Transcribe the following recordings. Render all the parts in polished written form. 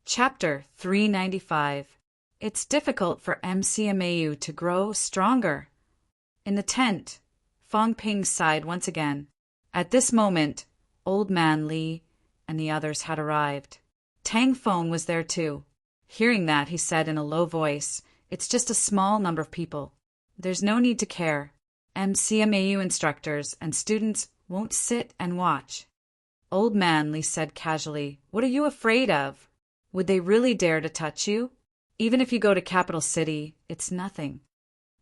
Chapter 395. It's difficult for MCMAU to grow stronger. In the tent, Fong Ping sighed once again. At this moment, Old Man Li and the others had arrived. Tang Feng was there too. Hearing that, he said in a low voice, "It's just a small number of people. There's no need to care. MCMAU instructors and students won't sit and watch." Old Man Li said casually, "What are you afraid of? Would they really dare to touch you? Even if you go to Capital City, it's nothing."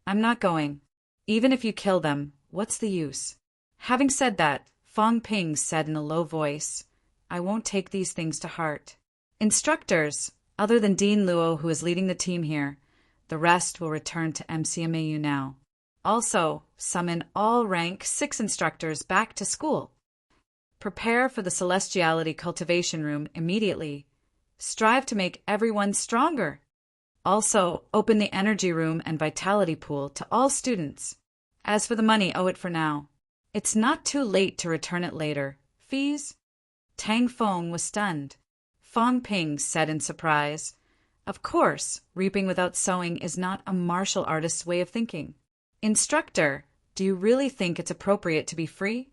"I'm not going. Even if you kill them, what's the use?" Having said that, Fong Ping said in a low voice, "I won't take these things to heart. Instructors, other than Dean Luo, who is leading the team here, the rest will return to MCMAU now. Also, summon all Rank 6 instructors back to school. Prepare for the Celestiality Cultivation Room immediately. Strive to make everyone stronger. Also, open the Energy Room and Vitality Pool to all students. As for the money, owe it for now. It's not too late to return it later. Fees?" Tang Feng was stunned. Fong Ping said in surprise, "Of course, reaping without sowing is not a martial artist's way of thinking. Instructor, do you really think it's appropriate to be free?"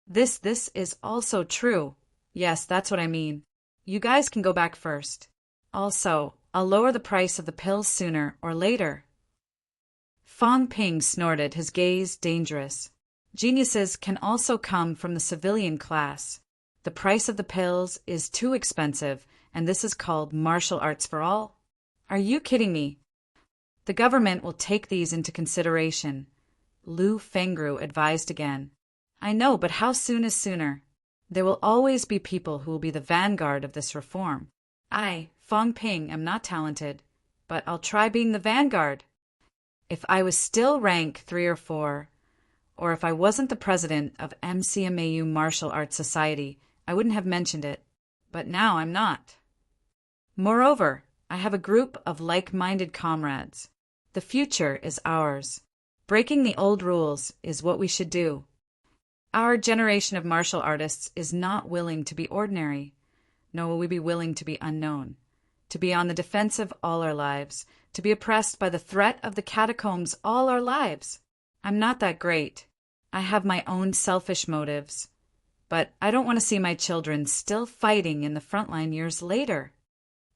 This is also true. Yes, that's what I mean. You guys can go back first. Also, I'll lower the price of the pills sooner or later." Fong Ping snorted, his gaze dangerous. "Geniuses can also come from the civilian class. The price of the pills is too expensive, and this is called martial arts for all? Are you kidding me?" "The government will take these into consideration," Lu Fengru advised again. "I know, but how soon is sooner? There will always be people who will be the vanguard of this reform. I, Fong Ping, am not talented, but I'll try being the vanguard. If I was still rank 3 or 4, or if I wasn't the president of MCMAU Martial Arts Society, I wouldn't have mentioned it, but now I'm not. Moreover, I have a group of like-minded comrades. The future is ours. Breaking the old rules is what we should do. Our generation of martial artists is not willing to be ordinary, nor will we be willing to be unknown, to be on the defensive all our lives, to be oppressed by the threat of the catacombs all our lives. I'm not that great. I have my own selfish motives, but I don't want to see my children still fighting in the frontline years later."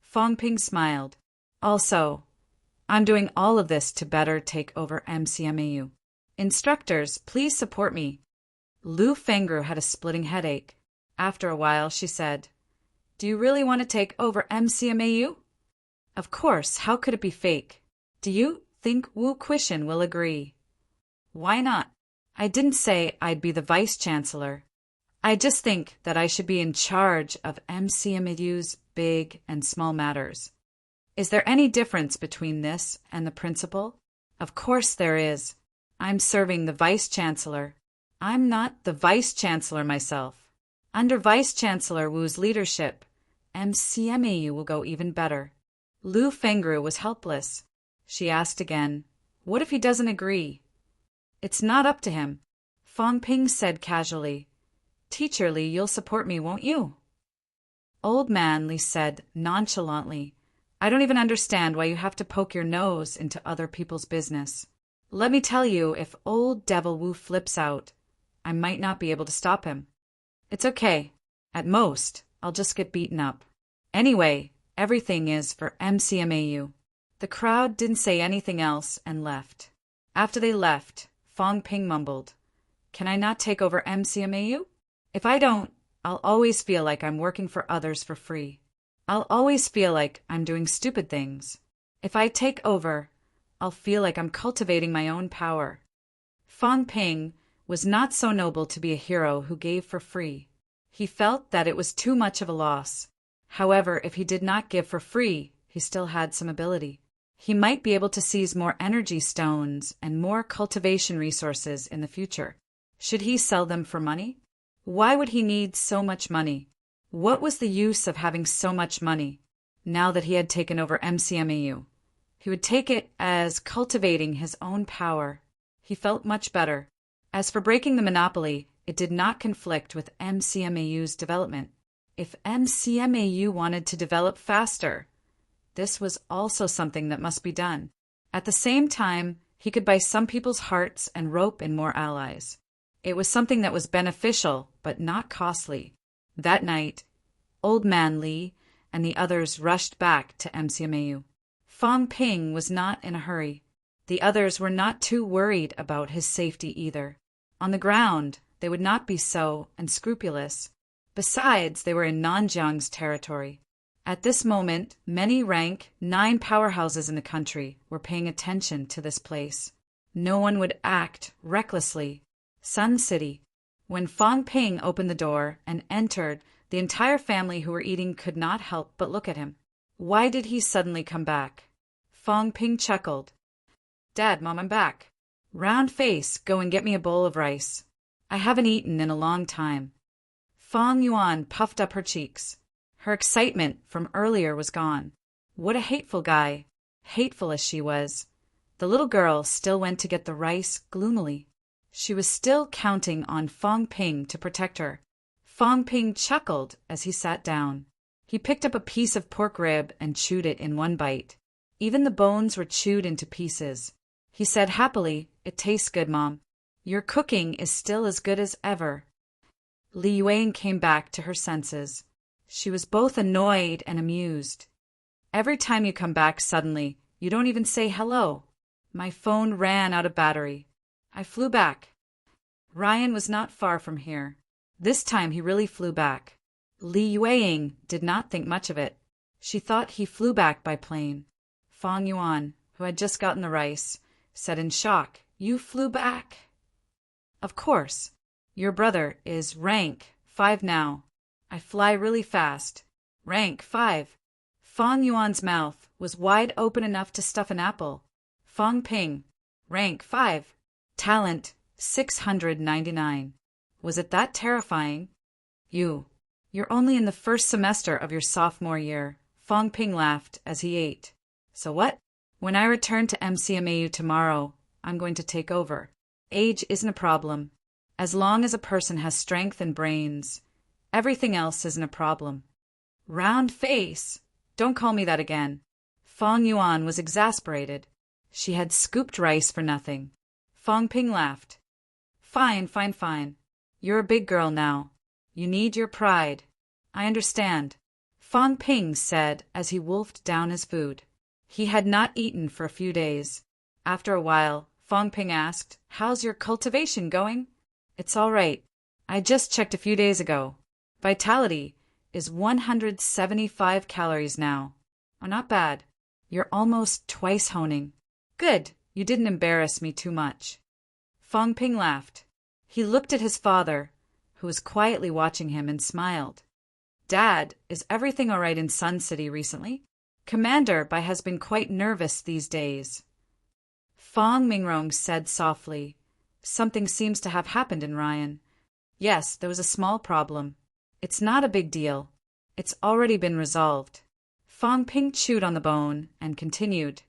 Fong Ping smiled. "Also, I'm doing all of this to better take over MCMAU. Instructors, please support me." Lu Fengru had a splitting headache. After a while, she said, "Do you really want to take over MCMAU?" "Of course, how could it be fake? Do you think Wu Quishan will agree?" "Why not? I didn't say I'd be the vice-chancellor. I just think that I should be in charge of MCMAU's big and small matters. Is there any difference between this and the principal?" "Of course there is. I'm serving the vice-chancellor. I'm not the vice-chancellor myself. Under Vice-Chancellor Wu's leadership, MCMAU will go even better." Lu Fengru was helpless. She asked again, "What if he doesn't agree?" "It's not up to him," Fong Ping said casually. "Teacher Li, you'll support me, won't you?" Old Man Li said nonchalantly, "I don't even understand why you have to poke your nose into other people's business. Let me tell you, if old Devil Wu flips out, I might not be able to stop him. It's okay. At most, I'll just get beaten up. Anyway, everything is for MCMAU." The crowd didn't say anything else and left. After they left, Fong Ping mumbled, "Can I not take over MCMAU? If I don't, I'll always feel like I'm working for others for free. I'll always feel like I'm doing stupid things. If I take over, I'll feel like I'm cultivating my own power." Fong Ping was not so noble to be a hero who gave for free. He felt that it was too much of a loss. However, if he did not give for free, he still had some ability. He might be able to seize more energy stones and more cultivation resources in the future. Should he sell them for money? Why would he need so much money? What was the use of having so much money? Now that he had taken over MCMAU, he would take it as cultivating his own power. He felt much better. As for breaking the monopoly, it did not conflict with MCMAU's development. if MCMAU wanted to develop faster, this was also something that must be done. At the same time, he could buy some people's hearts and rope in more allies. It was something that was beneficial, but not costly. That night, Old Man Li and the others rushed back to MCMAU. Fong Ping was not in a hurry. The others were not too worried about his safety either. On the ground, they would not be so unscrupulous. Besides, they were in Nanjiang's territory. At this moment, many rank 9 powerhouses in the country were paying attention to this place. No one would act recklessly. Sun City. When Fong Ping opened the door and entered, the entire family who were eating could not help but look at him. Why did he suddenly come back? Fong Ping chuckled. Dad, Mom, I'm back. Round face, go and get me a bowl of rice. I haven't eaten in a long time. Fong Yuan puffed up her cheeks. Her excitement from earlier was gone. What a hateful guy. Hateful as she was. The little girl still went to get the rice gloomily. She was still counting on Fong Ping to protect her. Fong Ping chuckled as he sat down. He picked up a piece of pork rib and chewed it in one bite. Even the bones were chewed into pieces. He said happily, "It tastes good, Mom. Your cooking is still as good as ever." Li Yuan came back to her senses. She was both annoyed and amused. Every time you come back suddenly, you don't even say hello. My phone ran out of battery. I flew back. Ryan was not far from here. This time he really flew back. Li Yuan did not think much of it. She thought he flew back by plane. Fong Yuan, who had just gotten the rice, said in shock, "You flew back?" "Of course. Your brother is rank 5 now. I fly really fast. Rank 5. Fong Yuan's mouth was wide open enough to stuff an apple. Fong Ping, rank 5. Talent 699. Was it that terrifying? You're only in the first semester of your sophomore year. Fong Ping laughed as he ate. So what? When I return to MCMAU tomorrow, I'm going to take over. Age isn't a problem. As long as a person has strength and brains, everything else isn't a problem. Round face. Don't call me that again. Fong Yuan was exasperated. She had scooped rice for nothing. Fong Ping laughed. Fine. You're a big girl now. You need your pride. I understand. Fong Ping said as he wolfed down his food. He had not eaten for a few days. After a while, Fong Ping asked, "How's your cultivation going?" "It's all right. I just checked a few days ago. Vitality is 175 calories now. Oh, not bad. You're almost twice honing. Good. You didn't embarrass me too much." Fong Ping laughed. He looked at his father, who was quietly watching him, and smiled. "Dad, is everything all right in Sun City recently? Commander Bai has been quite nervous these days." Fong Mingrong said softly, "Something seems to have happened in Ryan. Yes, there was a small problem. It's not a big deal. It's already been resolved." Fong Ping chewed on the bone and continued,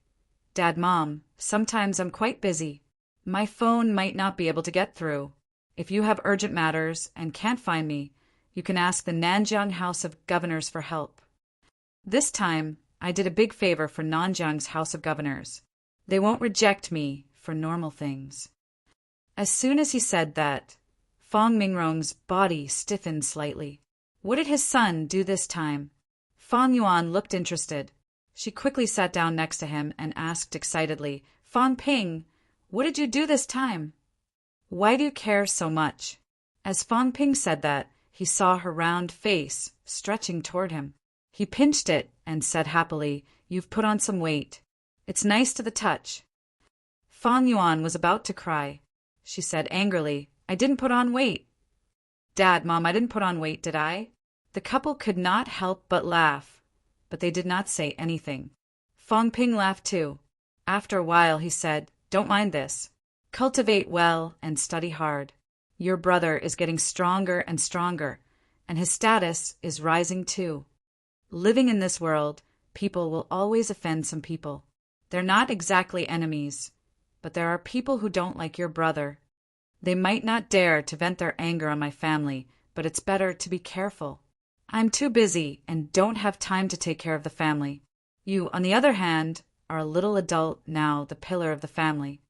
"Dad, Mom, sometimes I'm quite busy. My phone might not be able to get through. If you have urgent matters and can't find me, you can ask the Nanjiang House of Governors for help." This time, I did a big favor for Nanjiang's House of Governors. They won't reject me for normal things. As soon as he said that, Fong Mingrong's body stiffened slightly. What did his son do this time? Fong Yuan looked interested. She quickly sat down next to him and asked excitedly, "Fong Ping, what did you do this time? Why do you care so much?" As Fong Ping said that, he saw her round face stretching toward him. He pinched it and said happily, "You've put on some weight. It's nice to the touch." Fong Yuan was about to cry. She said angrily, "I didn't put on weight." "Dad, Mom, I didn't put on weight, did I?" The couple could not help but laugh, but they did not say anything. Fong Ping laughed too. After a while he said, "Don't mind this. Cultivate well and study hard. Your brother is getting stronger and stronger, and his status is rising too. Living in this world, people will always offend some people. They're not exactly enemies, but there are people who don't like your brother. They might not dare to vent their anger on my family, but it's better to be careful. I'm too busy and don't have time to take care of the family. You, on the other hand, are a little adult now, the pillar of the family.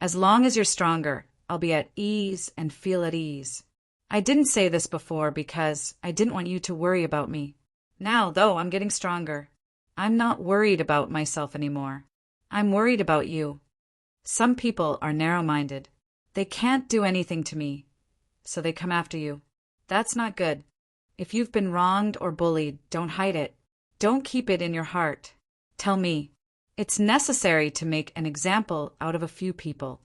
As long as you're stronger, I'll be at ease and feel at ease. I didn't say this before because I didn't want you to worry about me. Now, though, I'm getting stronger. I'm not worried about myself anymore. I'm worried about you. Some people are narrow-minded. They can't do anything to me, so they come after you. That's not good. If you've been wronged or bullied, don't hide it. Don't keep it in your heart. Tell me. It's necessary to make an example out of a few people.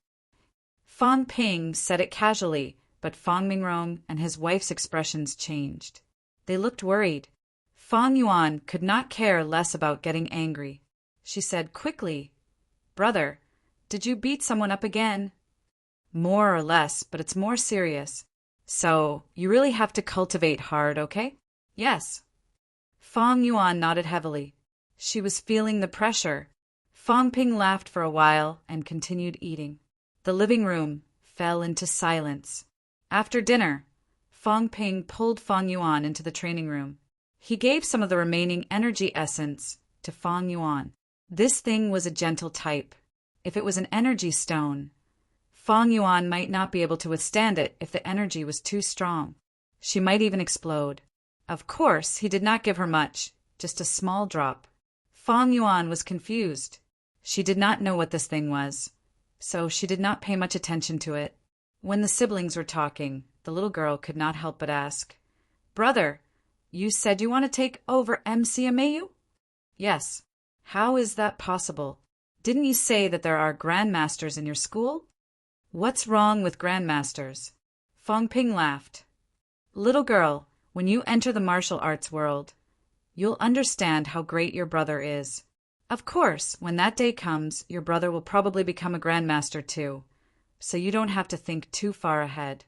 Fang Ping said it casually, but Fang Mingrong and his wife's expressions changed. They looked worried. Fang Yuan could not care less about getting angry. She said quickly, "Brother, did you beat someone up again?" "More or less, but it's more serious. So, you really have to cultivate hard, okay?" "Yes." Fang Yuan nodded heavily. She was feeling the pressure. Fang Ping laughed for a while and continued eating. The living room fell into silence. After dinner, Fang Ping pulled Fang Yuan into the training room. He gave some of the remaining energy essence to Fang Yuan. This thing was a gentle type. If it was an energy stone, Fang Yuan might not be able to withstand it if the energy was too strong. She might even explode. Of course, he did not give her much, just a small drop. Fang Yuan was confused. She did not know what this thing was, so she did not pay much attention to it. When the siblings were talking, the little girl could not help but ask, "Brother, you said you want to take over MCMAU?" "Yes." "How is that possible? Didn't you say that there are grandmasters in your school?" "What's wrong with grandmasters?" Fang Ping laughed. "Little girl, when you enter the martial arts world, you'll understand how great your brother is. Of course, when that day comes, your brother will probably become a grandmaster too, so you don't have to think too far ahead."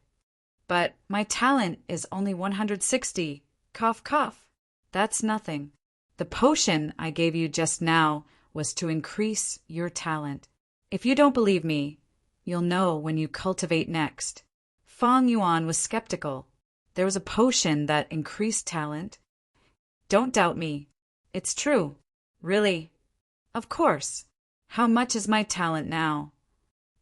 "But my talent is only 160. Cough, cough." "That's nothing. The potion I gave you just now was to increase your talent. If you don't believe me, you'll know when you cultivate next." Fang Yuan was skeptical. There was a potion that increased talent. "Don't doubt me. It's true." "Really?" "Of course. How much is my talent now?"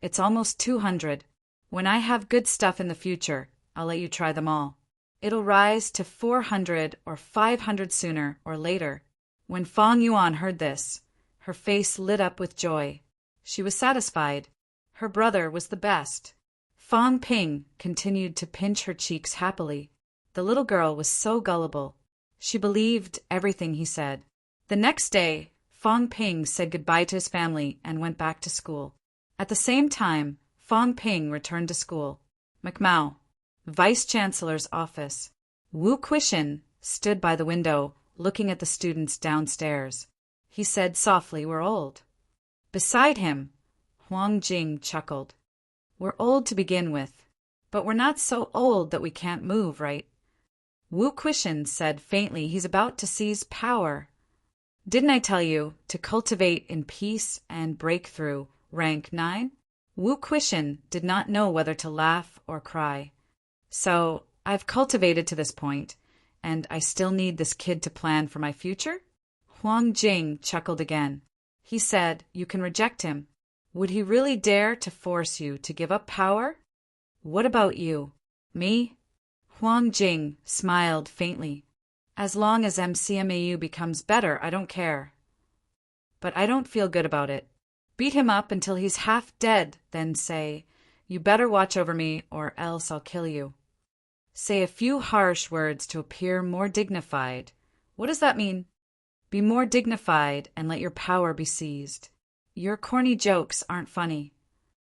"It's almost 200. When I have good stuff in the future, I'll let you try them all. It'll rise to 400 or 500 sooner or later." When Fang Yuan heard this, her face lit up with joy. She was satisfied. Her brother was the best. Fang Ping continued to pinch her cheeks happily. The little girl was so gullible. She believed everything he said. The next day, Fang Ping said goodbye to his family and went back to school. At the same time, Fang Ping returned to school. McMao, Vice-Chancellor's office. Wu Quishin stood by the window, looking at the students downstairs. He said softly, "We're old." Beside him, Huang Jing chuckled. "We're old to begin with, but we're not so old that we can't move, right?" Wu Quishin said faintly he's about to seize power. "Didn't I tell you to cultivate in peace and breakthrough, rank 9? Wu Quishin did not know whether to laugh or cry. "So, I've cultivated to this point, and I still need this kid to plan for my future?" Huang Jing chuckled again. He said, "You can reject him. Would he really dare to force you to give up power?" "What about you?" "Me?" Huang Jing smiled faintly. "As long as MCMAU becomes better, I don't care. But I don't feel good about it. Beat him up until he's half dead, then say, 'You better watch over me or else I'll kill you.' Say a few harsh words to appear more dignified. What does that mean? Be more dignified and let your power be seized. Your corny jokes aren't funny.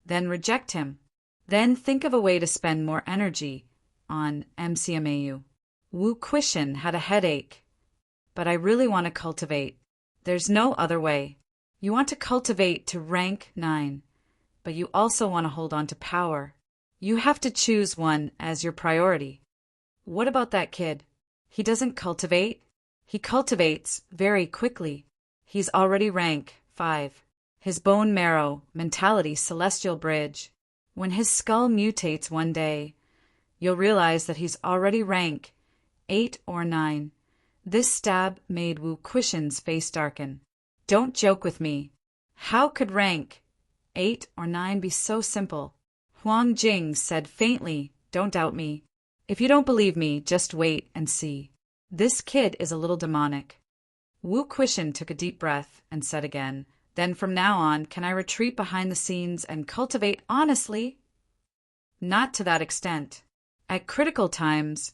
Then reject him. Then think of a way to spend more energy on MCMAU." Wu Quishin had a headache. "But I really want to cultivate. There's no other way. You want to cultivate to rank 9, but you also want to hold on to power. You have to choose one as your priority." "What about that kid? He doesn't cultivate. He cultivates very quickly. He's already rank 5. His bone marrow, mentality, celestial bridge. When his skull mutates one day, you'll realize that he's already rank 8 or 9. This stab made Wu Quishen's face darken. Don't joke with me. How could rank 8 or 9 be so simple? Huang Jing said faintly, don't doubt me. If you don't believe me, just wait and see. This kid is a little demonic. Wu Quishen took a deep breath and said again, then from now on, can I retreat behind the scenes and cultivate honestly? Not to that extent. At critical times,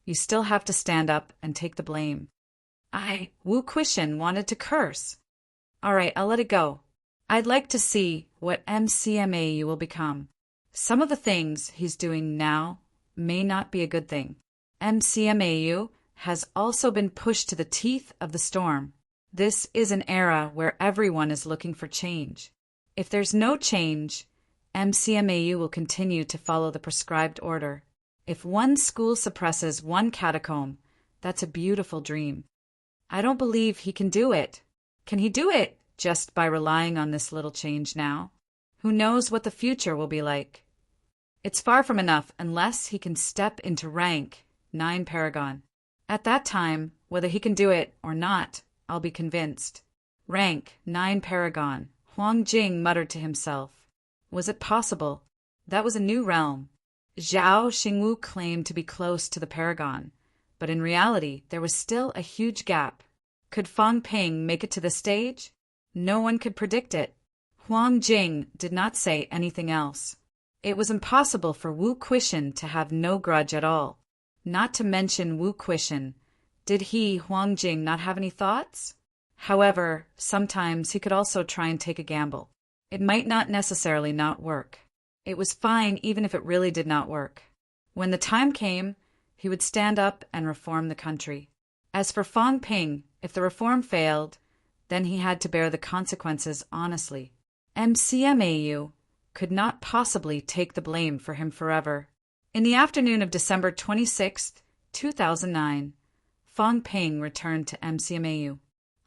you still have to stand up and take the blame. Wu Quishen wanted to curse. All right, I'll let it go. I'd like to see what MCMAU will become. Some of the things he's doing now may not be a good thing. MCMAU has also been pushed to the teeth of the storm. This is an era where everyone is looking for change. If there's no change, MCMAU will continue to follow the prescribed order. If one school suppresses one catacomb, that's a beautiful dream. I don't believe he can do it. Can he do it just by relying on this little change now? Who knows what the future will be like? It's far from enough unless he can step into rank 9 Paragon. At that time, whether he can do it or not, I'll be convinced. Rank 9 Paragon, Huang Jing muttered to himself. Was it possible? That was a new realm. Zhao Xingwu claimed to be close to the Paragon, but in reality there was still a huge gap. Could Fang Ping make it to the stage? No one could predict it. Huang Jing did not say anything else. It was impossible for Wu Quishen to have no grudge at all. Not to mention Wu Quishen. Did he, Huang Jing, not have any thoughts? However, sometimes he could also try and take a gamble. It might not necessarily not work. It was fine even if it really did not work. When the time came, he would stand up and reform the country. As for Fang Ping, if the reform failed, then he had to bear the consequences honestly. MCMAU could not possibly take the blame for him forever. In the afternoon of December 26, 2009, Fang Ping returned to MCMAU.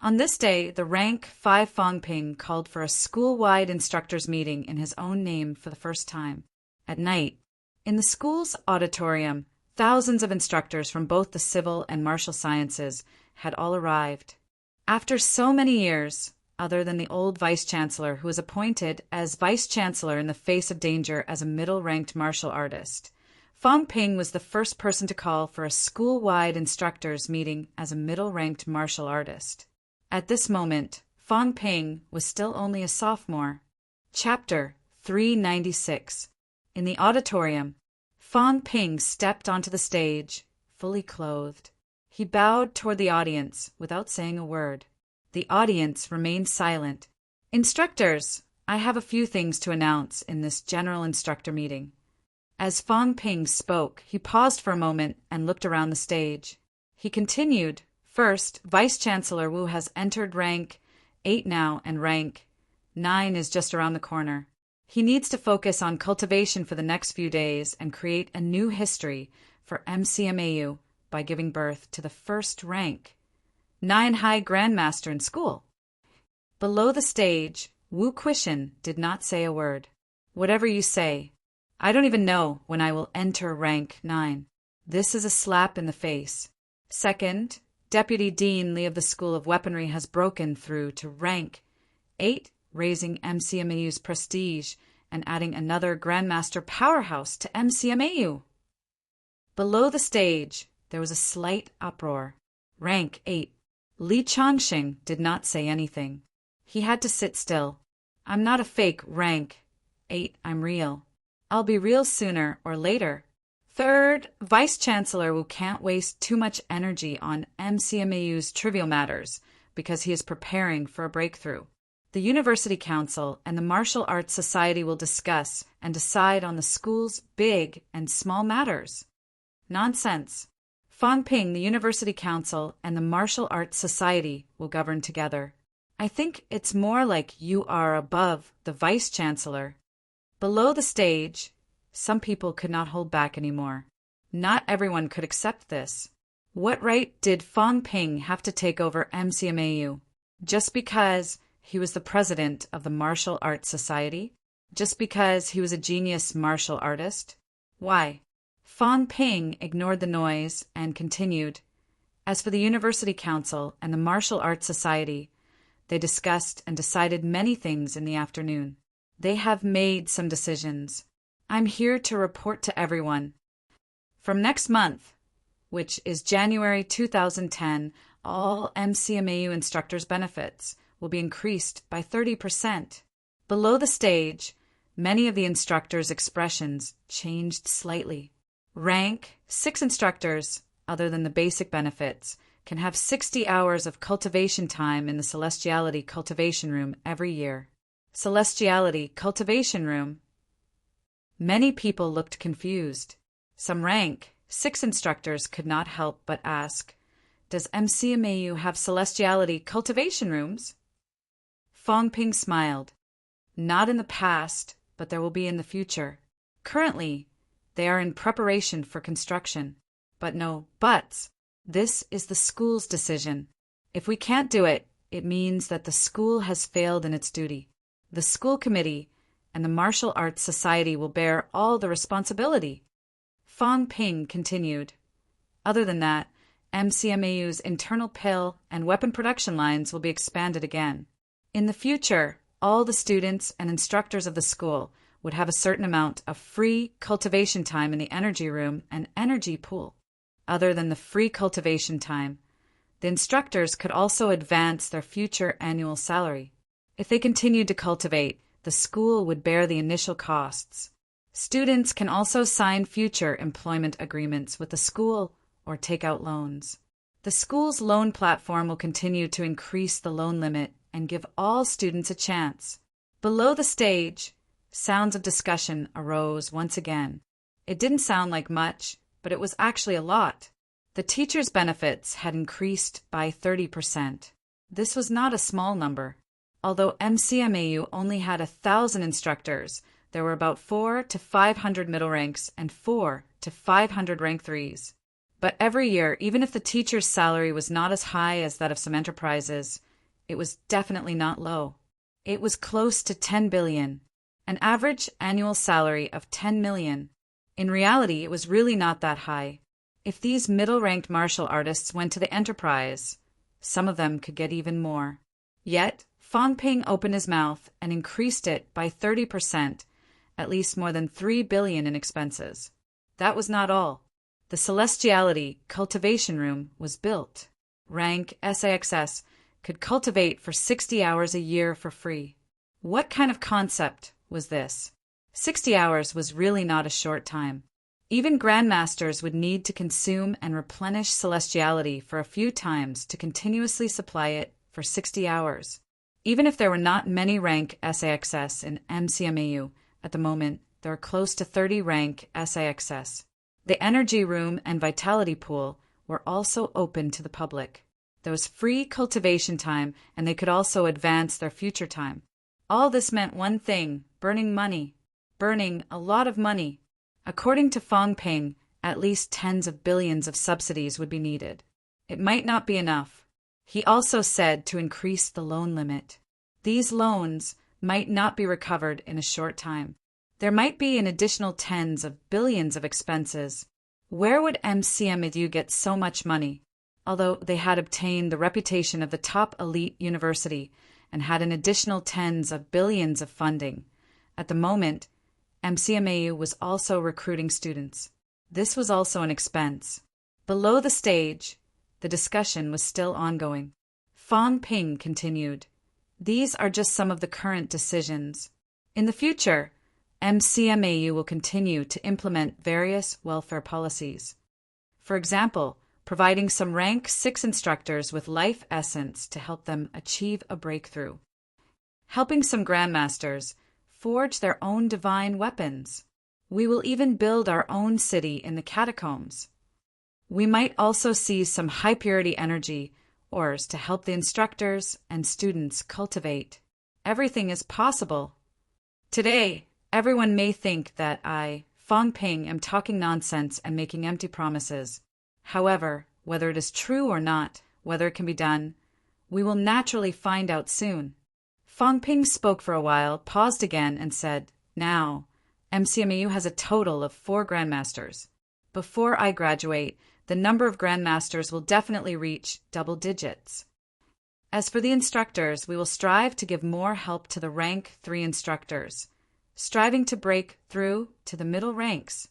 On this day, the rank 5 Fang Ping called for a school-wide instructors' meeting in his own name for the first time. At night, in the school's auditorium, thousands of instructors from both the civil and martial sciences had all arrived. After so many years, other than the old vice-chancellor who was appointed as vice-chancellor in the face of danger as a middle-ranked martial artist, Fang Ping was the first person to call for a school-wide instructors' meeting as a middle-ranked martial artist. At this moment, Fang Ping was still only a sophomore. Chapter 396. In the auditorium, Fang Ping stepped onto the stage, fully clothed. He bowed toward the audience without saying a word. The audience remained silent. Instructors, I have a few things to announce in this general instructor meeting. As Fang Ping spoke, he paused for a moment and looked around the stage. He continued, first, Vice-Chancellor Wu has entered rank 8 now, and rank 9 is just around the corner. He needs to focus on cultivation for the next few days and create a new history for MCMAU by giving birth to the first rank 9 High Grandmaster in school. Below the stage, Wu Quishen did not say a word. Whatever you say, I don't even know when I will enter rank 9. This is a slap in the face. Second, Deputy Dean Li of the School of Weaponry has broken through to rank 8, raising MCMAU's prestige and adding another Grandmaster powerhouse to MCMAU. Below the stage, there was a slight uproar. Rank 8. Li Changxing did not say anything. He had to sit still. I'm not a fake rank 8, I'm real. I'll be real sooner or later. Third, Vice-Chancellor Wu can't waste too much energy on MCMAU's trivial matters because he is preparing for a breakthrough. The University Council and the Martial Arts Society will discuss and decide on the school's big and small matters. Nonsense. Fang Ping, the University Council, and the Martial Arts Society will govern together. I think it's more like you are above the Vice-Chancellor. Below the stage, some people could not hold back anymore. Not everyone could accept this. What right did Fang Ping have to take over MCMAU? Just because he was the president of the Martial Arts Society? Just because he was a genius martial artist? Why? Fong Ping ignored the noise and continued. As for the University Council and the Martial Arts Society, they discussed and decided many things in the afternoon. They have made some decisions. I'm here to report to everyone. From next month, which is January 2010, all MCMAU instructors' benefits will be increased by 30%. Below the stage, many of the instructors' expressions changed slightly. Rank 6 instructors, other than the basic benefits, can have 60 hours of cultivation time in the Celestiality Cultivation Room every year. Celestiality Cultivation Room. Many people looked confused. Some rank 6 instructors could not help but ask, "Does MCMAU have Celestiality Cultivation Rooms?" Fong Ping smiled. "Not in the past, but there will be in the future. Currently, they are in preparation for construction. But no buts. This is the school's decision. If we can't do it, it means that the school has failed in its duty. The school committee and the Martial Arts Society will bear all the responsibility." Fong Ping continued. "Other than that, MCMAU's internal pill and weapon production lines will be expanded again. In the future, all the students and instructors of the school would have a certain amount of free cultivation time in the energy room and energy pool. Other than the free cultivation time, the instructors could also advance their future annual salary. If they continued to cultivate, the school would bear the initial costs. Students can also sign future employment agreements with the school or take out loans. The school's loan platform will continue to increase the loan limit and give all students a chance." Below the stage, sounds of discussion arose once again. It didn't sound like much, but it was actually a lot. The teachers' benefits had increased by 30%. This was not a small number. Although MCMAU only had 1,000 instructors, there were about 400 to 500 middle ranks and 400 to 500 rank 3s. But every year, even if the teacher's salary was not as high as that of some enterprises, it was definitely not low. It was close to 10 billion, an average annual salary of 10 million. In reality, it was really not that high. If these middle-ranked martial artists went to the enterprise, some of them could get even more. Yet, Fong Ping opened his mouth and increased it by 30%, at least more than 3 billion in expenses. That was not all. The Celestiality Cultivation Room was built. Rank SAXS could cultivate for 60 hours a year for free. What kind of concept was this? 60 hours was really not a short time. Even grandmasters would need to consume and replenish celestiality for a few times to continuously supply it for 60 hours. Even if there were not many rank SAXS in MCMAU, at the moment there are close to 30 rank SAXS. The energy room and vitality pool were also open to the public. There was free cultivation time, and they could also advance their future time. All this meant one thing: burning money. Burning a lot of money. According to Fong Ping, at least tens of billions of subsidies would be needed. It might not be enough. He also said to increase the loan limit. These loans might not be recovered in a short time. There might be an additional tens of billions of expenses. Where would MCMAU get so much money? Although they had obtained the reputation of the top elite university and had an additional tens of billions of funding, at the moment, MCMAU was also recruiting students. This was also an expense. Below the stage, the discussion was still ongoing. Fong Ping continued. These are just some of the current decisions. In the future, MCMAU will continue to implement various welfare policies. For example, providing some rank 6 instructors with life essence to help them achieve a breakthrough. Helping some grandmasters forge their own divine weapons. We will even build our own city in the catacombs. We might also see some high-purity energy ores to help the instructors and students cultivate. Everything is possible. Today, everyone may think that I, Fong Ping, am talking nonsense and making empty promises. However, whether it is true or not, whether it can be done, we will naturally find out soon. Fong Ping spoke for a while, paused again, and said, "Now, MCMAU has a total of 4 grandmasters. Before I graduate, the number of grandmasters will definitely reach double digits. As for the instructors, we will strive to give more help to the rank 3 instructors, striving to break through to the middle ranks.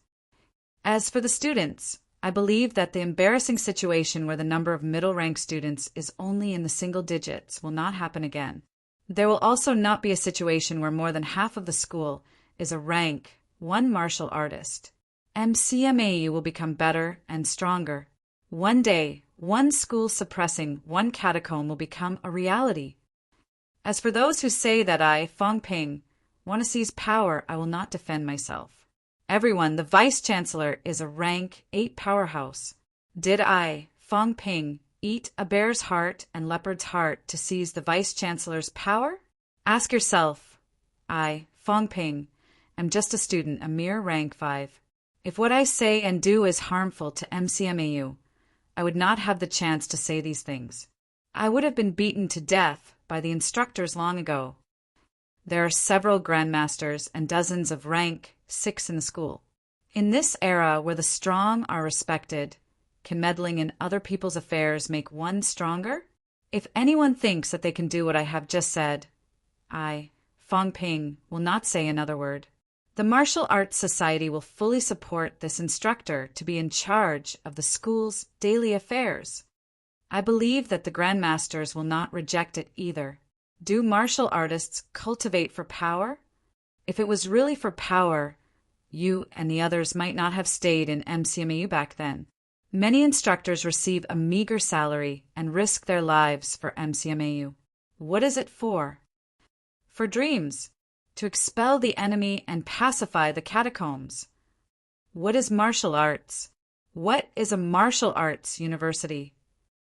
As for the students, I believe that the embarrassing situation where the number of middle rank students is only in the single digits will not happen again. There will also not be a situation where more than half of the school is a rank 1 martial artist. MCMAU will become better and stronger. One day, one school suppressing one catacomb will become a reality. As for those who say that I, Fong Ping, want to seize power, I will not defend myself. Everyone, the Vice-Chancellor is a rank 8 powerhouse. Did I, Fong Ping, eat a bear's heart and leopard's heart to seize the Vice-Chancellor's power? Ask yourself. I, Fong Ping, am just a student, a mere rank 5. If what I say and do is harmful to MCMAU, I would not have the chance to say these things. I would have been beaten to death by the instructors long ago. There are several grandmasters and dozens of rank 6 in the school. In this era where the strong are respected, can meddling in other people's affairs make one stronger? If anyone thinks that they can do what I have just said, I, Fong Ping, will not say another word. The Martial Arts Society will fully support this instructor to be in charge of the school's daily affairs. I believe that the grandmasters will not reject it either. Do martial artists cultivate for power? If it was really for power, you and the others might not have stayed in MCMAU back then. Many instructors receive a meager salary and risk their lives for MCMAU. What is it for? For dreams. To expel the enemy and pacify the catacombs. What is martial arts? What is a martial arts university?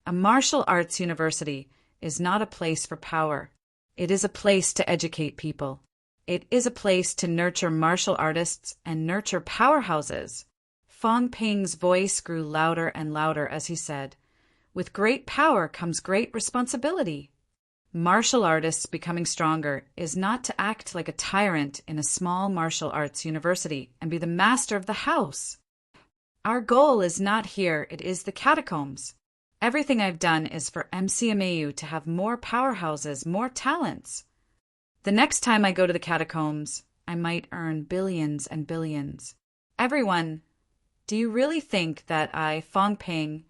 A martial arts university is not a place for power. It is a place to educate people. It is a place to nurture martial artists and nurture powerhouses. Fong Ping's voice grew louder and louder as he said, "With great power comes great responsibility." Martial artists becoming stronger is not to act like a tyrant in a small martial arts university and be the master of the house. Our goal is not here, it is the catacombs. Everything I've done is for MCMAU to have more powerhouses, more talents. The next time I go to the catacombs, I might earn billions and billions. Everyone, do you really think that I, Fong Ping,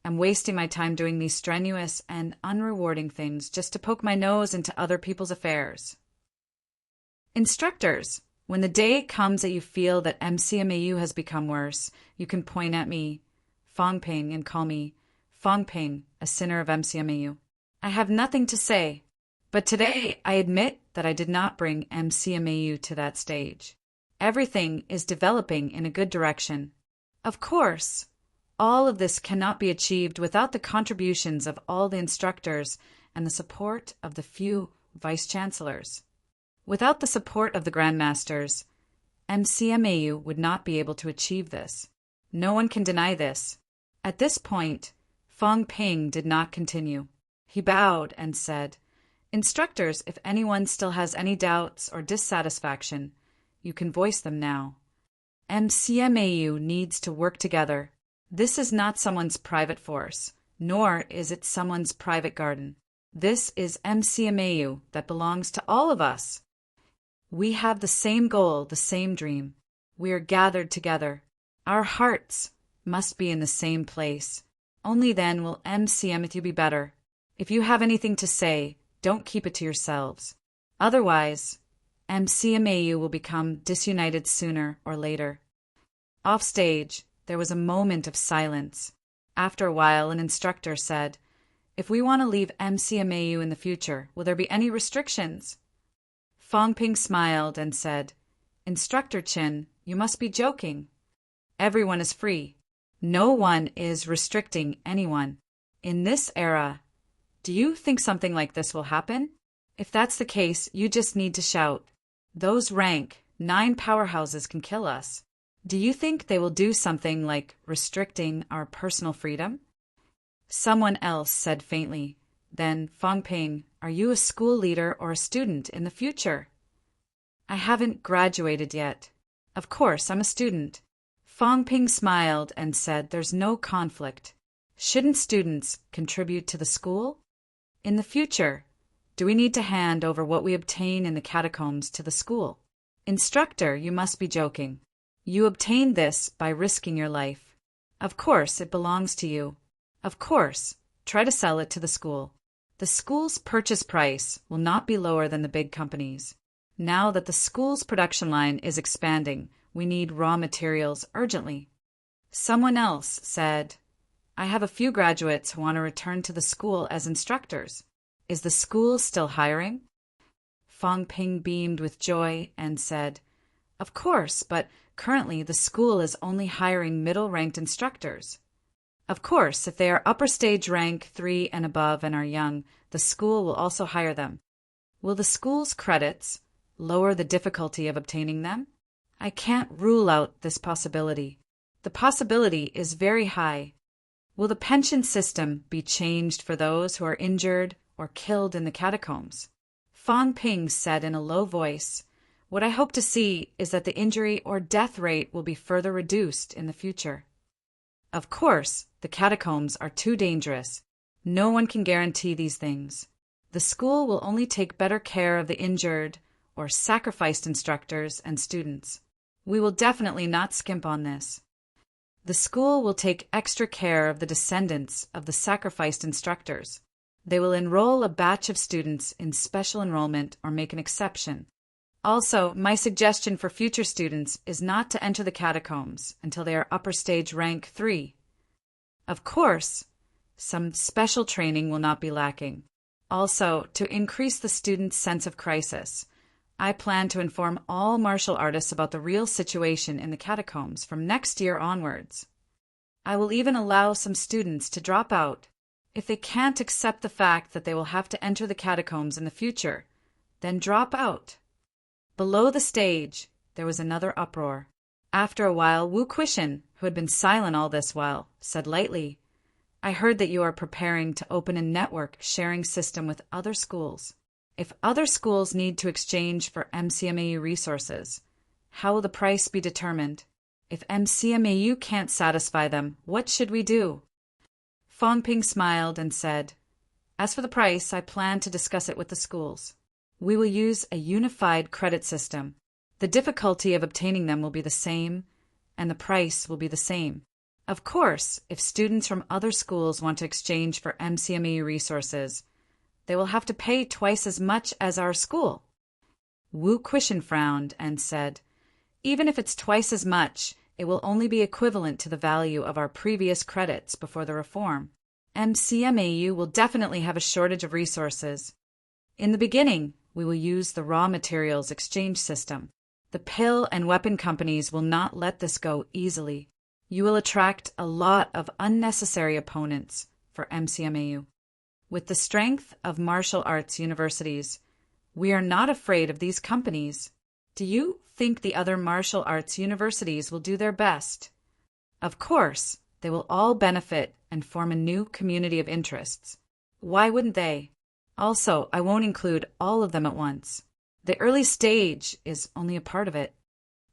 am wasting my time doing these strenuous and unrewarding things just to poke my nose into other people's affairs? Instructors, when the day comes that you feel that MCMAU has become worse, you can point at me, Fong Ping, and call me Fong Ping, a sinner of MCMAU. I have nothing to say, but today I admit that I did not bring MCMAU to that stage. Everything is developing in a good direction. Of course, all of this cannot be achieved without the contributions of all the instructors and the support of the few vice-chancellors. Without the support of the grandmasters, MCMAU would not be able to achieve this. No one can deny this. At this point, Fong Ping did not continue. He bowed and said, "Instructors, if anyone still has any doubts or dissatisfaction, you can voice them now. MCMAU needs to work together. This is not someone's private force, nor is it someone's private garden. This is MCMAU that belongs to all of us. We have the same goal, the same dream. We are gathered together. Our hearts must be in the same place. Only then will MCMAU be better. If you have anything to say, don't keep it to yourselves. Otherwise, MCMAU will become disunited sooner or later." Off stage, there was a moment of silence. After a while, an instructor said, "If we want to leave MCMAU in the future, will there be any restrictions?" Fong Ping smiled and said, "Instructor Chin, you must be joking. Everyone is free. No one is restricting anyone. In this era, do you think something like this will happen? If that's the case, you just need to shout, 'Those rank 9 powerhouses can kill us.' Do you think they will do something like restricting our personal freedom?" Someone else said faintly, "Then, Fong Ping, are you a school leader or a student in the future?" "I haven't graduated yet." "Of course, I'm a student." Fong Ping smiled and said, "There's no conflict. Shouldn't students contribute to the school? In the future, do we need to hand over what we obtain in the catacombs to the school? Instructor, you must be joking. You obtained this by risking your life. Of course, it belongs to you. Of course, try to sell it to the school. The school's purchase price will not be lower than the big companies. Now that the school's production line is expanding, we need raw materials urgently." Someone else said, "I have a few graduates who want to return to the school as instructors. Is the school still hiring?" Fong Ping beamed with joy and said, "Of course, but currently the school is only hiring middle-ranked instructors. Of course, if they are upper stage rank 3 and above and are young, the school will also hire them. Will the school's credits lower the difficulty of obtaining them? I can't rule out this possibility. The possibility is very high. Will the pension system be changed for those who are injured or killed in the catacombs?" Fong Ping said in a low voice, "What I hope to see is that the injury or death rate will be further reduced in the future. Of course, the catacombs are too dangerous. No one can guarantee these things. The school will only take better care of the injured or sacrificed instructors and students. We will definitely not skimp on this. The school will take extra care of the descendants of the sacrificed instructors. They will enroll a batch of students in special enrollment or make an exception. Also, my suggestion for future students is not to enter the catacombs until they are upper stage rank 3. Of course, some special training will not be lacking. Also, to increase the students' sense of crisis, I plan to inform all martial artists about the real situation in the catacombs from next year onwards. I will even allow some students to drop out. If they can't accept the fact that they will have to enter the catacombs in the future, then drop out." Below the stage, there was another uproar. After a while, Wu Quishan, who had been silent all this while, said lightly, "I heard that you are preparing to open a network sharing system with other schools. If other schools need to exchange for MCMAU resources, how will the price be determined? If MCMAU can't satisfy them, what should we do?" Fong Ping smiled and said, "As for the price, I plan to discuss it with the schools. We will use a unified credit system. The difficulty of obtaining them will be the same, and the price will be the same. Of course, if students from other schools want to exchange for MCMAU resources, they will have to pay twice as much as our school." Wu Quishan frowned and said, "Even if it's twice as much, it will only be equivalent to the value of our previous credits before the reform. MCMAU will definitely have a shortage of resources. In the beginning, we will use the raw materials exchange system. The pill and weapon companies will not let this go easily. You will attract a lot of unnecessary opponents for MCMAU. With the strength of martial arts universities, we are not afraid of these companies. Do you think the other martial arts universities will do their best? Of course, they will all benefit and form a new community of interests. Why wouldn't they? Also, I won't include all of them at once. The early stage is only a part of it.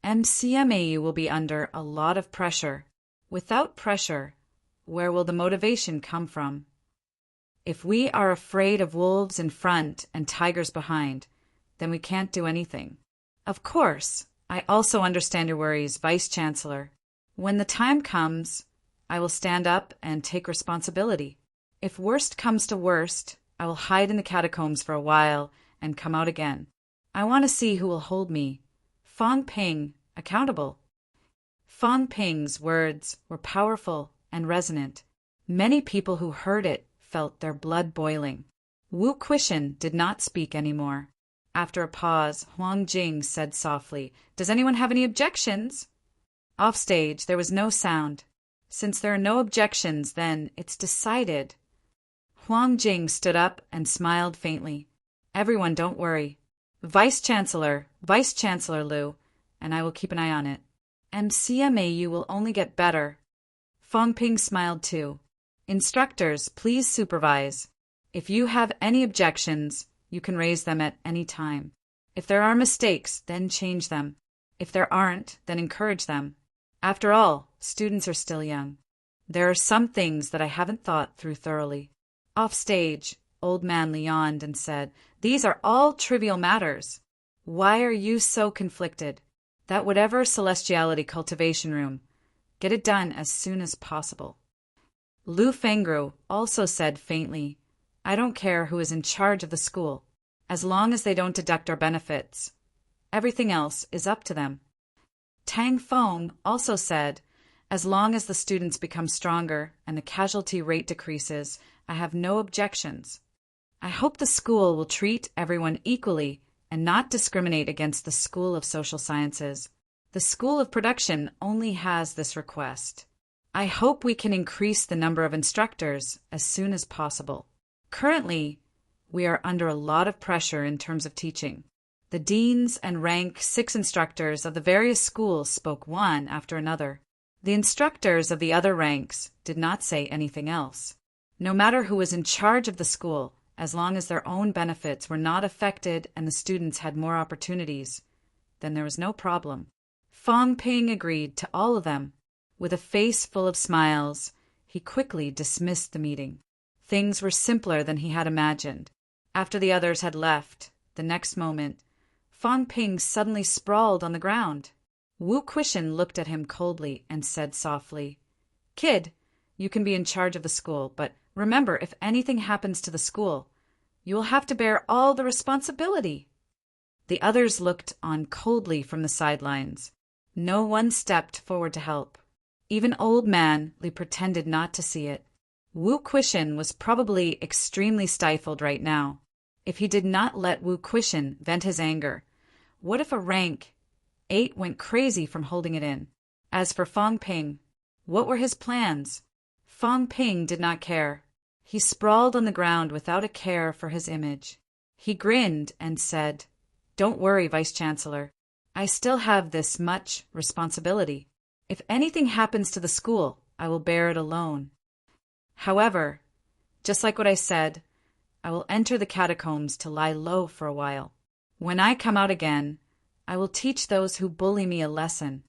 MCMAU will be under a lot of pressure. Without pressure, where will the motivation come from? If we are afraid of wolves in front and tigers behind, then we can't do anything. Of course, I also understand your worries, Vice-Chancellor. When the time comes, I will stand up and take responsibility. If worst comes to worst, I will hide in the catacombs for a while and come out again. I want to see who will hold me, Fong Ping, accountable." Fong Ping's words were powerful and resonant. Many people who heard it felt their blood boiling. Wu Quishan did not speak anymore. After a pause, Huang Jing said softly, "Does anyone have any objections?" Offstage, there was no sound. Since there are no objections, then it's decided. Huang Jing stood up and smiled faintly. "Everyone, don't worry. Vice-Chancellor Liu, and I will keep an eye on it. MCMAU will only get better." Fong Ping smiled too. "Instructors, please supervise. If you have any objections, you can raise them at any time. If there are mistakes, then change them. If there aren't, then encourage them. After all, students are still young. There are some things that I haven't thought through thoroughly. Off stage, Old Man yawned and said, "These are all trivial matters. Why are you so conflicted? That whatever celestiality cultivation room, get it done as soon as possible." Lu Fengru also said faintly, "I don't care who is in charge of the school, as long as they don't deduct our benefits. Everything else is up to them." Tang Feng also said, "As long as the students become stronger and the casualty rate decreases, I have no objections. I hope the school will treat everyone equally and not discriminate against the School of Social Sciences. The School of Production only has this request. I hope we can increase the number of instructors as soon as possible. Currently, we are under a lot of pressure in terms of teaching." The deans and rank 6 instructors of the various schools spoke one after another. The instructors of the other ranks did not say anything else. No matter who was in charge of the school, as long as their own benefits were not affected and the students had more opportunities, then there was no problem. Fong Ping agreed to all of them. With a face full of smiles, he quickly dismissed the meeting. Things were simpler than he had imagined. After the others had left, the next moment, Fong Ping suddenly sprawled on the ground. Wu Quishan looked at him coldly and said softly, "Kid, you can be in charge of the school, but remember, if anything happens to the school, you will have to bear all the responsibility." The others looked on coldly from the sidelines. No one stepped forward to help. Even Old Man Li pretended not to see it. Wu Quishan was probably extremely stifled right now. If he did not let Wu Quishan vent his anger, what if a rank 8 went crazy from holding it in? As for Fong Ping, what were his plans? Fong Ping did not care. He sprawled on the ground without a care for his image. He grinned and said, "Don't worry, Vice Chancellor. I still have this much responsibility. If anything happens to the school, I will bear it alone. However, just like what I said, I will enter the catacombs to lie low for a while. When I come out again, I will teach those who bully me a lesson."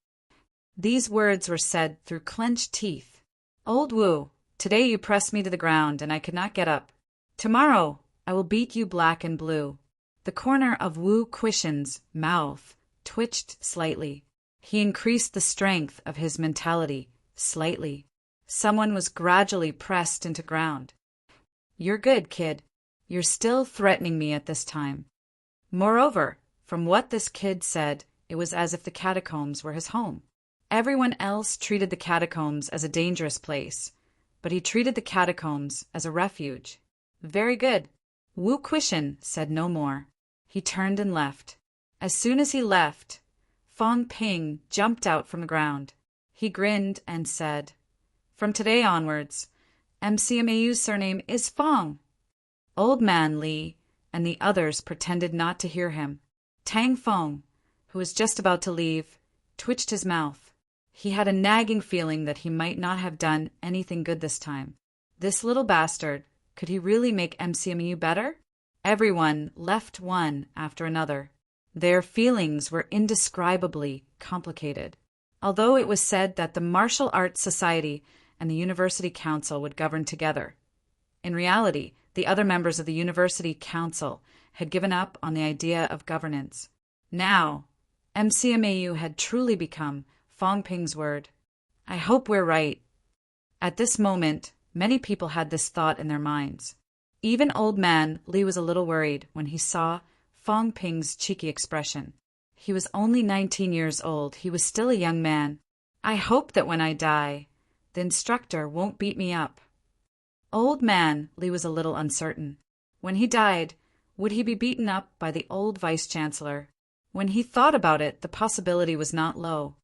These words were said through clenched teeth. "Old Wu, today you pressed me to the ground and I could not get up. Tomorrow I will beat you black and blue." The corner of Wu Quishan's mouth twitched slightly. He increased the strength of his mentality slightly. Someone was gradually pressed into ground. "You're good, kid. You're still threatening me at this time." Moreover, from what this kid said, it was as if the catacombs were his home. Everyone else treated the catacombs as a dangerous place, but he treated the catacombs as a refuge. Very good. Wu Quishan said no more. He turned and left. As soon as he left, Fong Ping jumped out from the ground. He grinned and said, "From today onwards, MCMAU's surname is Fong." Old Man Li and the others pretended not to hear him. Tang Feng, who was just about to leave, twitched his mouth. He had a nagging feeling that he might not have done anything good this time. This little bastard, could he really make MCMU better? Everyone left one after another. Their feelings were indescribably complicated. Although it was said that the Martial Arts Society and the University Council would govern together, in reality, the other members of the University Council had given up on the idea of governance. Now, MCMAU had truly become Fong Ping's word. "I hope we're right." At this moment, many people had this thought in their minds. Even Old Man Li was a little worried when he saw Fong Ping's cheeky expression. He was only 19 years old. He was still a young man. "I hope that when I die, the instructor won't beat me up." Old Man Li was a little uncertain. When he died, would he be beaten up by the old vice-chancellor? When he thought about it, the possibility was not low.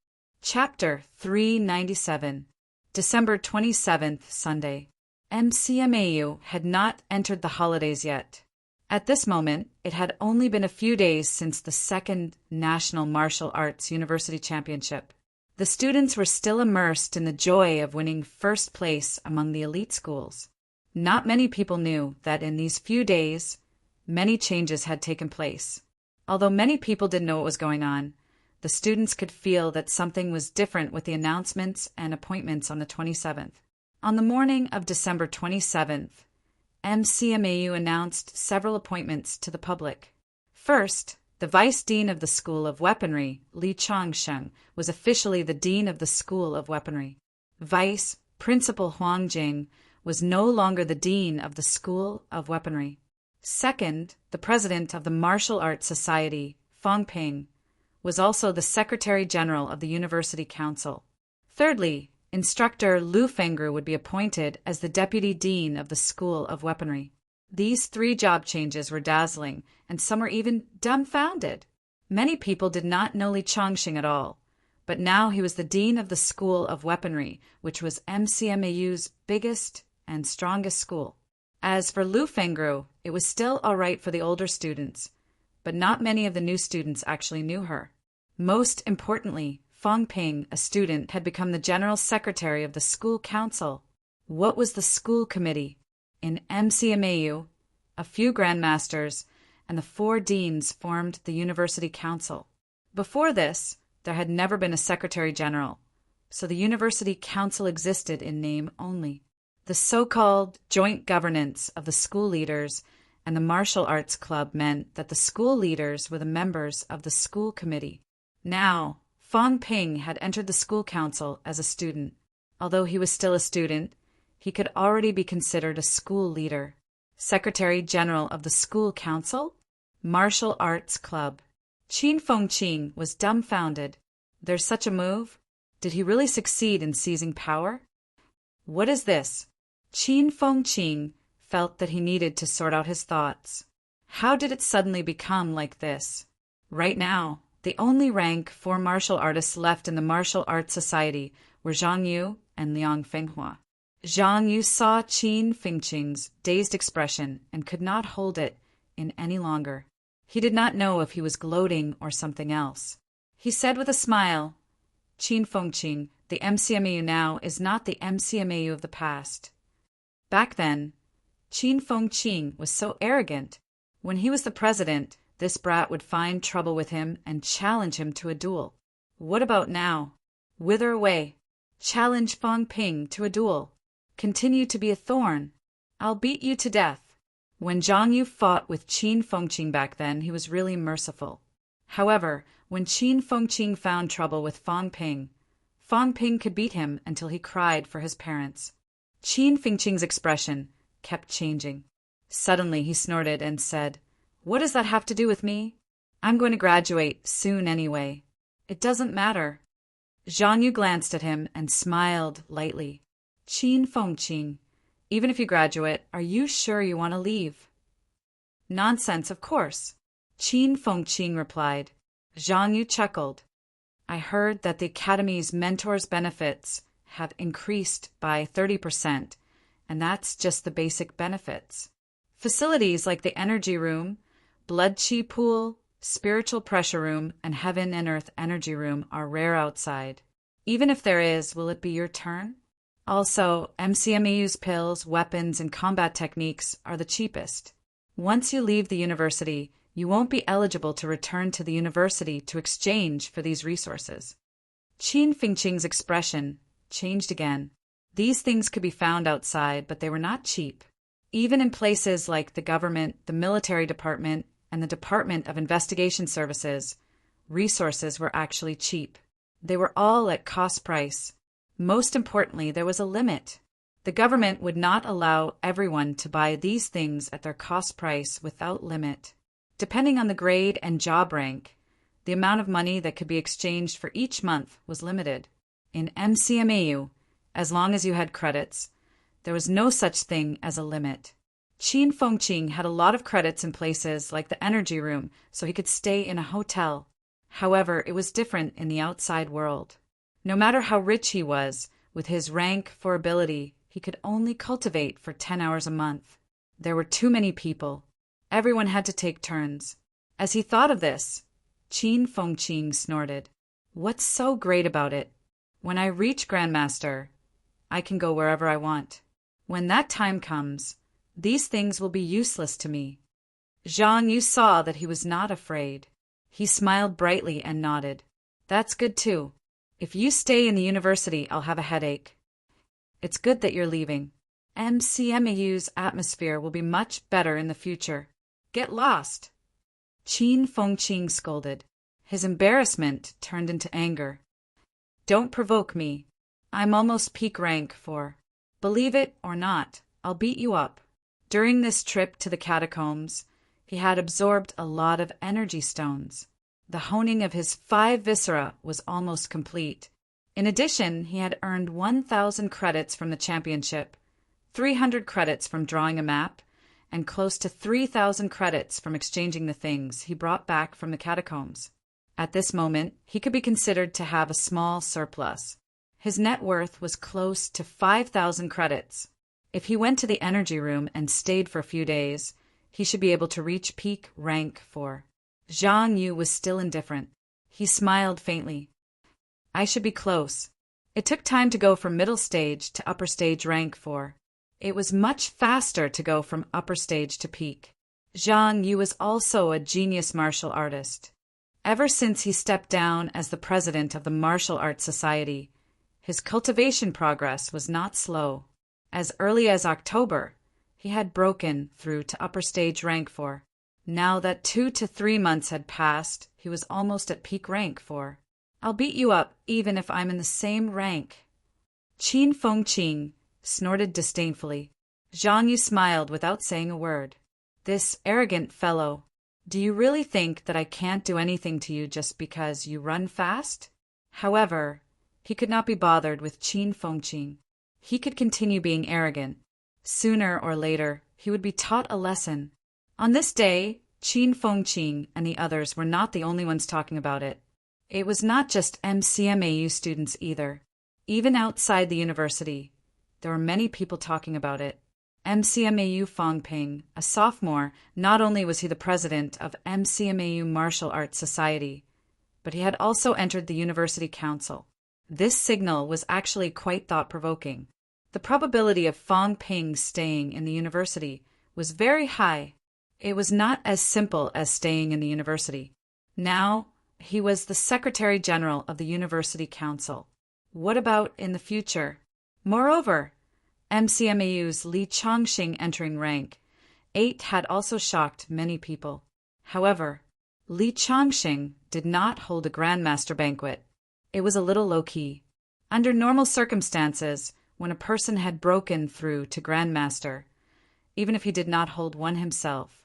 Chapter 397, December 27th, Sunday. MCMAU had not entered the holidays yet. At this moment, it had only been a few days since the second National Martial Arts University Championship. The students were still immersed in the joy of winning first place among the elite schools. Not many people knew that in these few days, many changes had taken place. Although many people didn't know what was going on, the students could feel that something was different with the announcements and appointments on the 27th. On the morning of December 27th, MCMAU announced several appointments to the public. First, the Vice Dean of the School of Weaponry, Li Changsheng, was officially the Dean of the School of Weaponry. Vice Principal Huang Jing was no longer the Dean of the School of Weaponry. Second, the President of the Martial Arts Society, Fang Ping, was also the Secretary General of the University Council. Thirdly, Instructor Lu Fengru would be appointed as the Deputy Dean of the School of Weaponry. These 3 job changes were dazzling, and some were even dumbfounded. Many people did not know Li Changxing at all, but now he was the Dean of the School of Weaponry, which was MCMAU's biggest and strongest school. As for Lu Fengru, it was still all right for the older students, but not many of the new students actually knew her. Most importantly, Fang Ping, a student, had become the General Secretary of the School Council. What was the School Committee? In MCMAU, a few Grandmasters and the 4 deans formed the University Council. Before this, there had never been a Secretary General, so the University Council existed in name only. The so-called joint governance of the school leaders and the martial arts club meant that the school leaders were the members of the school committee. Now, Fang Ping had entered the school council as a student. Although he was still a student, he could already be considered a school leader. Secretary General of the School Council? Martial Arts Club. Qin Fengqing was dumbfounded. There's such a move? Did he really succeed in seizing power? What is this? Qin Fengqing felt that he needed to sort out his thoughts. How did it suddenly become like this? Right now, the only rank 4 martial artists left in the Martial Arts Society were Zhang Yu and Liang Fenghua. Zhang Yu saw Qin Fengqing's dazed expression and could not hold it in any longer. He did not know if he was gloating or something else. He said with a smile, "Qin Fengqing, the MCMAU now is not the MCMAU of the past." Back then, Qin Fengqing was so arrogant. When he was the president, this brat would find trouble with him and challenge him to a duel. What about now? Wither away. Challenge Fang Ping to a duel. Continue to be a thorn. I'll beat you to death. When Zhang Yu fought with Qin Fengqing back then, he was really merciful. However, when Qin Fengqing found trouble with Fang Ping could beat him until he cried for his parents. Qin Fengqing's expression kept changing. Suddenly he snorted and said, "What does that have to do with me? I'm going to graduate soon anyway. It doesn't matter." Zhang Yu glanced at him and smiled lightly. "Qin Fengqing, even if you graduate, are you sure you want to leave?" "Nonsense, of course," Qin Fengqing replied. Zhang Yu chuckled. "I heard that the Academy's mentors' benefits have increased by 30%, and that's just the basic benefits. Facilities like the energy room, blood chi pool, spiritual pressure room, and heaven and earth energy room are rare outside. Even if there is, will it be your turn? Also, MCMAU's pills, weapons, and combat techniques are the cheapest. Once you leave the university, you won't be eligible to return to the university to exchange for these resources." Qin Fengqing's expression changed again. These things could be found outside, but they were not cheap. Even in places like the government, the military department, and the Department of Investigation Services, resources were actually cheap. They were all at cost price. Most importantly, there was a limit. The government would not allow everyone to buy these things at their cost price without limit. Depending on the grade and job rank, the amount of money that could be exchanged for each month was limited. In MCMAU, as long as you had credits, there was no such thing as a limit. Qin Fengqing had a lot of credits in places like the energy room, so he could stay in a hotel. However, it was different in the outside world. No matter how rich he was, with his rank for ability, he could only cultivate for 10 hours a month. There were too many people. Everyone had to take turns. As he thought of this, Qin Fengqing snorted. "What's so great about it? When I reach Grandmaster, I can go wherever I want. When that time comes, these things will be useless to me." Zhang Yu saw that he was not afraid. He smiled brightly and nodded. That's good too. If you stay in the university, I'll have a headache. It's good that you're leaving. MCMAU's atmosphere will be much better in the future. Get lost. Qin Fengqing scolded. His embarrassment turned into anger. Don't provoke me. I'm almost peak rank 4. Believe it or not, I'll beat you up. During this trip to the catacombs, he had absorbed a lot of energy stones. The honing of his 5 viscera was almost complete. In addition, he had earned 1,000 credits from the championship, 300 credits from drawing a map, and close to 3,000 credits from exchanging the things he brought back from the catacombs. At this moment, he could be considered to have a small surplus. His net worth was close to 5,000 credits. If he went to the energy room and stayed for a few days, he should be able to reach peak rank 4. Zhang Yu was still indifferent. He smiled faintly. I should be close. It took time to go from middle stage to upper stage rank 4. It was much faster to go from upper stage to peak. Zhang Yu was also a genius martial artist. Ever since he stepped down as the president of the Martial Arts Society, his cultivation progress was not slow. As early as October, he had broken through to upper stage rank 4. Now that 2 to 3 months had passed, he was almost at peak rank 4. I'll beat you up even if I'm in the same rank. Qin Fengqing snorted disdainfully. Zhang Yu smiled without saying a word. This arrogant fellow. Do you really think that I can't do anything to you just because you run fast? However, he could not be bothered with Qin Fengqing. He could continue being arrogant. Sooner or later, he would be taught a lesson. On this day, Qin Fengqing and the others were not the only ones talking about it. It was not just MCMAU students either. Even outside the university, there were many people talking about it. MCMAU Fangping, a sophomore, not only was he the president of MCMAU Martial Arts Society, but he had also entered the university council. This signal was actually quite thought-provoking. The probability of Fangping staying in the university was very high. It was not as simple as staying in the university. Now, he was the Secretary General of the University Council. What about in the future? Moreover, MCMAU's Li Changxing entering rank 8 had also shocked many people. However, Li Changxing did not hold a Grandmaster banquet. It was a little low-key. Under normal circumstances, when a person had broken through to Grandmaster, even if he did not hold one himself,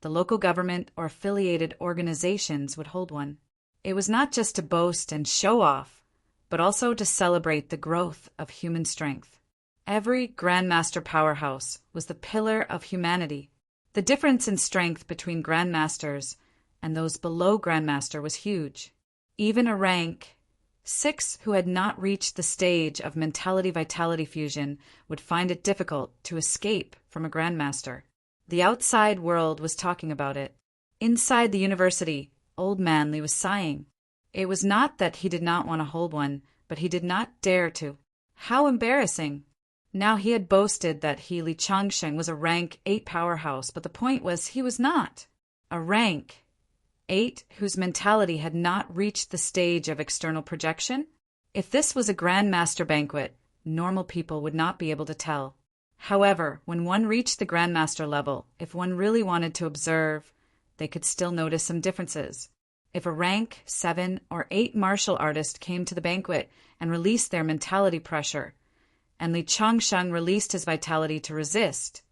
the local government or affiliated organizations would hold one. It was not just to boast and show off, but also to celebrate the growth of human strength. Every Grandmaster powerhouse was the pillar of humanity. The difference in strength between Grandmasters and those below Grandmaster was huge. Even a rank 6 who had not reached the stage of mentality-vitality fusion would find it difficult to escape from a Grandmaster. The outside world was talking about it. Inside the university, Old Manly was sighing. It was not that he did not want to hold one, but he did not dare to. How embarrassing! Now he had boasted that he, Li Changsheng, was a rank 8 powerhouse, but the point was he was not. A rank 8 whose mentality had not reached the stage of external projection? If this was a Grandmaster banquet, normal people would not be able to tell. However, when one reached the Grandmaster level, if one really wanted to observe, they could still notice some differences. If a rank 7 or 8 martial artist came to the banquet and released their mentality pressure, and Li Changsheng released his vitality to resist,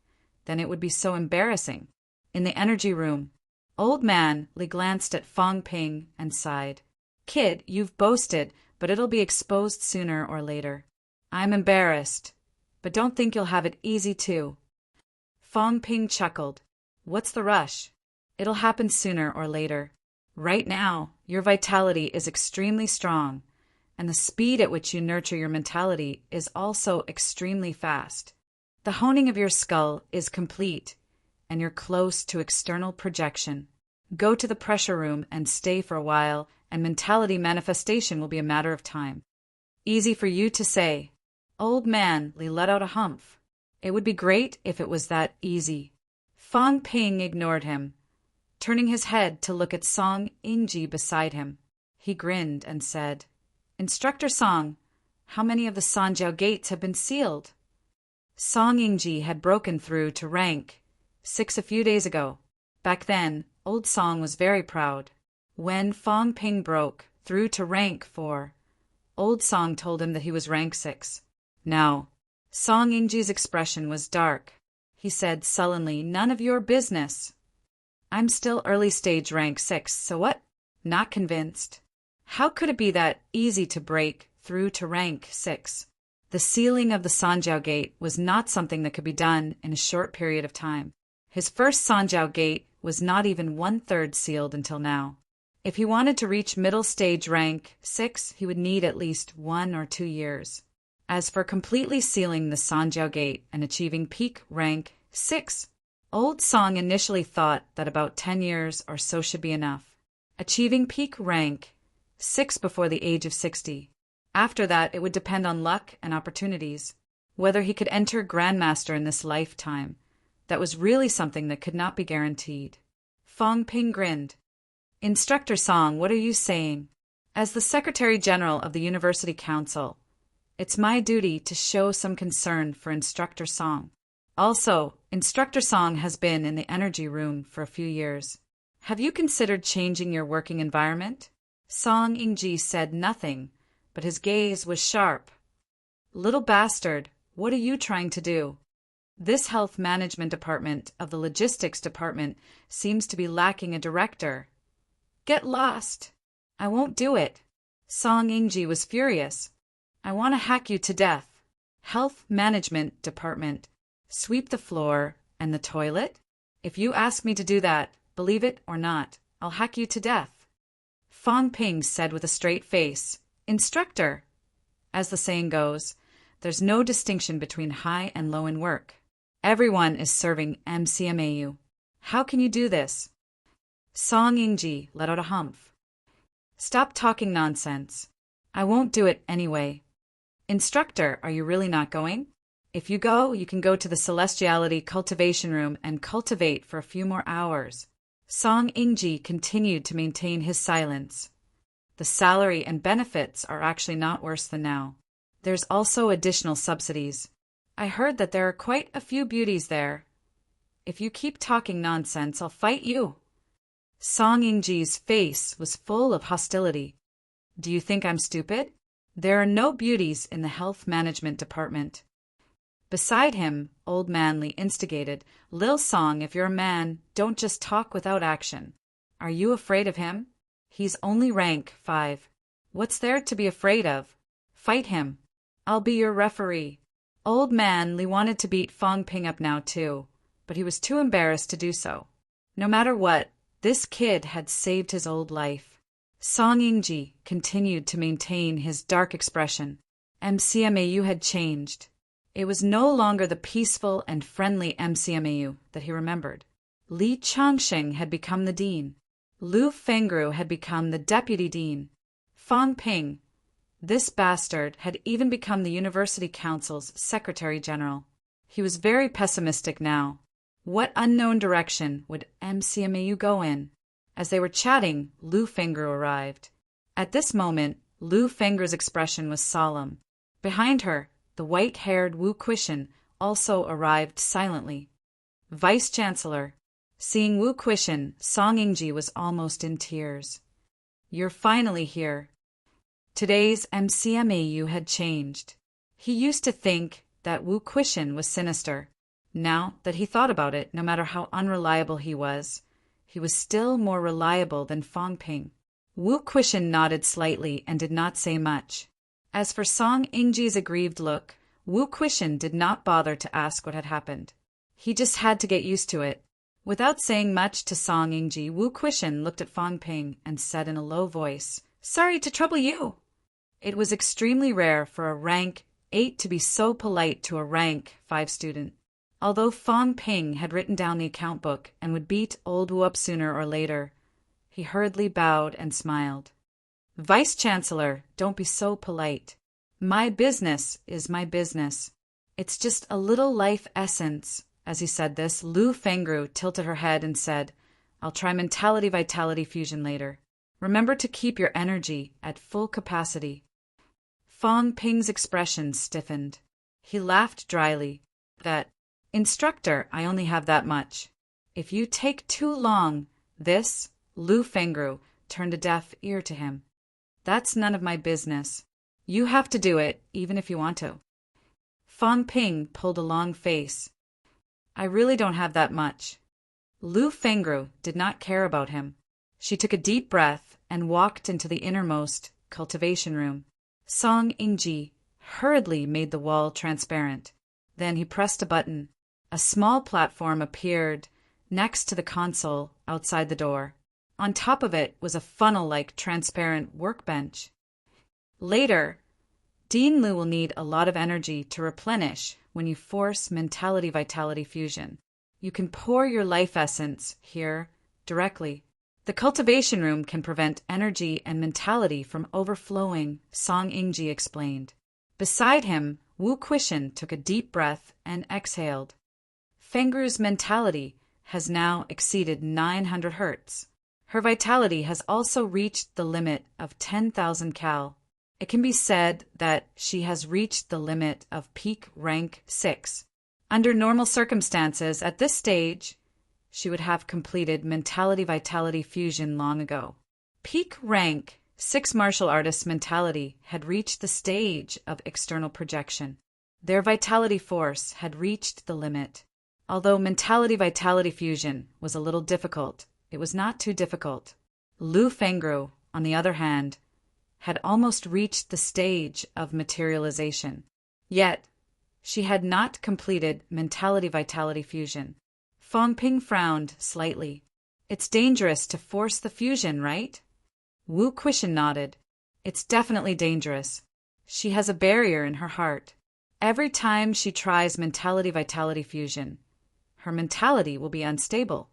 then it would be so embarrassing. In the energy room, Old Man Li glanced at Fang Ping and sighed. Kid, you've boasted, but it'll be exposed sooner or later. I'm embarrassed, but don't think you'll have it easy too. Fang Ping chuckled. What's the rush? It'll happen sooner or later. Right now, your vitality is extremely strong, and the speed at which you nurture your mentality is also extremely fast. The honing of your skull is complete, and you're close to external projection. Go to the pressure room and stay for a while, and mentality manifestation will be a matter of time. Easy for you to say. Old Man Li let out a humph. It would be great if it was that easy. Fang Ping ignored him, turning his head to look at Song Ingji beside him. He grinned and said, "Instructor Song, how many of the Sanjiao gates have been sealed?" Song Yingji had broken through to rank 6 a few days ago. Back then, old Song was very proud. When Fong Ping broke through to rank 4, old Song told him that he was rank 6. Now, Song Yingji's expression was dark. He said sullenly, "None of your business. I'm still early stage rank 6, so what?" Not convinced. How could it be that easy to break through to rank 6? The sealing of the Sanjiao Gate was not something that could be done in a short period of time. His first Sanjiao Gate was not even 1/3 sealed until now. If he wanted to reach middle stage rank 6, he would need at least 1 or 2 years. As for completely sealing the Sanjiao Gate and achieving peak rank 6, old Song initially thought that about 10 years or so should be enough. Achieving peak rank 6 before the age of 60. After that, it would depend on luck and opportunities. Whether he could enter Grandmaster in this lifetime, that was really something that could not be guaranteed. Fong Ping grinned. "Instructor Song, what are you saying? As the Secretary General of the University Council, it's my duty to show some concern for Instructor Song. Also, Instructor Song has been in the energy room for a few years. Have you considered changing your working environment?" Song Yingji said nothing, but his gaze was sharp. "Little bastard, what are you trying to do? This health management department of the logistics department seems to be lacking a director. Get lost. I won't do it." Song Yingji was furious. "I want to hack you to death. Health management department. Sweep the floor and the toilet? If you ask me to do that, believe it or not, I'll hack you to death." Fong Ping said with a straight face, "Instructor, as the saying goes, there's no distinction between high and low in work. Everyone is serving MCMAU. How can you do this?" Song Yingji let out a humph. "Stop talking nonsense. I won't do it anyway. Instructor, are you really not going? If you go, you can go to the Celestiality cultivation room and cultivate for a few more hours." Song Yingji continued to maintain his silence. The salary and benefits are actually not worse than now. There's also additional subsidies. I heard that there are quite a few beauties there. If you keep talking nonsense, I'll fight you. Song Yingji's face was full of hostility. "Do you think I'm stupid? There are no beauties in the health management department." Beside him, Old Manly instigated, "Lil Song, if you're a man, don't just talk without action. Are you afraid of him? He's only rank 5. What's there to be afraid of? Fight him. I'll be your referee." Old Man Li wanted to beat Fong Ping up now too, but he was too embarrassed to do so. No matter what, this kid had saved his old life. Song Yingji continued to maintain his dark expression. MCMAU had changed. It was no longer the peaceful and friendly MCMAU that he remembered. Li Changsheng had become the dean. Lu Fengru had become the deputy dean. Fong Ping, this bastard, had even become the University Council's Secretary General. He was very pessimistic now. What unknown direction would MCMAU go in? As they were chatting, Lu Fengru arrived. At this moment, Lu Fengru's expression was solemn. Behind her, the white-haired Wu Quishan also arrived silently. Vice-Chancellor. Seeing Wu Quishan, Song Yingji was almost in tears. "You're finally here." Today's MCMAU had changed. He used to think that Wu Quishan was sinister. Now that he thought about it, no matter how unreliable he was still more reliable than Fong Ping. Wu Quishan nodded slightly and did not say much. As for Song Yingji's aggrieved look, Wu Quishan did not bother to ask what had happened. He just had to get used to it. Without saying much to Song Yingji, Wu Quishan looked at Fong Ping and said in a low voice, "Sorry to trouble you." It was extremely rare for a rank 8 to be so polite to a rank 5 student. Although Fong Ping had written down the account book and would beat old Wu up sooner or later, he hurriedly bowed and smiled. "Vice-Chancellor, don't be so polite. My business is my business. It's just a little life essence." As he said this, Lu Fengru tilted her head and said, "I'll try mentality-vitality fusion later." Remember to keep your energy at full capacity. Fong Ping's expression stiffened. He laughed dryly. That, instructor, I only have that much. If you take too long, Lu Fengru turned a deaf ear to him. That's none of my business. You have to do it, even if you want to. Fong Ping pulled a long face. I really don't have that much. Lu Fengru did not care about him. She took a deep breath and walked into the innermost cultivation room. Song Ingji hurriedly made the wall transparent. Then he pressed a button. A small platform appeared next to the console outside the door. On top of it was a funnel-like transparent workbench. Later, Dean Lu will need a lot of energy to replenish when you force mentality-vitality fusion. You can pour your life essence here directly. The cultivation room can prevent energy and mentality from overflowing, Song Ingji explained. Beside him, Wu Quishan took a deep breath and exhaled. Fengru's mentality has now exceeded 900 hertz. Her vitality has also reached the limit of 10,000 cal. It can be said that she has reached the limit of peak rank 6. Under normal circumstances, at this stage, she would have completed mentality-vitality fusion long ago. Peak rank 6 martial artists' mentality had reached the stage of external projection. Their vitality force had reached the limit. Although mentality-vitality fusion was a little difficult, it was not too difficult. Lu Fengru, on the other hand, had almost reached the stage of materialization. Yet, she had not completed mentality-vitality fusion. Fong Ping frowned slightly. It's dangerous to force the fusion, right? Wu Quishan nodded. It's definitely dangerous. She has a barrier in her heart. Every time she tries mentality-vitality fusion, her mentality will be unstable.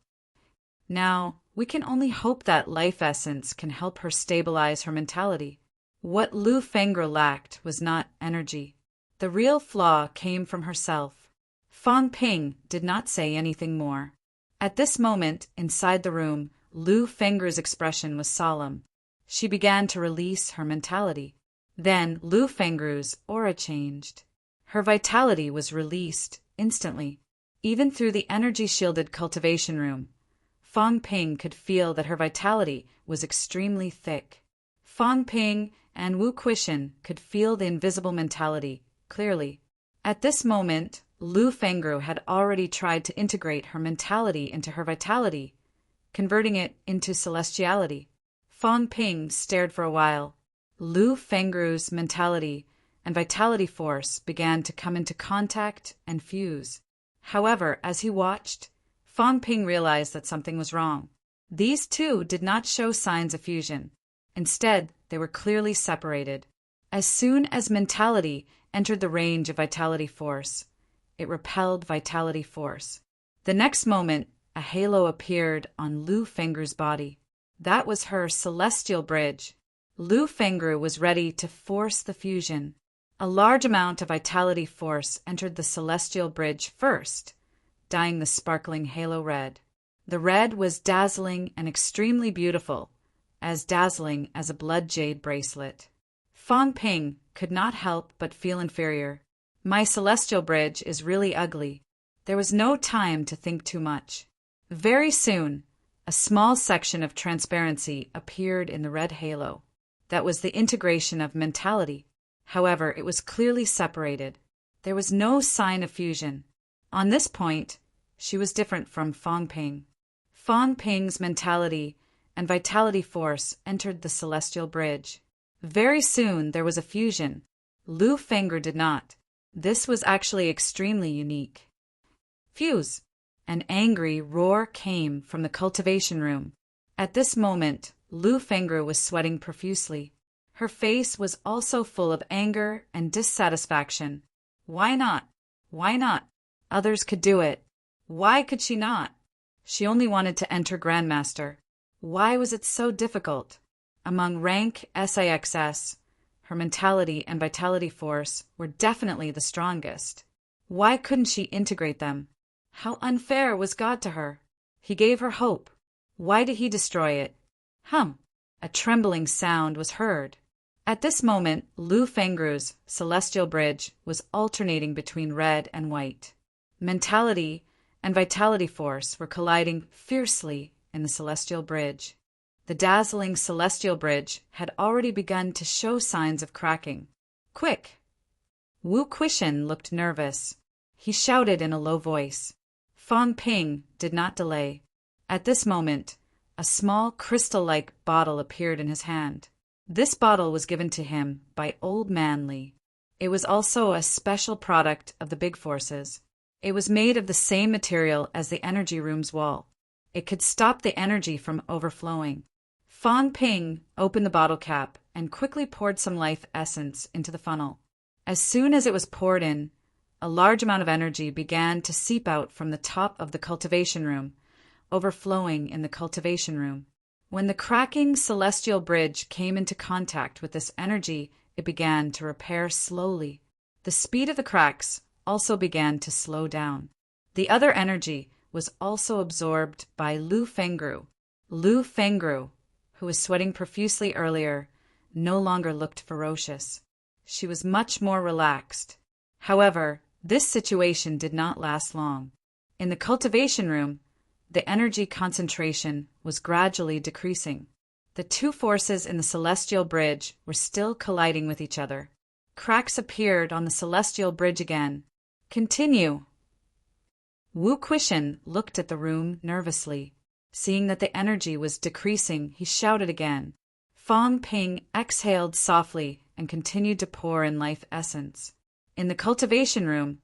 Now, we can only hope that life essence can help her stabilize her mentality. What Lu Fengru lacked was not energy. The real flaw came from herself. Fong Ping did not say anything more. At this moment, inside the room, Lu Fengru's expression was solemn. She began to release her mentality. Then Lu Fengru's aura changed. Her vitality was released instantly. Even through the energy-shielded cultivation room, Fong Ping could feel that her vitality was extremely thick. Fong Ping and Wu Quishan could feel the invisible mentality clearly. At this moment, Lu Fengru had already tried to integrate her mentality into her vitality, converting it into celestiality. Fong Ping stared for a while. Lu Fengru's mentality and vitality force began to come into contact and fuse. However, as he watched, Fong Ping realized that something was wrong. These two did not show signs of fusion. Instead, they were clearly separated. As soon as mentality entered the range of vitality force, it repelled vitality force. The next moment, a halo appeared on Lu Fengru's body. That was her celestial bridge. Lu Fengru was ready to force the fusion. A large amount of vitality force entered the celestial bridge first, dyeing the sparkling halo red. The red was dazzling and extremely beautiful, as dazzling as a blood jade bracelet. Fong Ping could not help but feel inferior. My celestial bridge is really ugly. There was no time to think too much. Very soon, a small section of transparency appeared in the red halo. That was the integration of mentality. However, it was clearly separated. There was no sign of fusion. On this point, she was different from Fong Ping. Fong Ping's mentality and vitality force entered the celestial bridge. Very soon there was a fusion. Lu Fengru did not. This was actually extremely unique. Fuse! An angry roar came from the cultivation room. At this moment, Lu Fengru was sweating profusely. Her face was also full of anger and dissatisfaction. Why not? Why not? Others could do it. Why could she not? She only wanted to enter Grandmaster. Why was it so difficult? Among rank SIXS, her mentality and vitality force were definitely the strongest. Why couldn't she integrate them? How unfair was God to her? He gave her hope. Why did he destroy it? A trembling sound was heard. At this moment, Lu Fengru's celestial bridge was alternating between red and white. Mentality and vitality force were colliding fiercely in the celestial bridge. The dazzling celestial bridge had already begun to show signs of cracking. Quick! Wu Quishan looked nervous. He shouted in a low voice. Fang Ping did not delay. At this moment, a small crystal-like bottle appeared in his hand. This bottle was given to him by Old Man Li. It was also a special product of the Big Forces. It was made of the same material as the energy room's wall. It could stop the energy from overflowing. Fang Ping opened the bottle cap and quickly poured some life essence into the funnel. As soon as it was poured in, a large amount of energy began to seep out from the top of the cultivation room, overflowing in the cultivation room. When the cracking celestial bridge came into contact with this energy, it began to repair slowly. The speed of the cracks also began to slow down. The other energy was also absorbed by Lu Fengru. Lu Fengru, who was sweating profusely earlier, no longer looked ferocious. She was much more relaxed. However, this situation did not last long. In the cultivation room, the energy concentration was gradually decreasing. The two forces in the celestial bridge were still colliding with each other. Cracks appeared on the celestial bridge again. Continue. Wu Quishan looked at the room nervously. Seeing that the energy was decreasing, he shouted again. Fang Ping exhaled softly and continued to pour in life essence. In the cultivation room,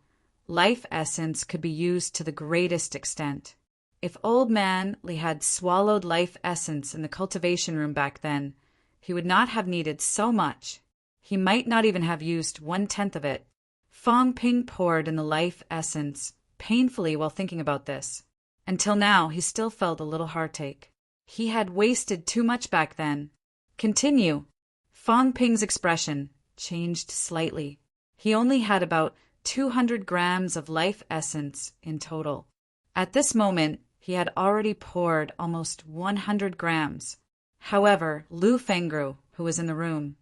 life essence could be used to the greatest extent. If Old Man Li had swallowed life essence in the cultivation room back then, he would not have needed so much. He might not even have used 1/10 of it. Fang Ping poured in the life essence painfully while thinking about this. Until now, he still felt a little heartache. He had wasted too much back then. Continue. Fang Ping's expression changed slightly. He only had about 200 grams of life essence in total. At this moment, he had already poured almost 100 grams. However, Lu Fengru, who was in the room,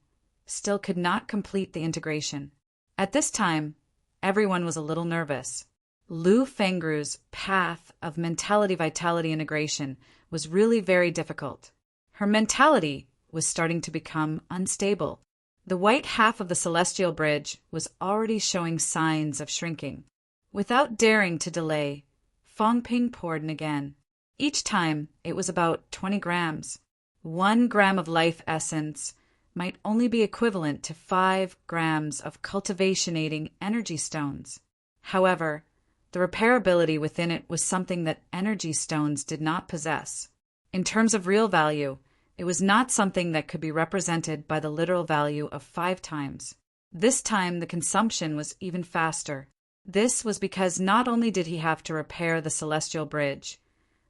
still could not complete the integration. At this time, everyone was a little nervous. Lu Fengru's path of mentality-vitality integration was really very difficult. Her mentality was starting to become unstable. The white half of the celestial bridge was already showing signs of shrinking. Without daring to delay, Fang Ping poured in again. Each time, it was about 20 grams. 1 gram of life essence might only be equivalent to 5 grams of cultivationating energy stones. However, the repairability within it was something that energy stones did not possess. In terms of real value, it was not something that could be represented by the literal value of 5 times. This time, the consumption was even faster. This was because not only did he have to repair the celestial bridge,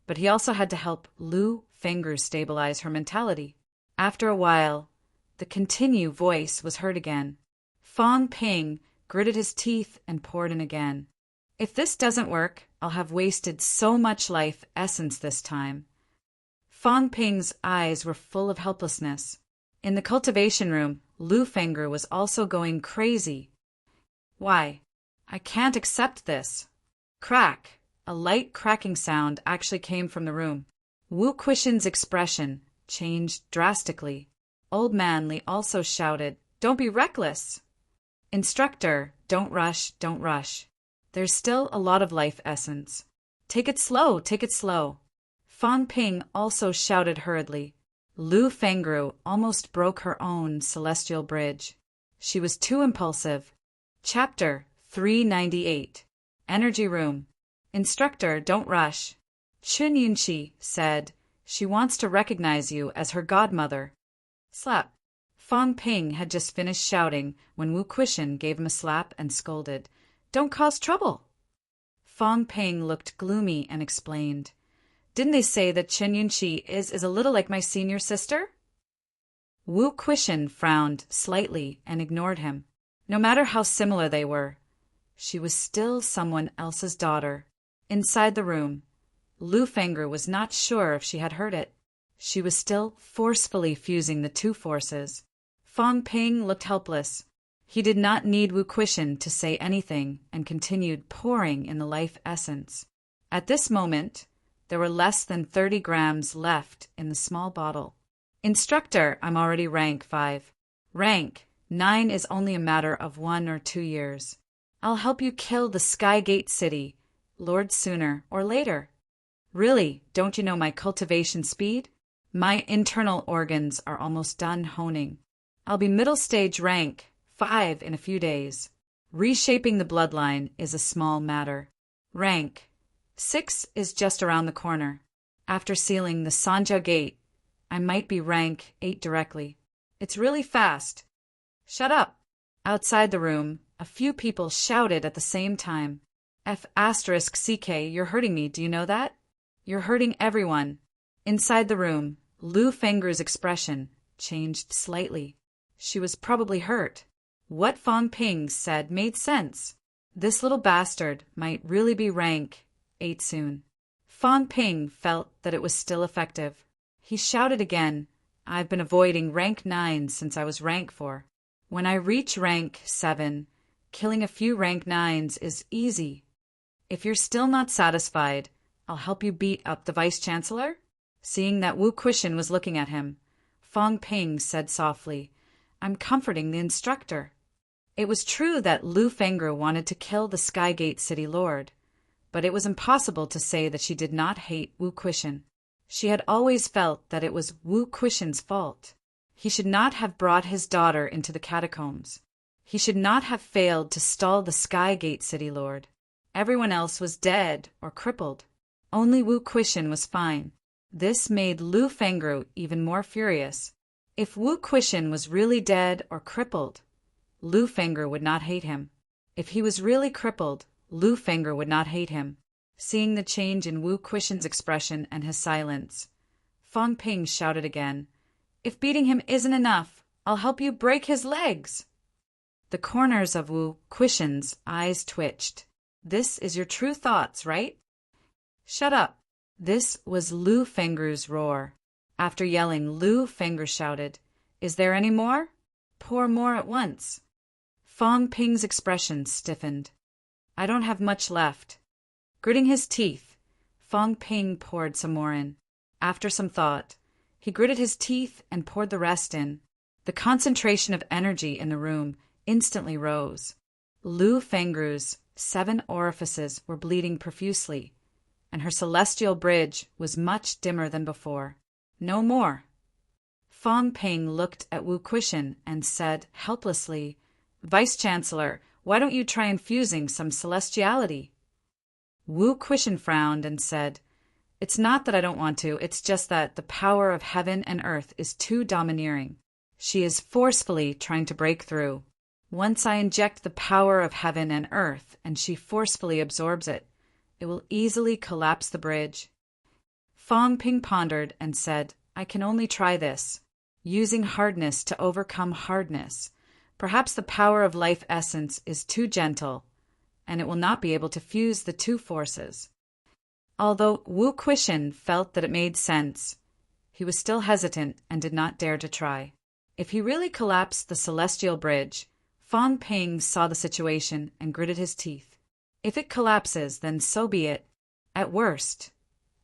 but he also had to help Lu Fengru stabilize her mentality. After a while, the continue voice was heard again. Fang Ping gritted his teeth and poured in again. If this doesn't work, I'll have wasted so much life essence this time. Fang Ping's eyes were full of helplessness. In the cultivation room, Lu Fengru was also going crazy. Why? I can't accept this. Crack! A light cracking sound actually came from the room. Wu Quishan's expression changed drastically. Old Man Li also shouted, "Don't be reckless!" Instructor, don't rush, don't rush. There's still a lot of life essence. Take it slow, take it slow. Fang Ping also shouted hurriedly. Lu Fengru almost broke her own celestial bridge. She was too impulsive. Chapter 398. Energy Room. Instructor, don't rush. Chun Yunqi said, she wants to recognize you as her godmother. Slap. Fang Ping had just finished shouting when Wu Quishan gave him a slap and scolded, "Don't cause trouble." Fang Ping looked gloomy and explained, "Didn't they say that Chen Yunqi is a little like my senior sister?" Wu Quishan frowned slightly and ignored him. No matter how similar they were, she was still someone else's daughter. Inside the room, Lu Fengru was not sure if she had heard it. She was still forcefully fusing the two forces. Fang Ping looked helpless. He did not need Wu Quishan to say anything and continued pouring in the life essence. At this moment, there were less than 30 grams left in the small bottle. Instructor, I'm already rank 5. Rank 9 is only a matter of 1 or 2 years. I'll help you kill the Skygate City, Lord, sooner or later. Really, don't you know my cultivation speed? My internal organs are almost done honing. I'll be middle stage rank 5 in a few days. Reshaping the bloodline is a small matter. Rank 6 is just around the corner. After sealing the Sanja Gate, I might be rank 8 directly. It's really fast. Shut up. Outside the room, a few people shouted at the same time. F***CK, you're hurting me, do you know that? You're hurting everyone. Inside the room, Lu Fengru's expression changed slightly. She was probably hurt. What Fang Ping said made sense. This little bastard might really be rank 8 soon. Fang Ping felt that it was still effective. He shouted again, I've been avoiding rank 9 since I was rank 4. When I reach rank 7, killing a few rank 9s is easy. If you're still not satisfied, I'll help you beat up the Vice-Chancellor? Seeing that Wu Quishan was looking at him, Fang Ping said softly, I'm comforting the instructor. It was true that Lu Fengru wanted to kill the Skygate City Lord, but it was impossible to say that she did not hate Wu Quishan. She had always felt that it was Wu Quishan's fault. He should not have brought his daughter into the catacombs. He should not have failed to stall the Skygate City Lord. Everyone else was dead or crippled. Only Wu Quishan was fine. This made Lu Fengru even more furious. If Wu Quishan was really dead or crippled, Lu Fengru would not hate him. If he was really crippled, Lu Fengru would not hate him. Seeing the change in Wu Quishan's expression and his silence, Fang Ping shouted again, If beating him isn't enough, I'll help you break his legs. The corners of Wu Quishan's eyes twitched. This is your true thoughts, right? Shut up. This was Lu Fengru's roar. After yelling, Lu Fengru shouted, Is there any more? Pour more at once. Fang Ping's expression stiffened. I don't have much left. Gritting his teeth, Fang Ping poured some more in. After some thought, he gritted his teeth and poured the rest in. The concentration of energy in the room instantly rose. Lu Fengru's 7 orifices were bleeding profusely, and her celestial bridge was much dimmer than before. No more. Fang Ping looked at Wu Quishan and said helplessly, Vice-Chancellor, why don't you try infusing some celestiality? Wu Quishan frowned and said, It's not that I don't want to, it's just that the power of heaven and earth is too domineering. She is forcefully trying to break through. Once I inject the power of heaven and earth and she forcefully absorbs it, it will easily collapse the bridge. Fang Ping pondered and said, I can only try this. Using hardness to overcome hardness. Perhaps the power of life essence is too gentle, and it will not be able to fuse the two forces. Although Wu Quishan felt that it made sense, he was still hesitant and did not dare to try. If he really collapsed the celestial bridge, Fang Ping saw the situation and gritted his teeth. If it collapses, then so be it. At worst,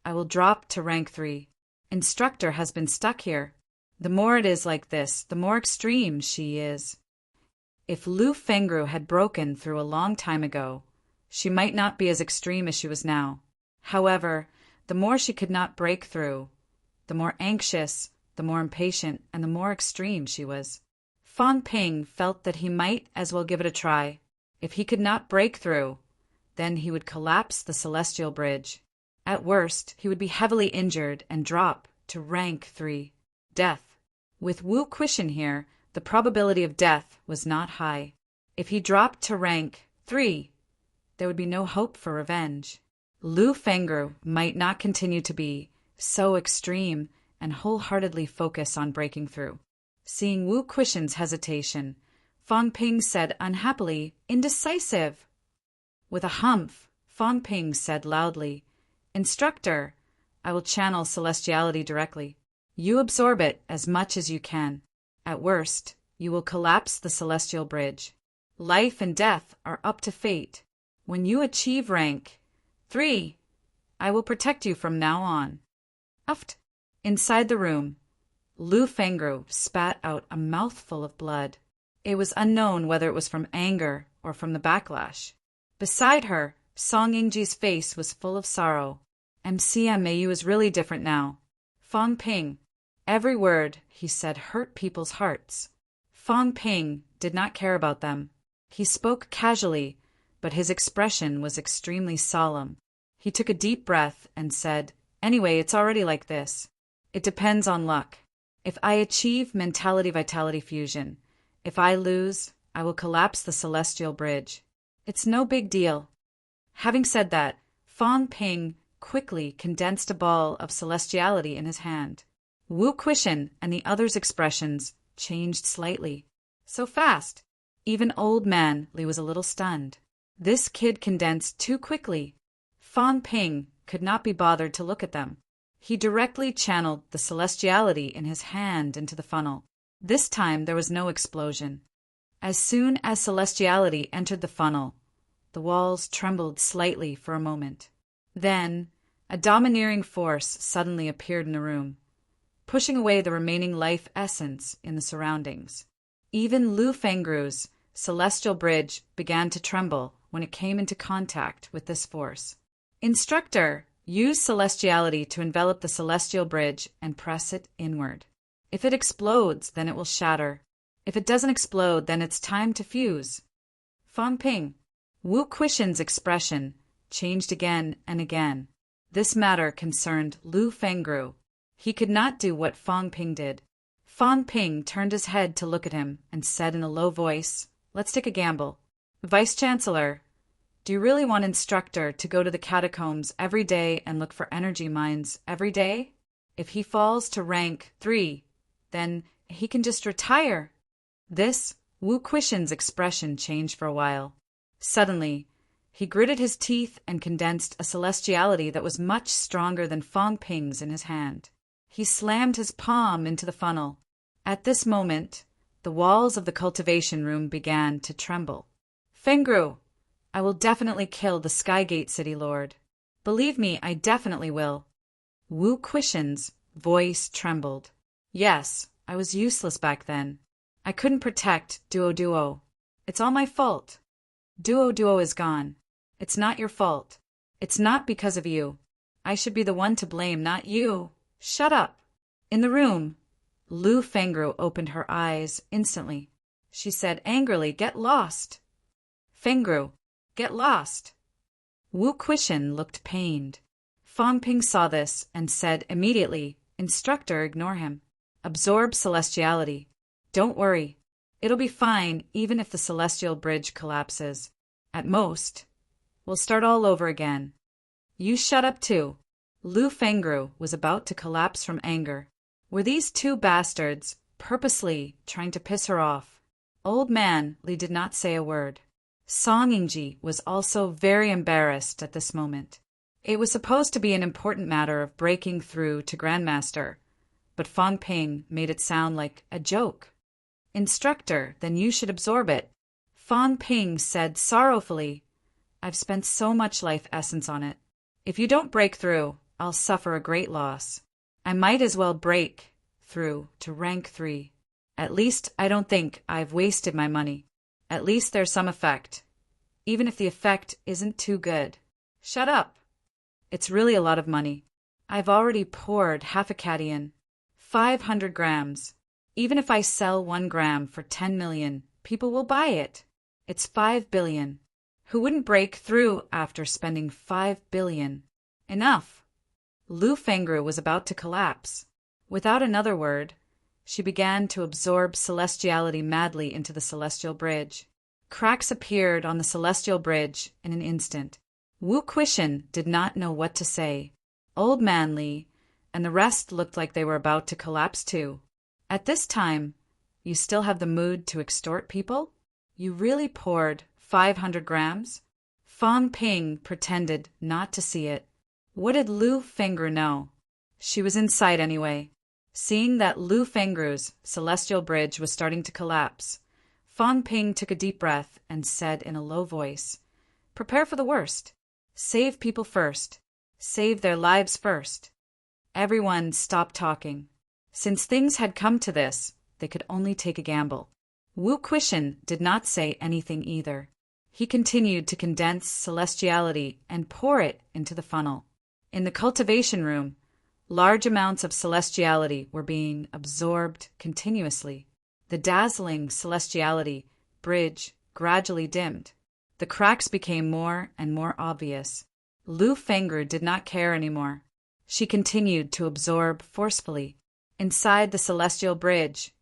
I will drop to rank 3. Instructor has been stuck here. The more it is like this, the more extreme she is. If Lu Fengru had broken through a long time ago, she might not be as extreme as she was now. However, the more she could not break through, the more anxious, the more impatient, and the more extreme she was. Fang Ping felt that he might as well give it a try. If he could not break through, then he would collapse the celestial bridge. At worst, he would be heavily injured and drop to rank 3. Death. With Wu Quishan here, the probability of death was not high. If he dropped to rank 3, there would be no hope for revenge. Lu Fengru might not continue to be so extreme and wholeheartedly focus on breaking through. Seeing Wu Quishan's hesitation, Fang Ping said unhappily, Indecisive. With a humph, Fang Ping said loudly, Instructor, I will channel celestiality directly. You absorb it as much as you can. At worst, you will collapse the celestial bridge. Life and death are up to fate. When you achieve rank 3, I will protect you from now on. Uft. Inside the room, Lu Fengru spat out a mouthful of blood. It was unknown whether it was from anger or from the backlash. Beside her, Song Yingji's face was full of sorrow. MCMAU is really different now. Fong Ping. Every word he said hurt people's hearts. Fong Ping did not care about them. He spoke casually, but his expression was extremely solemn. He took a deep breath and said, "Anyway, it's already like this. It depends on luck. If I achieve mentality-vitality fusion, if I lose, I will collapse the celestial bridge. It's no big deal." Having said that, Fong Ping quickly condensed a ball of celestiality in his hand. Wu Quishan and the others' expressions changed slightly. So fast! Even old man Li was a little stunned. This kid condensed too quickly. Fong Ping could not be bothered to look at them. He directly channeled the celestiality in his hand into the funnel. This time there was no explosion. As soon as celestiality entered the funnel, the walls trembled slightly for a moment. Then, a domineering force suddenly appeared in the room, pushing away the remaining life essence in the surroundings. Even Lu Fengru's celestial bridge began to tremble when it came into contact with this force. Instructor, use celestiality to envelop the celestial bridge and press it inward. If it explodes, then it will shatter. If it doesn't explode, then it's time to fuse. Fong Ping. Wu Quishan's expression changed again and again. This matter concerned Lu Fengru. He could not do what Fong Ping did. Fong Ping turned his head to look at him and said in a low voice, "Let's take a gamble. Vice-Chancellor, do you really want Instructor to go to the catacombs every day and look for energy mines every day? If he falls to rank 3, then he can just retire." This, Wu Quishan's expression changed for a while. Suddenly, he gritted his teeth and condensed a celestiality that was much stronger than Fong Ping's in his hand. He slammed his palm into the funnel. At this moment, the walls of the cultivation room began to tremble. "Fengru, I will definitely kill the Skygate City Lord. Believe me, I definitely will." Wu Quishan's voice trembled. "Yes, I was useless back then. I couldn't protect Duo. It's all my fault. Duo is gone. It's not your fault. It's not because of you. I should be the one to blame, not you. Shut up." In the room, Lu Fengru opened her eyes instantly. She said angrily, "Get lost." "Fengru, get lost." Wu Quishan looked pained. Fong Ping saw this and said immediately, "Instructor, ignore him. Absorb celestiality. Don't worry. It'll be fine even if the celestial bridge collapses. At most, we'll start all over again. You shut up too." Lu Fengru was about to collapse from anger. Were these two bastards purposely trying to piss her off? Old man Li did not say a word. Song Yingji was also very embarrassed at this moment. It was supposed to be an important matter of breaking through to Grandmaster, but Fong Ping made it sound like a joke. "Instructor, then you should absorb it." Fong Ping said sorrowfully, "I've spent so much life essence on it. If you don't break through, I'll suffer a great loss. I might as well break through to rank 3. At least I don't think I've wasted my money. At least there's some effect, even if the effect isn't too good." "Shut up. It's really a lot of money. I've already poured half a catyon, 500 grams. Even if I sell 1 gram for 10 million, people will buy it. It's 5 billion. Who wouldn't break through after spending 5 billion? Enough." Lu Fengru was about to collapse. Without another word, she began to absorb celestiality madly into the celestial bridge. Cracks appeared on the celestial bridge in an instant. Wu Quishan did not know what to say. Old man Li and the rest looked like they were about to collapse too. At this time, you still have the mood to extort people? You really poured 500 grams? Fong Ping pretended not to see it. What did Lu Fengru know? She was inside anyway. Seeing that Lu Fengru's celestial bridge was starting to collapse, Fang Ping took a deep breath and said in a low voice, "Prepare for the worst. Save people first. Save their lives first." Everyone stopped talking. Since things had come to this, they could only take a gamble. Wu Quishan did not say anything either. He continued to condense celestiality and pour it into the funnel. In the cultivation room, large amounts of celestiality were being absorbed continuously. The dazzling celestiality bridge gradually dimmed. The cracks became more and more obvious. Lu Fengru did not care anymore. She continued to absorb forcefully. Inside the celestial bridge,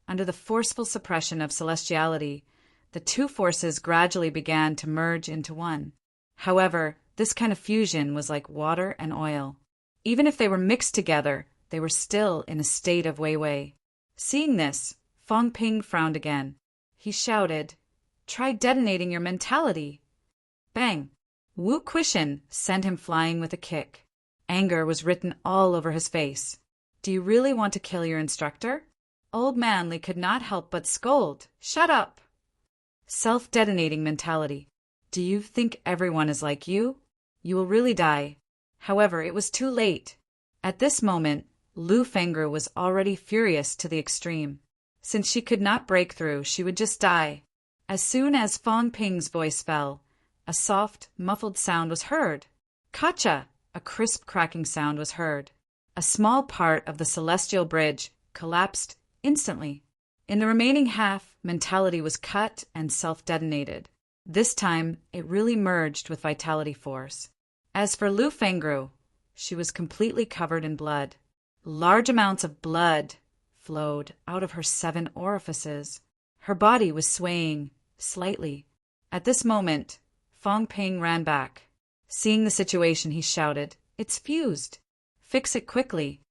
under the forceful suppression of celestiality, the two forces gradually began to merge into one. However, this kind of fusion was like water and oil. Even if they were mixed together, they were still in a state of wei-wei. Seeing this, Fang Ping frowned again. He shouted, "Try detonating your mentality." Bang! Wu Quishan sent him flying with a kick. Anger was written all over his face. "Do you really want to kill your instructor?" Old Manly could not help but scold. "Shut up!" Self-detonating mentality. Do you think everyone is like you? You will really die. However, it was too late. At this moment, Lu Fengru was already furious to the extreme. Since she could not break through, she would just die. As soon as Fang Ping's voice fell, a soft, muffled sound was heard. Kacha! A crisp cracking sound was heard. A small part of the celestial bridge collapsed instantly. In the remaining half, mentality was cut and self-detonated. This time, it really merged with vitality force. As for Lu Fengru, she was completely covered in blood. Large amounts of blood flowed out of her 7 orifices. Her body was swaying slightly. At this moment, Fang Ping ran back. Seeing the situation, he shouted, "It's fused. Fix it quickly."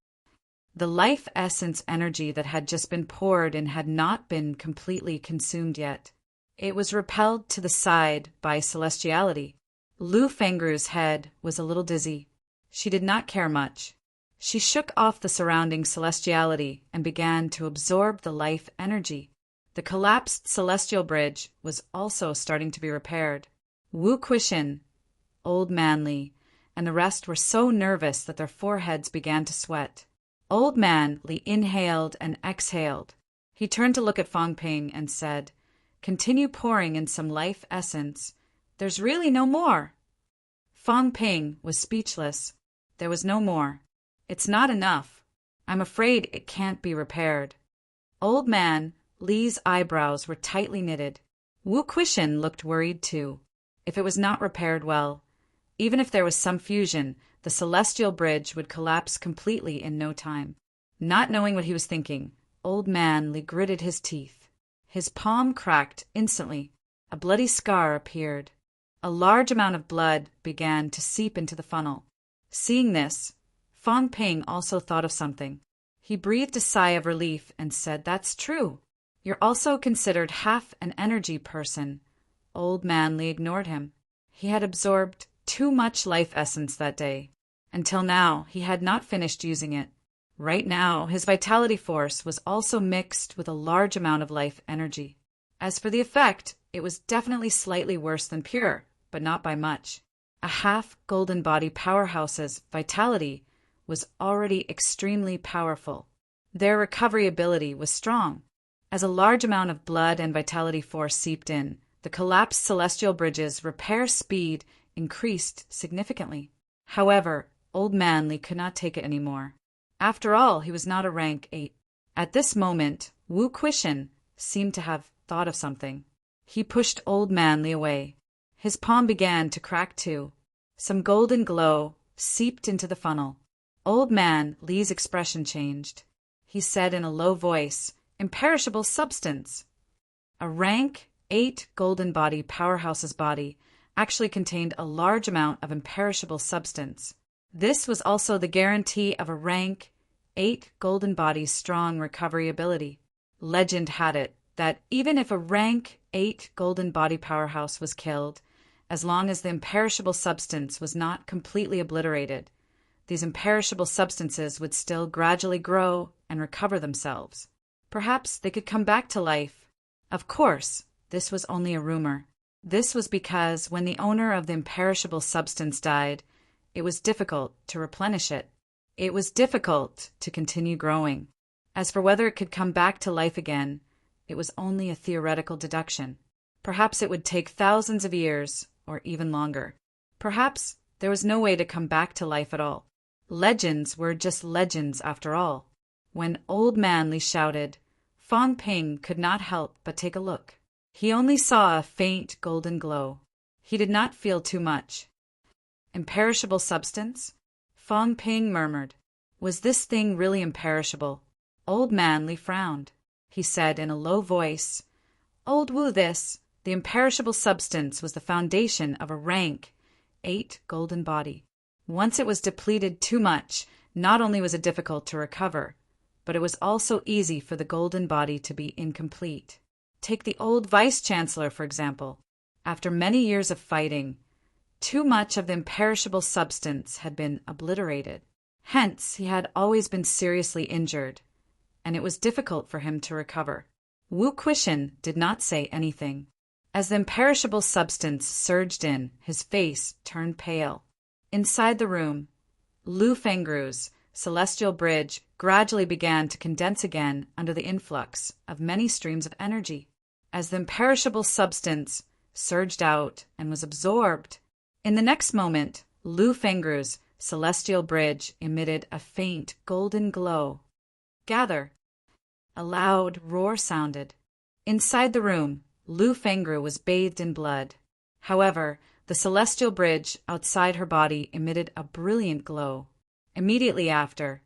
The life essence energy that had just been poured in had not been completely consumed yet. It was repelled to the side by celestiality. Lu Fengru's head was a little dizzy. She did not care much. She shook off the surrounding celestiality and began to absorb the life energy. The collapsed celestial bridge was also starting to be repaired. Wu Quishan, Old Manly, and the rest were so nervous that their foreheads began to sweat. Old Manly inhaled and exhaled. He turned to look at Fang Ping and said, "Continue pouring in some life essence. There's really no more." Fang Ping was speechless. There was no more. "It's not enough. I'm afraid it can't be repaired." Old Man Li's eyebrows were tightly knitted. Wu Quishan looked worried too. If it was not repaired well, even if there was some fusion, the celestial bridge would collapse completely in no time. Not knowing what he was thinking, Old Man Li gritted his teeth. His palm cracked instantly. A bloody scar appeared. A large amount of blood began to seep into the funnel. Seeing this, Fang Ping also thought of something. He breathed a sigh of relief and said, "That's true. You're also considered half an energy person." Old Man Li ignored him. He had absorbed too much life essence that day. Until now, he had not finished using it. Right now, his vitality force was also mixed with a large amount of life energy. As for the effect, it was definitely slightly worse than pure, but not by much. A half golden body powerhouse's vitality was already extremely powerful. Their recovery ability was strong. As a large amount of blood and vitality force seeped in, the collapsed celestial bridge's repair speed increased significantly. However, Old Manly could not take it anymore. After all, he was not a rank 8. At this moment, Wu Quishan seemed to have thought of something. He pushed Old Manly away. His palm began to crack too. Some golden glow seeped into the funnel. Old Man Li's expression changed. He said in a low voice, "Imperishable substance." A rank 8 golden body powerhouse's body actually contained a large amount of imperishable substance. This was also the guarantee of a rank 8 golden body's strong recovery ability. Legend had it that even if a rank 8 golden body powerhouse was killed, as long as the imperishable substance was not completely obliterated, these imperishable substances would still gradually grow and recover themselves. Perhaps they could come back to life. Of course, this was only a rumor. This was because when the owner of the imperishable substance died, it was difficult to replenish it. It was difficult to continue growing. As for whether it could come back to life again, it was only a theoretical deduction. Perhaps it would take thousands of years, or even longer. Perhaps there was no way to come back to life at all. Legends were just legends after all. When Old Man Li shouted, Fong Ping could not help but take a look. He only saw a faint golden glow. He did not feel too much. Imperishable substance? Fong Ping murmured. Was this thing really imperishable? Old Man Li frowned. He said in a low voice, Old Wu this, the imperishable substance was the foundation of a rank, 8 golden body. Once it was depleted too much, not only was it difficult to recover, but it was also easy for the golden body to be incomplete. Take the old vice-chancellor, for example. After many years of fighting, too much of the imperishable substance had been obliterated. Hence, he had always been seriously injured, and it was difficult for him to recover. Wu Quishan did not say anything. As the imperishable substance surged in, his face turned pale. Inside the room, Lu Fengru's celestial bridge gradually began to condense again under the influx of many streams of energy. As the imperishable substance surged out and was absorbed, in the next moment, Lu Fengru's celestial bridge emitted a faint golden glow. Gather! A loud roar sounded. Inside the room, Lu Fengru was bathed in blood. However, the celestial bridge outside her body emitted a brilliant glow. Immediately after,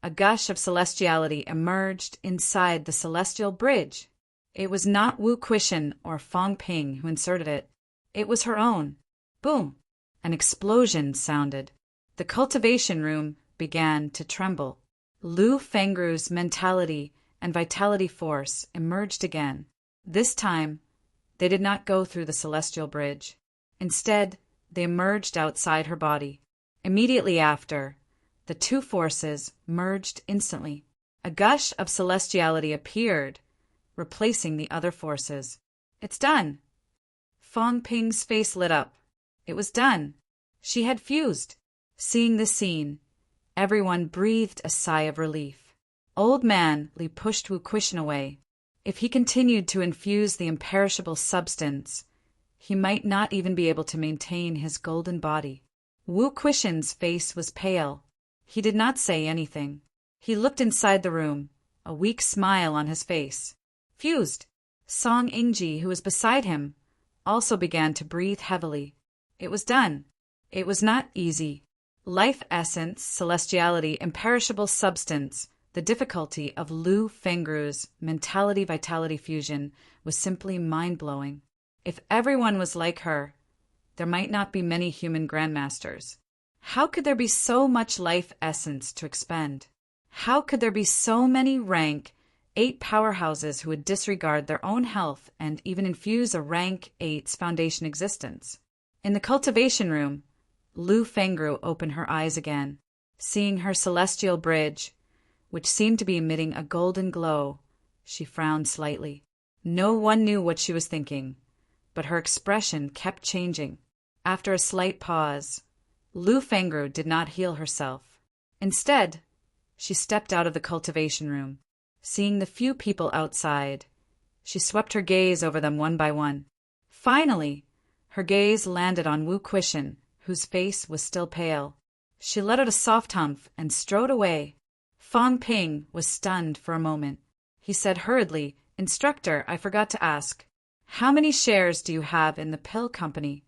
a gush of celestiality emerged inside the celestial bridge. It was not Wu Quishan or Fong Ping who inserted it. It was her own. Boom! An explosion sounded. The cultivation room began to tremble. Lu Fengru's mentality and vitality force emerged again. This time, they did not go through the celestial bridge. Instead, they emerged outside her body. Immediately after, the two forces merged instantly. A gush of celestiality appeared, replacing the other forces. It's done! Fong Ping's face lit up. It was done. She had fused. Seeing this scene, everyone breathed a sigh of relief. Old Man Li pushed Wu Quishan away. If he continued to infuse the imperishable substance, he might not even be able to maintain his golden body. Wu Quishan's face was pale. He did not say anything. He looked inside the room, a weak smile on his face. Fused. Song Ingji, who was beside him, also began to breathe heavily. It was done. It was not easy. Life essence, celestiality, imperishable substance, the difficulty of Lu Fengru's mentality-vitality fusion was simply mind-blowing. If everyone was like her, there might not be many human grandmasters. How could there be so much life essence to expend? How could there be so many rank 8 powerhouses who would disregard their own health and even infuse a rank 8's foundation existence? In the cultivation room, Lu Fengru opened her eyes again. Seeing her celestial bridge, which seemed to be emitting a golden glow, she frowned slightly. No one knew what she was thinking, but her expression kept changing. After a slight pause, Lu Fengru did not heal herself. Instead, she stepped out of the cultivation room. Seeing the few people outside, she swept her gaze over them one by one. Finally, her gaze landed on Wu Quishan, whose face was still pale. She let out a soft humph and strode away. Fong Ping was stunned for a moment. He said hurriedly, Instructor, I forgot to ask. How many shares do you have in the pill company?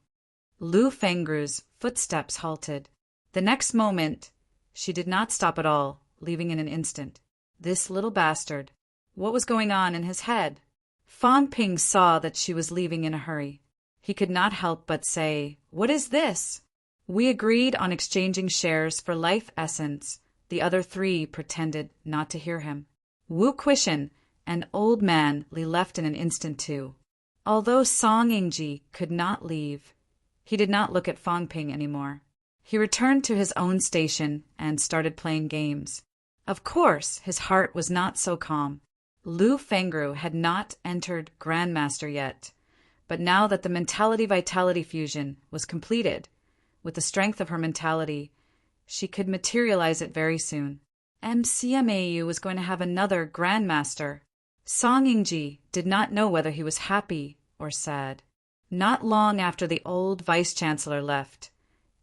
Lu Fengru's footsteps halted. The next moment, she did not stop at all, leaving in an instant. This little bastard. What was going on in his head? Fong Ping saw that she was leaving in a hurry. He could not help but say, What is this? We agreed on exchanging shares for life essence. The other 3 pretended not to hear him. Wu Quishan and Old Man Li left in an instant too. Although Song Ingji could not leave, he did not look at Fong Ping anymore. He returned to his own station and started playing games. Of course, his heart was not so calm. Lu Fengru had not entered Grandmaster yet, but now that the mentality-vitality fusion was completed, with the strength of her mentality, she could materialize it very soon. MCMAU was going to have another Grandmaster. Song Yingji did not know whether he was happy or sad. Not long after the old Vice-Chancellor left,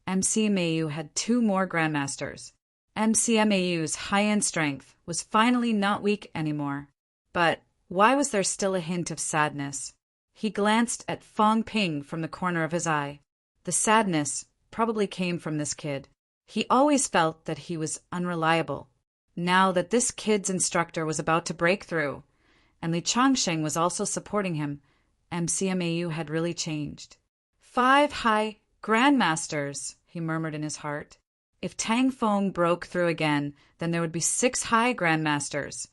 MCMAU had 2 more Grandmasters. MCMAU's high-end strength was finally not weak anymore. But why was there still a hint of sadness? He glanced at Fong Ping from the corner of his eye. The sadness probably came from this kid. He always felt that he was unreliable. Now that this kid's instructor was about to break through, and Li Changsheng was also supporting him, MCMAU had really changed. 5 high Grandmasters, he murmured in his heart. If Tang Feng broke through again, then there would be 6 high Grandmasters,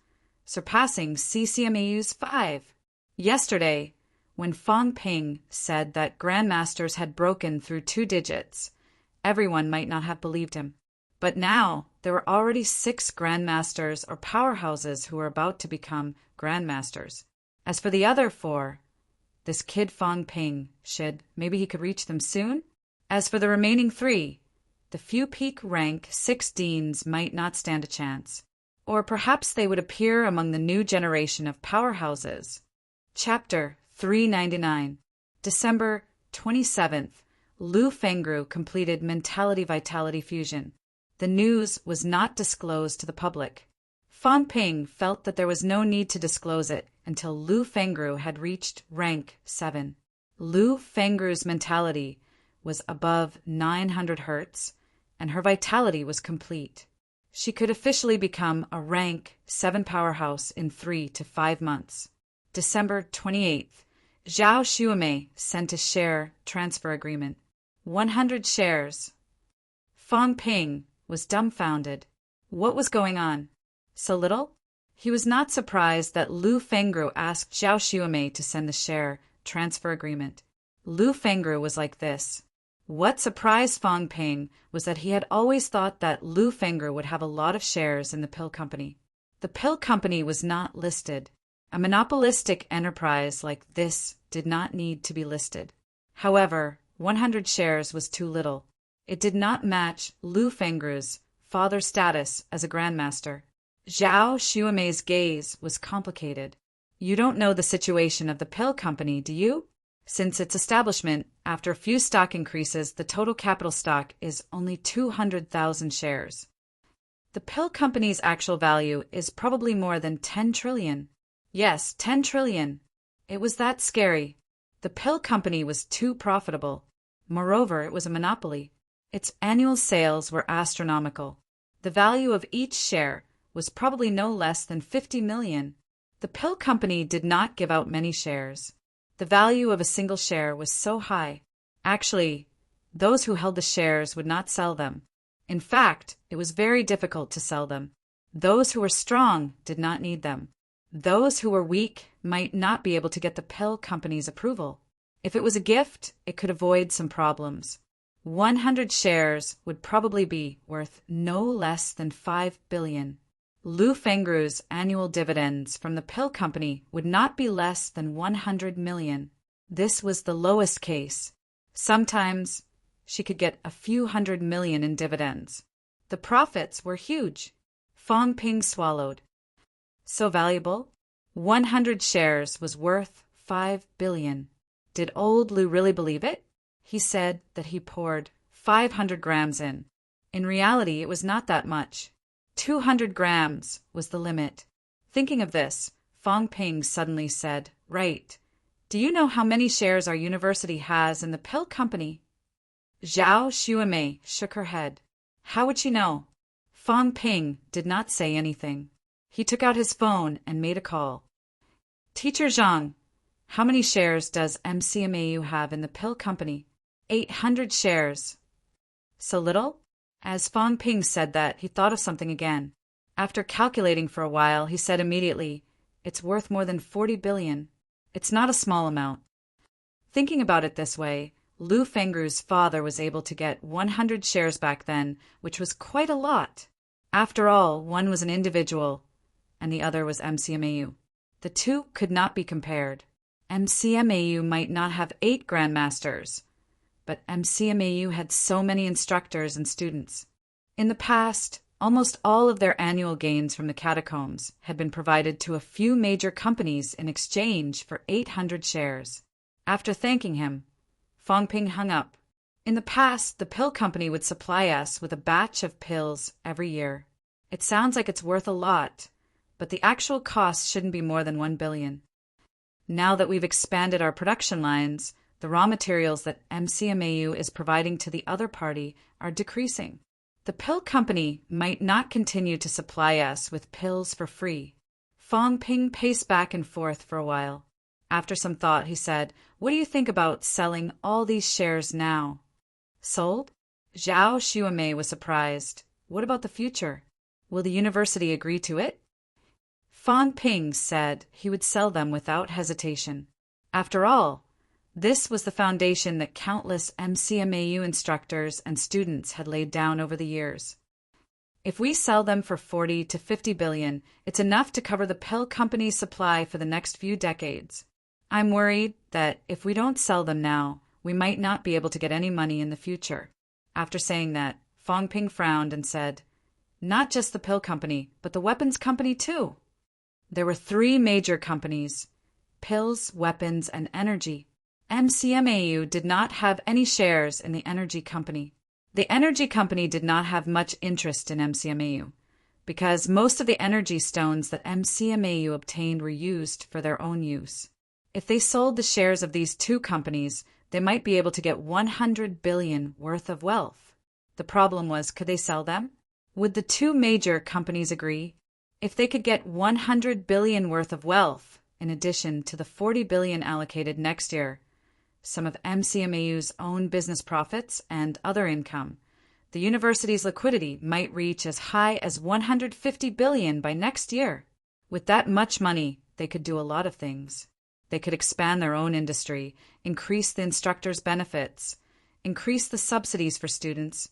surpassing CCMAU's 5. Yesterday, when Fong Ping said that Grandmasters had broken through 2 digits, everyone might not have believed him. But now, there were already 6 Grandmasters or powerhouses who were about to become Grandmasters. As for the other 4, this kid Fong Ping maybe he could reach them soon? As for the remaining 3, the few peak rank 6 deans might not stand a chance. Or perhaps they would appear among the new generation of powerhouses. Chapter 399. December 27th, Lu Fengru completed mentality-vitality fusion. The news was not disclosed to the public. Fong Ping felt that there was no need to disclose it until Lu Fengru had reached rank 7. Lu Fengru's mentality was above 900 Hz, and her vitality was complete. She could officially become a rank 7 powerhouse in 3 to 5 months. December 28th, Zhao Xuemei sent a share transfer agreement. 100 shares. Fong Ping was dumbfounded. What was going on? So little? He was not surprised that Lu Fengru asked Zhao Xuemei to send the share transfer agreement. Lu Fengru was like this. What surprised Fong Ping was that he had always thought that Lu Fengru would have a lot of shares in the pill company. The pill company was not listed. A monopolistic enterprise like this did not need to be listed. However, 100 shares was too little. It did not match Lu Fengru's father's status as a grandmaster. Zhao Xuemei's gaze was complicated. You don't know the situation of the pill company, do you? Since its establishment, after a few stock increases, the total capital stock is only 200,000 shares. The pill company's actual value is probably more than 10 trillion. Yes, 10 trillion. It was that scary. The pill company was too profitable. Moreover, it was a monopoly. Its annual sales were astronomical. The value of each share was probably no less than 50 million. The pill company did not give out many shares. The value of a single share was so high. Actually, those who held the shares would not sell them. In fact, it was very difficult to sell them. Those who were strong did not need them. Those who were weak might not be able to get the pill company's approval. If it was a gift, it could avoid some problems. 100 shares would probably be worth no less than 5 billion. Lu Fengru's annual dividends from the pill company would not be less than 100 million. This was the lowest case. Sometimes she could get a few 100 million in dividends. The profits were huge. Fong Ping swallowed. So valuable? 100 shares was worth 5 billion. Did old Lu really believe it? He said that he poured 500 grams in. In reality, it was not that much. 200 grams was the limit. Thinking of this, Fong Ping suddenly said, Right. Do you know how many shares our university has in the pill company? Zhao Xuemei shook her head. How would she know? Fong Ping did not say anything. He took out his phone and made a call. Teacher Zhang, how many shares does MCMAU have in the pill company? 800 shares. So little? As Fong Ping said that, he thought of something again. After calculating for a while, he said immediately, It's worth more than 40 billion. It's not a small amount. Thinking about it this way, Lu Fengru's father was able to get 100 shares back then, which was quite a lot. After all, one was an individual, and the other was MCMAU. The two could not be compared. MCMAU might not have 8 grandmasters, but MCMAU had so many instructors and students. In the past, almost all of their annual gains from the catacombs had been provided to a few major companies in exchange for 800 shares. After thanking him, Fong Ping hung up. In the past, the pill company would supply us with a batch of pills every year. It sounds like it's worth a lot, but the actual cost shouldn't be more than 1 billion. Now that we've expanded our production lines, the raw materials that MCMAU is providing to the other party are decreasing. The pill company might not continue to supply us with pills for free. Fong Ping paced back and forth for a while. After some thought, he said, "What do you think about selling all these shares now?" "Sold?" Zhao Xuemei was surprised. "What about the future? Will the university agree to it?" Fong Ping said he would sell them without hesitation. After all, this was the foundation that countless MCMAU instructors and students had laid down over the years. If we sell them for 40 to 50 billion, it's enough to cover the pill company's supply for the next few decades. I'm worried that if we don't sell them now, we might not be able to get any money in the future. After saying that, Fong Ping frowned and said, "Not just the pill company, but the weapons company too." There were 3 major companies: pills, weapons, and energy. MCMAU did not have any shares in the energy company. The energy company did not have much interest in MCMAU, because most of the energy stones that MCMAU obtained were used for their own use. If they sold the shares of these 2 companies, they might be able to get 100 billion worth of wealth. The problem was, could they sell them? Would the 2 major companies agree? If they could get 100 billion worth of wealth, in addition to the 40 billion allocated next year, some of MCMAU's own business profits and other income, the university's liquidity might reach as high as 150 billion by next year. With that much money, they could do a lot of things. They could expand their own industry, increase the instructors' benefits, increase the subsidies for students,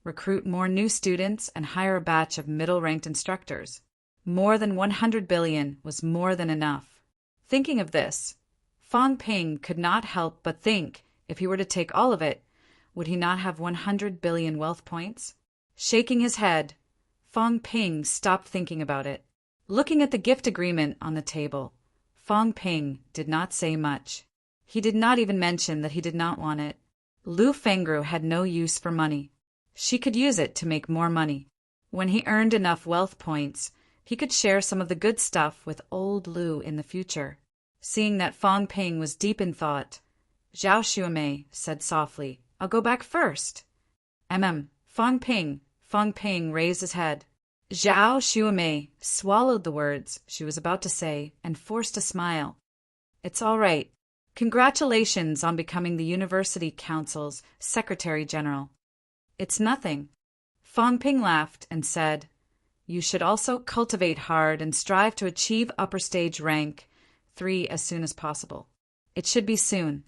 recruit more new students, and hire a batch of middle-ranked instructors. More than 100 billion was more than enough. Thinking of this, Fong Ping could not help but think, if he were to take all of it, would he not have 100 billion wealth points? Shaking his head, Fong Ping stopped thinking about it. Looking at the gift agreement on the table, Fong Ping did not say much. He did not even mention that he did not want it. Lu Fengru had no use for money. She could use it to make more money. When he earned enough wealth points, he could share some of the good stuff with old Lu in the future. Seeing that Fong Ping was deep in thought, Zhao Xuemei said softly, "I'll go back first." Fong Ping. Fong Ping raised his head. Zhao Xuemei swallowed the words she was about to say and forced a smile. "It's all right. Congratulations on becoming the University Council's Secretary General." "It's nothing." Fong Ping laughed and said, "You should also cultivate hard and strive to achieve upper stage rank 3 as soon as possible. It should be soon."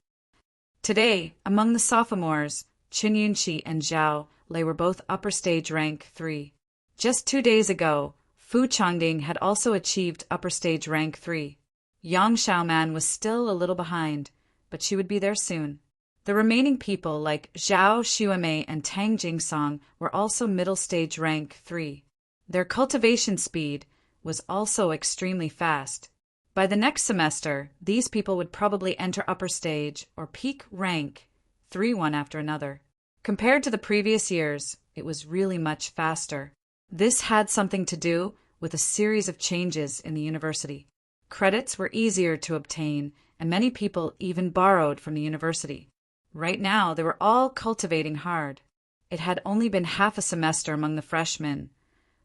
Today, among the sophomores, Qin Yunqi and Zhao Lei were both upper stage rank 3. Just 2 days ago, Fu Changding had also achieved upper stage rank 3. Yang Xiaoman was still a little behind, but she would be there soon. The remaining people, like Zhao Xuemei and Tang Jingsong, were also middle stage rank 3. Their cultivation speed was also extremely fast. By the next semester, these people would probably enter upper stage or peak rank 3 one after another. Compared to the previous years, it was really much faster. This had something to do with a series of changes in the university. Credits were easier to obtain, and many people even borrowed from the university. Right now, they were all cultivating hard. It had only been half a semester among the freshmen,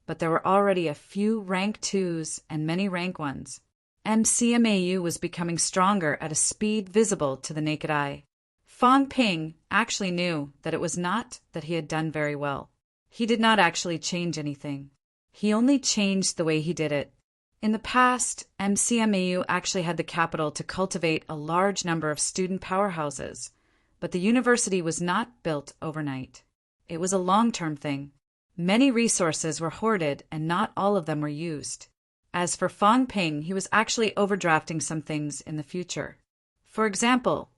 but there were already a few rank 2s and many rank 1s. MCMAU was becoming stronger at a speed visible to the naked eye. Fong Ping actually knew that it was not that he had done very well. He did not actually change anything. He only changed the way he did it. In the past, MCMAU actually had the capital to cultivate a large number of student powerhouses, but the university was not built overnight. It was a long-term thing. Many resources were hoarded and not all of them were used. As for Fong Ping, he was actually overdrafting some things in the future. For example,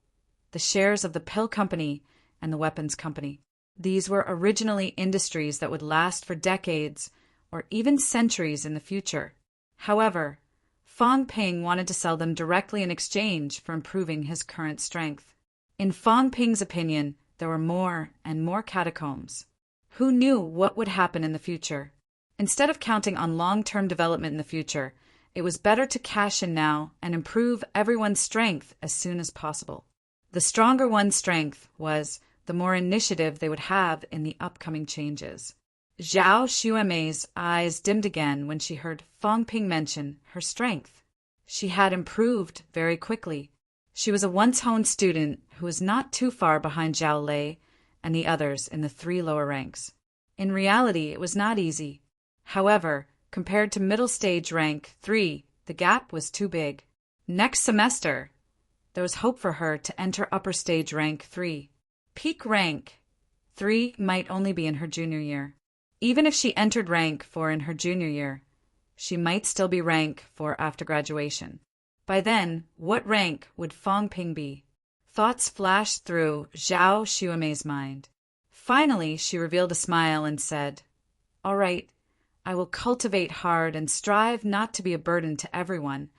the shares of the pill company and the weapons company. These were originally industries that would last for decades or even centuries in the future. However, Fong Ping wanted to sell them directly in exchange for improving his current strength. In Fong Ping's opinion, there were more and more catacombs. Who knew what would happen in the future? Instead of counting on long-term development in the future, it was better to cash in now and improve everyone's strength as soon as possible. The stronger one's strength was, the more initiative they would have in the upcoming changes. Zhao Xuemei's eyes dimmed again when she heard Fong Ping mention her strength. She had improved very quickly. She was a once-honed student who was not too far behind Zhao Lei and the others in the 3 lower ranks. In reality, it was not easy. However, compared to middle stage rank 3, the gap was too big. Next semester, there was hope for her to enter upper stage rank 3. Peak rank 3 might only be in her junior year. Even if she entered rank 4 in her junior year, she might still be rank 4 after graduation. By then, what rank would Fong Ping be? Thoughts flashed through Zhao Xuemei's mind. Finally, she revealed a smile and said, "All right, I will cultivate hard and strive not to be a burden to everyone."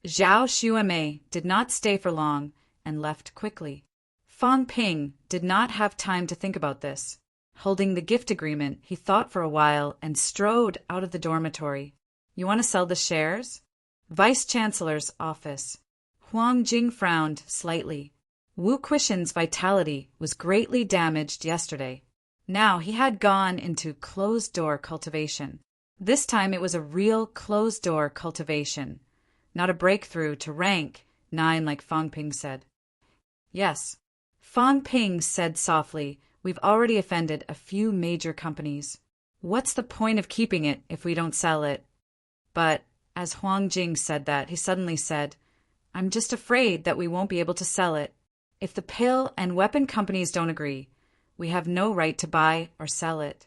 Zhao Xuemei did not stay for long and left quickly. Fong Ping did not have time to think about this. Holding the gift agreement, he thought for a while and strode out of the dormitory. "You want to sell the shares?" Vice-Chancellor's office. Huang Jing frowned slightly. Wu Quishan's vitality was greatly damaged yesterday. Now he had gone into closed-door cultivation. This time it was a real closed-door cultivation, not a breakthrough to rank 9 like Fong Ping said. "Yes." Fong Ping said softly, "We've already offended a few major companies. What's the point of keeping it if we don't sell it?" But as Huang Jing said that, he suddenly said, "I'm just afraid that we won't be able to sell it. If the pill and weapon companies don't agree, we have no right to buy or sell it."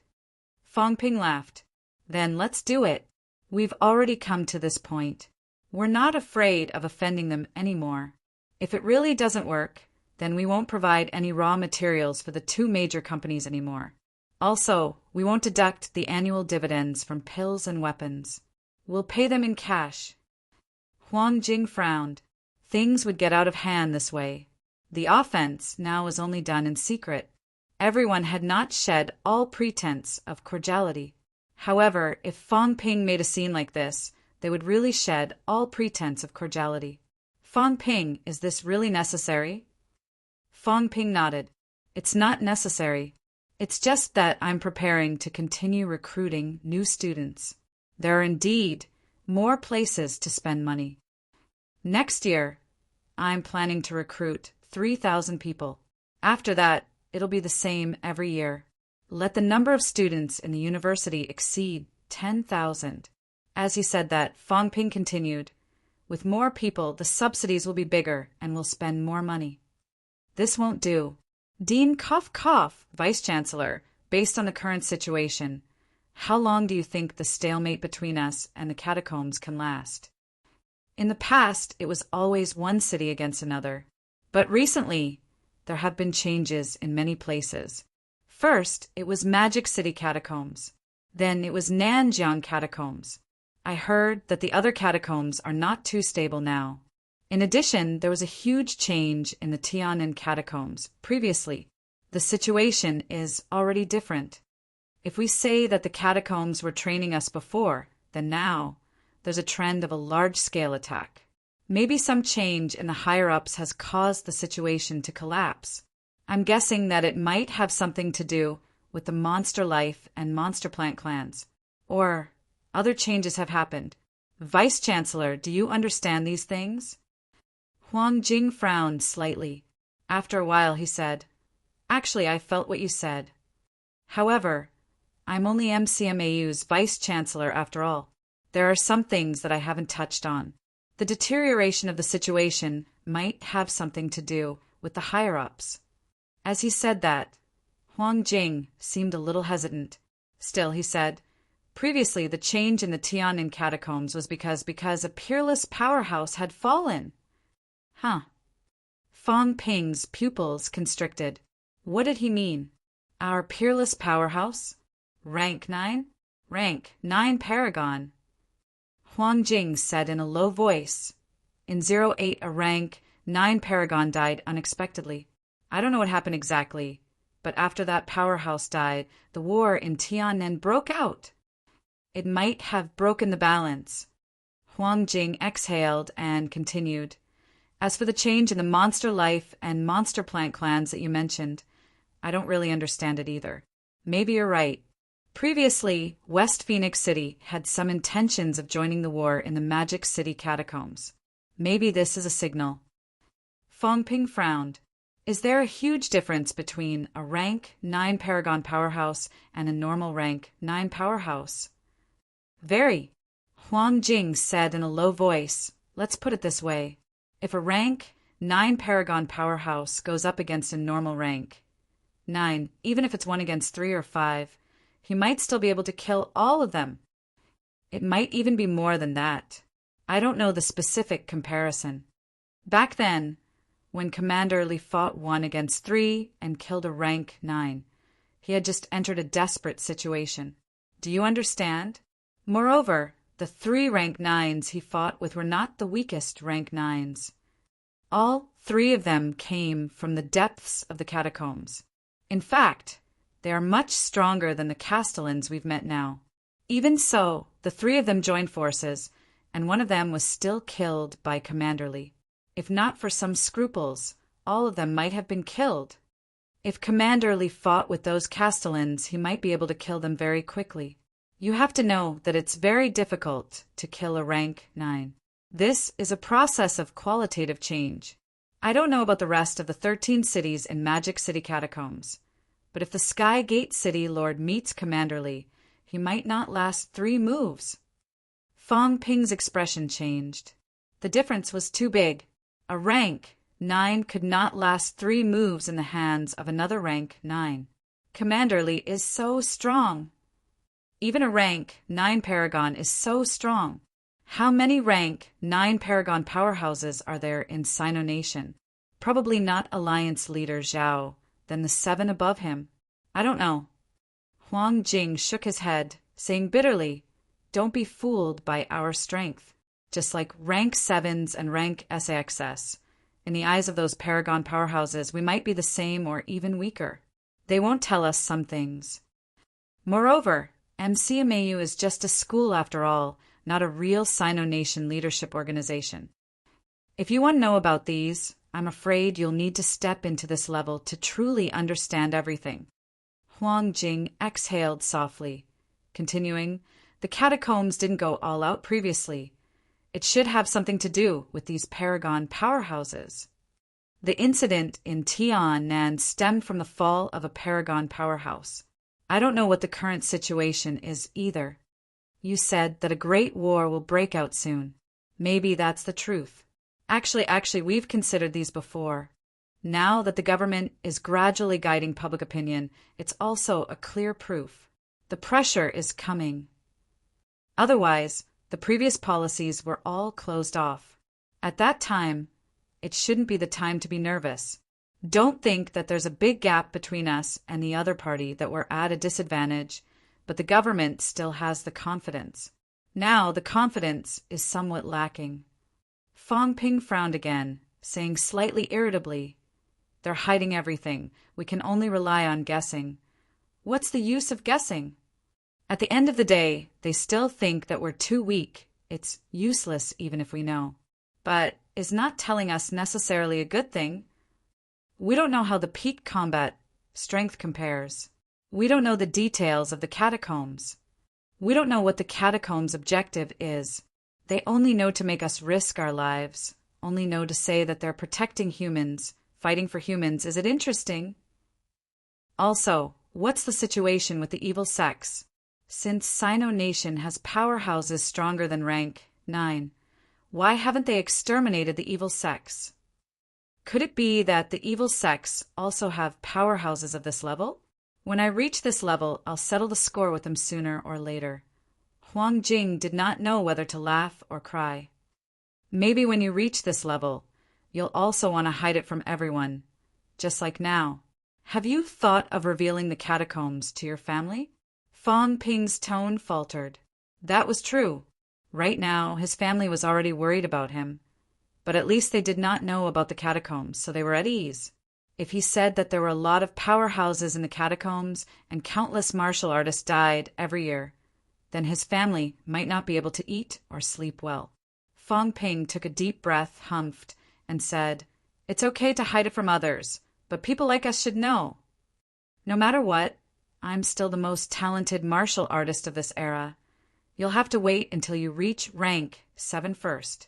Fong Ping laughed. "Then let's do it. We've already come to this point. We're not afraid of offending them anymore. If it really doesn't work, then we won't provide any raw materials for the 2 major companies anymore. Also, we won't deduct the annual dividends from pills and weapons. We'll pay them in cash." Huang Jing frowned. Things would get out of hand this way. The offense now was only done in secret. Everyone had not shed all pretense of cordiality. However, if Fong Ping made a scene like this, they would really shed all pretense of cordiality. "Fong Ping, is this really necessary?" Fong Ping nodded. "It's not necessary. It's just that I'm preparing to continue recruiting new students. There are indeed more places to spend money. Next year, I'm planning to recruit 3,000 people. After that, it'll be the same every year. Let the number of students in the university exceed 10,000. As he said that, Fong Ping continued, "With more people, the subsidies will be bigger and we'll spend more money." "This won't do. Dean cough, Vice-Chancellor, based on the current situation, how long do you think the stalemate between us and the catacombs can last? In the past, it was always one city against another. But recently, there have been changes in many places. First, it was Magic City catacombs. Then it was Nanjiang catacombs. I heard that the other catacombs are not too stable now. In addition, there was a huge change in the Tian'an catacombs. Previously, the situation is already different. If we say that the catacombs were training us before, then now there's a trend of a large-scale attack. Maybe some change in the higher-ups has caused the situation to collapse. I'm guessing that it might have something to do with the monster life and monster plant clans. Or other changes have happened. Vice-Chancellor, do you understand these things?" Huang Jing frowned slightly. After a while he said, "Actually, I felt what you said. However, I'm only MCMAU's Vice-Chancellor after all. There are some things that I haven't touched on. The deterioration of the situation might have something to do with the higher-ups." As he said that, Huang Jing seemed a little hesitant. Still, he said, previously the change in the Tiananmen catacombs was because a peerless powerhouse had fallen. Huh. Fang Ping's pupils constricted. What did he mean? Our peerless powerhouse? Rank 9? Rank 9 Paragon. Huang Jing said in a low voice. In 08, a rank 9 Paragon died unexpectedly. I don't know what happened exactly, but after that powerhouse died, the war in Tiananmen broke out. It might have broken the balance. Huang Jing exhaled and continued. As for the change in the monster life and monster plant clans that you mentioned, I don't really understand it either. Maybe you're right. Previously, West Phoenix City had some intentions of joining the war in the Magic City catacombs. Maybe this is a signal. Fang Ping frowned. Is there a huge difference between a rank 9 Paragon powerhouse and a normal rank 9 powerhouse? Very. Huang Jing said in a low voice. Let's put it this way. If a rank 9 Paragon powerhouse goes up against a normal rank 9, even if it's 1 against 3 or 5, he might still be able to kill all of them. It might even be more than that. I don't know the specific comparison. Back then, when Commander Li fought 1 against 3 and killed a rank 9, he had just entered a desperate situation. Do you understand? Moreover, the 3 rank 9s he fought with were not the weakest rank 9s. All 3 of them came from the depths of the catacombs. In fact, they are much stronger than the Castellans we've met now. Even so, the 3 of them joined forces, and one of them was still killed by Commander Li. If not for some scruples, all of them might have been killed. If Commander Li fought with those Castellans, he might be able to kill them very quickly. You have to know that it's very difficult to kill a rank 9. This is a process of qualitative change. I don't know about the rest of the 13 cities in Magic City catacombs, but if the Sky Gate City Lord meets Commander Li, he might not last 3 moves. Fang Ping's expression changed. The difference was too big. A rank 9 could not last 3 moves in the hands of another rank 9. Commander Li is so strong. Even a rank 9 Paragon is so strong. How many rank 9 Paragon powerhouses are there in Sino Nation? Probably not Alliance leader Zhao, then the 7 above him. I don't know. Huang Jing shook his head, saying bitterly, don't be fooled by our strength. Just like rank 7s and rank SAXS. In the eyes of those Paragon powerhouses, we might be the same or even weaker. They won't tell us some things. Moreover, MCMAU is just a school after all, not a real Sino Nation leadership organization. If you want to know about these, I'm afraid you'll need to step into this level to truly understand everything. Huang Jing exhaled softly, continuing, the catacombs didn't go all out previously. It should have something to do with these Paragon powerhouses. The incident in Tiananmen stemmed from the fall of a Paragon powerhouse. I don't know what the current situation is either. You said that a great war will break out soon. Maybe that's the truth. Actually, we've considered these before. Now that the government is gradually guiding public opinion, it's also a clear proof. The pressure is coming. Otherwise, the previous policies were all closed off. At that time, it shouldn't be the time to be nervous. Don't think that there's a big gap between us and the other party, that we're at a disadvantage, but the government still has the confidence. Now the confidence is somewhat lacking. Fang Ping frowned again, saying slightly irritably, they're hiding everything. We can only rely on guessing. What's the use of guessing? At the end of the day, they still think that we're too weak. It's useless even if we know. But is not telling us necessarily a good thing. We don't know how the peak combat strength compares. We don't know the details of the catacombs. We don't know what the catacombs' objective is. They only know to make us risk our lives, only know to say that they're protecting humans, fighting for humans. Is it interesting? Also, what's the situation with the evil sects? Since Sino Nation has powerhouses stronger than rank 9, why haven't they exterminated the evil sects? Could it be that the evil sects also have powerhouses of this level? When I reach this level, I'll settle the score with them sooner or later. Huang Jing did not know whether to laugh or cry. Maybe when you reach this level, you'll also want to hide it from everyone, just like now. Have you thought of revealing the catacombs to your family? Fang Ping's tone faltered. That was true. Right now, his family was already worried about him. But at least they did not know about the catacombs, so they were at ease. If he said that there were a lot of powerhouses in the catacombs and countless martial artists died every year, then his family might not be able to eat or sleep well. Fang Ping took a deep breath, humphed, and said, "It's okay to hide it from others, but people like us should know. No matter what, I'm still the most talented martial artist of this era. You'll have to wait until you reach rank 7 first."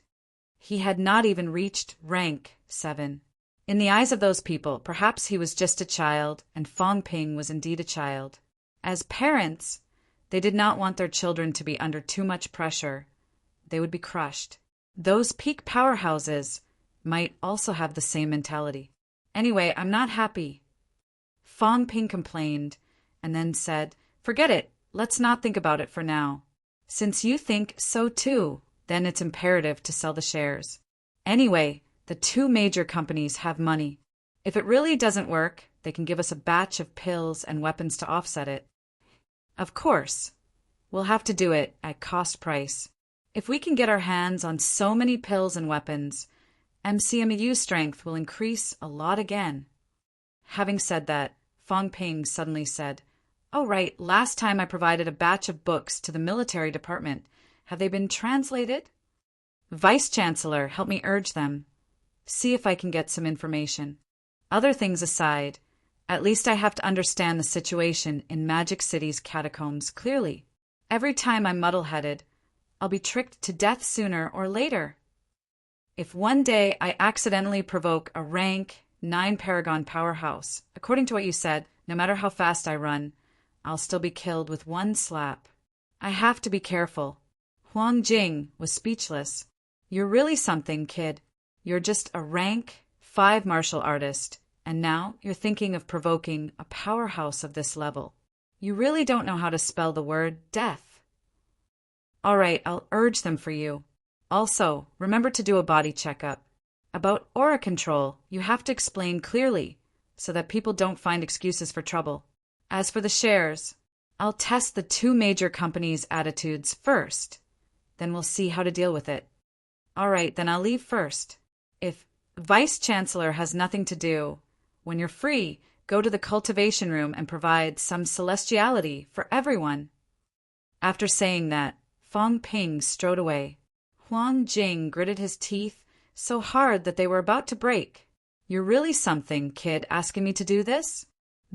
He had not even reached rank 7. In the eyes of those people, perhaps he was just a child, and Fang Ping was indeed a child. As parents, they did not want their children to be under too much pressure. They would be crushed. Those peak powerhouses might also have the same mentality. "Anyway, I'm not happy." Fang Ping complained, and then said, "Forget it. Let's not think about it for now. Since you think so too, then it's imperative to sell the shares. Anyway, the 2 major companies have money. If it really doesn't work, they can give us a batch of pills and weapons to offset it. Of course, we'll have to do it at cost price. If we can get our hands on so many pills and weapons, MCMEU strength will increase a lot again." Having said that, Fang Ping suddenly said, "Oh right, last time I provided a batch of books to the military department. Have they been translated?" "Vice-Chancellor, help me urge them. See if I can get some information. Other things aside, at least I have to understand the situation in Magic City's catacombs clearly. Every time I'm muddle-headed, I'll be tricked to death sooner or later. If one day I accidentally provoke a rank 9 Paragon powerhouse, according to what you said, no matter how fast I run, I'll still be killed with one slap. I have to be careful." Huang Jing was speechless. "You're really something, kid. You're just a rank 5 martial artist, and now you're thinking of provoking a powerhouse of this level. You really don't know how to spell the word death." "All right, I'll urge them for you. Also, remember to do a body checkup. About aura control, you have to explain clearly, so that people don't find excuses for trouble. As for the shares, I'll test the 2 major companies' attitudes first. Then we'll see how to deal with it." "All right, then I'll leave first. If Vice-Chancellor has nothing to do, when you're free, go to the cultivation room and provide some celestiality for everyone." After saying that, Fang Ping strode away. Huang Jing gritted his teeth so hard that they were about to break. "You're really something, kid, asking me to do this?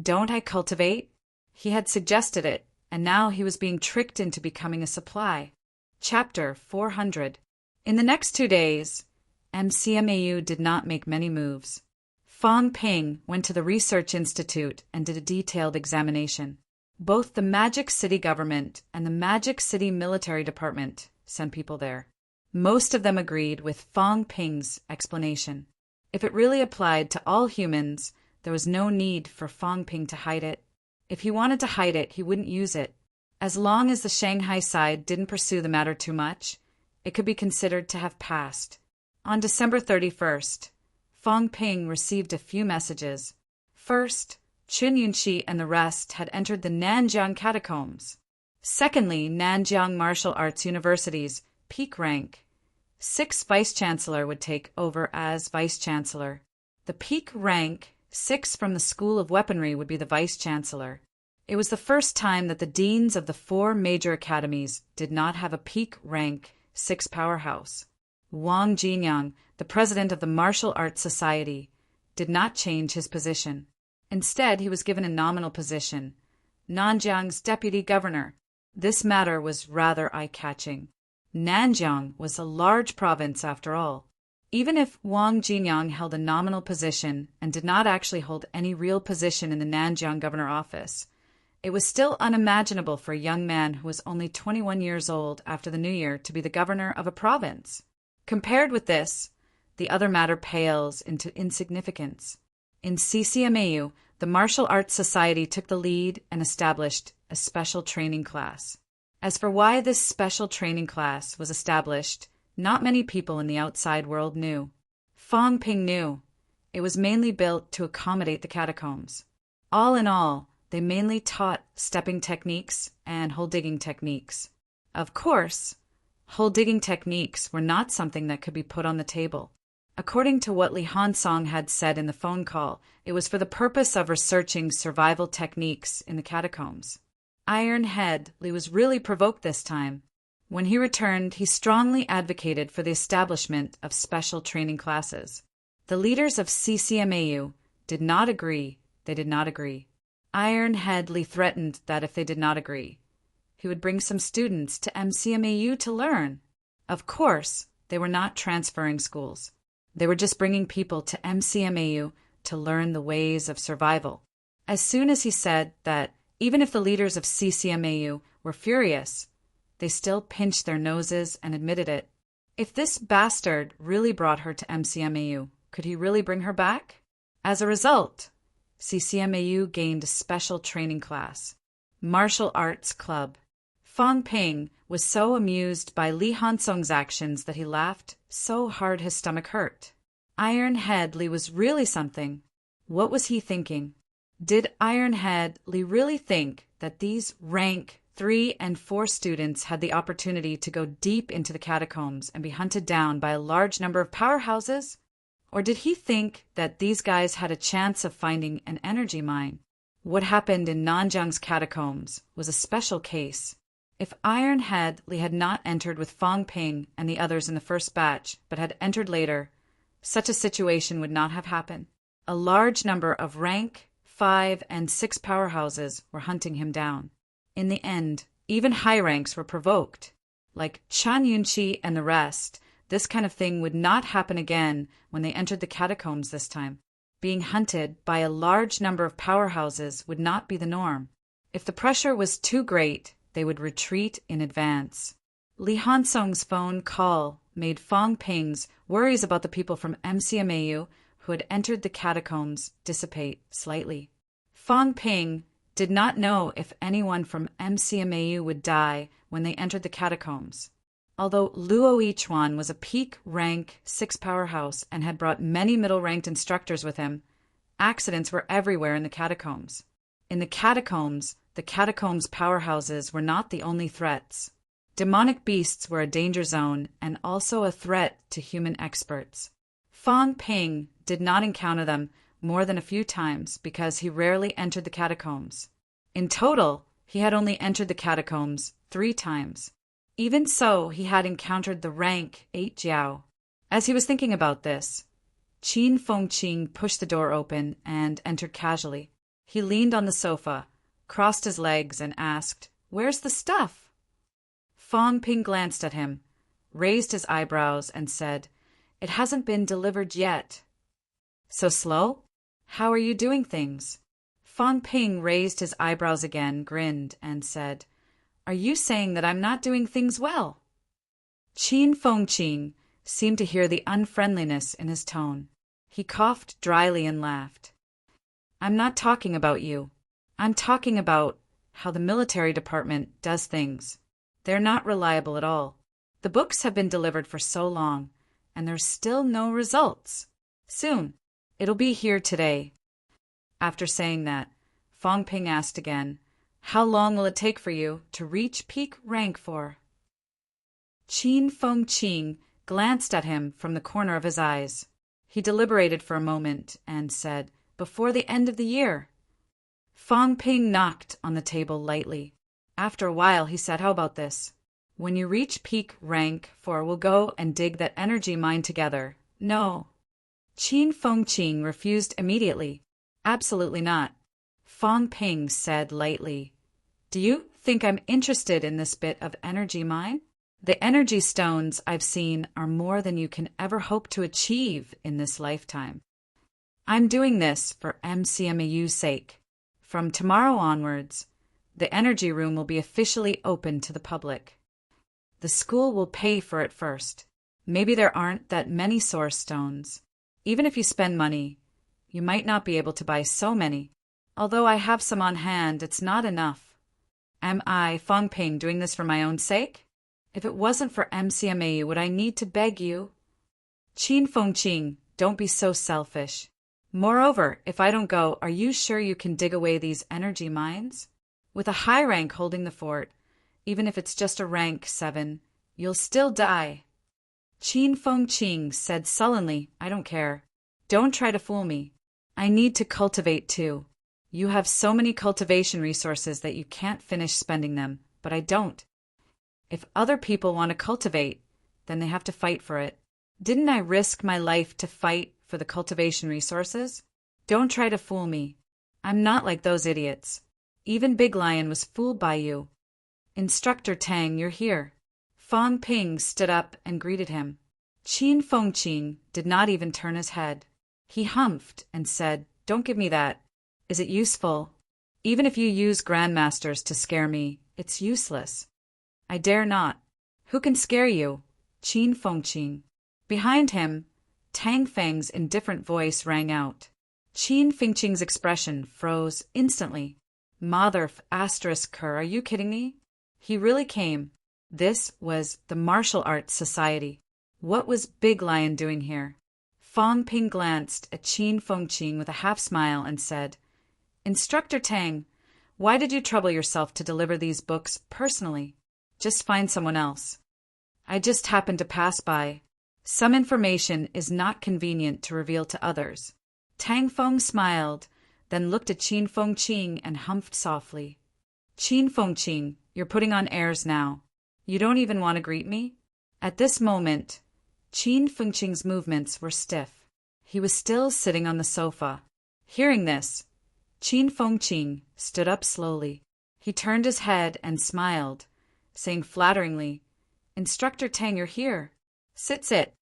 Don't I cultivate?" He had suggested it, and now he was being tricked into becoming a supply. Chapter 400. In the next 2 days, MCMAU did not make many moves. Fang Ping went to the Research Institute and did a detailed examination. Both the Magic City government and the Magic City Military Department sent people there. Most of them agreed with Fang Ping's explanation. If it really applied to all humans, there was no need for Fang Ping to hide it. If he wanted to hide it, he wouldn't use it. As long as the Shanghai side didn't pursue the matter too much, it could be considered to have passed. On December 31st, Fang Ping received a few messages. First, Chun Yunxi and the rest had entered the Nanjiang catacombs. Secondly, Nanjiang Martial Arts University's peak rank 6 Vice-Chancellor would take over as Vice-Chancellor. The peak rank 6 from the School of Weaponry would be the Vice-Chancellor. It was the first time that the deans of the 4 major academies did not have a peak rank 6 powerhouse. Wang Jinyang, the president of the Martial Arts Society, did not change his position. Instead, he was given a nominal position, Nanjiang's deputy governor. This matter was rather eye-catching. Nanjiang was a large province after all. Even if Wang Jinyang held a nominal position and did not actually hold any real position in the Nanjiang governor office, it was still unimaginable for a young man who was only 21 years old after the New Year to be the governor of a province. Compared with this, the other matter pales into insignificance. In CCMAU, the Martial Arts Society took the lead and established a special training class. As for why this special training class was established, not many people in the outside world knew. Fong Ping knew. It was mainly built to accommodate the catacombs. All in all, they mainly taught stepping techniques and hole digging techniques. Of course, hole digging techniques were not something that could be put on the table. According to what Li Hansong had said in the phone call, it was for the purpose of researching survival techniques in the catacombs. Iron Head Li was really provoked this time. When he returned, he strongly advocated for the establishment of special training classes. The leaders of CCMAU did not agree. They did not agree. Iron Head Li threatened that if they did not agree, he would bring some students to MCMAU to learn. Of course, they were not transferring schools. They were just bringing people to MCMAU to learn the ways of survival. As soon as he said that even if the leaders of CCMAU were furious, they still pinched their noses and admitted it. If this bastard really brought her to MCMAU, could he really bring her back? As a result, CCMAU gained a special training class, Martial Arts Club. Fong Ping was so amused by Li Hansong's actions that he laughed so hard his stomach hurt. Iron Head Li was really something. What was he thinking? Did Iron Head Li really think that these rank 3 and 4 students had the opportunity to go deep into the catacombs and be hunted down by a large number of powerhouses? Or did he think that these guys had a chance of finding an energy mine? What happened in Nanjiang's catacombs was a special case. If Iron Head Li had not entered with Fong Ping and the others in the first batch, but had entered later, such a situation would not have happened. A large number of rank 5 and 6 powerhouses were hunting him down. In the end, even high ranks were provoked. Like Chan Yunqi and the rest, this kind of thing would not happen again when they entered the catacombs this time. Being hunted by a large number of powerhouses would not be the norm. If the pressure was too great, they would retreat in advance. Li Hansong's phone call made Fong Ping's worries about the people from MCMAU who had entered the catacombs dissipate slightly. Fong Ping did not know if anyone from MCMAU would die when they entered the catacombs. Although Luo Yichuan was a peak rank 6 powerhouse and had brought many middle-ranked instructors with him, accidents were everywhere in the catacombs. In the catacombs powerhouses were not the only threats. Demonic beasts were a danger zone and also a threat to human experts. Fong Ping did not encounter them more than a few times because he rarely entered the catacombs. In total, he had only entered the catacombs 3 times. Even so, he had encountered the rank 8 Jiao. As he was thinking about this, Qin Fengqing pushed the door open and entered casually. He leaned on the sofa, crossed his legs, and asked, "Where's the stuff?" Fong Ping glanced at him, raised his eyebrows, and said, "It hasn't been delivered yet." "So slow? How are you doing things?" Fong Ping raised his eyebrows again, grinned, and said, "Are you saying that I'm not doing things well?" Qin Fengqing seemed to hear the unfriendliness in his tone. He coughed dryly and laughed. "I'm not talking about you. I'm talking about how the military department does things. They're not reliable at all. The books have been delivered for so long, and there's still no results. Soon. It'll be here today." After saying that, Fong Ping asked again, "How long will it take for you to reach peak rank 4? Qin Fengqing glanced at him from the corner of his eyes. He deliberated for a moment and said, "Before the end of the year." Fong Ping knocked on the table lightly. After a while, he said, "How about this? When you reach peak rank 4, we'll go and dig that energy mine together." "No." Qin Fengqing refused immediately. "Absolutely not." Fong Ping said lightly, "Do you think I'm interested in this bit of energy mine? The energy stones I've seen are more than you can ever hope to achieve in this lifetime. I'm doing this for MCMAU's sake. From tomorrow onwards, the energy room will be officially open to the public. The school will pay for it first. Maybe there aren't that many source stones. Even if you spend money, you might not be able to buy so many. Although I have some on hand, it's not enough. Am I, Fong Ping, doing this for my own sake? If it wasn't for MCMAU, would I need to beg you? Qin Fengqing, don't be so selfish. Moreover, if I don't go, are you sure you can dig away these energy mines? With a high rank holding the fort, even if it's just a rank 7, you'll still die. Qin Fengqing said sullenly, I don't care. Don't try to fool me. I need to cultivate too. You have so many cultivation resources that you can't finish spending them, but I don't. If other people want to cultivate, then they have to fight for it. Didn't I risk my life to fight for the cultivation resources? Don't try to fool me. I'm not like those idiots. Even Big Lion was fooled by you. Instructor Tang, you're here. Fong Ping stood up and greeted him. Qin Fengqing did not even turn his head. He humphed and said, Don't give me that. Is it useful? Even if you use grandmasters to scare me, it's useless. I dare not. Who can scare you? Qin Fengqing. Behind him, Tang Feng's indifferent voice rang out. Qin Fengqing's expression froze instantly. Mother ***, are you kidding me? He really came. This was the Martial Arts Society. What was Big Lion doing here? Fong Ping glanced at Qin Fengqing with a half-smile and said, Instructor Tang, why did you trouble yourself to deliver these books personally? Just find someone else. I just happened to pass by. Some information is not convenient to reveal to others. Tang Feng smiled, then looked at Qin Fengqing and humphed softly. Qin Fengqing, you're putting on airs now. You don't even want to greet me? At this moment, Qin Fengqing's movements were stiff. He was still sitting on the sofa. Hearing this, Qin Fengqing stood up slowly. He turned his head and smiled, saying flatteringly, Instructor Tang, you're here. Sit.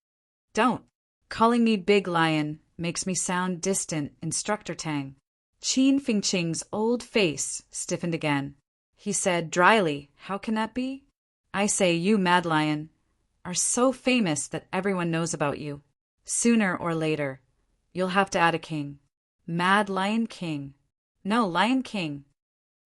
Don't. Calling me Big Lion makes me sound distant, Instructor Tang. Qin Fengqing's old face stiffened again. He said dryly, How can that be? I say you, Mad Lion, are so famous that everyone knows about you. Sooner or later, you'll have to add a king. Mad Lion King. No, Lion King.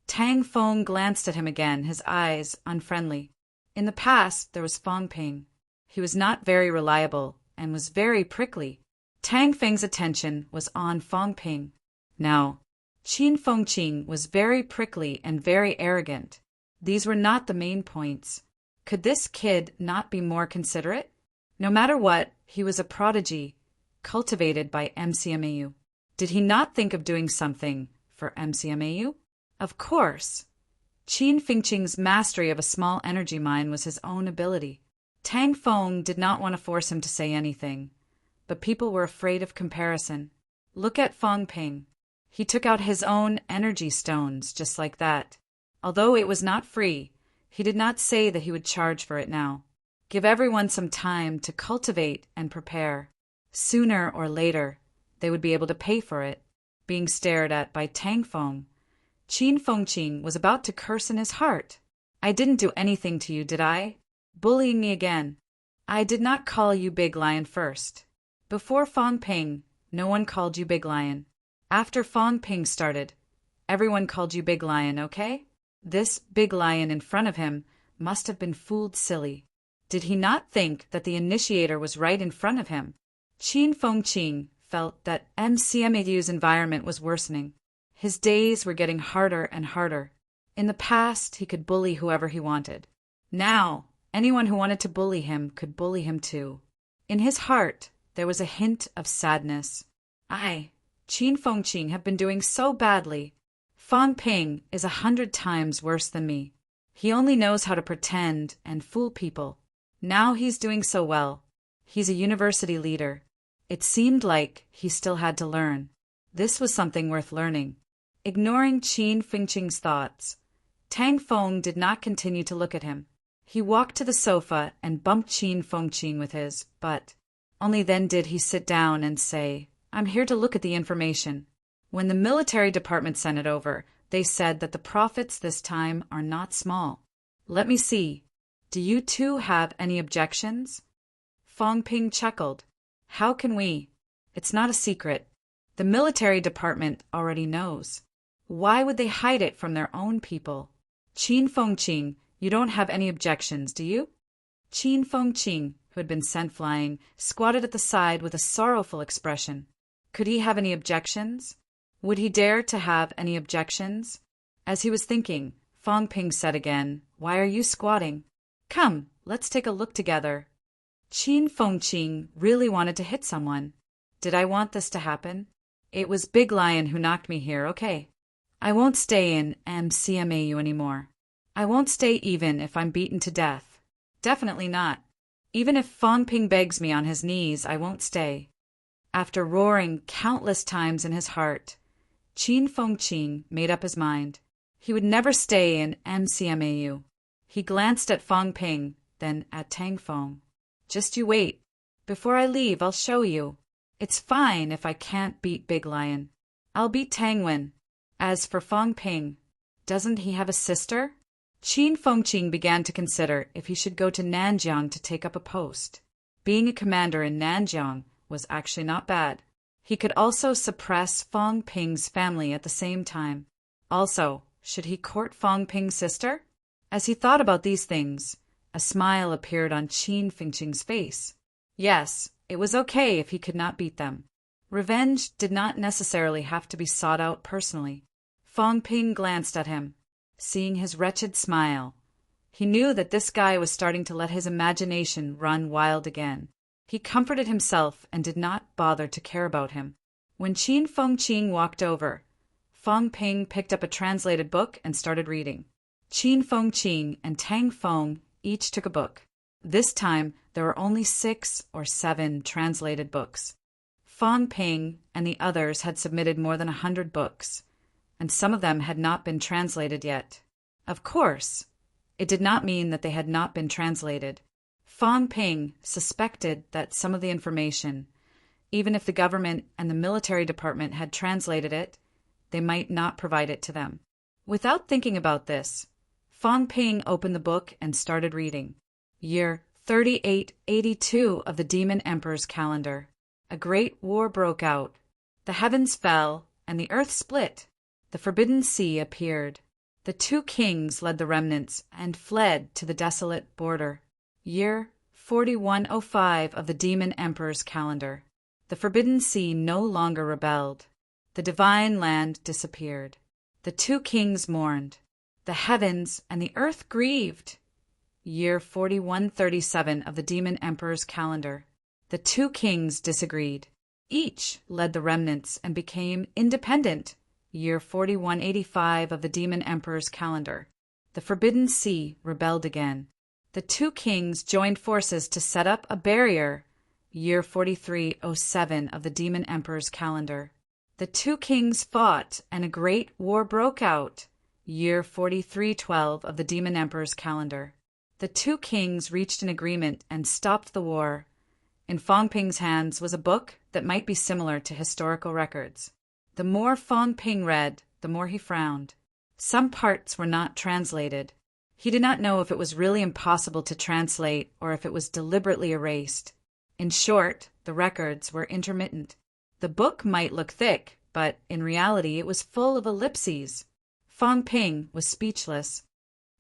Tang Feng glanced at him again, his eyes unfriendly. In the past, there was Fong Ping. He was not very reliable and was very prickly. Tang Feng's attention was on Fong Ping. Now, Qin Fengqing was very prickly and very arrogant. These were not the main points. Could this kid not be more considerate? No matter what, he was a prodigy, cultivated by MCMAU. Did he not think of doing something for MCMAU? Of course. Qin Fengqing's mastery of a small energy mine was his own ability. Tang Feng did not want to force him to say anything, but people were afraid of comparison. Look at Fong Ping. He took out his own energy stones just like that. Although it was not free, he did not say that he would charge for it now. Give everyone some time to cultivate and prepare. Sooner or later, they would be able to pay for it. Being stared at by Tang Feng, Qin Fengqing was about to curse in his heart. I didn't do anything to you, did I? Bullying me again. I did not call you Big Lion first. Before Fong Ping, no one called you Big Lion. After Fong Ping started, everyone called you Big Lion, okay? This Big Lion in front of him must have been fooled silly. Did he not think that the initiator was right in front of him? Qin Fengqing felt that MCMAU's environment was worsening. His days were getting harder and harder. In the past, he could bully whoever he wanted. Now, anyone who wanted to bully him could bully him too. In his heart, there was a hint of sadness. I, Qin Fengqing, have been doing so badly. Fong Ping is 100 times worse than me. He only knows how to pretend and fool people. Now he's doing so well. He's a university leader. It seemed like he still had to learn. This was something worth learning. Ignoring Qin Fengqing's thoughts, Tang Feng did not continue to look at him. He walked to the sofa and bumped Qin Fengqing with his butt. Only then did he sit down and say, I'm here to look at the information. When the military department sent it over, they said that the profits this time are not small. Let me see. Do you two have any objections? Fong Ping chuckled. How can we? It's not a secret. The military department already knows. Why would they hide it from their own people? Qin Fengqing, you don't have any objections, do you? Qin Fengqing, who had been sent flying, squatted at the side with a sorrowful expression. Could he have any objections? Would he dare to have any objections? As he was thinking, Fong Ping said again, "Why are you squatting? Come, let's take a look together." Qin Fengqing really wanted to hit someone. Did I want this to happen? It was Big Lion who knocked me here, okay. I won't stay in MCMAU anymore. I won't stay even if I'm beaten to death. Definitely not. Even if Fong Ping begs me on his knees, I won't stay. After roaring countless times in his heart, Qin Fengqing made up his mind. He would never stay in MCMAU. He glanced at Fong Ping, then at Tang Feng. Just you wait. Before I leave, I'll show you. It's fine if I can't beat Big Lion. I'll beat Tang Wen. As for Fong Ping, doesn't he have a sister? Qin Fengqing began to consider if he should go to Nanjiang to take up a post. Being a commander in Nanjiang was actually not bad. He could also suppress Fong Ping's family at the same time. Also, should he court Fong Ping's sister? As he thought about these things, a smile appeared on Qin Fengqing's face. Yes, it was okay if he could not beat them. Revenge did not necessarily have to be sought out personally. Fong Ping glanced at him. Seeing his wretched smile, he knew that this guy was starting to let his imagination run wild again. He comforted himself and did not bother to care about him. When Qin Fengqing walked over, Fong Ping picked up a translated book and started reading. Qin Fengqing and Tang Feng each took a book. This time, there were only 6 or 7 translated books. Fong Ping and the others had submitted more than 100 books, and some of them had not been translated yet. Of course, it did not mean that they had not been translated. Fong Ping suspected that some of the information, even if the government and the military department had translated it, they might not provide it to them. Without thinking about this, Fong Ping opened the book and started reading. Year 3882 of the Demon Emperor's calendar. A great war broke out. The heavens fell, and the earth split. The forbidden sea appeared. The 2 kings led the remnants and fled to the desolate border. Year 4105 of the Demon Emperor's calendar. The forbidden sea no longer rebelled. The divine land disappeared. The 2 kings mourned. The heavens and the earth grieved. Year 4137 of the Demon Emperor's calendar. The 2 kings disagreed. Each led the remnants and became independent. Year 4185 of the Demon Emperor's calendar. The forbidden sea rebelled again. The 2 kings joined forces to set up a barrier. Year 4307 of the Demon Emperor's calendar. The 2 kings fought and a great war broke out. Year 4312 of the Demon Emperor's calendar. The 2 kings reached an agreement and stopped the war. In Fong Ping's hands was a book that might be similar to historical records. The more Fong Ping read, the more he frowned. Some parts were not translated. He did not know if it was really impossible to translate or if it was deliberately erased. In short, the records were intermittent. The book might look thick, but in reality it was full of ellipses. Fong Ping was speechless.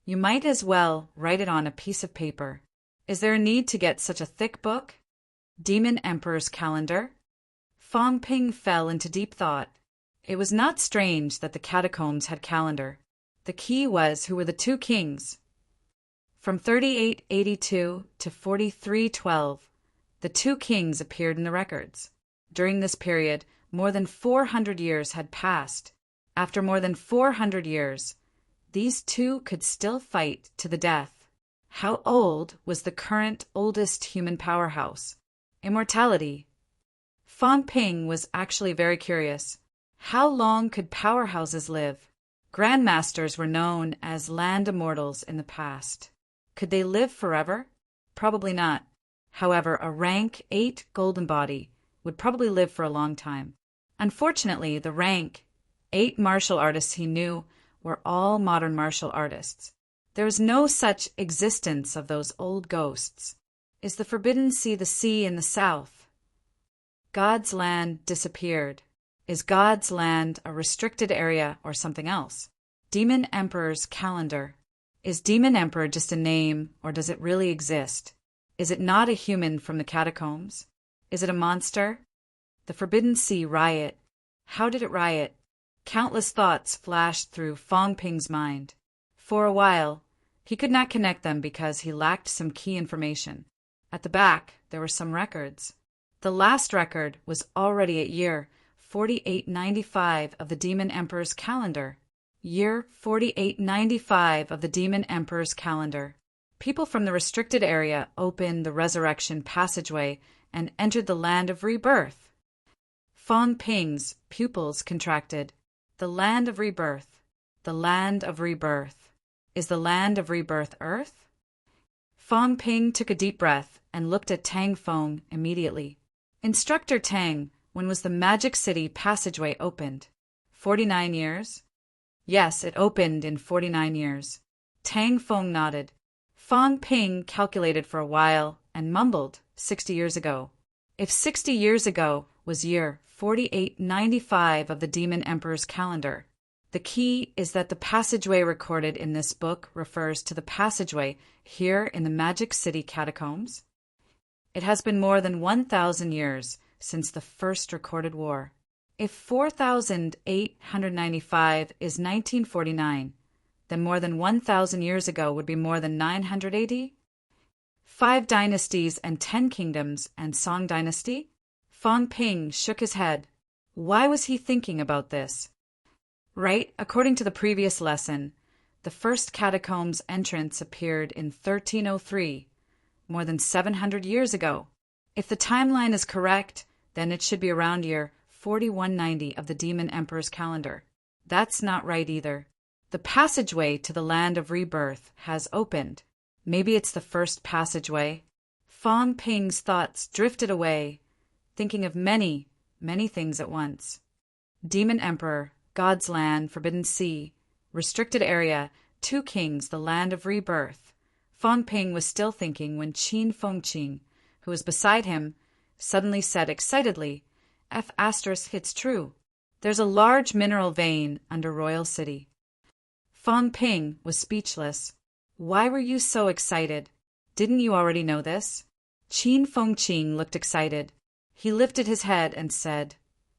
You might as well write it on a piece of paper. Is there a need to get such a thick book? Demon Emperor's calendar? Fong Ping fell into deep thought. It was not strange that the catacombs had calendar. The key was who were the 2 kings. From 3882 to 4312, the 2 kings appeared in the records. During this period, more than 400 years had passed. After more than 400 years, these 2 could still fight to the death. How old was the current oldest human powerhouse? Immortality. Fong Ping was actually very curious. How long could powerhouses live? Grandmasters were known as land immortals in the past. Could they live forever? Probably not. However, a rank 8 golden body would probably live for a long time. Unfortunately, the rank 8 martial artists he knew were all modern martial artists. There was no such existence of those old ghosts. Is the forbidden sea the sea in the south? God's land disappeared. Is God's land a restricted area or something else? Demon Emperor's calendar. Is Demon Emperor just a name, or does it really exist? Is it not a human from the catacombs? Is it a monster? The Forbidden Sea riot. How did it riot? Countless thoughts flashed through Fong Ping's mind. For a while, he could not connect them because he lacked some key information. At the back, there were some records. The last record was already at year 4895 of the Demon Emperor's calendar. Year 4895 of the Demon Emperor's calendar. People from the restricted area opened the resurrection passageway and entered the land of rebirth. Fong Ping's pupils contracted. The land of rebirth. The land of rebirth. Is the land of rebirth Earth? Fong Ping took a deep breath and looked at Tang Fong immediately. Instructor Tang, when was the Magic City passageway opened? 49 years? Yes, it opened in 49 years. Tang Fong nodded. Fong Ping calculated for a while and mumbled, 60 years ago. If 60 years ago was year 4895 of the Demon Emperor's calendar, the key is that the passageway recorded in this book refers to the passageway here in the Magic City catacombs. It has been more than 1,000 years since the first recorded war. If 4,895 is 1949, then more than 1,000 years ago would be more than 900 AD? 5 dynasties and 10 kingdoms and Song dynasty? Fong Ping shook his head. Why was he thinking about this? Right, according to the previous lesson, the first catacombs entrance appeared in 1303, more than 700 years ago. If the timeline is correct, then it should be around year 4190 of the Demon Emperor's calendar. That's not right either. The passageway to the land of rebirth has opened. Maybe it's the first passageway. Fong Ping's thoughts drifted away, thinking of many, many things at once. Demon Emperor, God's land, Forbidden Sea, restricted area, 2 kings, the land of rebirth. Fong Ping was still thinking when Qin Fengqing, who was beside him, suddenly said excitedly, F***, it's true. There's a large mineral vein under Royal City. Fong Ping was speechless. Why were you so excited? Didn't you already know this? Qin Fengqing looked excited. He lifted his head and said,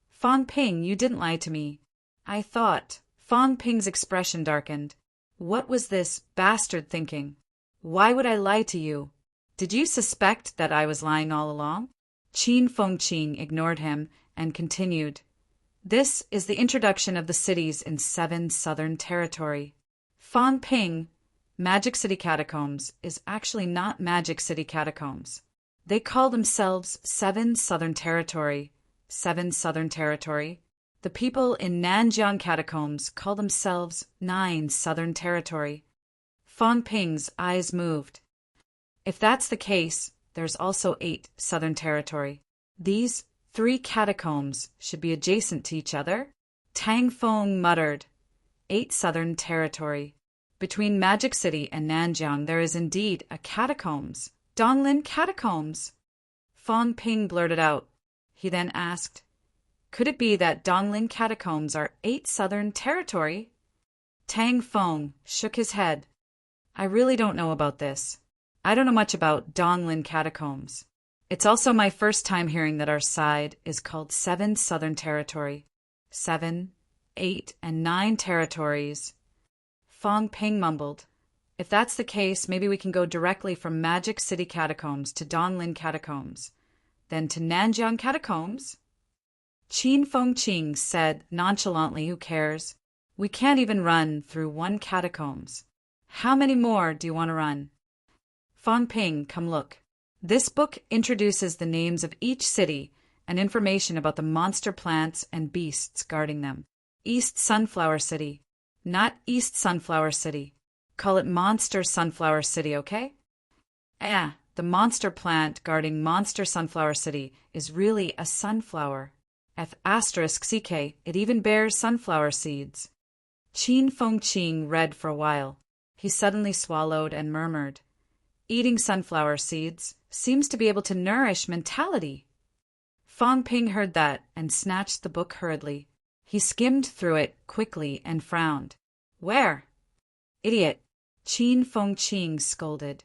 Fong Ping, you didn't lie to me. I thought. Fong Ping's expression darkened. What was this bastard thinking? Why would I lie to you? Did you suspect that I was lying all along? Qin Fengqing ignored him and continued. This is the introduction of the cities in 7 Southern Territory. Fong Ping, Magic City Catacombs, is actually not Magic City Catacombs. They call themselves 7 Southern Territory. 7 Southern Territory. The people in Nanjiang Catacombs call themselves 9 Southern Territory. Fong Ping's eyes moved. If that's the case, there's also 8 Southern Territory. These 3 catacombs should be adjacent to each other. Tang Fong muttered, 8 Southern Territory. Between Magic City and Nanjiang there is indeed a catacombs. Donglin Catacombs. Fong Ping blurted out. He then asked, could it be that Donglin Catacombs are 8 Southern Territory? Tang Fong shook his head. I really don't know about this. I don't know much about Donglin Catacombs. It's also my first time hearing that our side is called 7 Southern Territory. 7, 8, and 9 territories. Fong Ping mumbled. If that's the case, maybe we can go directly from Magic City Catacombs to Donglin Catacombs, then to Nanjiang Catacombs. Qin Fengqing said nonchalantly, who cares? We can't even run through 1 catacombs. How many more do you want to run? Fong Ping, come look. This book introduces the names of each city and information about the monster plants and beasts guarding them. East Sunflower City. Not East Sunflower City. Call it Monster Sunflower City, okay? The monster plant guarding Monster Sunflower City is really a sunflower. F***ck, it even bears sunflower seeds. Qin Fengqing read for a while. He suddenly swallowed and murmured, eating sunflower seeds seems to be able to nourish mentality. Fong Ping heard that and snatched the book hurriedly. He skimmed through it quickly and frowned. Where? Idiot! Qin Feng Qing scolded.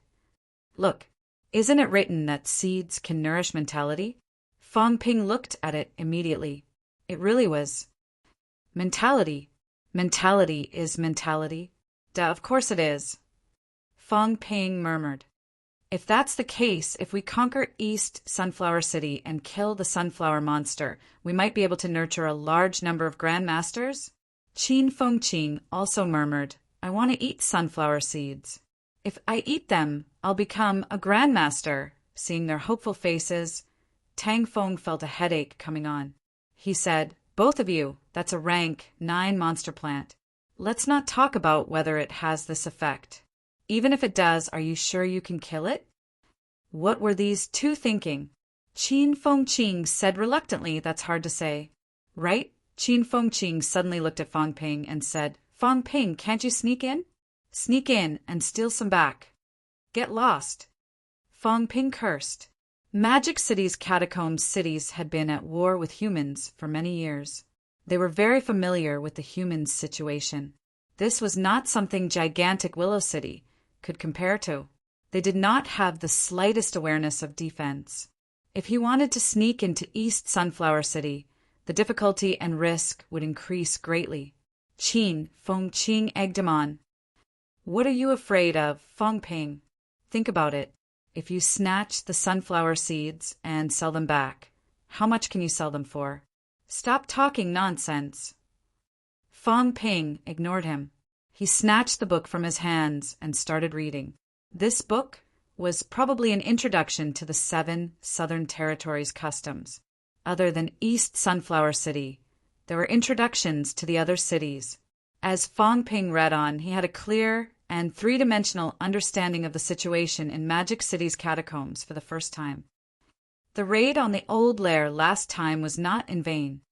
Look, isn't it written that seeds can nourish mentality? Fong Ping looked at it immediately. It really was. Mentality. Mentality is mentality. Duh, of course it is. Fong Ping murmured. If that's the case, if we conquer East Sunflower City and kill the sunflower monster, we might be able to nurture a large number of grandmasters? Qin Feng Qing also murmured, I want to eat sunflower seeds. If I eat them, I'll become a grandmaster. Seeing their hopeful faces, Tang Feng felt a headache coming on. He said, Both of you, that's a rank 9 monster plant. Let's not talk about whether it has this effect. Even if it does, are you sure you can kill it? What were these two thinking? Qin Feng Qing said reluctantly, that's hard to say. Right? Qin Feng Qing suddenly looked at Fong Ping and said, Fong Ping, can't you sneak in? Sneak in and steal some back. Get lost. Fong Ping cursed. Magic City's catacomb cities had been at war with humans for many years. They were very familiar with the humans' situation. This was not something gigantic Willow City could compare to. They did not have the slightest awareness of defense. If he wanted to sneak into East Sunflower City, the difficulty and risk would increase greatly. Qin Feng Qing egged him on. What are you afraid of, Fong Ping? Think about it. If you snatch the sunflower seeds and sell them back, how much can you sell them for? Stop talking nonsense. Fong Ping ignored him. He snatched the book from his hands and started reading. This book was probably an introduction to the 7 Southern Territories customs. Other than East Sunflower City, there were introductions to the other cities. As Fong Ping read on, he had a clear and 3-dimensional understanding of the situation in Magic City's catacombs for the first time. The raid on the old lair last time was not in vain.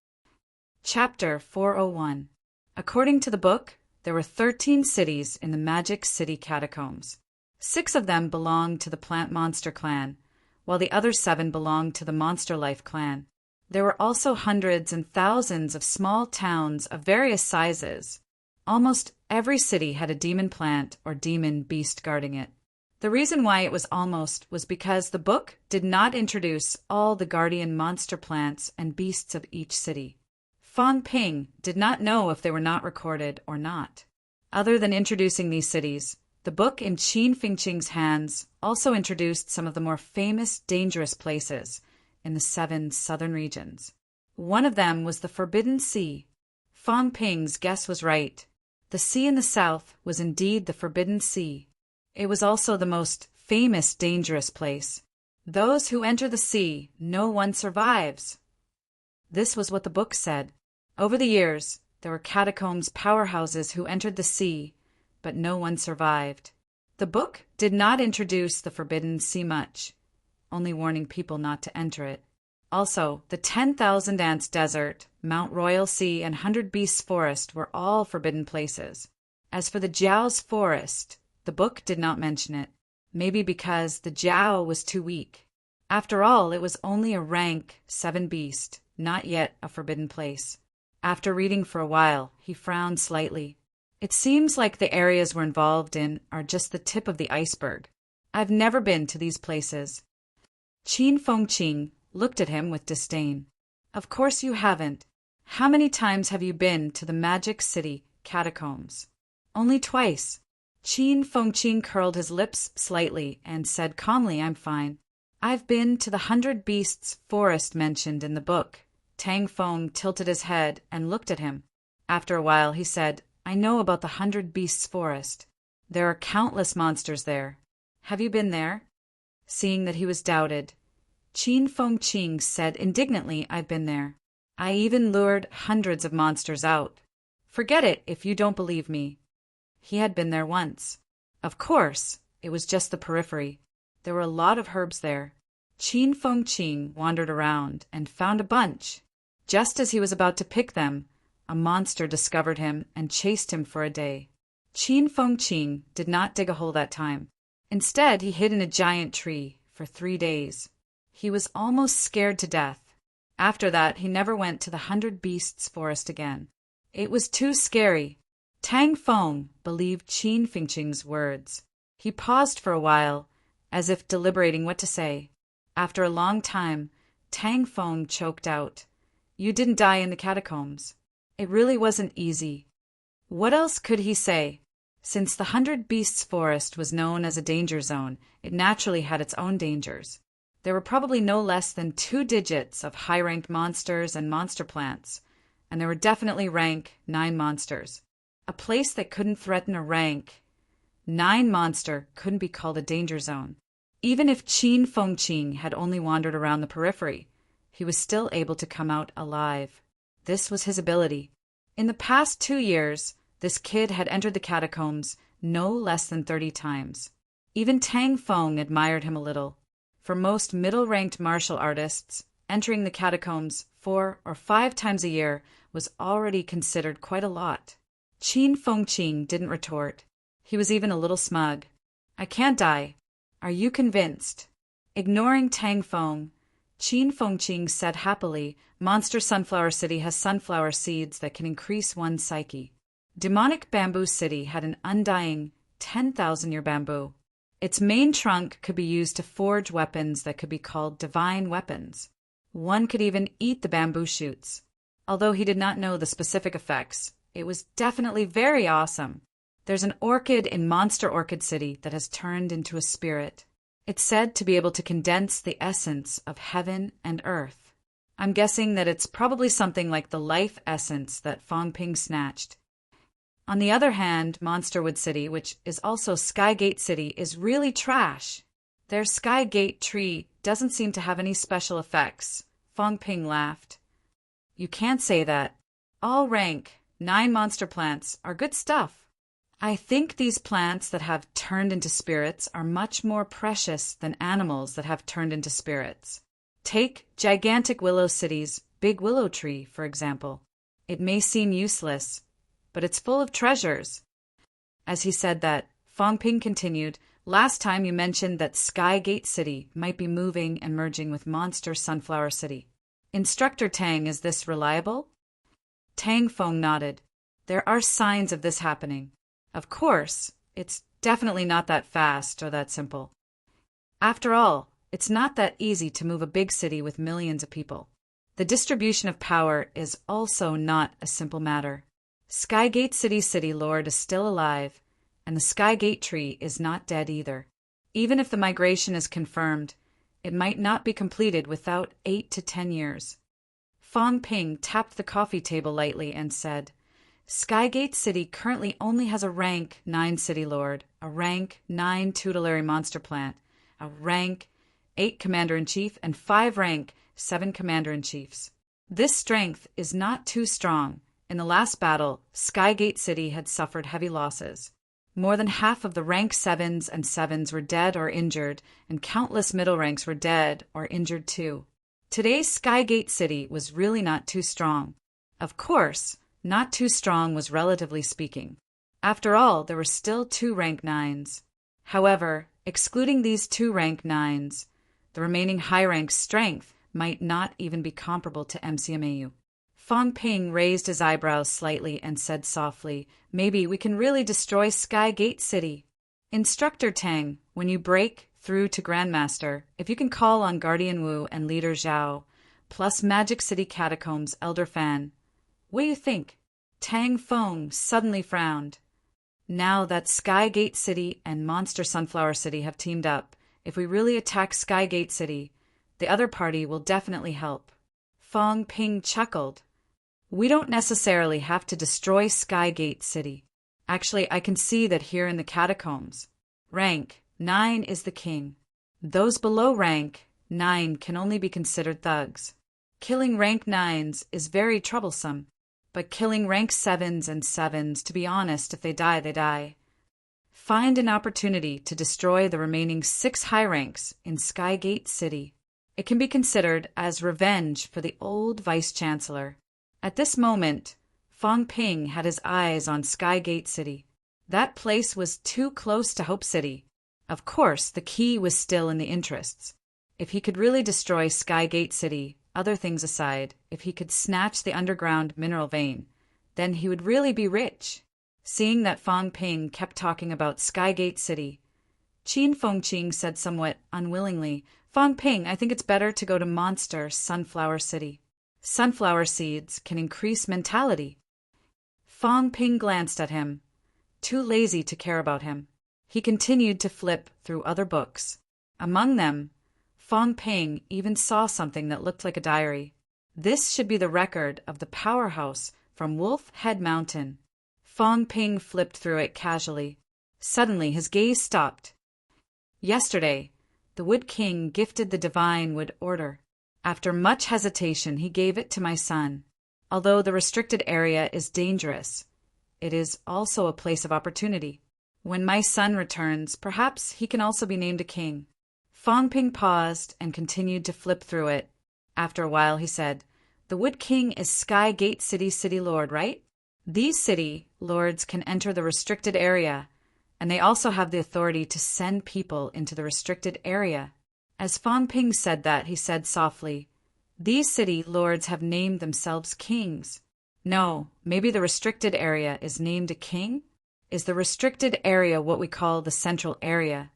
Chapter 401. According to the book, there were 13 cities in the Magic City catacombs. 6 of them belonged to the Plant Monster clan, while the other 7 belonged to the Monster Life clan. There were also hundreds and thousands of small towns of various sizes. Almost every city had a demon plant or demon beast guarding it. The reason why it was almost was because the book did not introduce all the guardian monster plants and beasts of each city. Fong Ping did not know if they were not recorded or not. Other than introducing these cities, the book in Qin Feng Qing's hands also introduced some of the more famous, dangerous places in the 7 southern regions. One of them was the Forbidden Sea. Fong Ping's guess was right. The sea in the south was indeed the Forbidden Sea. It was also the most famous, dangerous place. Those who enter the sea, no one survives. This was what the book said. Over the years, there were catacombs powerhouses who entered the sea, but no one survived. The book did not introduce the Forbidden Sea much, only warning people not to enter it. Also, the 10,000 Ants Desert, Mount Royal Sea, and 100 Beasts Forest were all forbidden places. As for the Jiao's forest, the book did not mention it, maybe because the Jiao was too weak. After all, it was only a rank 7 beast, not yet a forbidden place. After reading for a while, he frowned slightly. It seems like the areas we're involved in are just the tip of the iceberg. I've never been to these places. Qin Feng Qing looked at him with disdain. Of course you haven't. How many times have you been to the Magic City catacombs? Only twice. Qin Feng Qing curled his lips slightly and said calmly, I'm fine. I've been to the 100 Beasts Forest mentioned in the book. Tang Feng tilted his head and looked at him. After a while he said, I know about the 100 Beasts Forest. There are countless monsters there. Have you been there? Seeing that he was doubted, Qin Feng Qing said indignantly, I've been there. I even lured hundreds of monsters out. Forget it if you don't believe me. He had been there once. Of course, it was just the periphery. There were a lot of herbs there. Qin Feng Qing wandered around and found a bunch. Just as he was about to pick them, a monster discovered him and chased him for a day. Qin Feng Qing did not dig a hole that time. Instead, he hid in a giant tree for 3 days. He was almost scared to death. After that, he never went to the 100 Beasts forest again. It was too scary. Tang Feng believed Qin Fengqing's words. He paused for a while, as if deliberating what to say. After a long time, Tang Feng choked out, "You didn't die in the catacombs." It really wasn't easy. What else could he say? Since the 100 Beasts forest was known as a danger zone, it naturally had its own dangers. There were probably no less than 2 digits of high-ranked monsters and monster plants, and there were definitely rank 9 monsters. A place that couldn't threaten a rank 9 monster couldn't be called a danger zone. Even if Qin Fengqing had only wandered around the periphery, he was still able to come out alive. This was his ability. In the past 2 years, this kid had entered the catacombs no less than 30 times. Even Tang Feng admired him a little. For most middle-ranked martial artists, entering the catacombs 4 or 5 times a year was already considered quite a lot. Qin Fengqing didn't retort. He was even a little smug. "I can't die. Are you convinced?" Ignoring Tang Feng, Qin Fengqing said happily, "Monster Sunflower City has sunflower seeds that can increase one's psyche. Demonic Bamboo City had an undying 10,000-year bamboo. Its main trunk could be used to forge weapons that could be called divine weapons. One could even eat the bamboo shoots. Although he did not know the specific effects, it was definitely very awesome. There's an orchid in Monster Orchid City that has turned into a spirit. It's said to be able to condense the essence of heaven and earth. I'm guessing that it's probably something like the life essence that Fong Ping snatched. On the other hand, Monsterwood City, which is also Skygate City, is really trash. Their Skygate tree doesn't seem to have any special effects." Fong Ping laughed. "You can't say that. All rank 9 monster plants are good stuff. I think these plants that have turned into spirits are much more precious than animals that have turned into spirits. Take Gigantic Willow City's Big Willow Tree, for example. It may seem useless, but it's full of treasures." As he said that, Fong Ping continued, "Last time you mentioned that Skygate City might be moving and merging with Monster Sunflower City. Instructor Tang, is this reliable?" Tang Feng nodded. "There are signs of this happening. Of course, it's definitely not that fast or that simple. After all, it's not that easy to move a big city with millions of people. The distribution of power is also not a simple matter. Skygate City Lord is still alive, and the Skygate tree is not dead either. Even if the migration is confirmed, it might not be completed without 8 to 10 years. Fong Ping tapped the coffee table lightly and said, "Skygate City currently only has a rank 9 City Lord, a rank 9 tutelary monster plant, a rank 8 Commander-in-Chief, and 5 rank 7 Commander-in-Chiefs. This strength is not too strong. In the last battle, Skygate City had suffered heavy losses. More than half of the rank 7s and 7s were dead or injured, and countless middle ranks were dead or injured too. Today's Skygate City was really not too strong. Of course, not too strong was relatively speaking. After all, there were still 2 rank 9s. However, excluding these 2 rank 9s, the remaining high-rank strength might not even be comparable to MCMAU. Fong Ping raised his eyebrows slightly and said softly, "Maybe we can really destroy Skygate City. Instructor Tang, when you break through to Grandmaster, if you can call on Guardian Wu and Leader Zhao, plus Magic City Catacombs Elder Fan. What do you think?" Tang Feng suddenly frowned. "Now that Skygate City and Monster Sunflower City have teamed up, if we really attack Skygate City, the other party will definitely help." Fong Ping chuckled. "We don't necessarily have to destroy Skygate City. Actually, I can see that here in the catacombs. Rank 9 is the king. Those below rank 9 can only be considered thugs. Killing rank 9s is very troublesome, but killing rank 7s and 7s, to be honest, if they die, they die. Find an opportunity to destroy the remaining 6 high ranks in Skygate City. It can be considered as revenge for the old Vice-Chancellor." At this moment, Fong Ping had his eyes on Skygate City. That place was too close to Hope City. Of course, the key was still in the interests. If he could really destroy Skygate City, other things aside, if he could snatch the underground mineral vein, then he would really be rich. Seeing that Fang Ping kept talking about Skygate City, Qin Fengqing said somewhat unwillingly, Fang Ping, I think it's better to go to Monster Sunflower City. Sunflower seeds can increase mentality. Fang Ping glanced at him, too lazy to care about him. He continued to flip through other books. Among them, Fang Ping even saw something that looked like a diary. This should be the record of the powerhouse from Wolf Head Mountain. Fang Ping flipped through it casually. Suddenly his gaze stopped. Yesterday, the Wood King gifted the Divine Wood Order. After much hesitation, he gave it to my son. Although the restricted area is dangerous, it is also a place of opportunity. When my son returns, perhaps he can also be named a king. Fang Ping paused and continued to flip through it. After a while, he said, The Wood King is Sky Gate City Lord, right? These city lords can enter the restricted area, and they also have the authority to send people into the restricted area. As Fang Ping said that, he said softly, These city lords have named themselves kings. No, maybe the restricted area is named a king? Is the restricted area what we call the central area?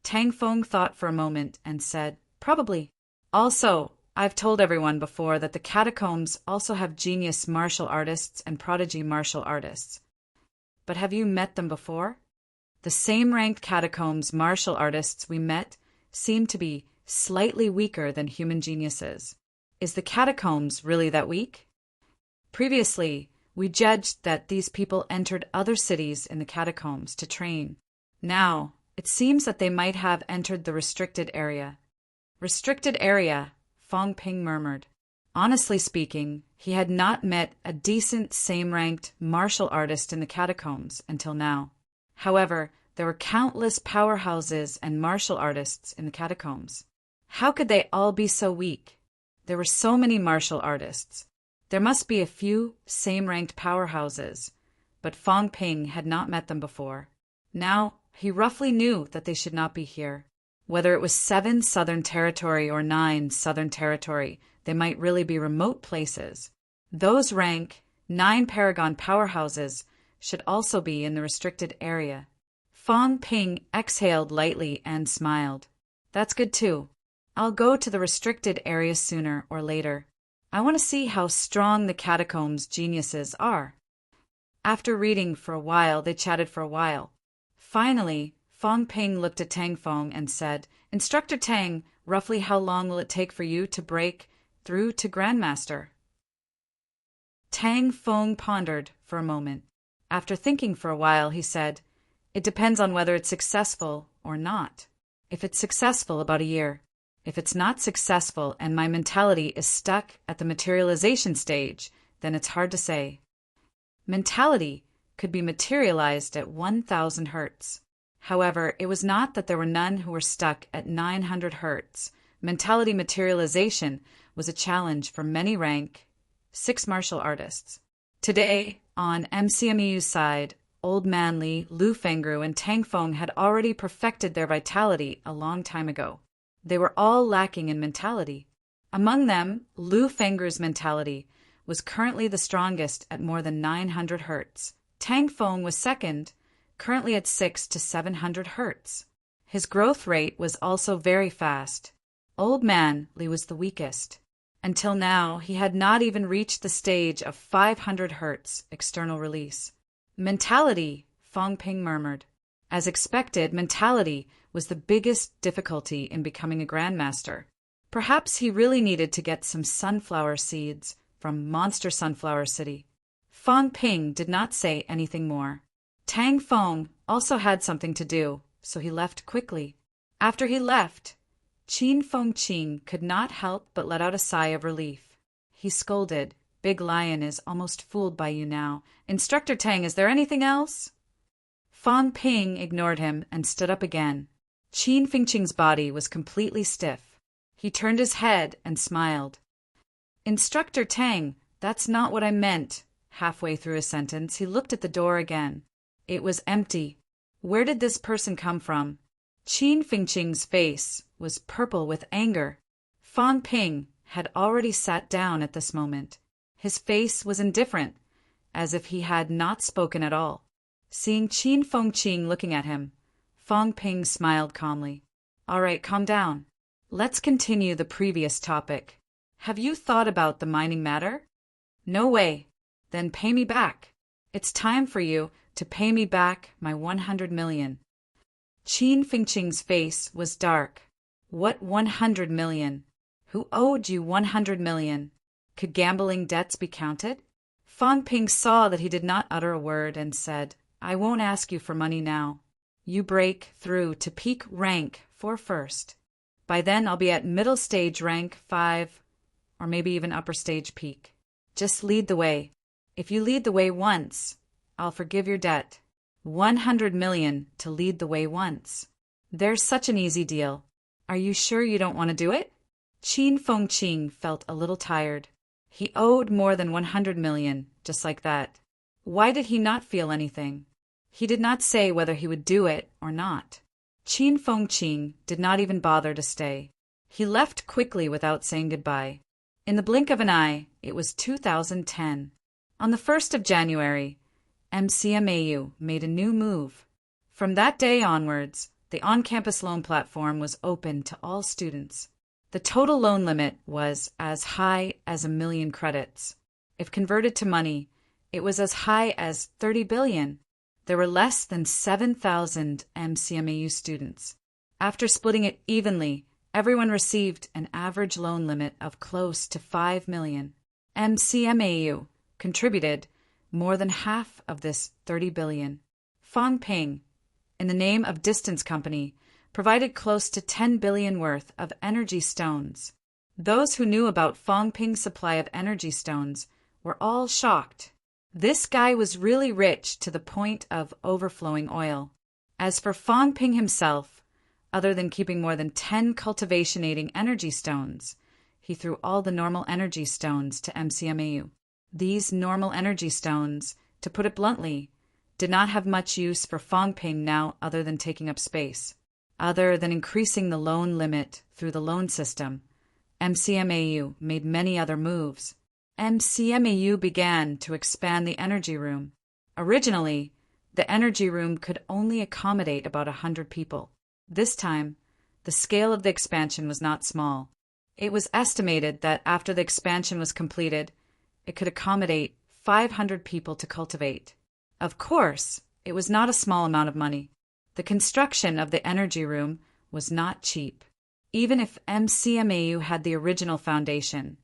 Tang Feng thought for a moment and said, Probably. Also, I've told everyone before that the catacombs also have genius martial artists and prodigy martial artists. But have you met them before? The same ranked catacombs martial artists we met seem to be slightly weaker than human geniuses. Is the catacombs really that weak? Previously, we judged that these people entered other cities in the catacombs to train. Now, it seems that they might have entered the restricted area. Restricted area, Fang Ping murmured. Honestly speaking, he had not met a decent same-ranked martial artist in the catacombs until now. However, there were countless powerhouses and martial artists in the catacombs. How could they all be so weak? There were so many martial artists. There must be a few same-ranked powerhouses, but Fang Ping had not met them before. Now, he roughly knew that they should not be here. Whether it was 7 Southern Territory or 9 Southern Territory, they might really be remote places. Those rank 9 Paragon powerhouses should also be in the restricted area. Fang Ping exhaled lightly and smiled. That's good too. I'll go to the restricted area sooner or later. I want to see how strong the catacombs geniuses are. After reading for a while, they chatted for a while. Finally, Fang Ping looked at Tang Feng and said, Instructor Tang, roughly how long will it take for you to break through to Grandmaster? Tang Feng pondered for a moment. After thinking for a while, he said, It depends on whether it's successful or not. If it's successful, about a year. If it's not successful and my mentality is stuck at the materialization stage, then it's hard to say. Mentality could be materialized at 1,000 hertz. However, it was not that there were none who were stuck at 900 hertz. Mentality materialization was a challenge for many rank 6 martial artists. Today, on MCMEU's side, Old Man Li, Lu Fengru, and Tang Feng had already perfected their vitality a long time ago. They were all lacking in mentality. Among them, Lu Fengru's mentality was currently the strongest at more than 900 hertz. Tang Feng was second, currently at 600 to 700 hertz. His growth rate was also very fast. Old Man Li was the weakest. Until now, he had not even reached the stage of 500 hertz external release. Mentality, Fang Ping murmured. As expected, mentality was the biggest difficulty in becoming a grandmaster. Perhaps he really needed to get some sunflower seeds from Monster Sunflower City. Fang Ping did not say anything more. Tang Feng also had something to do, so he left quickly. After he left, Qin Fengqing could not help but let out a sigh of relief. He scolded, Big Lion is almost fooled by you now. Instructor Tang, is there anything else? Fang Ping ignored him and stood up again. Qin Fengqing's body was completely stiff. He turned his head and smiled. Instructor Tang, that's not what I meant. Halfway through his sentence, he looked at the door again. It was empty. Where did this person come from? Qin Fengqing's face was purple with anger. Fang Ping, had already sat down at this moment. His face was indifferent, as if he had not spoken at all. Seeing Qin Fengqing looking at him, Fang Ping smiled calmly. All right, calm down. Let's continue the previous topic. Have you thought about the mining matter? No way. Then pay me back. It's time for you to pay me back my 100 million. Qin Fengqing's face was dark. What 100 million? Who owed you 100 million? Could gambling debts be counted? Fang Ping saw that he did not utter a word and said, I won't ask you for money now. You break through to peak rank 4 first. By then I'll be at middle stage rank 5, or maybe even upper stage peak. Just lead the way. If you lead the way once, I'll forgive your debt. 100 million to lead the way once. There's such an easy deal. Are you sure you don't want to do it? Qin Fengqing felt a little tired. He owed more than 100 million, just like that. Why did he not feel anything? He did not say whether he would do it or not. Qin Fengqing did not even bother to stay. He left quickly without saying goodbye. In the blink of an eye, it was 2010. On the 1st of January, MCMAU made a new move. From that day onwards, the on-campus loan platform was open to all students. The total loan limit was as high as 1 million credits. If converted to money, it was as high as 30 billion. There were less than 7,000 MCMAU students. After splitting it evenly, everyone received an average loan limit of close to 5 million. MCMAU contributed more than half of this 30 billion. Fang Ping, in the name of Distance Company, provided close to 10 billion worth of energy stones. Those who knew about Fang Ping's supply of energy stones were all shocked. This guy was really rich to the point of overflowing oil. As for Fang Ping himself, other than keeping more than 10 cultivation-aiding energy stones, he threw all the normal energy stones to MCMAU. These normal energy stones, to put it bluntly, did not have much use for Fang Ping now other than taking up space. Other than increasing the loan limit through the loan system, MCMAU made many other moves. MCMAU began to expand the energy room. Originally, the energy room could only accommodate about 100 people. This time, the scale of the expansion was not small. It was estimated that after the expansion was completed, it could accommodate 500 people to cultivate. Of course, it was not a small amount of money. The construction of the energy room was not cheap. Even if MCMAU had the original foundation,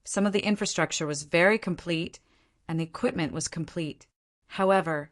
some of the infrastructure was very complete and the equipment was complete. However,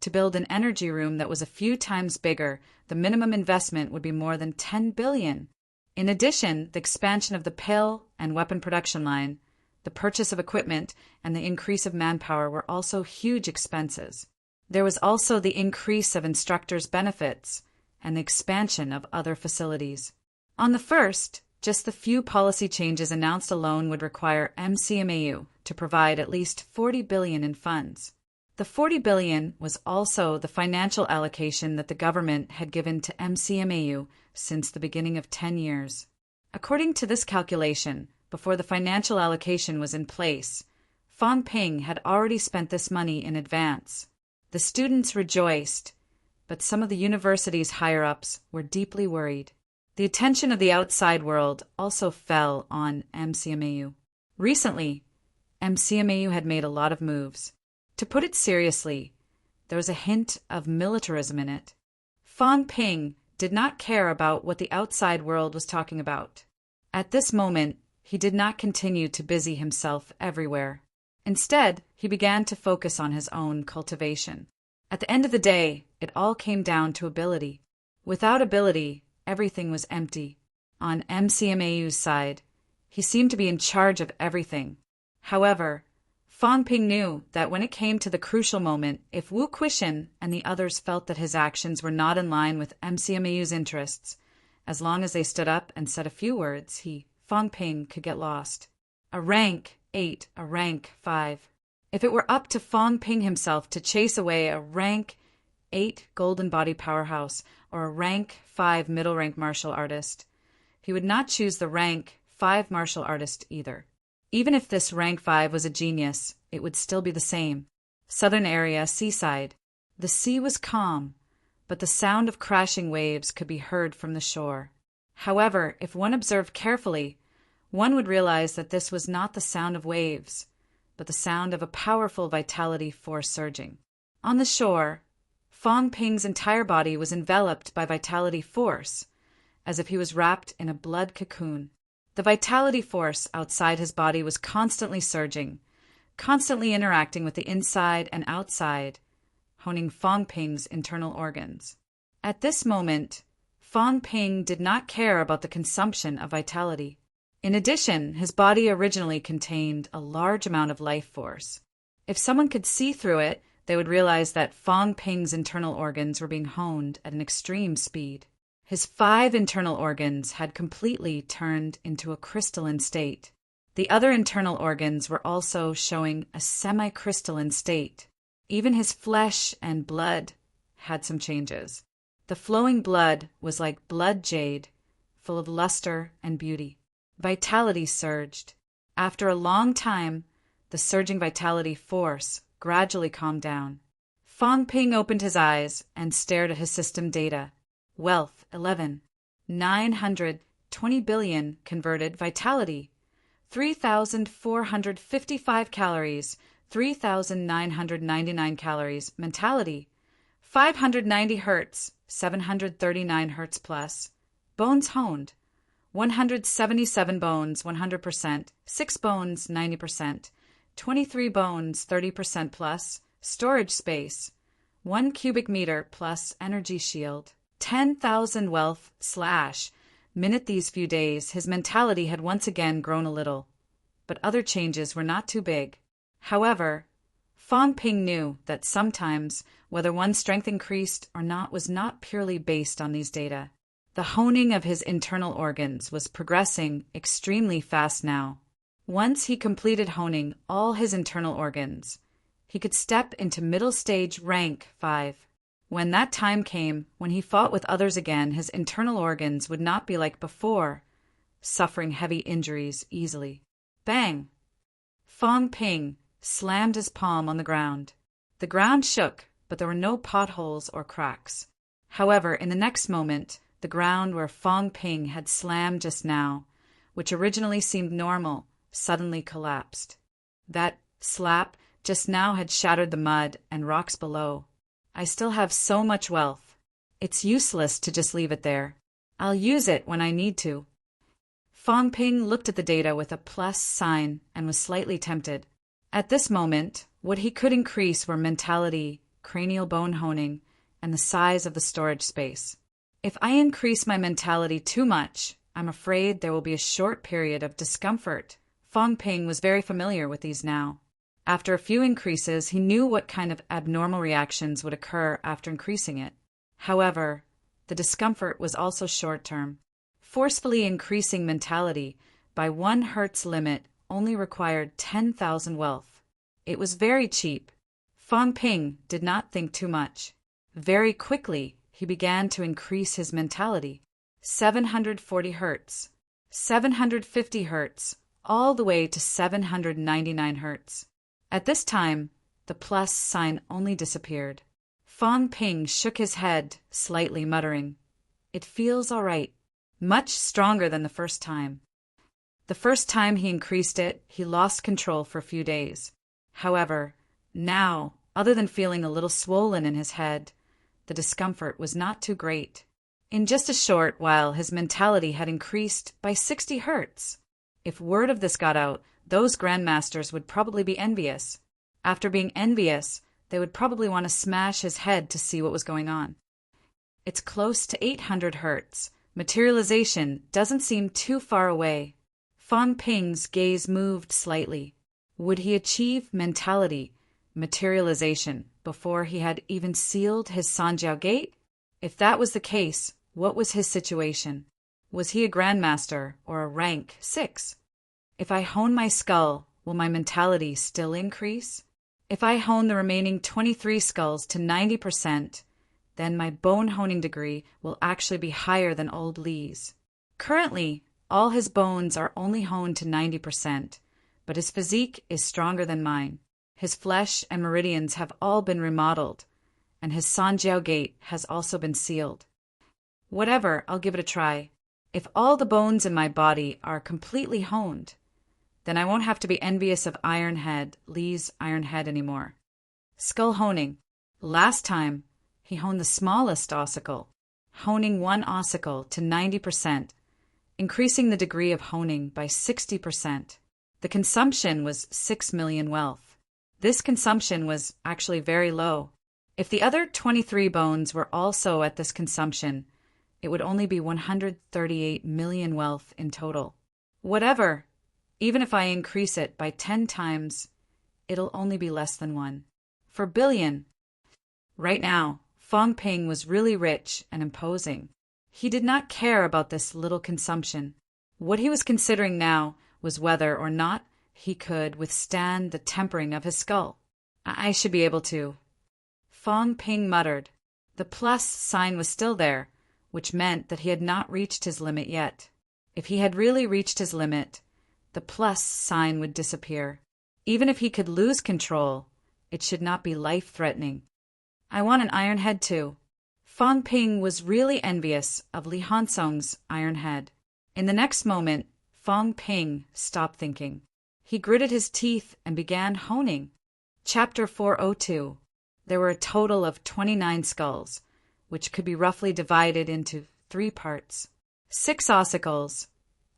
to build an energy room that was a few times bigger, the minimum investment would be more than 10 billion. In addition, the expansion of the pill and weapon production line, the purchase of equipment, and the increase of manpower were also huge expenses. There was also the increase of instructors' benefits and the expansion of other facilities. On the first, just the few policy changes announced alone would require MCMAU to provide at least 40 billion in funds. The 40 billion was also the financial allocation that the government had given to MCMAU since the beginning of 10 years. According to this calculation, before the financial allocation was in place, Fang Ping had already spent this money in advance. The students rejoiced, but some of the university's higher-ups were deeply worried. The attention of the outside world also fell on MCMAU. Recently, MCMAU had made a lot of moves. To put it seriously, there was a hint of militarism in it. Fang Ping did not care about what the outside world was talking about. At this moment, he did not continue to busy himself everywhere. Instead, he began to focus on his own cultivation. At the end of the day, it all came down to ability. Without ability, everything was empty. On MCMAU's side, he seemed to be in charge of everything. However, Fang Ping knew that when it came to the crucial moment, if Wu Quishan and the others felt that his actions were not in line with MCMAU's interests, as long as they stood up and said a few words, Fang Ping, could get lost. A rank 8, a rank 5. If it were up to Fang Ping himself to chase away a rank 8 golden body powerhouse or a rank 5 middle rank martial artist, he would not choose the rank 5 martial artist either. Even if this rank 5 was a genius, it would still be the same. Southern area, seaside. The sea was calm, but the sound of crashing waves could be heard from the shore. However, if one observed carefully, one would realize that this was not the sound of waves, but the sound of a powerful vitality force surging. On the shore, Fong Ping's entire body was enveloped by vitality force, as if he was wrapped in a blood cocoon. The vitality force outside his body was constantly surging, constantly interacting with the inside and outside, honing Fong Ping's internal organs. At this moment, Fong Ping did not care about the consumption of vitality. In addition, his body originally contained a large amount of life force. If someone could see through it, they would realize that Fong Ping's internal organs were being honed at an extreme speed. His 5 internal organs had completely turned into a crystalline state. The other internal organs were also showing a semi-crystalline state. Even his flesh and blood had some changes. The flowing blood was like blood jade, full of luster and beauty. Vitality surged. After a long time, the surging vitality force gradually calmed down. Fong Ping opened his eyes and stared at his system data. Wealth, 11. 920 billion converted vitality. 3,455 calories. 3,999 calories mentality. 590 hertz. 739 hertz plus. Bones honed. 177 bones, 100%. 6 bones, 90%. 23 bones, 30% plus. Storage space. 1 cubic meter plus energy shield. 10,000 wealth / minute. These few days, his mentality had once again grown a little, but other changes were not too big. However, Fong Ping knew that sometimes whether one's strength increased or not was not purely based on these data. The honing of his internal organs was progressing extremely fast now. Once he completed honing all his internal organs, he could step into middle stage rank 5. When that time came, when he fought with others again, his internal organs would not be like before, suffering heavy injuries easily. Bang! Fong Ping slammed his palm on the ground. The ground shook, but there were no potholes or cracks. However, in the next moment, the ground where Fong Ping had slammed just now, which originally seemed normal, suddenly collapsed. That slap just now had shattered the mud and rocks below. I still have so much wealth. It's useless to just leave it there. I'll use it when I need to. Fong Ping looked at the data with a plus sign and was slightly tempted. At this moment, what he could increase were mentality, cranial bone honing, and the size of the storage space. If I increase my mentality too much, I'm afraid there will be a short period of discomfort. Fong Ping was very familiar with these now. After a few increases, he knew what kind of abnormal reactions would occur after increasing it. However, the discomfort was also short-term. Forcefully increasing mentality by 1 hertz limit only required 10,000 wealth. It was very cheap. Fong Ping did not think too much. Very quickly, he began to increase his mentality. 740 hertz, 750 hertz, all the way to 799 hertz. At this time, the plus sign only disappeared. Fong Ping shook his head, slightly muttering, "It feels all right. Much stronger than the first time." The first time he increased it, he lost control for a few days. However, now, other than feeling a little swollen in his head, the discomfort was not too great. In just a short while, his mentality had increased by 60 hertz. If word of this got out, those grandmasters would probably be envious. After being envious, they would probably want to smash his head to see what was going on. It's close to 800 hertz. Materialization doesn't seem too far away. Fong Ping's gaze moved slightly. Would he achieve mentality, materialization, before he had even sealed his Sanjiao gate? If that was the case, what was his situation? Was he a grandmaster or a rank 6? If I hone my skull, will my mentality still increase? If I hone the remaining 23 skulls to 90%, then my bone honing degree will actually be higher than old Lee's. Currently, All his bones are only honed to 90%, but his physique is stronger than mine. His flesh and meridians have all been remodeled, and his Sanjiao gate has also been sealed. Whatever, I'll give it a try. If all the bones in my body are completely honed, then I won't have to be envious of Li's Iron Head anymore. Skull honing. Last time, he honed the smallest ossicle, honing one ossicle to 90%, increasing the degree of honing by 60%. The consumption was 6 million wealth. This consumption was actually very low. If the other 23 bones were also at this consumption, it would only be 138 million wealth in total. Whatever, even if I increase it by 10 times, it'll only be less than 1. For billion. Right now, Fong Ping was really rich and imposing. He did not care about this little consumption. What he was considering now was whether or not he could withstand the tempering of his skull. I should be able to. Fong Ping muttered. The plus sign was still there, which meant that he had not reached his limit yet. If he had really reached his limit, the plus sign would disappear. Even if he could lose control, it should not be life-threatening. I want an iron head too. Fong Ping was really envious of Li Hansong's iron head. In the next moment, Fong Ping stopped thinking. He gritted his teeth and began honing. Chapter 402. There were a total of 29 skulls, which could be roughly divided into 3 parts. 6 ossicles,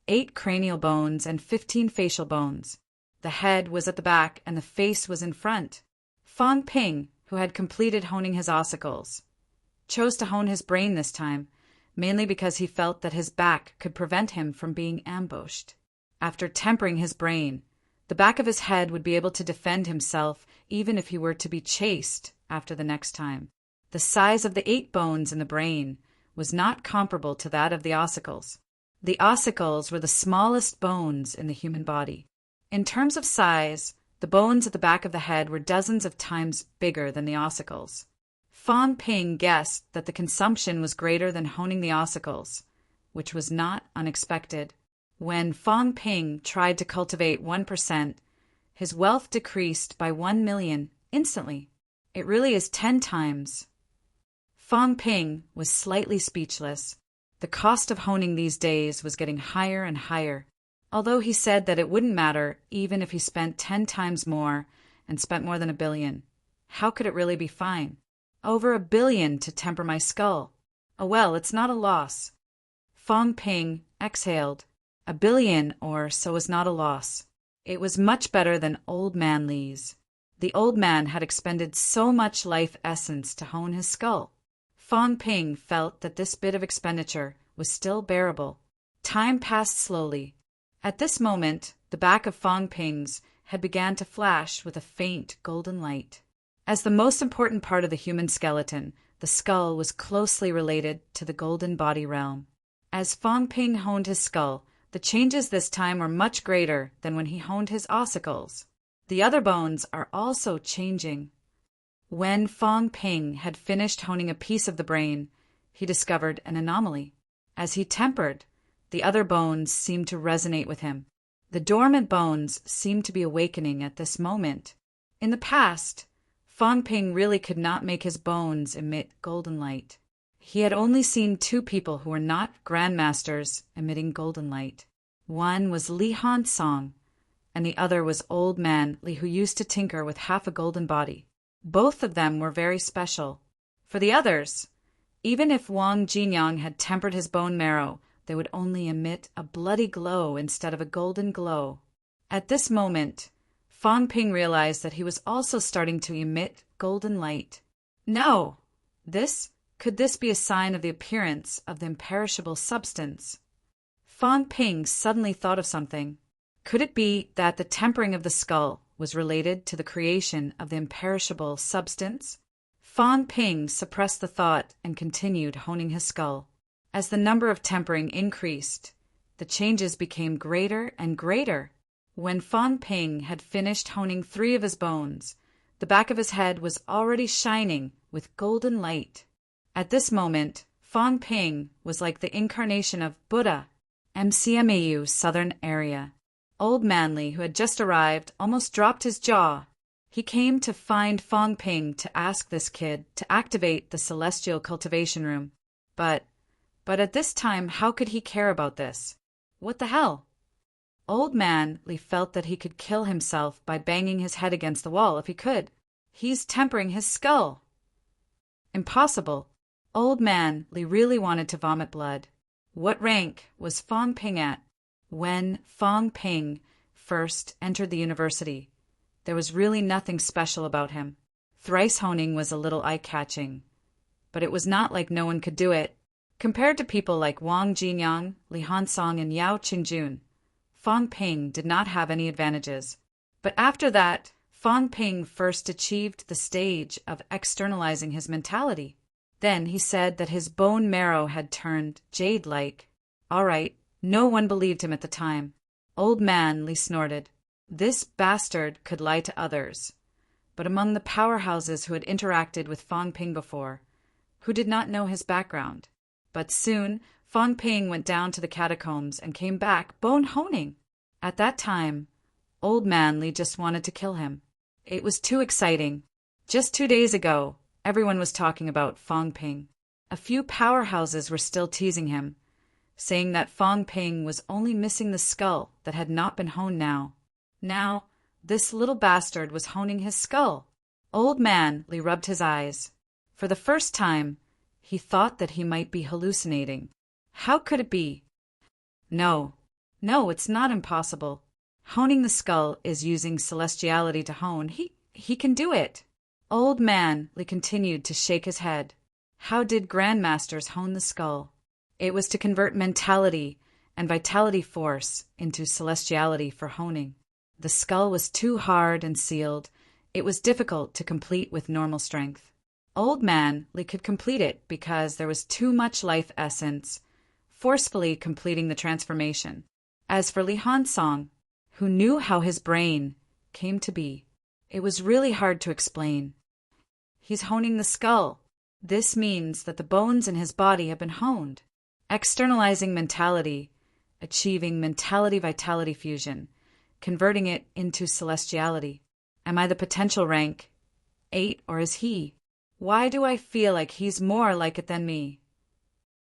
8 cranial bones, and 15 facial bones. The head was at the back and the face was in front. Fong Ping, who had completed honing his ossicles, chose to hone his brain this time, mainly because he felt that his back could prevent him from being ambushed. After tempering his brain, the back of his head would be able to defend himself even if he were to be chased after the next time. The size of the 8 bones in the brain was not comparable to that of the ossicles. The ossicles were the smallest bones in the human body. In terms of size, the bones at the back of the head were dozens of times bigger than the ossicles. Fong Ping guessed that the consumption was greater than honing the ossicles, which was not unexpected. When Fong Ping tried to cultivate 1%, his wealth decreased by 1 million instantly. It really is 10 times. Fong Ping was slightly speechless. The cost of honing these days was getting higher and higher, although he said that it wouldn't matter even if he spent 10 times more and spent more than $1 billion. How could it really be fine? Over $1 billion to temper my skull. Oh well, it's not a loss. Fong Ping exhaled. $1 billion or so is not a loss. It was much better than Old Man Li's. The old man had expended so much life essence to hone his skull. Fong Ping felt that this bit of expenditure was still bearable. Time passed slowly. At this moment, the back of Fong Ping's head began to flash with a faint golden light. As the most important part of the human skeleton, the skull was closely related to the golden body realm. As Fong Ping honed his skull, the changes this time were much greater than when he honed his ossicles. The other bones are also changing. When Fong Ping had finished honing a piece of the brain, he discovered an anomaly. As he tempered, the other bones seemed to resonate with him. The dormant bones seemed to be awakening at this moment. In the past, Fong Ping really could not make his bones emit golden light. He had only seen 2 people who were not grandmasters emitting golden light. One was Li Hansong, and the other was Old Man Li, who used to tinker with half a golden body. Both of them were very special. For the others, even if Wang Jinyang had tempered his bone marrow, they would only emit a bloody glow instead of a golden glow. At this moment, Fong Ping realized that he was also starting to emit golden light. No! Could this be a sign of the appearance of the imperishable substance? Fong Ping suddenly thought of something. Could it be that the tempering of the skull was related to the creation of the imperishable substance? Fong Ping suppressed the thought and continued honing his skull. As the number of tempering increased, the changes became greater and greater. When Fong Ping had finished honing 3 of his bones, the back of his head was already shining with golden light. At this moment, Fong Ping was like the incarnation of Buddha, MCMAU Southern Area. Old Manly, who had just arrived, almost dropped his jaw. He came to find Fong Ping to ask this kid to activate the celestial cultivation room. But at this time, how could he care about this? What the hell? Old Manly felt that he could kill himself by banging his head against the wall if he could. He's tempering his skull. Impossible. Old Manly really wanted to vomit blood. What rank was Fong Ping at? When Fong Ping first entered the university, there was really nothing special about him. Thrice honing was a little eye-catching, but it was not like no one could do it. Compared to people like Wang Jinyang, Li Hansong, and Yao Qingjun, Fong Ping did not have any advantages. But after that, Fong Ping first achieved the stage of externalizing his mentality. Then he said that his bone marrow had turned jade-like. All right, no one believed him at the time. Old Manly snorted. This bastard could lie to others. But among the powerhouses who had interacted with Fong Ping before, who did not know his background. But soon, Fong Ping went down to the catacombs and came back bone honing. At that time, Old Manly just wanted to kill him. It was too exciting. Just 2 days ago, everyone was talking about Fong Ping. A few powerhouses were still teasing him, saying that Fong Ping was only missing the skull that had not been honed now. Now, this little bastard was honing his skull. Old Manly rubbed his eyes. For the first time, he thought that he might be hallucinating. How could it be? No, it's not impossible. Honing the skull is using celestiality to hone. He can do it. Old Manly continued to shake his head. How did grandmasters hone the skull? It was to convert mentality and vitality force into celestiality for honing. The skull was too hard and sealed. It was difficult to complete with normal strength. Old Manly could complete it because there was too much life essence, forcefully completing the transformation. As for Li Hansong, who knew how his brain came to be, it was really hard to explain. He's honing the skull. This means that the bones in his body have been honed. Externalizing mentality, achieving mentality-vitality fusion, converting it into celestiality. Am I the potential rank 8, or is he? Why do I feel like he's more like it than me?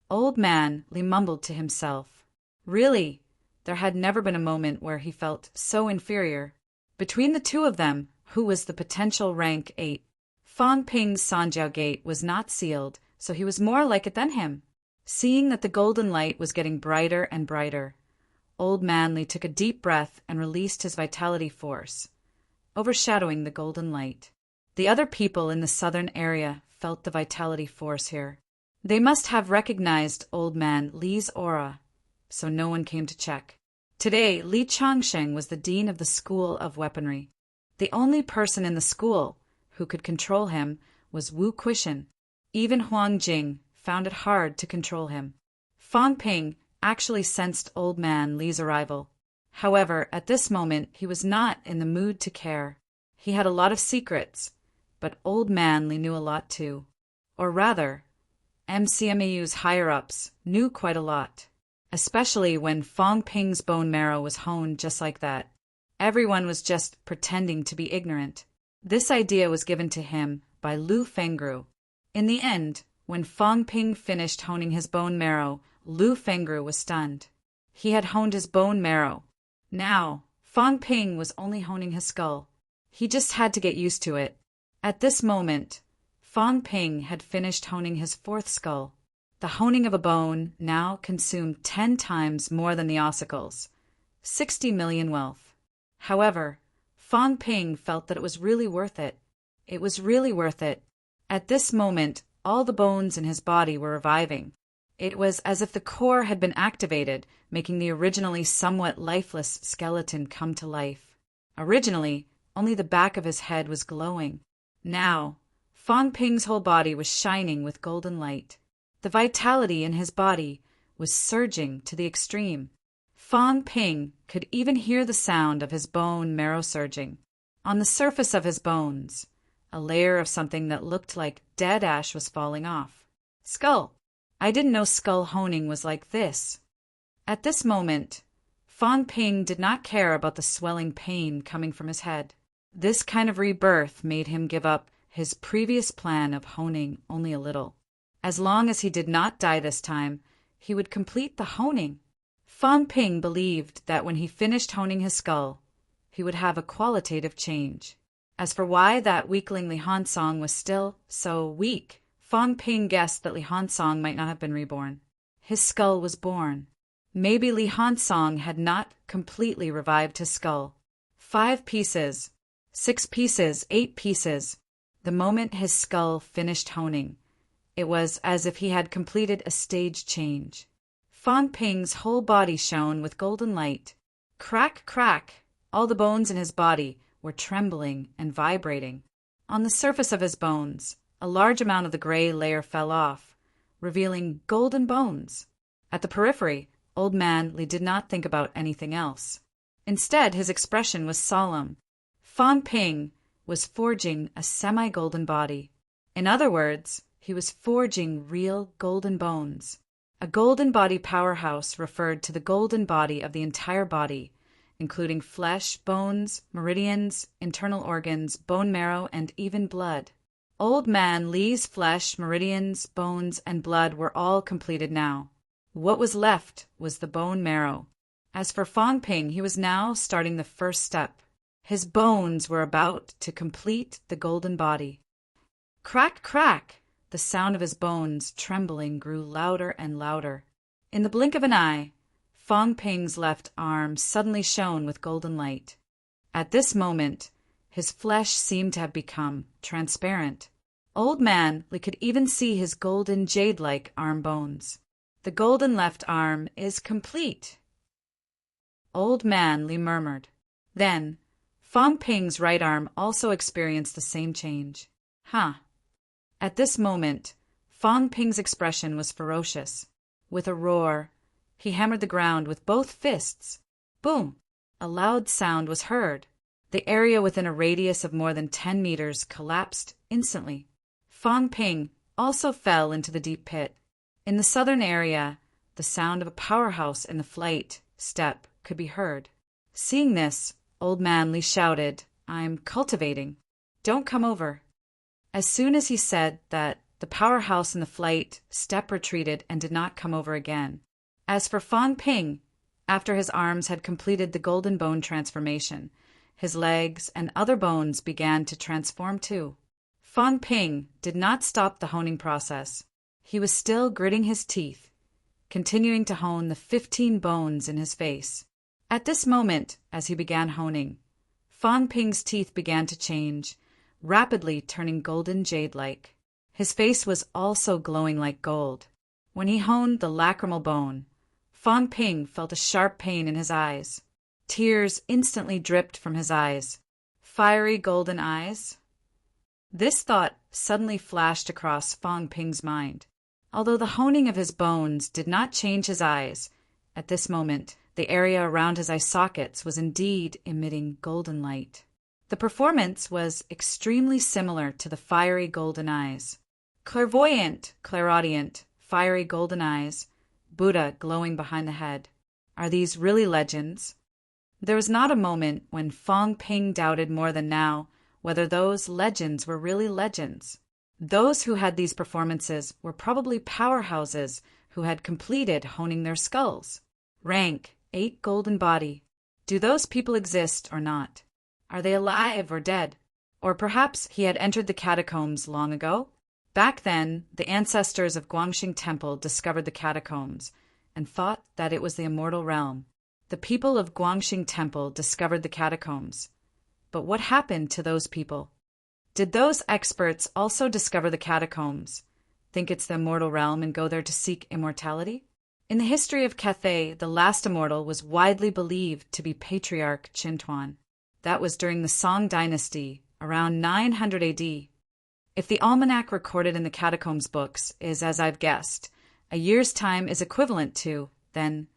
Old Manly mumbled to himself. Really, there had never been a moment where he felt so inferior. Between the two of them, who was the potential rank 8? Fong Ping's Sanjiao Gate was not sealed, so he was more like it than him. Seeing that the golden light was getting brighter and brighter, Old Manly took a deep breath and released his vitality force, overshadowing the golden light. The other people in the southern area felt the vitality force here. They must have recognized Old Manly's aura, so no one came to check. Today, Li Changsheng was the dean of the School of Weaponry. The only person in the school who could control him was Wu Quishan. Even Huang Jing found it hard to control him. Fong Ping actually sensed Old Manly's arrival. However, at this moment, he was not in the mood to care. He had a lot of secrets, but Old Manly knew a lot too. Or rather, MCMAU's higher-ups knew quite a lot, especially when Fong Ping's bone marrow was honed just like that. Everyone was just pretending to be ignorant. This idea was given to him by Lu Fengru. In the end, when Fong Ping finished honing his bone marrow, Lu Fengru was stunned. He had honed his bone marrow. Now, Fong Ping was only honing his skull. He just had to get used to it. At this moment, Fong Ping had finished honing his 4th skull. The honing of a bone now consumed 10 times more than the ossicles, 60 million wealth. However, Fong Ping felt that it was really worth it. It was really worth it. At this moment, all the bones in his body were reviving. It was as if the core had been activated, making the originally somewhat lifeless skeleton come to life. Originally, only the back of his head was glowing. Now, Fong Ping's whole body was shining with golden light. The vitality in his body was surging to the extreme. Fong Ping could even hear the sound of his bone marrow surging. On the surface of his bones, a layer of something that looked like dead ash was falling off. Skull. I didn't know skull honing was like this. At this moment, Fang Ping did not care about the swelling pain coming from his head. This kind of rebirth made him give up his previous plan of honing only a little. As long as he did not die this time, he would complete the honing. Fang Ping believed that when he finished honing his skull, he would have a qualitative change. As for why that weakling Li Hansong was still so weak, Fang Ping guessed that Li Hansong might not have been reborn. His skull was born. Maybe Li Hansong had not completely revived his skull. 5 pieces, 6 pieces, 8 pieces. The moment his skull finished honing, it was as if he had completed a stage change. Fang Ping's whole body shone with golden light. Crack, crack! All the bones in his body were trembling and vibrating. On the surface of his bones, a large amount of the gray layer fell off, revealing golden bones. At the periphery, Old Man Li did not think about anything else. Instead, his expression was solemn. Fang Ping was forging a semi-golden body. In other words, he was forging real golden bones. A golden body powerhouse referred to the golden body of the entire body, including flesh, bones, meridians, internal organs, bone marrow, and even blood. Old Man Li's flesh, meridians, bones, and blood were all completed now. What was left was the bone marrow. As for Fang Ping, he was now starting the first step. His bones were about to complete the golden body. Crack, crack! The sound of his bones trembling grew louder and louder. In the blink of an eye, Fang Ping's left arm suddenly shone with golden light. At this moment, his flesh seemed to have become transparent. Old Man Li could even see his golden jade-like arm bones. The golden left arm is complete. Old Man Li murmured. Then, Fang Ping's right arm also experienced the same change. Huh. At this moment, Fang Ping's expression was ferocious. With a roar, he hammered the ground with both fists. Boom! A loud sound was heard. The area within a radius of more than 10 meters collapsed instantly. Fang Ping also fell into the deep pit. In the southern area, the sound of a powerhouse in the flight step could be heard. Seeing this, Old Man Li shouted, "I'm cultivating. Don't come over." As soon as he said that, the powerhouse in the flight step retreated and did not come over again. As for Fang Ping, after his arms had completed the golden bone transformation, his legs and other bones began to transform too. Fang Ping did not stop the honing process. He was still gritting his teeth, continuing to hone the 15 bones in his face. At this moment, as he began honing, Fang Ping's teeth began to change, rapidly turning golden jade-like. His face was also glowing like gold. When he honed the lacrimal bone, Fang Ping felt a sharp pain in his eyes. Tears instantly dripped from his eyes. Fiery golden eyes? This thought suddenly flashed across Fang Ping's mind. Although the honing of his bones did not change his eyes, at this moment, the area around his eye sockets was indeed emitting golden light. The performance was extremely similar to the fiery golden eyes. Clairvoyant, clairaudient, fiery golden eyes, Buddha glowing behind the head. Are these really legends? There was not a moment when Fang Ping doubted more than now whether those legends were really legends. Those who had these performances were probably powerhouses who had completed honing their skulls. Rank, 8 golden body. Do those people exist or not? Are they alive or dead? Or perhaps he had entered the catacombs long ago? Back then, the ancestors of Guangxing Temple discovered the catacombs and thought that it was the immortal realm. The people of Guangxing Temple discovered the catacombs. But what happened to those people? Did those experts also discover the catacombs, think it's the immortal realm, and go there to seek immortality? In the history of Cathay, the last immortal was widely believed to be Patriarch Qintuan. That was during the Song dynasty, around 900 AD. If the almanac recorded in the catacombs books is as I've guessed, a year's time is equivalent to, then,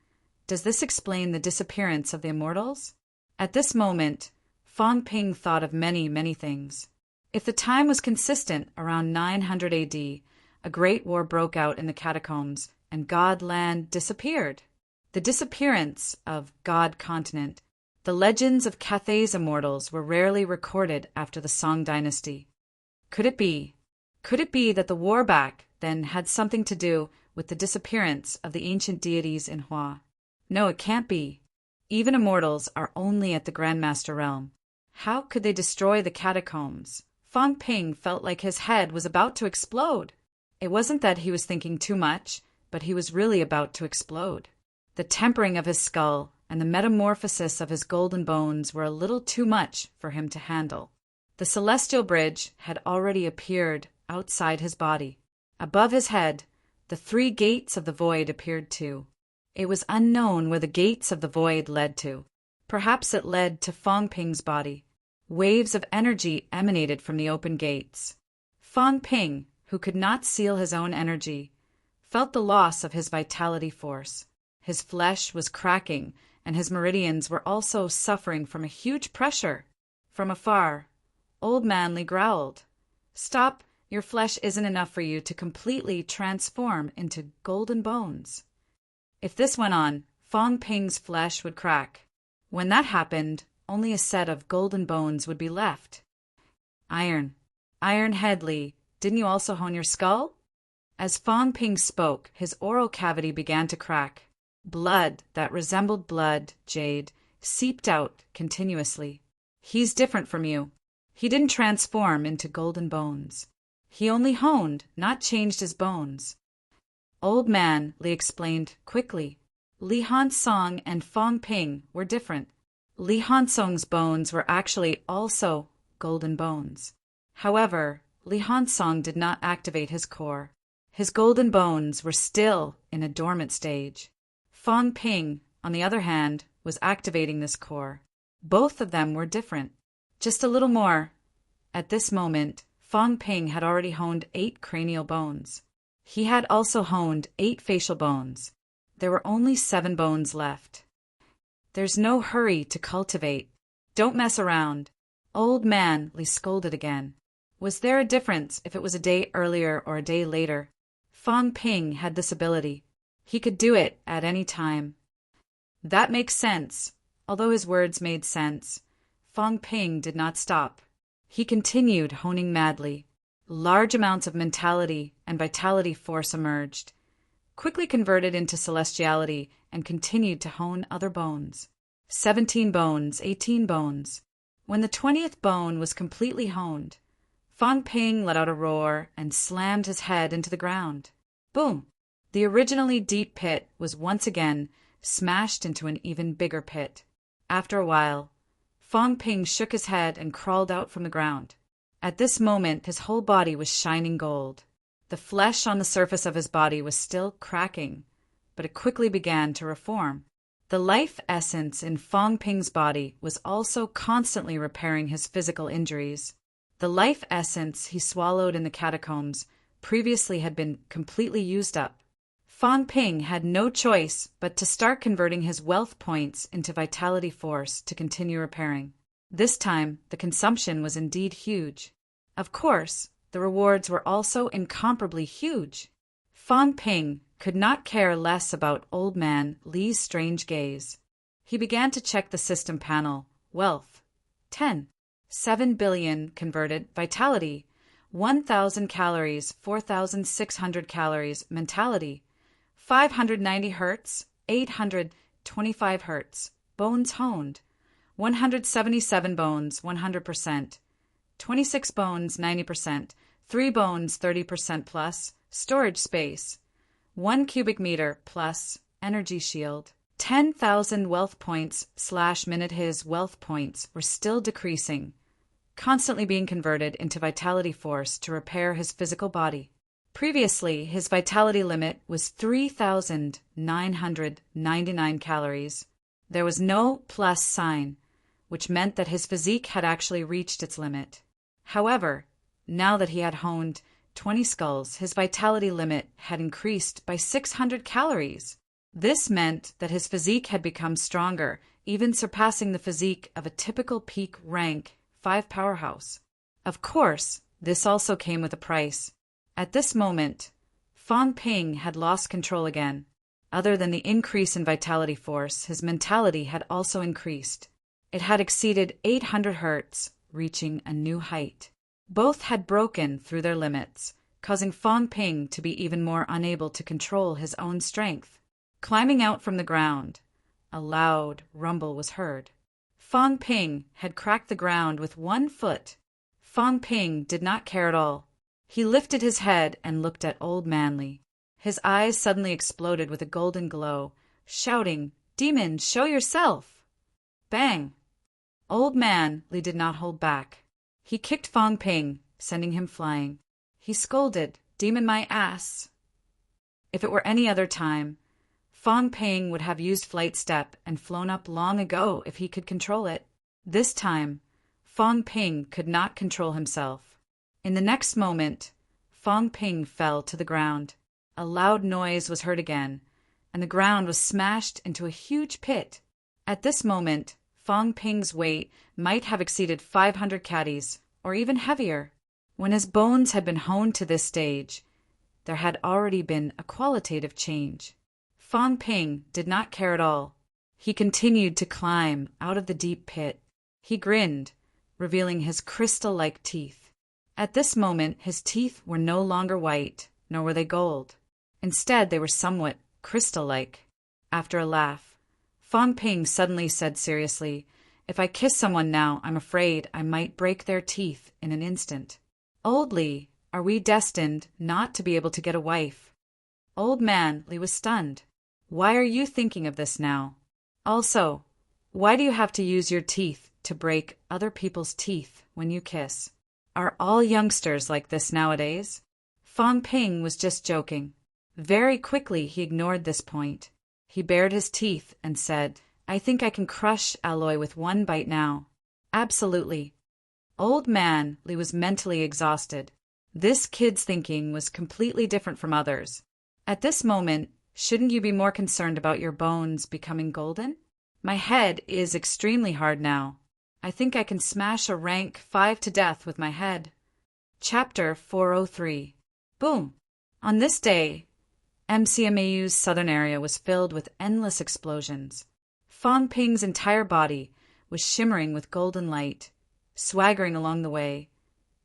does this explain the disappearance of the immortals? At this moment, Fang Ping thought of many, many things. If the time was consistent around 900 AD, a great war broke out in the catacombs and God land disappeared. The disappearance of God Continent. The legends of Cathay's immortals were rarely recorded after the Song dynasty. Could it be? Could it be that the war back then had something to do with the disappearance of the ancient deities in Hua? No, it can't be. Even immortals are only at the Grandmaster realm. How could they destroy the catacombs? Fang Ping felt like his head was about to explode. It wasn't that he was thinking too much, but he was really about to explode. The tempering of his skull and the metamorphosis of his golden bones were a little too much for him to handle. The celestial bridge had already appeared outside his body. Above his head, the 3 gates of the void appeared too. It was unknown where the gates of the void led to. Perhaps it led to Fang Ping's body. Waves of energy emanated from the open gates. Fang Ping, who could not seal his own energy, felt the loss of his vitality force. His flesh was cracking, and his meridians were also suffering from a huge pressure. From afar, Old Manly growled, "Stop, your flesh isn't enough for you to completely transform into golden bones." If this went on, Fang Ping's flesh would crack. When that happened, only a set of golden bones would be left. Iron Head Li, didn't you also hone your skull? As Fang Ping spoke, his oral cavity began to crack. Blood that resembled blood, jade, seeped out continuously. He's different from you. He didn't transform into golden bones. He only honed, not changed his bones. Old Man, Li explained quickly. Li Hansong and Fang Ping were different. Li Hansong's bones were actually also golden bones. However, Li Hansong did not activate his core. His golden bones were still in a dormant stage. Fang Ping, on the other hand, was activating this core. Both of them were different. Just a little more. At this moment, Fang Ping had already honed 8 cranial bones. He had also honed 8 facial bones. There were only 7 bones left. There's no hurry to cultivate. Don't mess around. Old Man, Li scolded again. Was there a difference if it was a day earlier or a day later? Fang Ping had this ability. He could do it at any time. That makes sense. Although his words made sense, Fang Ping did not stop. He continued honing madly. Large amounts of mentality and vitality force emerged, quickly converted into celestiality, and continued to hone other bones. 17 bones, 18 bones. When the 20th bone was completely honed, Fang Ping let out a roar and slammed his head into the ground. Boom! The originally deep pit was once again smashed into an even bigger pit. After a while, Fang Ping shook his head and crawled out from the ground. At this moment, his whole body was shining gold. The flesh on the surface of his body was still cracking, but it quickly began to reform. The life essence in Fang Ping's body was also constantly repairing his physical injuries. The life essence he swallowed in the catacombs previously had been completely used up. Fang Ping had no choice but to start converting his wealth points into vitality force to continue repairing. This time, the consumption was indeed huge. Of course, the rewards were also incomparably huge. Fang Ping could not care less about Old Man Li's strange gaze. He began to check the system panel. Wealth, 10. 7 billion converted. Vitality, 1,000 calories, 4,600 calories. Mentality, 590 hertz, 825 hertz. Bones honed, 177 bones, 100%. 26 bones, 90%. 3 bones, 30% plus. Storage space, 1 cubic meter plus. Energy shield, 10,000 wealth points / minute. His wealth points were still decreasing, constantly being converted into vitality force to repair his physical body. Previously, his vitality limit was 3,999 calories. There was no plus sign, which meant that his physique had actually reached its limit. However, now that he had honed 20 skulls, his vitality limit had increased by 600 calories. This meant that his physique had become stronger, even surpassing the physique of a typical peak rank 5 powerhouse. Of course, this also came with a price. At this moment, Fang Ping had lost control again. Other than the increase in vitality force, his mentality had also increased. It had exceeded 800 hertz, reaching a new height. Both had broken through their limits, causing Fong Ping to be even more unable to control his own strength. Climbing out from the ground, a loud rumble was heard. Fong Ping had cracked the ground with one foot. Fong Ping did not care at all. He lifted his head and looked at Old Man Li. His eyes suddenly exploded with a golden glow, shouting, "Demon, show yourself!" Bang! Old Man Li did not hold back. He kicked Fong Ping, sending him flying. He scolded, "Demon my ass!" If it were any other time, Fong Ping would have used Flight Step and flown up long ago if he could control it. This time, Fong Ping could not control himself. In the next moment, Fong Ping fell to the ground. A loud noise was heard again, and the ground was smashed into a huge pit. At this moment, Fong Ping's weight might have exceeded 500 caddies, or even heavier. When his bones had been honed to this stage, there had already been a qualitative change. Fong Ping did not care at all. He continued to climb out of the deep pit. He grinned, revealing his crystal-like teeth. At this moment, his teeth were no longer white, nor were they gold. Instead, they were somewhat crystal-like. After a laugh, Fong Ping suddenly said seriously, "If I kiss someone now, I'm afraid I might break their teeth in an instant." "Old Li, are we destined not to be able to get a wife?" Old Man Li was stunned. "Why are you thinking of this now? Also, why do you have to use your teeth to break other people's teeth when you kiss? Are all youngsters like this nowadays?" Fong Ping was just joking. Very quickly he ignored this point. He bared his teeth and said, "I think I can crush Alloy with one bite now." "Absolutely." Old Man Li was mentally exhausted. This kid's thinking was completely different from others. At this moment, shouldn't you be more concerned about your bones becoming golden? My head is extremely hard now. I think I can smash a rank 5 to death with my head. Chapter 403. Boom! On this day, MCMAU's southern area was filled with endless explosions. Fong Ping's entire body was shimmering with golden light, swaggering along the way,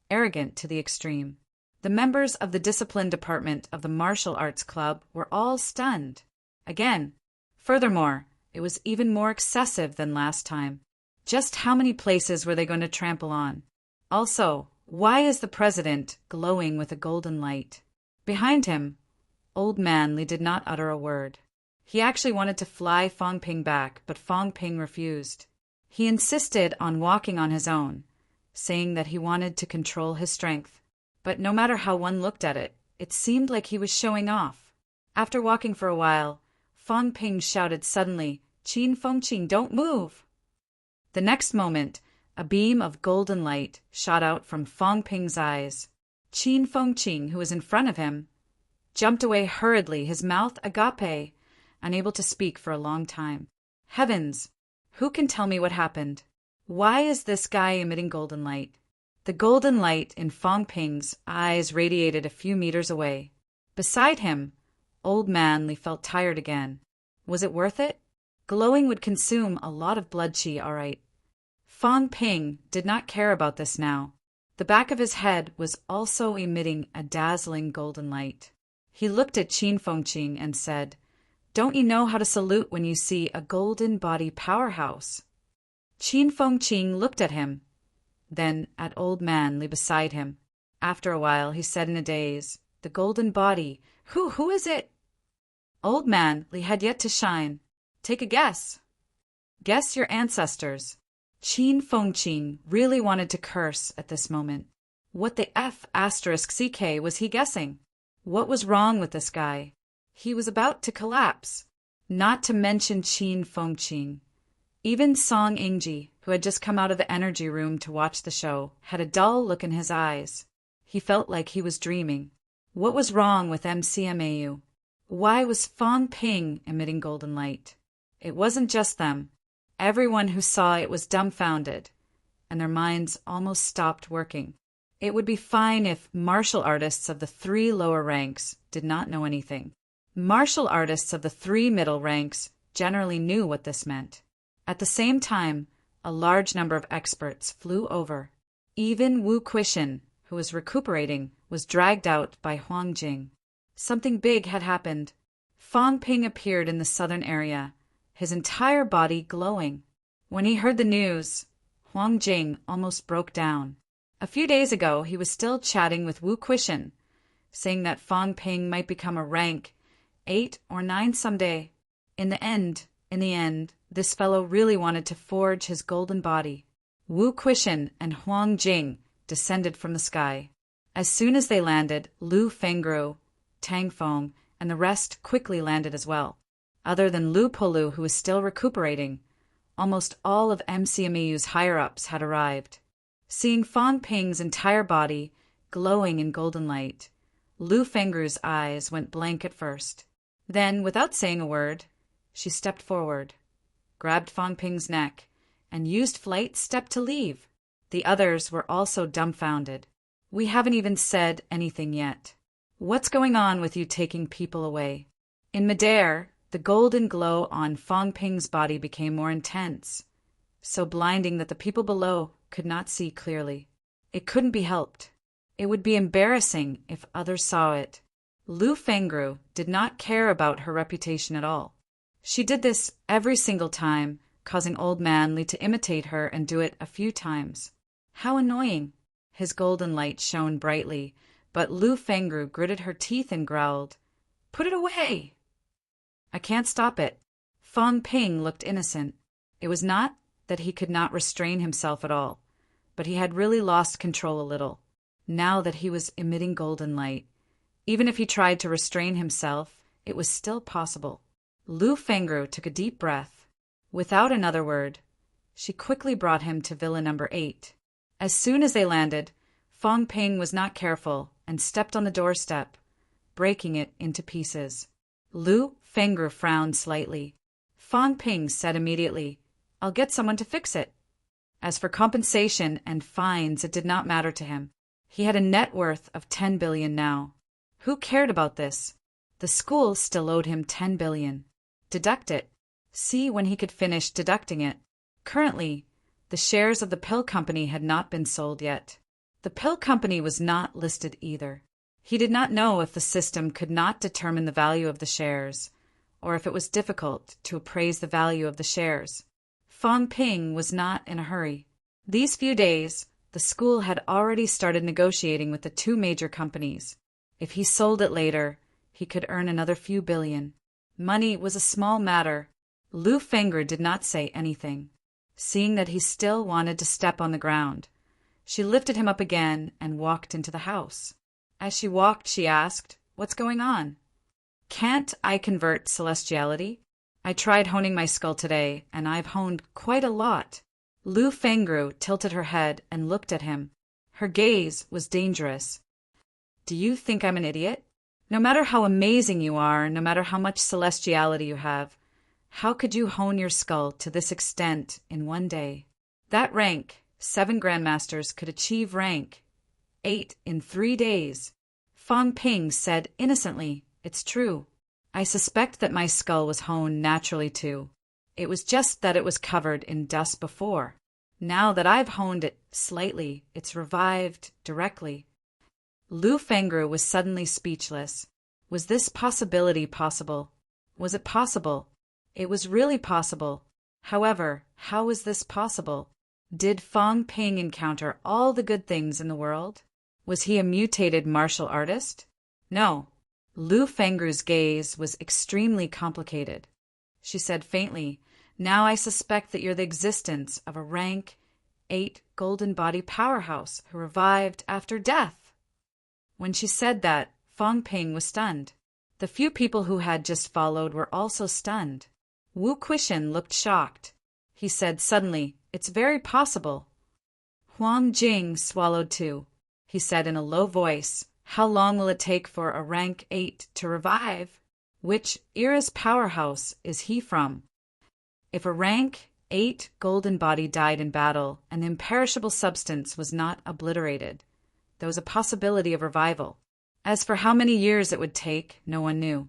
arrogant to the extreme. The members of the discipline department of the martial arts club were all stunned. Again. Furthermore, it was even more excessive than last time. Just how many places were they going to trample on? Also, why is the president glowing with a golden light? Behind him, Old Man Li did not utter a word. He actually wanted to fly Fong Ping back, but Fong Ping refused. He insisted on walking on his own, saying that he wanted to control his strength. But no matter how one looked at it, it seemed like he was showing off. After walking for a while, Fong Ping shouted suddenly, "Qin Feng Qing, don't move!" The next moment, a beam of golden light shot out from Fong Ping's eyes. Qin Feng Qing, who was in front of him, jumped away hurriedly, his mouth agape, unable to speak for a long time. Heavens! Who can tell me what happened? Why is this guy emitting golden light? The golden light in Fong Ping's eyes radiated a few meters away. Beside him, Old Man Li felt tired again. Was it worth it? Glowing would consume a lot of blood qi, all right. Fong Ping did not care about this now. The back of his head was also emitting a dazzling golden light. He looked at Qin Feng Qing and said, "Don't you know how to salute when you see a golden body powerhouse?" Qin Feng Qing looked at him, then at Old Man Li beside him. After a while, he said in a daze, "The golden body, who is it?" Old Man Li had yet to shine. "Take a guess." "Guess your ancestors." Qin Feng Qing really wanted to curse at this moment. What the F***ck was he guessing? What was wrong with this guy? He was about to collapse. Not to mention Qin Feng Qing. Even Song Ingji, who had just come out of the energy room to watch the show, had a dull look in his eyes. He felt like he was dreaming. What was wrong with MCMAU? Why was Fong Ping emitting golden light? It wasn't just them. Everyone who saw it was dumbfounded, and their minds almost stopped working. It would be fine if martial artists of the 3 lower ranks did not know anything. Martial artists of the three middle ranks generally knew what this meant. At the same time, a large number of experts flew over. Even Wu Quishan, who was recuperating, was dragged out by Huang Jing. Something big had happened. Fang Ping appeared in the southern area, his entire body glowing. When he heard the news, Huang Jing almost broke down. A few days ago, he was still chatting with Wu Quishan, saying that Fang Ping might become a rank 8 or 9 someday. In the end, this fellow really wanted to forge his golden body. Wu Quishan and Huang Jing descended from the sky. As soon as they landed, Lu Fengru, Tang Feng, and the rest quickly landed as well. Other than Lu Polu, who was still recuperating, almost all of MCMAU's higher-ups had arrived. Seeing Fang Ping's entire body glowing in golden light, Lu Fengru's eyes went blank at first. Then, without saying a word, she stepped forward, grabbed Fang Ping's neck, and used flight step to leave. The others were also dumbfounded. We haven't even said anything yet. What's going on with you taking people away? In midair, the golden glow on Fang Ping's body became more intense, so blinding that the people below could not see clearly. It couldn't be helped. It would be embarrassing if others saw it. Lu Fengru did not care about her reputation at all. She did this every single time, causing Old Man Li to imitate her and do it a few times. How annoying! His golden light shone brightly, but Lu Fengru gritted her teeth and growled, "Put it away!" "I can't stop it." Fang Ping looked innocent. It was not that he could not restrain himself at all, but he had really lost control a little, now that he was emitting golden light. Even if he tried to restrain himself, it was still possible. Lu Fengru took a deep breath. Without another word, she quickly brought him to Villa number 8. As soon as they landed, Fang Ping was not careful and stepped on the doorstep, breaking it into pieces. Lu Fengru frowned slightly. Fang Ping said immediately, "I'll get someone to fix it." As for compensation and fines, it did not matter to him. He had a net worth of 10 billion now. Who cared about this? The school still owed him 10 billion. Deduct it. See when he could finish deducting it. Currently, the shares of the pill company had not been sold yet. The pill company was not listed either. He did not know if the system could not determine the value of the shares, or if it was difficult to appraise the value of the shares. Fang Ping was not in a hurry. These few days, the school had already started negotiating with the two major companies. If he sold it later, he could earn another few billion. Money was a small matter. Lu Fengru did not say anything. Seeing that he still wanted to step on the ground, she lifted him up again and walked into the house. As she walked, she asked, "What's going on?" "Can't I convert celestiality? I tried honing my skull today, and I've honed quite a lot." Lu Fengru tilted her head and looked at him. Her gaze was dangerous. "Do you think I'm an idiot? No matter how amazing you are, no matter how much celestiality you have, how could you hone your skull to this extent in one day? That rank, 7 grandmasters could achieve rank 8 in 3 days. Fang Ping said innocently, "It's true. I suspect that my skull was honed naturally too. It was just that it was covered in dust before. Now that I've honed it slightly, it's revived directly." Lu Fengru was suddenly speechless. Was this possibility possible? Was it possible? It was really possible. However, how was this possible? Did Fang Ping encounter all the good things in the world? Was he a mutated martial artist? No. Lu Fengru's gaze was extremely complicated. She said faintly, "Now I suspect that you're the existence of a rank 8 golden body powerhouse who revived after death." When she said that, Fang Ping was stunned. The few people who had just followed were also stunned. Wu Quishan looked shocked. He said suddenly, "It's very possible." Huang Jing swallowed too. He said in a low voice, "How long will it take for a rank 8 to revive? Which era's powerhouse is he from?" If a rank 8 golden body died in battle and the imperishable substance was not obliterated, there was a possibility of revival. As for how many years it would take, no one knew.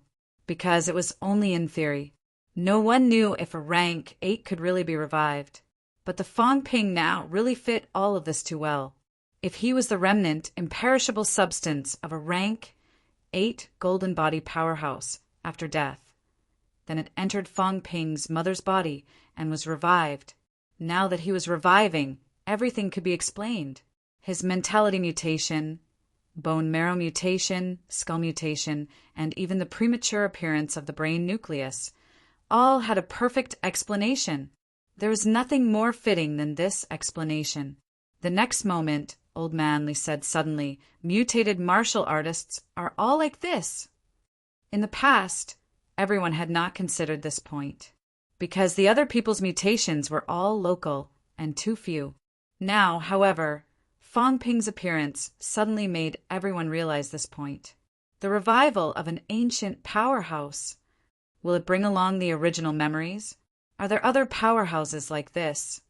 because it was only in theory. No one knew if a rank 8 could really be revived. But the Fong Ping now really fit all of this too well. If he was the remnant, imperishable substance of a rank 8 golden body powerhouse after death, then it entered Fong Ping's mother's body and was revived. Now that he was reviving, everything could be explained. His mentality mutation, bone marrow mutation, skull mutation, and even the premature appearance of the brain nucleus all had a perfect explanation. There was nothing more fitting than this explanation. The next moment, Old Manly said suddenly, mutated martial artists are all like this. In the past, everyone had not considered this point, because the other people's mutations were all local and too few. Now, however, Fong Ping's appearance suddenly made everyone realize this point. The revival of an ancient powerhouse. Will it bring along the original memories? Are there other powerhouses like this?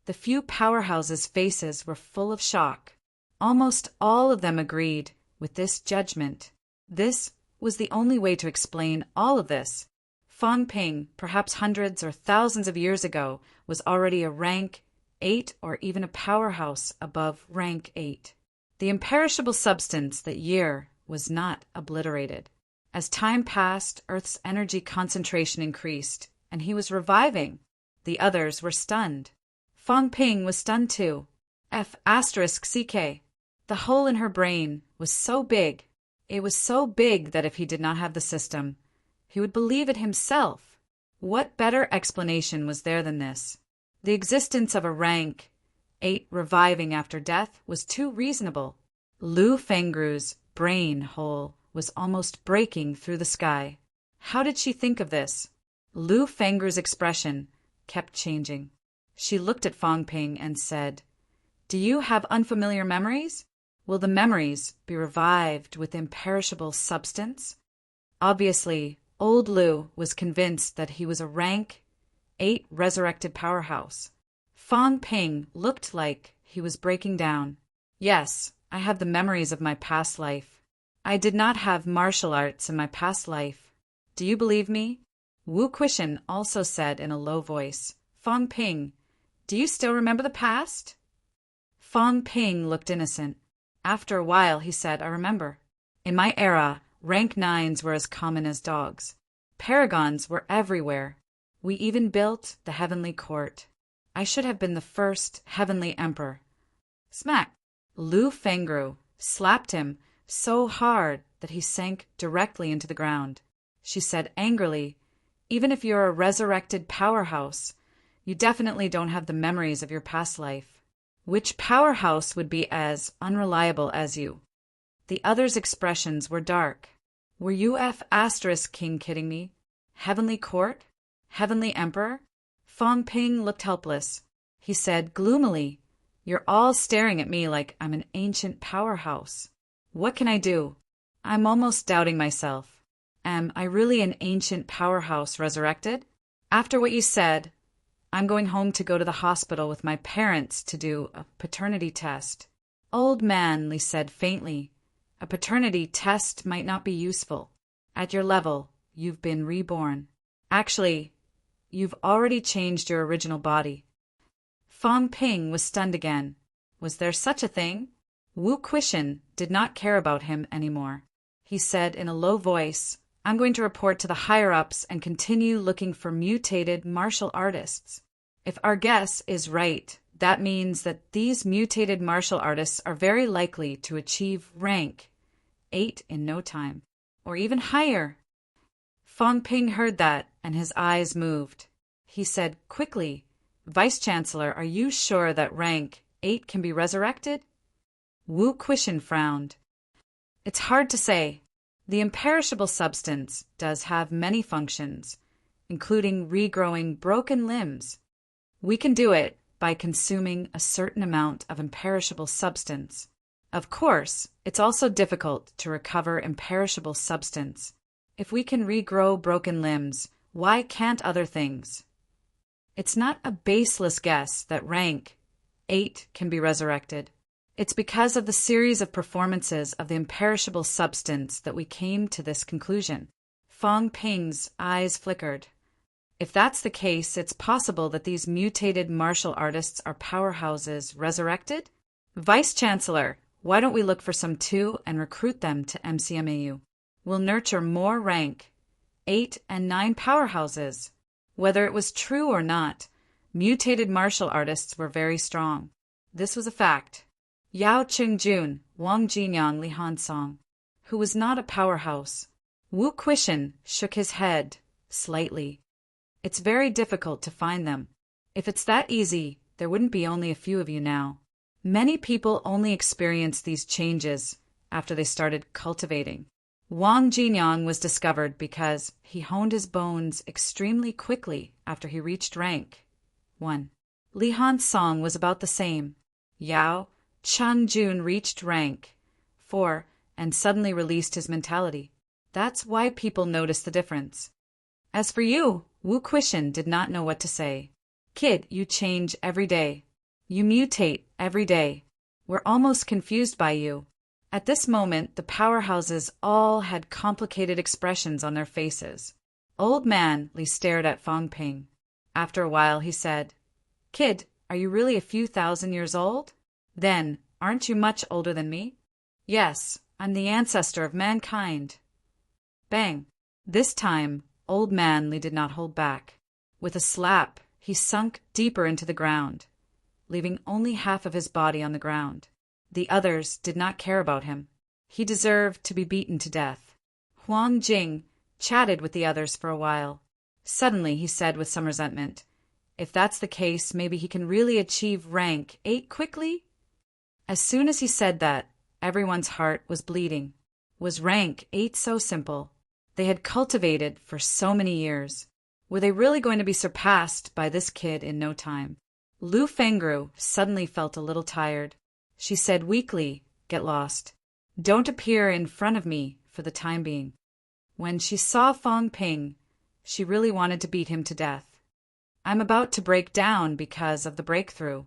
The few powerhouses' faces were full of shock. Almost all of them agreed with this judgment. This was the only way to explain all of this. Fong Ping, perhaps hundreds or thousands of years ago, was already a rank 8 or even a powerhouse above rank 8. The imperishable substance that year was not obliterated. As time passed, Earth's energy concentration increased, and he was reviving. The others were stunned. Fong Ping was stunned too. F***CK. The hole in her brain was so big. It was so big that if he did not have the system, he would believe it himself. What better explanation was there than this? The existence of a rank 8 reviving after death was too reasonable. Lu Fengru's brain hole was almost breaking through the sky. How did she think of this? Lu Fengru's expression kept changing. She looked at Fong Ping and said, "Do you have unfamiliar memories? Will the memories be revived with imperishable substance?" Obviously, old Lu was convinced that he was a rank 8 resurrected powerhouse. Fong Ping looked like he was breaking down. "Yes, I have the memories of my past life. I did not have martial arts in my past life. Do you believe me?" Wu Quishan also said in a low voice, "Fong Ping, do you still remember the past?" Fong Ping looked innocent. After a while, he said, "I remember. In my era, rank 9s were as common as dogs. Paragons were everywhere. We even built the heavenly court. I should have been the first heavenly emperor." Smack! Lu Fengru slapped him so hard that he sank directly into the ground. She said angrily, "Even if you're a resurrected powerhouse, you definitely don't have the memories of your past life. Which powerhouse would be as unreliable as you?" The others' expressions were dark. "Were you King kidding me? Heavenly court? Heavenly emperor?" Fong Ping looked helpless. He said gloomily, "You're all staring at me like I'm an ancient powerhouse. What can I do? I'm almost doubting myself. Am I really an ancient powerhouse resurrected? After what you said, I'm going home to go to the hospital with my parents to do a paternity test." Old Manly said faintly, "A paternity test might not be useful. At your level, you've been reborn. Actually, you've already changed your original body." Fong Ping was stunned again. Was there such a thing? Wu Quishan did not care about him anymore. He said in a low voice, "I'm going to report to the higher-ups and continue looking for mutated martial artists. If our guess is right, that means that these mutated martial artists are very likely to achieve rank 8 in no time, or even higher." Fong Ping heard that, and his eyes moved. He said quickly, "Vice-Chancellor, are you sure that rank 8 can be resurrected?" Wu Quishan frowned. "It's hard to say. The imperishable substance does have many functions, including regrowing broken limbs. We can do it by consuming a certain amount of imperishable substance. Of course, it's also difficult to recover imperishable substance. If we can regrow broken limbs, why can't other things? It's not a baseless guess that rank 8 can be resurrected. It's because of the series of performances of the imperishable substance that we came to this conclusion." Fong Ping's eyes flickered. If that's the case, it's possible that these mutated martial artists are powerhouses resurrected? Vice-Chancellor, why don't we look for some too and recruit them to MCMAU? We'll nurture more rank 8 and 9 powerhouses. Whether it was true or not, mutated martial artists were very strong. This was a fact. Yao Qingjun, Wang Jinyang, Li Hansong, who was not a powerhouse. Wu Quishan shook his head slightly. It's very difficult to find them. If it's that easy, there wouldn't be only a few of you now. Many people only experience these changes after they started cultivating. Wang Jinyang was discovered because he honed his bones extremely quickly after he reached rank 1. Li Hansong was about the same. Yao Changjun reached rank 4 and suddenly released his mentality. That's why people noticed the difference. As for you, Wu Quishan did not know what to say. Kid, you change every day. You mutate every day. We're almost confused by you. At this moment, the powerhouses all had complicated expressions on their faces. Old Man Li stared at Fong Ping. After a while, he said, Kid, are you really a few thousand years old? Then, aren't you much older than me? Yes, I'm the ancestor of mankind. Bang! This time, Old Man Li did not hold back. With a slap, he sunk deeper into the ground, leaving only half of his body on the ground. The others did not care about him. He deserved to be beaten to death. Huang Jing chatted with the others for a while. Suddenly, he said with some resentment, If that's the case, maybe he can really achieve rank 8 quickly? As soon as he said that, everyone's heart was bleeding. Was rank 8 so simple? They had cultivated for so many years. Were they really going to be surpassed by this kid in no time? Lu Fengru suddenly felt a little tired. She said weakly, Get lost. Don't appear in front of me for the time being. When she saw Fong Ping, she really wanted to beat him to death. I'm about to break down because of the breakthrough.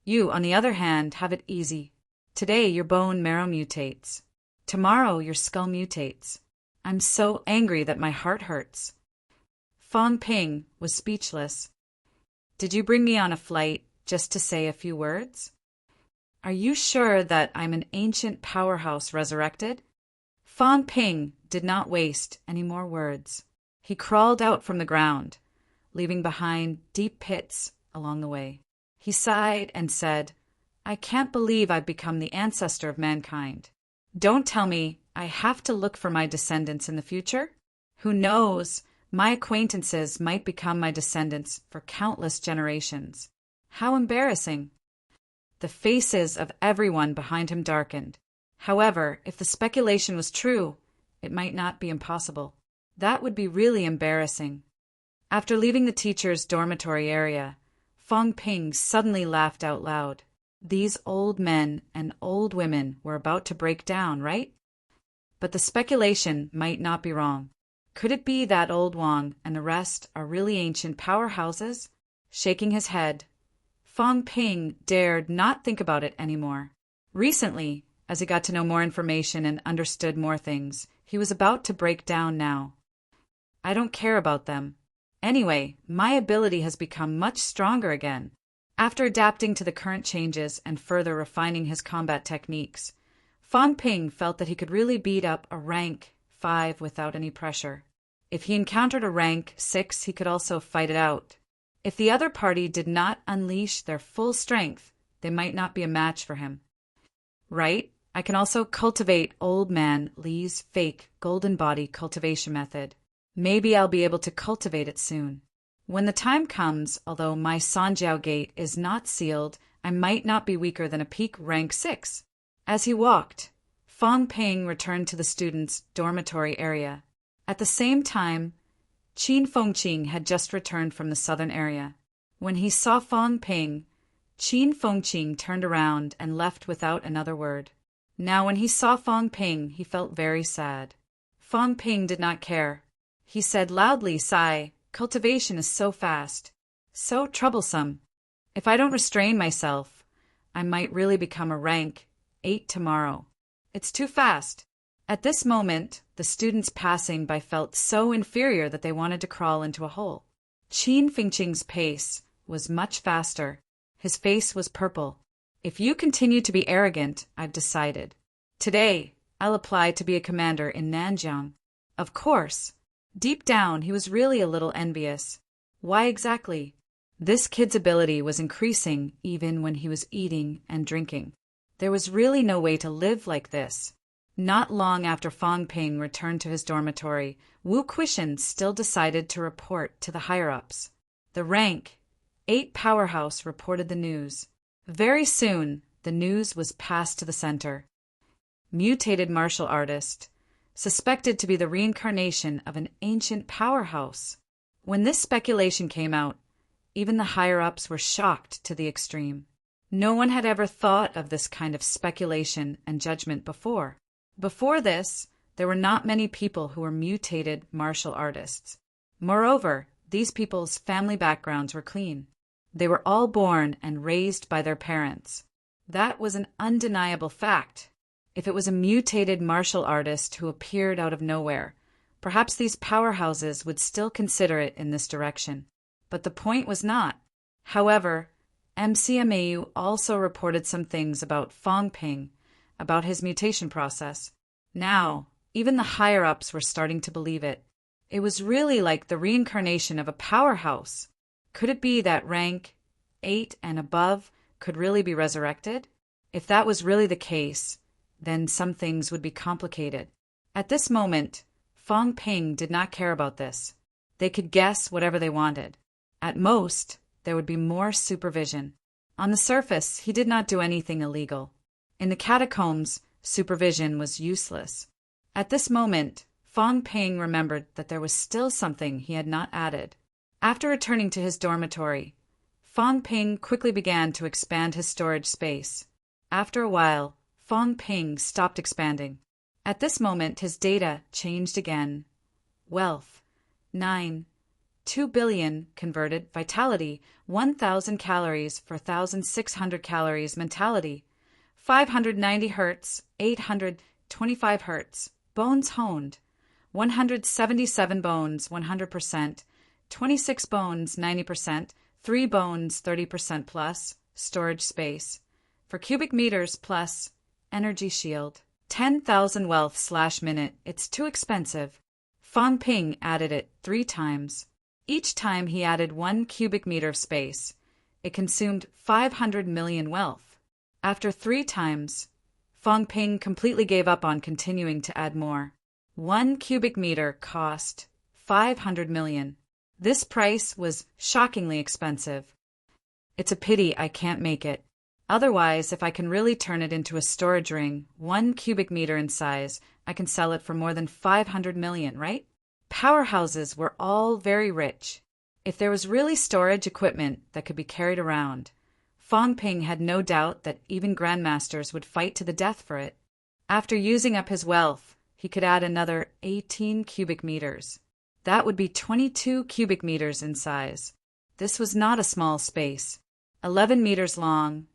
You, on the other hand, have it easy. Today your bone marrow mutates. Tomorrow your skull mutates. I'm so angry that my heart hurts. Fong Ping was speechless. Did you bring me on a flight just to say a few words? Are you sure that I'm an ancient powerhouse resurrected? Fong Ping did not waste any more words. He crawled out from the ground, leaving behind deep pits along the way. He sighed and said, I can't believe I've become the ancestor of mankind. Don't tell me I have to look for my descendants in the future? Who knows? My acquaintances might become my descendants for countless generations. How embarrassing. The faces of everyone behind him darkened. However, if the speculation was true, it might not be impossible. That would be really embarrassing. After leaving the teacher's dormitory area, Fong Ping suddenly laughed out loud. These old men and old women were about to break down, right? But the speculation might not be wrong. Could it be that old Wang and the rest are really ancient powerhouses? Shaking his head, Fong Ping dared not think about it anymore. Recently, as he got to know more information and understood more things, he was about to break down now. I don't care about them. Anyway, my ability has become much stronger again. After adapting to the current changes and further refining his combat techniques, Fong Ping felt that he could really beat up a rank 5 without any pressure. If he encountered a rank 6, he could also fight it out. If the other party did not unleash their full strength, they might not be a match for him. Right? I can also cultivate Old Man Li's fake golden body cultivation method. Maybe I'll be able to cultivate it soon. When the time comes, although my Sanjiao gate is not sealed, I might not be weaker than a peak rank 6. As he walked, Fong Ping returned to the students' dormitory area. At the same time, Qin Fengqing had just returned from the southern area. When he saw Fong Ping, Qin Fengqing turned around and left without another word. Now when he saw Fong Ping, he felt very sad. Fong Ping did not care. He said loudly, Sigh, cultivation is so fast, so troublesome. If I don't restrain myself, I might really become a rank 8 tomorrow. It's too fast. At this moment, the students passing by felt so inferior that they wanted to crawl into a hole. Qin Fengqing's pace was much faster. His face was purple. If you continue to be arrogant, I've decided. Today, I'll apply to be a commander in Nanjiang. Of course. Deep down, he was really a little envious. Why exactly? This kid's ability was increasing even when he was eating and drinking. There was really no way to live like this. Not long after Fang Ping returned to his dormitory, Wu Quishan still decided to report to the higher-ups. The rank 8 powerhouse reported the news. Very soon, the news was passed to the center. Mutated martial artist, suspected to be the reincarnation of an ancient powerhouse. When this speculation came out, even the higher-ups were shocked to the extreme. No one had ever thought of this kind of speculation and judgment before. Before this, there were not many people who were mutated martial artists. Moreover, these people's family backgrounds were clean. They were all born and raised by their parents. That was an undeniable fact. If it was a mutated martial artist who appeared out of nowhere, perhaps these powerhouses would still consider it in this direction. But the point was not. However, MCMAU also reported some things about Fang Ping, about his mutation process. Now, even the higher-ups were starting to believe it. It was really like the reincarnation of a powerhouse. Could it be that rank 8 and above could really be resurrected? If that was really the case, then some things would be complicated. At this moment, Fang Ping did not care about this. They could guess whatever they wanted. At most, there would be more supervision. On the surface, he did not do anything illegal. In the catacombs, supervision was useless. At this moment, Fang Ping remembered that there was still something he had not added. After returning to his dormitory, Fang Ping quickly began to expand his storage space. After a while, Fang Ping stopped expanding. At this moment, his data changed again. Wealth, 9. 2 billion converted. Vitality, 1,000 calories for 1,600 calories. Mentality, 590 Hz, 825 Hz. Bones honed, 177 bones, 100%, 26 bones, 90%, 3 bones, 30% plus. Storage space. For cubic meters plus. Energy shield. 10,000 wealth/minute. It's too expensive. Fang Ping added it 3 times. Each time he added 1 cubic meter of space, it consumed 500 million wealth. After 3 times, Fang Ping completely gave up on continuing to add more. 1 cubic meter cost 500 million. This price was shockingly expensive. It's a pity I can't make it. Otherwise, if I can really turn it into a storage ring, 1 cubic meter in size, I can sell it for more than 500 million, right? Powerhouses were all very rich. If there was really storage equipment that could be carried around, Fang Ping had no doubt that even grandmasters would fight to the death for it. After using up his wealth, he could add another 18 cubic meters. That would be 22 cubic meters in size. This was not a small space. 11 meters long,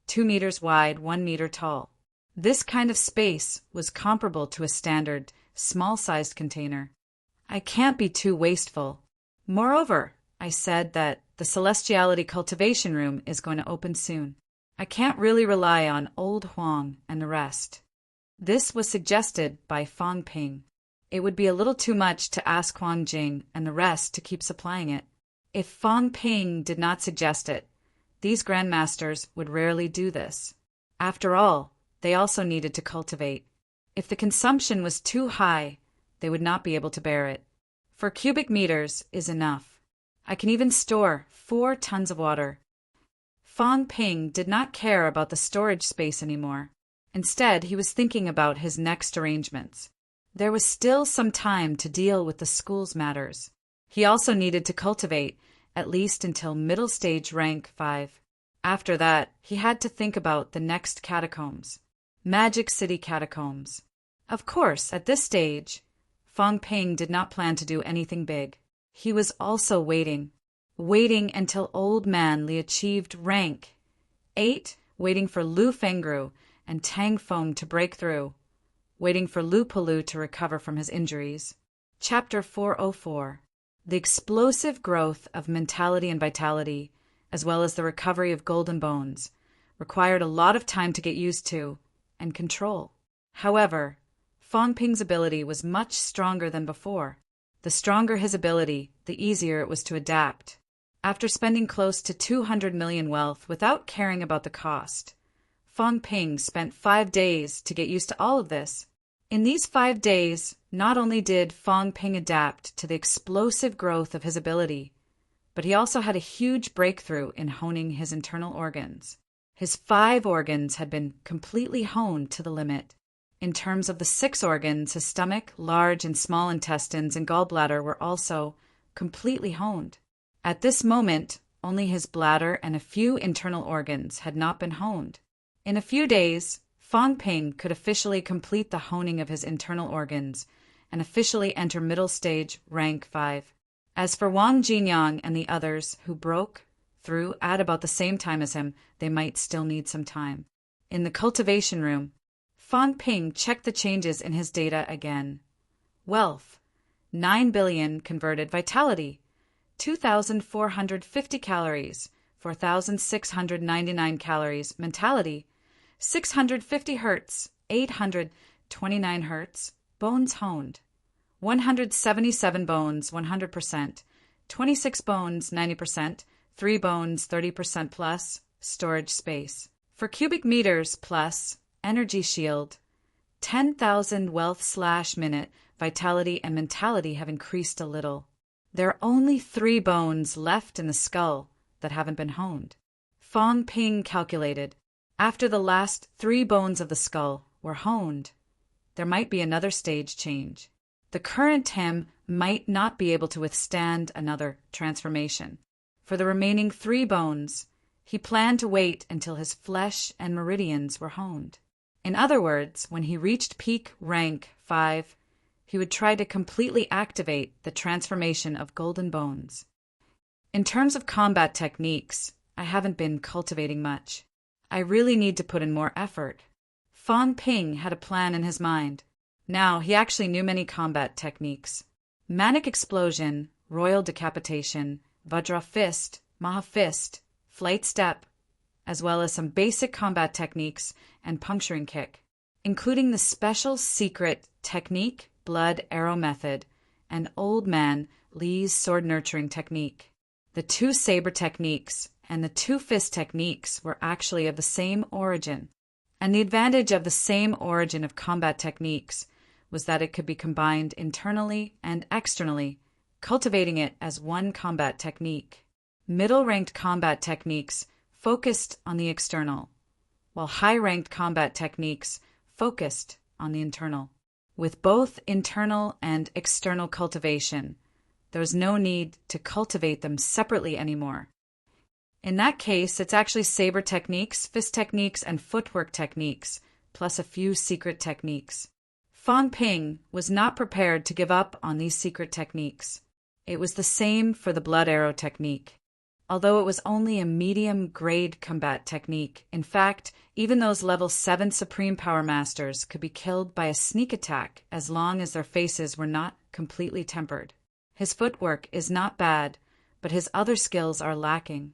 2 meters wide, 1 meter tall. This kind of space was comparable to a standard, small-sized container. I can't be too wasteful. Moreover, I said that the Celestiality Cultivation Room is going to open soon. I can't really rely on Old Huang and the rest. This was suggested by Fang Ping. It would be a little too much to ask Huang Jing and the rest to keep supplying it. If Fang Ping did not suggest it, these grandmasters would rarely do this. After all, they also needed to cultivate. If the consumption was too high, they would not be able to bear it. 4 cubic meters is enough. I can even store 4 tons of water. Fang Ping did not care about the storage space anymore. Instead, he was thinking about his next arrangements. There was still some time to deal with the school's matters. He also needed to cultivate, at least until middle stage rank 5. After that, he had to think about the next catacombs. Magic City Catacombs. Of course, at this stage, Fang Ping did not plan to do anything big. He was also waiting until Old Man Li achieved rank 8, waiting for Lu Fengru and Tang Feng to break through. waiting for Lu Pelu to recover from his injuries. Chapter 404. The explosive growth of mentality and vitality, as well as the recovery of golden bones, required a lot of time to get used to and control. However, Fong Ping's ability was much stronger than before. The stronger his ability, the easier it was to adapt. After spending close to 200 million wealth without caring about the cost, Fong Ping spent 5 days to get used to all of this. In these 5 days, not only did Fong Ping adapt to the explosive growth of his ability, but he also had a huge breakthrough in honing his internal organs. His 5 organs had been completely honed to the limit. In terms of the 6 organs, his stomach, large and small intestines, and gallbladder were also completely honed. At this moment, only his bladder and a few internal organs had not been honed. In a few days, Fong Ping could officially complete the honing of his internal organs and officially enter middle stage rank 5. As for Wang Jinyang and the others who broke through at about the same time as him, they might still need some time. In the cultivation room, Fong Ping checked the changes in his data again. Wealth, 9 billion converted vitality, 2,450 calories, 4,699 calories mentality, 650 hertz, 829 hertz, bones honed, 177 bones 100%, 26 bones 90%, 3 bones 30% plus, storage space. For cubic meters plus, energy shield, 10,000 wealth/minute, vitality and mentality have increased a little. There are only 3 bones left in the skull that haven't been honed. Fong Ping calculated. After the last 3 bones of the skull were honed, there might be another stage change. The current him might not be able to withstand another transformation. For the remaining 3 bones, he planned to wait until his flesh and meridians were honed. In other words, when he reached peak rank 5, he would try to completely activate the transformation of golden bones. In terms of combat techniques, I haven't been cultivating much. I really need to put in more effort. Fong Ping had a plan in his mind. Now, he actually knew many combat techniques. Manic Explosion, Royal Decapitation, Vajra Fist, Maha Fist, Flight Step, as well as some basic combat techniques and puncturing kick, including the special secret technique, blood arrow method, and Old Man Lee's sword nurturing technique. The 2 saber techniques and the 2 fist techniques were actually of the same origin, and the advantage of the same origin of combat techniques was that it could be combined internally and externally, cultivating it as one combat technique. Middle-ranked combat techniques focused on the external, while high-ranked combat techniques focused on the internal. With both internal and external cultivation, there was no need to cultivate them separately anymore. In that case, it's actually saber techniques, fist techniques, and footwork techniques, plus a few secret techniques. Fong Ping was not prepared to give up on these secret techniques. It was the same for the blood arrow technique. Although it was only a medium-grade combat technique, in fact, even those level 7 Supreme Power Masters could be killed by a sneak attack as long as their faces were not completely tempered. His footwork is not bad, but his other skills are lacking.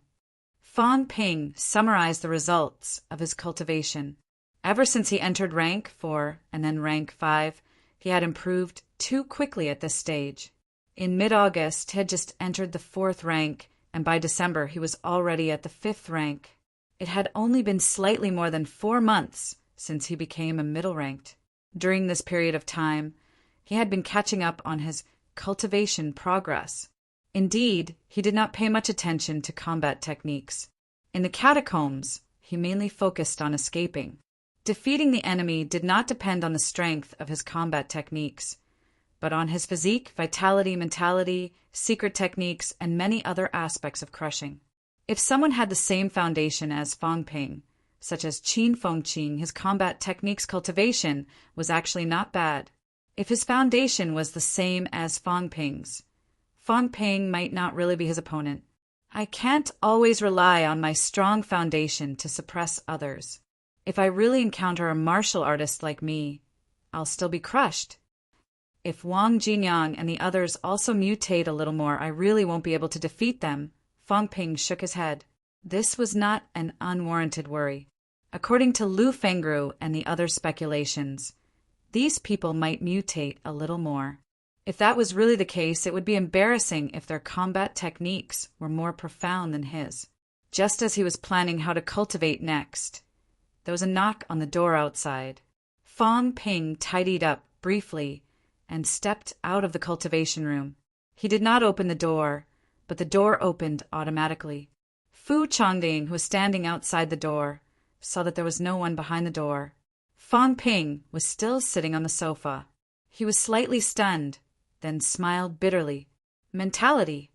Fong Ping summarized the results of his cultivation. Ever since he entered rank 4 and then rank 5, he had improved too quickly at this stage. In mid-August, he had just entered the 4th rank, and by December he was already at the 5th rank. It had only been slightly more than 4 months since he became a middle-ranked. During this period of time, he had been catching up on his cultivation progress. Indeed, he did not pay much attention to combat techniques. In the catacombs, he mainly focused on escaping. Defeating the enemy did not depend on the strength of his combat techniques, but on his physique, vitality, mentality, secret techniques, and many other aspects of crushing. If someone had the same foundation as Fong Ping, such as Qin Fengqing, his combat techniques cultivation was actually not bad. If his foundation was the same as Fong Ping's, Fong Ping might not really be his opponent. I can't always rely on my strong foundation to suppress others. If I really encounter a martial artist like me, I'll still be crushed. If Wang Jinyang and the others also mutate a little more, I really won't be able to defeat them. Fang Ping shook his head. This was not an unwarranted worry. According to Lu Fengru and the other speculations, these people might mutate a little more. If that was really the case, it would be embarrassing if their combat techniques were more profound than his. Just as he was planning how to cultivate next, there was a knock on the door outside. Fang Ping tidied up briefly and stepped out of the cultivation room. He did not open the door, but the door opened automatically. Fu Changding, who was standing outside the door, saw that there was no one behind the door. Fang Ping was still sitting on the sofa. He was slightly stunned, then smiled bitterly. Mentality?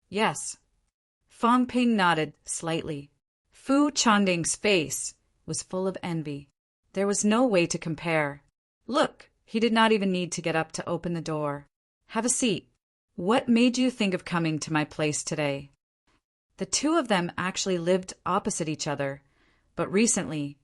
Yes. Fang Ping nodded slightly. Fu Changding's face was full of envy. There was no way to compare. Look, he did not even need to get up to open the door. Have a seat. What made you think of coming to my place today? The two of them actually lived opposite each other, but recently,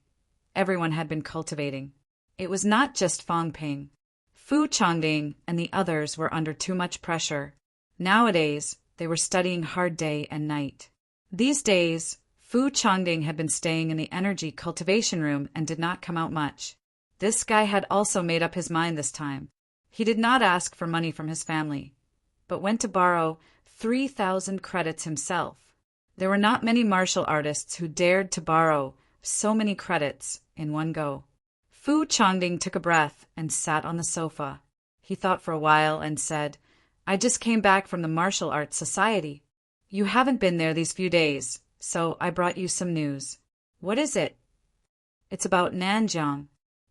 everyone had been cultivating. It was not just Fang Ping. Fu Changding and the others were under too much pressure. Nowadays, they were studying hard day and night. These days, Fu Changding had been staying in the energy cultivation room and did not come out much. This guy had also made up his mind this time. He did not ask for money from his family, but went to borrow 3,000 credits himself. There were not many martial artists who dared to borrow so many credits in one go. Fu Changding took a breath and sat on the sofa. He thought for a while and said, I just came back from the Martial Arts Society. You haven't been there these few days, so I brought you some news. What is it? It's about Nanjiang.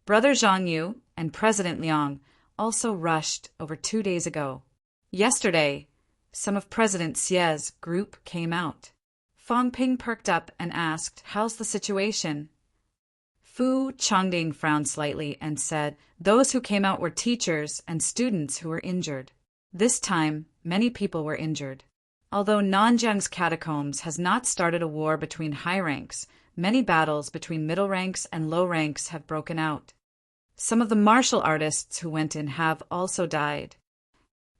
Brother Zhang Yu and President Liang also rushed over 2 days ago. Yesterday, some of President Xie's group came out. Fang Ping perked up and asked, How's the situation? Fu Changding frowned slightly and said, Those who came out were teachers and students who were injured. This time, many people were injured. Although Nanjiang's catacombs has not started a war between high ranks, many battles between middle ranks and low ranks have broken out. Some of the martial artists who went in have also died.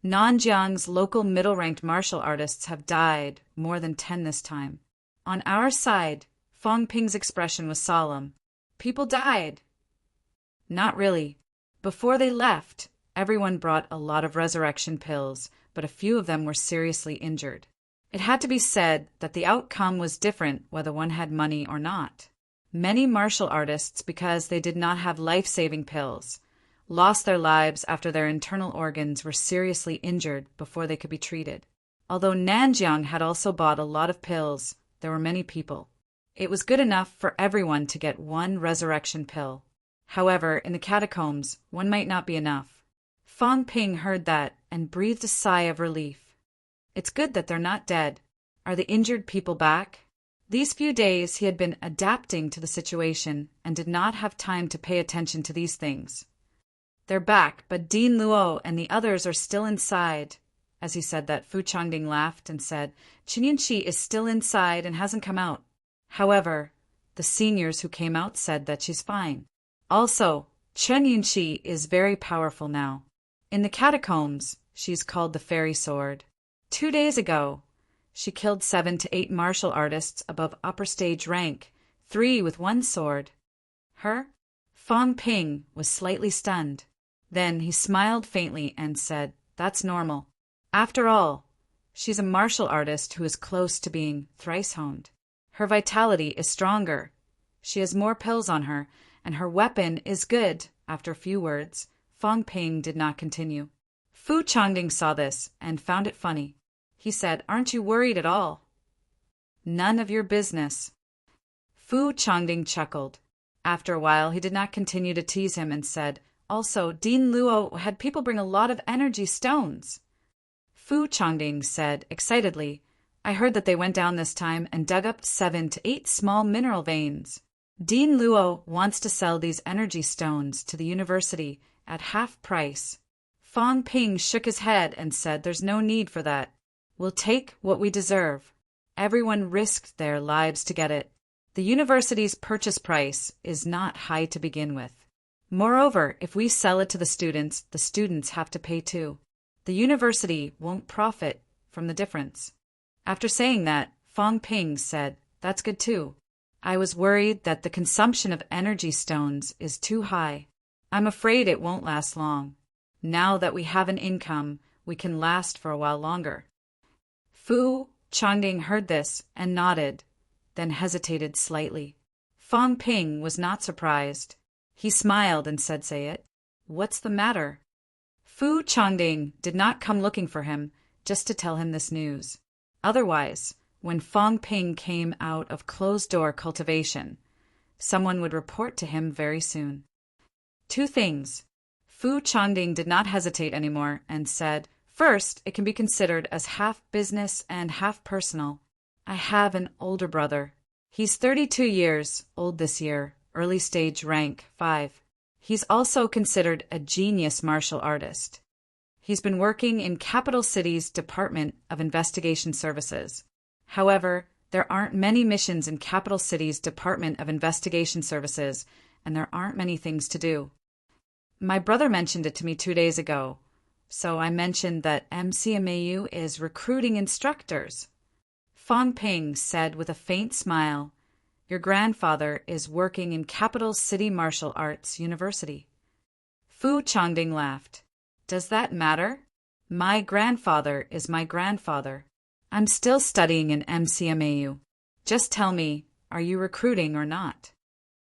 Nanjiang's local middle-ranked martial artists have died, more than 10 this time. On our side, Fang Ping's expression was solemn. People died. Not really. Before they left, everyone brought a lot of resurrection pills, but a few of them were seriously injured. It had to be said that the outcome was different whether one had money or not. Many martial artists, because they did not have life-saving pills, lost their lives after their internal organs were seriously injured before they could be treated. Although Nanjiang had also bought a lot of pills, there were many people. It was good enough for everyone to get one resurrection pill. However, in the catacombs, one might not be enough. Fang Ping heard that and breathed a sigh of relief. It's good that they're not dead. Are the injured people back? These few days he had been adapting to the situation and did not have time to pay attention to these things. They're back, but Dean Luo and the others are still inside. As he said that, Fu Changding laughed and said, Chen Yunqi is still inside and hasn't come out. However, the seniors who came out said that she's fine. Also, Chen Yunqi is very powerful now. In the catacombs, she's called the Fairy Sword. 2 days ago, she killed 7 to 8 martial artists above upper stage rank, 3 with 1 sword. Her? Fang Ping was slightly stunned. Then he smiled faintly and said, That's normal. After all, she's a martial artist who is close to being thrice honed. Her vitality is stronger. She has more pills on her, and her weapon is good. After a few words, Fang Ping did not continue. Fu Changding saw this and found it funny. He said, Aren't you worried at all? None of your business. Fu Changding chuckled. After a while, he did not continue to tease him and said, Also, Dean Luo had people bring a lot of energy stones. Fu Changding said excitedly, I heard that they went down this time and dug up 7 to 8 small mineral veins. Dean Luo wants to sell these energy stones to the university at half price. Fang Ping shook his head and said, There's no need for that. We'll take what we deserve. Everyone risked their lives to get it. The university's purchase price is not high to begin with. Moreover, if we sell it to the students have to pay too. The university won't profit from the difference. After saying that, Fong Ping said, "That's good too. I was worried that the consumption of energy stones is too high. I'm afraid it won't last long. Now that we have an income, we can last for a while longer." Fu Changding heard this and nodded, then hesitated slightly. Fong Ping was not surprised. He smiled and said, "Say it. What's the matter?" Fu Changding did not come looking for him just to tell him this news. Otherwise, when Fong Ping came out of closed-door cultivation, someone would report to him very soon. Two things. Fu Changding did not hesitate anymore and said, "First, it can be considered as half business and half personal. I have an older brother. He's 32 years old this year, early stage rank 5. He's also considered a genius martial artist. He's been working in Capital City's Department of Investigation Services. However, there aren't many missions in Capital City's Department of Investigation Services, and there aren't many things to do. My brother mentioned it to me 2 days ago, so I mentioned that MCMAU is recruiting instructors." Fong Ping said with a faint smile, "Your grandfather is working in Capital City Martial Arts University." Fu Changding laughed. "Does that matter? My grandfather is my grandfather. I'm still studying in MCMAU. Just tell me, are you recruiting or not?"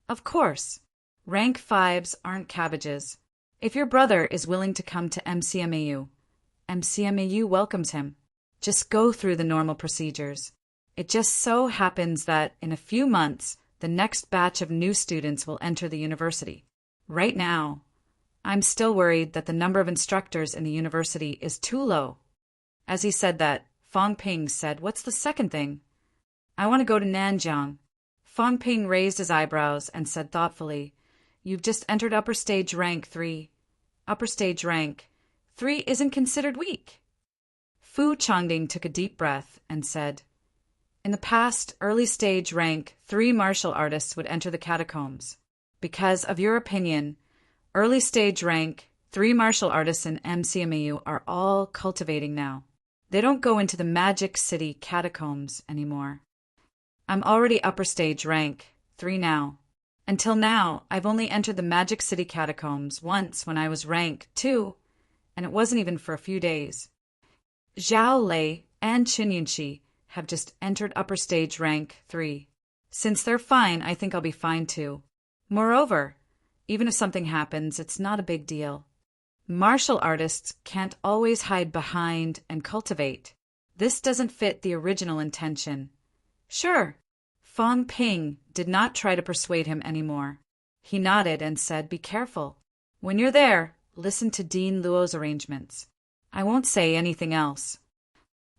"Of course. Rank 5s aren't cabbages. If your brother is willing to come to MCMAU, MCMAU welcomes him. Just go through the normal procedures. It just so happens that in a few months, the next batch of new students will enter the university. Right now, I'm still worried that the number of instructors in the university is too low." As he said that, Fong Ping said, "What's the second thing?" "I want to go to Nanjiang." Fong Ping raised his eyebrows and said thoughtfully, "You've just entered upper stage rank 3. Upper stage rank 3 isn't considered weak." Fu Changding took a deep breath and said, "In the past, early stage rank 3 martial artists would enter the catacombs. Because of your opinion, early stage rank 3 martial artists in MCMAU are all cultivating now. They don't go into the Magic City catacombs anymore. I'm already upper stage rank 3 now. Until now, I've only entered the Magic City catacombs once when I was rank 2, and it wasn't even for a few days. Zhao Lei and Qin Yunxi have just entered upper stage rank 3. Since they're fine, I think I'll be fine too. Moreover, even if something happens, it's not a big deal. Martial artists can't always hide behind and cultivate. This doesn't fit the original intention." "Sure." Fong Ping did not try to persuade him anymore. He nodded and said, "Be careful. When you're there, listen to Dean Luo's arrangements. I won't say anything else."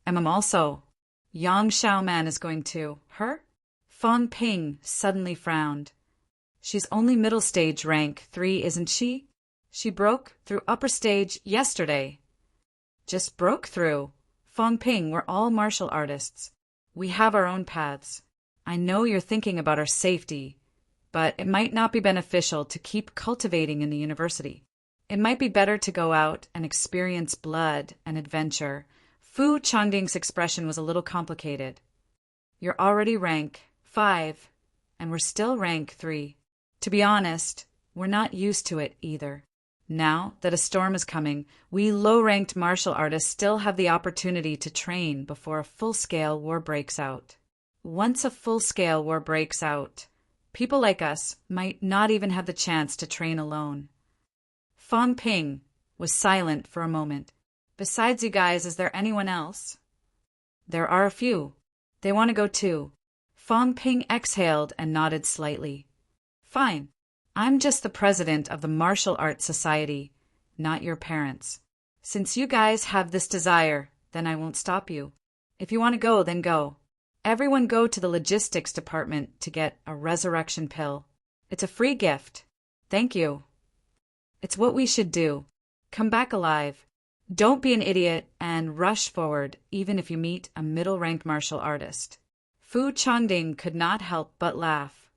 "I'm also. Yang Xiaoman is going too. Her?" Fong Ping suddenly frowned. "She's only middle stage rank 3, isn't she? She broke through upper stage yesterday." "Just broke through." "Fong Ping, we're all martial artists. We have our own paths. I know you're thinking about our safety, but it might not be beneficial to keep cultivating in the university. It might be better to go out and experience blood and adventure." Fu Changding's expression was a little complicated. "You're already rank 5, and we're still rank 3. To be honest, we're not used to it either. Now that a storm is coming, we low-ranked martial artists still have the opportunity to train before a full-scale war breaks out. Once a full-scale war breaks out, people like us might not even have the chance to train alone." Fong Ping was silent for a moment. "Besides you guys, is there anyone else?" "There are a few. They want to go too." Fong Ping exhaled and nodded slightly. "Fine. I'm just the president of the Martial Arts Society, not your parents. Since you guys have this desire, then I won't stop you. If you want to go, then go. Everyone go to the logistics department to get a resurrection pill. It's a free gift. Thank you. It's what we should do. Come back alive. Don't be an idiot and rush forward even if you meet a middle-ranked martial artist." Fu Changding could not help but laugh.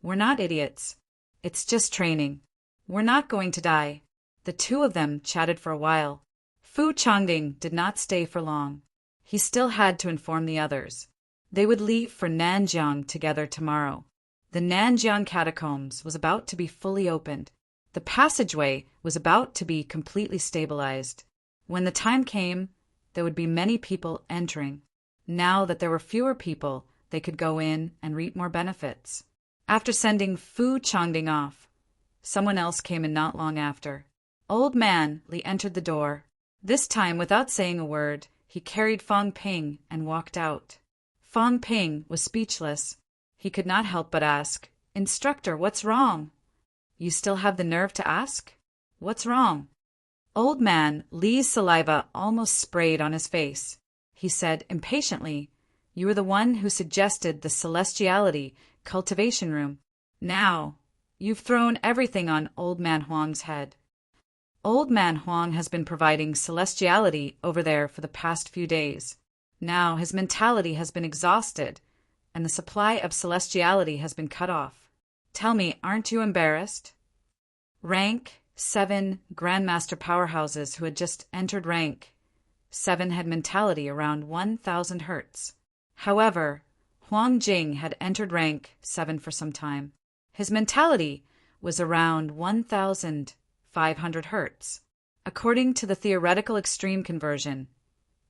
"We're not idiots. It's just training. We're not going to die. The two of them chatted for a while. Fu Changding did not stay for long. He still had to inform the others. They would leave for Nanjiang together tomorrow. The Nanjiang catacombs was about to be fully opened. The passageway was about to be completely stabilized. When the time came, there would be many people entering. Now that there were fewer people, they could go in and reap more benefits. After sending Fu Changding off, someone else came in not long after. Old Man Li entered the door. This time, without saying a word, he carried Fang Ping and walked out. Fang Ping was speechless. He could not help but ask, "Instructor, what's wrong?" "You still have the nerve to ask? What's wrong?" Old Man Li's saliva almost sprayed on his face. He said impatiently, "You were the one who suggested the Celestiality cultivation room. Now, you've thrown everything on Old Man Huang's head. Old Man Huang has been providing Celestiality over there for the past few days. Now his mentality has been exhausted, and the supply of Celestiality has been cut off. Tell me, aren't you embarrassed?" Rank 7 Grandmaster powerhouses who had just entered Rank 7 had mentality around 1,000 hertz. However, Huang Jing had entered Rank 7 for some time. His mentality was around 1,500 hertz. According to the theoretical extreme conversion,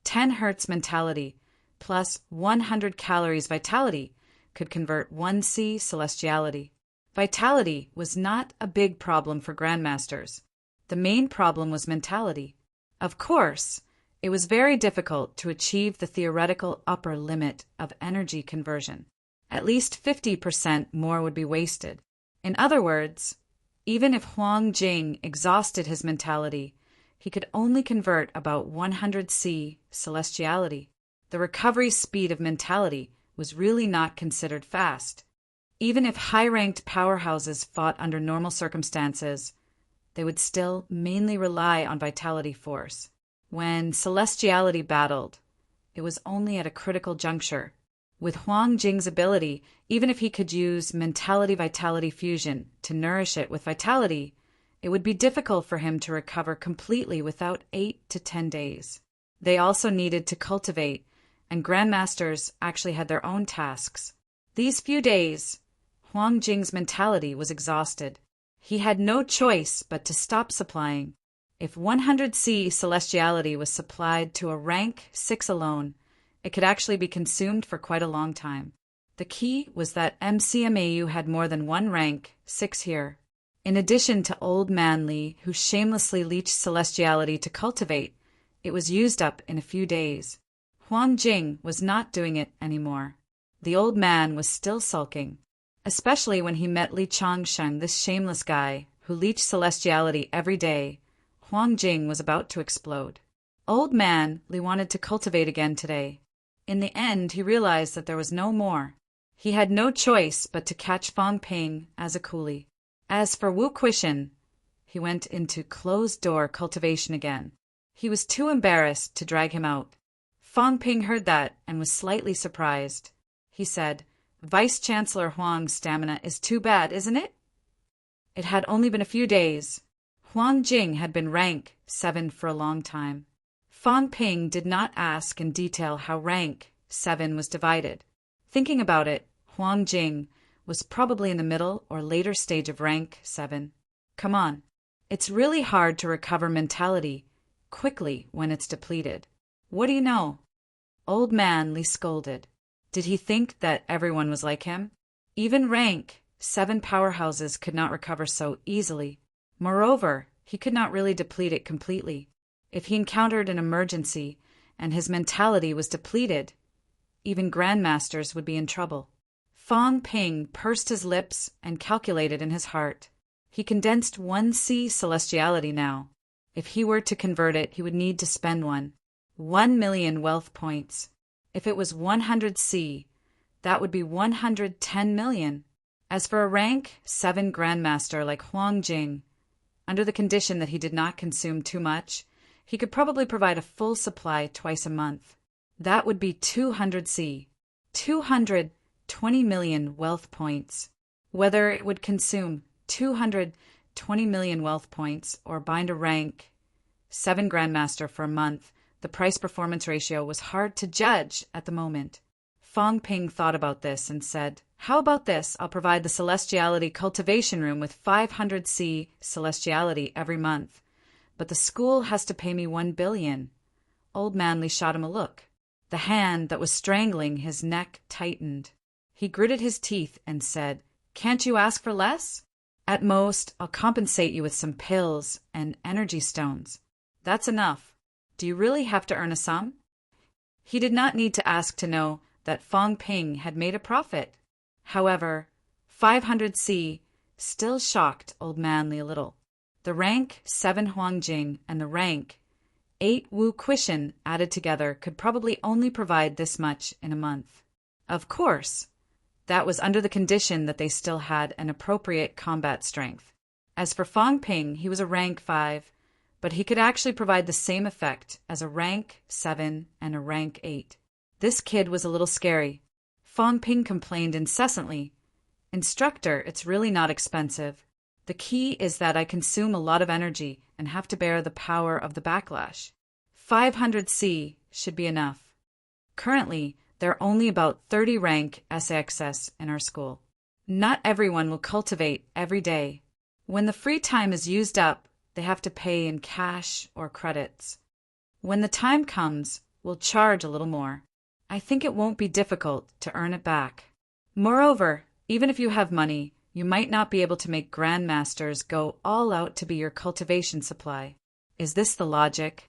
10 hertz mentality plus 100 calories vitality could convert 1C celestiality. Vitality was not a big problem for grandmasters. The main problem was mentality. Of course, it was very difficult to achieve the theoretical upper limit of energy conversion. At least 50% more would be wasted. In other words, even if Huang Jing exhausted his mentality, he could only convert about 100C celestiality. The recovery speed of mentality was really not considered fast. Even if high-ranked powerhouses fought under normal circumstances, they would still mainly rely on vitality force. When celestiality battled, it was only at a critical juncture. With Huang Jing's ability, even if he could use mentality-vitality fusion to nourish it with vitality, it would be difficult for him to recover completely without 8 to 10 days. They also needed to cultivate, and grandmasters actually had their own tasks. These few days, Huang Jing's mentality was exhausted. He had no choice but to stop supplying. If 100C celestiality was supplied to a rank 6 alone, it could actually be consumed for quite a long time. The key was that MCMAU had more than one rank 6 here. In addition to Old Man Li, who shamelessly leached celestiality to cultivate, it was used up in a few days. Huang Jing was not doing it anymore. The old man was still sulking, especially when he met Li Changsheng, this shameless guy who leached celestiality every day. Huang Jing was about to explode. Old Man Li wanted to cultivate again today. In the end, he realized that there was no more. He had no choice but to catch Fang Ping as a coolie. As for Wu Quishan, he went into closed-door cultivation again. He was too embarrassed to drag him out. Fang Ping heard that and was slightly surprised. He said, "Vice-Chancellor Huang's stamina is too bad, isn't it?" It had only been a few days. Huang Jing had been rank 7 for a long time. Fang Ping did not ask in detail how rank 7 was divided. Thinking about it, Huang Jing was probably in the middle or later stage of rank 7. Come on. It's really hard to recover mentality quickly when it's depleted. What do you know? Old Man Li scolded. Did he think that everyone was like him? Even rank 7 powerhouses could not recover so easily. Moreover, he could not really deplete it completely. If he encountered an emergency and his mentality was depleted, even grandmasters would be in trouble. Fang Ping pursed his lips and calculated in his heart. He condensed 1C celestiality now. If he were to convert it, he would need to spend 1 million wealth points. If it was 100C, that would be 110 million. As for a rank 7 grandmaster like Huang Jing, under the condition that he did not consume too much, he could probably provide a full supply twice a month. That would be 200C, 220 million wealth points. Whether it would consume 220 20 million wealth points or bind a rank 7 grandmaster for a month, the price-performance ratio was hard to judge at the moment. Fong Ping thought about this and said, "How about this? I'll provide the Celestiality cultivation room with 500C Celestiality every month. But the school has to pay me 1 billion. Old Manly shot him a look. The hand that was strangling his neck tightened. He gritted his teeth and said, "Can't you ask for less? At most, I'll compensate you with some pills and energy stones. That's enough. Do you really have to earn a sum?" He did not need to ask to know that Fong Ping had made a profit. However, 500C still shocked Old Manly a little. The rank 7 Huangjing and the rank 8 Wu Quishan added together could probably only provide this much in a month. Of course, that was under the condition that they still had an appropriate combat strength. As for Fong Ping, he was a rank 5, but he could actually provide the same effect as a rank 7 and a rank 8. This kid was a little scary. Fong Ping complained incessantly. "Instructor, it's really not expensive. The key is that I consume a lot of energy and have to bear the power of the backlash. 500C should be enough. Currently, there are only about 30 rank SXS in our school. Not everyone will cultivate every day. When the free time is used up, they have to pay in cash or credits. When the time comes, we'll charge a little more. I think it won't be difficult to earn it back. Moreover, even if you have money, you might not be able to make grandmasters go all out to be your cultivation supply. Is this the logic?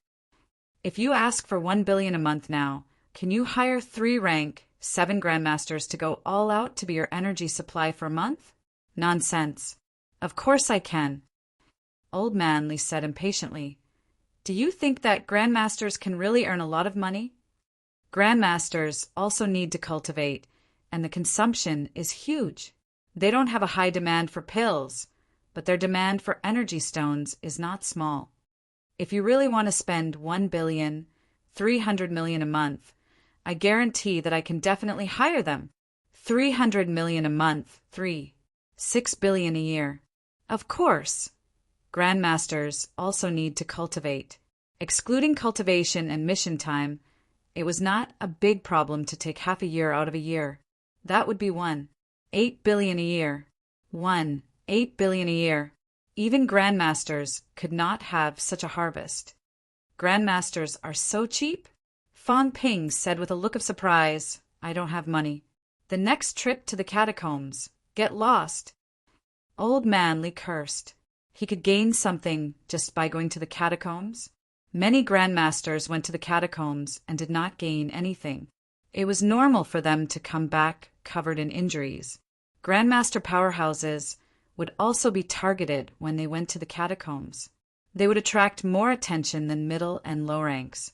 If you ask for 1 billion a month now, can you hire 3 rank 7 grandmasters to go all out to be your energy supply for a month? Nonsense. Of course I can." Old Manly said impatiently, "Do you think that grandmasters can really earn a lot of money? Grandmasters also need to cultivate, and the consumption is huge. They don't have a high demand for pills, but their demand for energy stones is not small. If you really want to spend 1,300 million a month, I guarantee that I can definitely hire them. 300 million a month, 6 billion a year. Of course, grandmasters also need to cultivate. Excluding cultivation and mission time, it was not a big problem to take half a year out of a year. That would be 8 billion a year. 8 billion a year. Even grandmasters could not have such a harvest. Grandmasters are so cheap?" Fong Ping said with a look of surprise, "I don't have money. The next trip to the catacombs. Get lost." Old Manly cursed. He could gain something just by going to the catacombs. Many grandmasters went to the catacombs and did not gain anything. It was normal for them to come back covered in injuries. Grandmaster powerhouses would also be targeted when they went to the catacombs. They would attract more attention than middle and low ranks.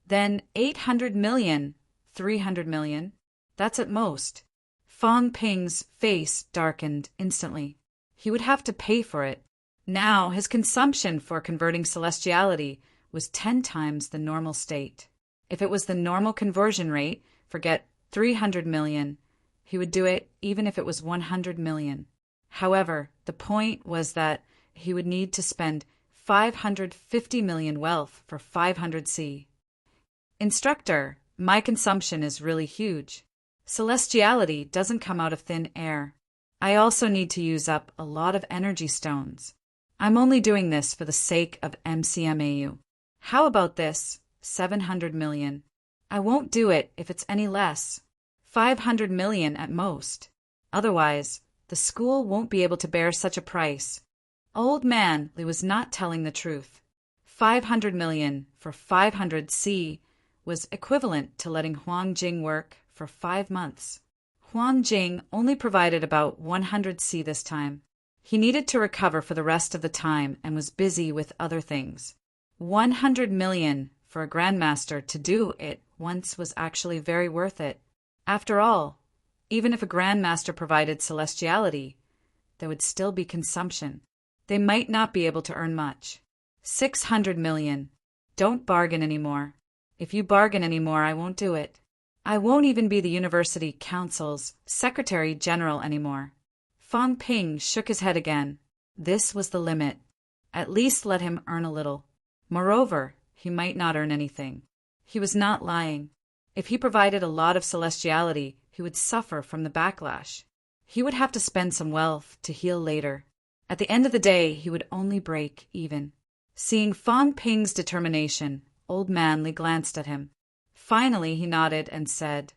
Then 800 million, 300 million, that's at most. Fong Ping's face darkened instantly. He would have to pay for it. Now his consumption for converting celestiality was 10 times the normal state. If it was the normal conversion rate, forget 300 million, he would do it even if it was 100 million. However, the point was that he would need to spend 550 million wealth for 500C. "Instructor, my consumption is really huge. Celestiality doesn't come out of thin air. I also need to use up a lot of energy stones. I'm only doing this for the sake of MCMAU. How about this, 700 million? I won't do it if it's any less. 500 million at most. Otherwise, the school won't be able to bear such a price." Old Manly was not telling the truth. 500 million for 500C was equivalent to letting Huang Jing work for 5 months. Huang Jing only provided about 100C this time. He needed to recover for the rest of the time and was busy with other things. 100 million for a grandmaster to do it once was actually very worth it. After all, even if a grandmaster provided celestiality, there would still be consumption. They might not be able to earn much. 600 million. Don't bargain anymore. If you bargain anymore, I won't do it. I won't even be the University Council's Secretary General anymore. Fong Ping shook his head again. This was the limit. At least let him earn a little. Moreover, he might not earn anything. He was not lying. If he provided a lot of celestiality, he would suffer from the backlash. He would have to spend some wealth to heal later. At the end of the day, he would only break even. Seeing Fang Ping's determination, Old Manly glanced at him. Finally, he nodded and said,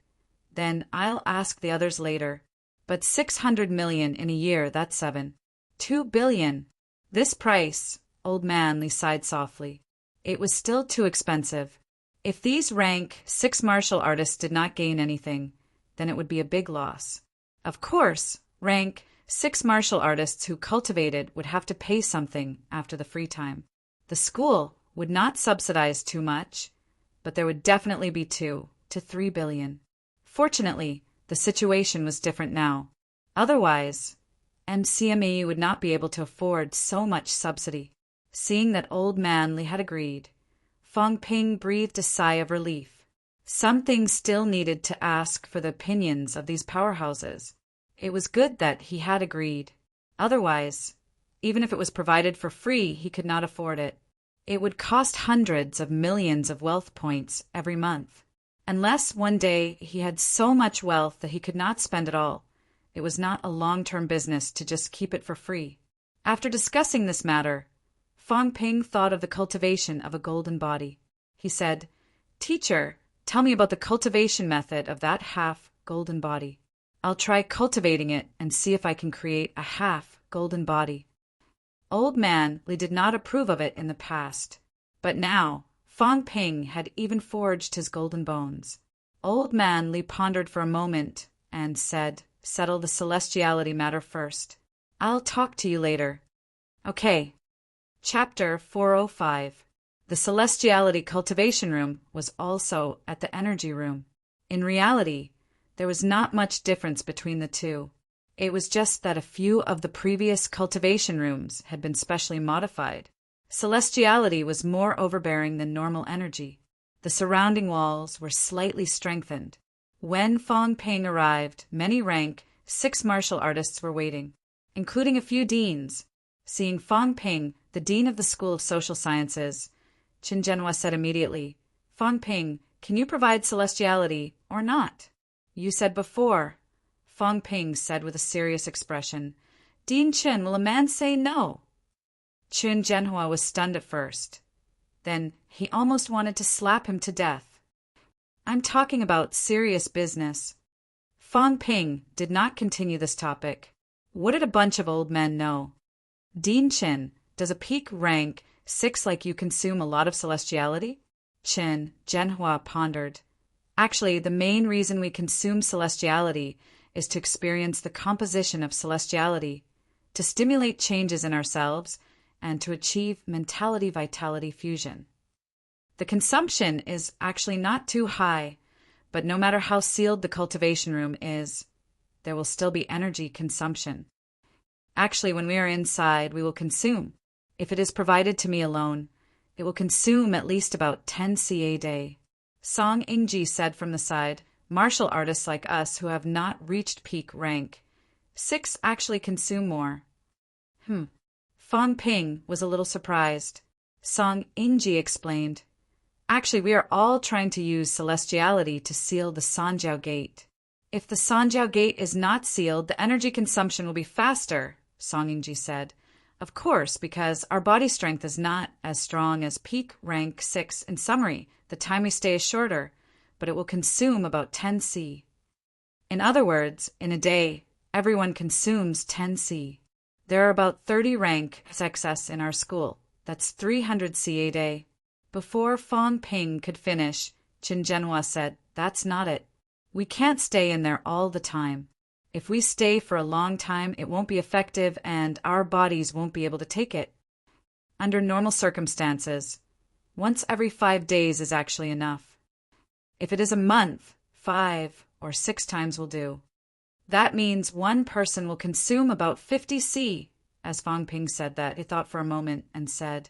"Then I'll ask the others later. But 600 million in a year, that's 2 billion. This price," Old Manly sighed softly. It was still too expensive. If these rank 6 martial artists did not gain anything, then it would be a big loss. Of course, rank 6 martial artists who cultivated would have to pay something after the free time. The school would not subsidize too much, but there would definitely be 2 to 3 billion. Fortunately, the situation was different now. Otherwise, MCME would not be able to afford so much subsidy. Seeing that Old Manly had agreed, Fang Ping breathed a sigh of relief. Some things still needed to ask for the opinions of these powerhouses. It was good that he had agreed. Otherwise, even if it was provided for free, he could not afford it. It would cost hundreds of millions of wealth points every month. Unless one day he had so much wealth that he could not spend it all, it was not a long-term business to just keep it for free. After discussing this matter, Fang Ping thought of the cultivation of a golden body. He said, "Teacher, tell me about the cultivation method of that half-golden body. I'll try cultivating it and see if I can create a half-golden body." Old Manly did not approve of it in the past, but now Fang Ping had even forged his golden bones. Old Manly pondered for a moment and said, "Settle the celestiality matter first. I'll talk to you later." Okay. Chapter 405. The celestiality cultivation room was also at the energy room. In reality, there was not much difference between the two. It was just that a few of the previous cultivation rooms had been specially modified. Celestiality was more overbearing than normal energy. The surrounding walls were slightly strengthened. When Fang Ping arrived, many rank 6 martial artists were waiting, including a few deans. Seeing Fang Ping, the dean of the School of Social Sciences, Qin Zhenhua said immediately, "Fang Ping, can you provide celestiality or not?" "You said before," Fang Ping said with a serious expression. "Dean Qin, will a man say no?" Qin Zhenhua was stunned at first. Then he almost wanted to slap him to death. "I'm talking about serious business." Fang Ping did not continue this topic. What did a bunch of old men know? "Dean Qin, does a peak rank 6 like you consume a lot of celestiality?" Qin Zhenhua pondered. "Actually, the main reason we consume celestiality is to experience the composition of celestiality, to stimulate changes in ourselves, and to achieve mentality-vitality fusion. The consumption is actually not too high, but no matter how sealed the cultivation room is, there will still be energy consumption. Actually, when we are inside, we will consume. If it is provided to me alone, it will consume at least about 10 ca a day." Song Ingji said from the side, "Martial artists like us who have not reached peak rank 6 actually consume more." Fang Ping was a little surprised. Song Ingji explained, "Actually, we are all trying to use celestiality to seal the Sanjiao Gate. If the Sanjiao Gate is not sealed, the energy consumption will be faster," Song Ingji said. "Of course, because our body strength is not as strong as peak rank 6. In summary, the time we stay is shorter, but it will consume about 10 c. In other words, in a day, everyone consumes 10 c. There are about 30 rank XS in our school. That's 300 c a day." Before Fang Ping could finish, Qin Zhenhua said, "That's not it. We can't stay in there all the time. If we stay for a long time, it won't be effective and our bodies won't be able to take it. Under normal circumstances, once every 5 days is actually enough. If it is a month, 5 or 6 times will do. That means one person will consume about 50 c." As Fang Ping said that, he thought for a moment and said,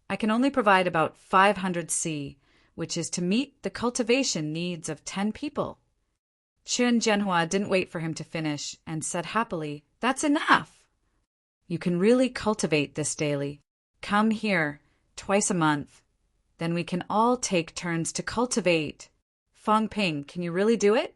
"I can only provide about 500 c, which is to meet the cultivation needs of 10 people." Qin Zhenhua didn't wait for him to finish and said happily, "That's enough." You can really cultivate this daily. Come here twice a month. Then we can all take turns to cultivate. Fong Ping, can you really do it?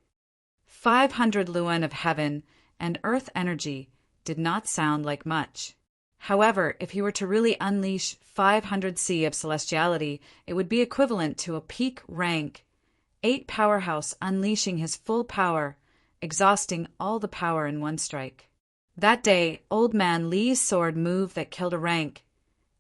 500 Luan of heaven and earth energy did not sound like much. However, if he were to really unleash 500 C of celestiality, it would be equivalent to a peak rank 8 powerhouse unleashing his full power, exhausting all the power in one strike. That day, Old Man Li's sword move that killed a rank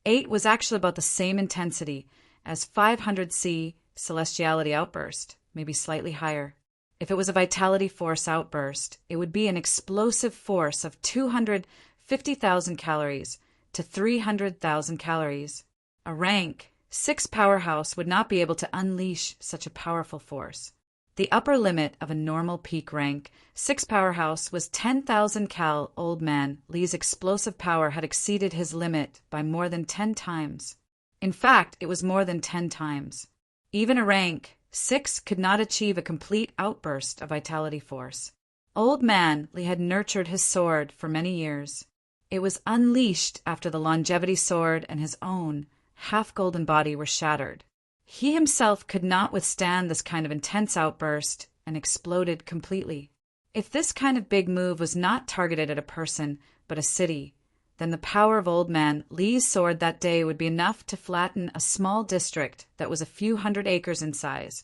8 was actually about the same intensity as 500 C celestiality outburst, maybe slightly higher. If it was a vitality force outburst, it would be an explosive force of 250,000 calories to 300,000 calories. A rank 6 powerhouse would not be able to unleash such a powerful force. The upper limit of a normal peak rank 6 powerhouse was 10,000 cal. Old Man Li's explosive power had exceeded his limit by more than 10 times. In fact, it was more than 10 times. Even a rank 6 could not achieve a complete outburst of vitality force. Old Man Li had nurtured his sword for many years. It was unleashed after the longevity sword and his own half-golden body were shattered. He himself could not withstand this kind of intense outburst and exploded completely. If this kind of big move was not targeted at a person, but a city, then the power of Old Man Li's sword that day would be enough to flatten a small district that was a few hundred acres in size,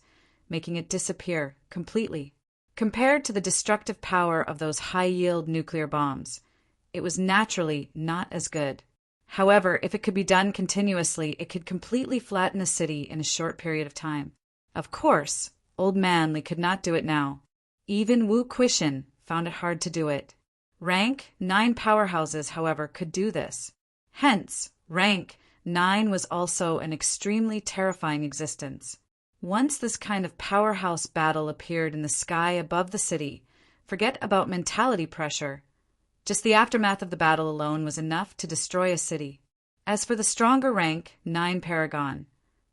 making it disappear completely. Compared to the destructive power of those high-yield nuclear bombs, it was naturally not as good. However, if it could be done continuously, it could completely flatten a city in a short period of time. Of course, Old Man Li could not do it now. Even Wu Quishan found it hard to do it. Rank 9 powerhouses, however, could do this. Hence, rank 9 was also an extremely terrifying existence. Once this kind of powerhouse battle appeared in the sky above the city, forget about mentality pressure. Just the aftermath of the battle alone was enough to destroy a city. As for the stronger rank 9 paragon,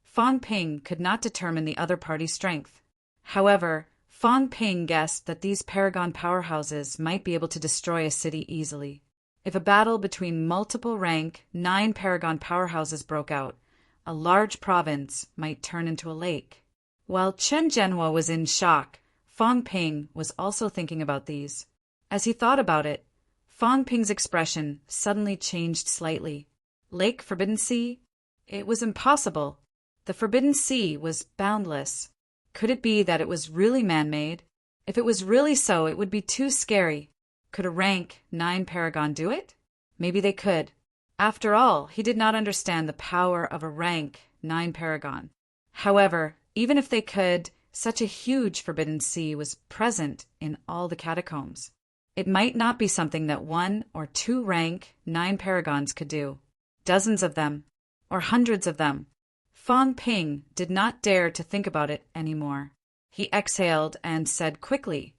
Fong Ping could not determine the other party's strength. However, Fong Ping guessed that these paragon powerhouses might be able to destroy a city easily. If a battle between multiple rank 9 paragon powerhouses broke out, a large province might turn into a lake. While Chen Zhenhua was in shock, Fong Ping was also thinking about these. As he thought about it, Fong Ping's expression suddenly changed slightly. Lake Forbidden Sea? It was impossible. The Forbidden Sea was boundless. Could it be that it was really man-made? If it was really so, it would be too scary. Could a rank 9 paragon do it? Maybe they could. After all, he did not understand the power of a rank 9 paragon. However, even if they could, such a huge Forbidden Sea was present in all the catacombs. It might not be something that 1 or 2 rank 9 paragons could do. Dozens of them, or hundreds of them. Fong Ping did not dare to think about it anymore. He exhaled and said quickly,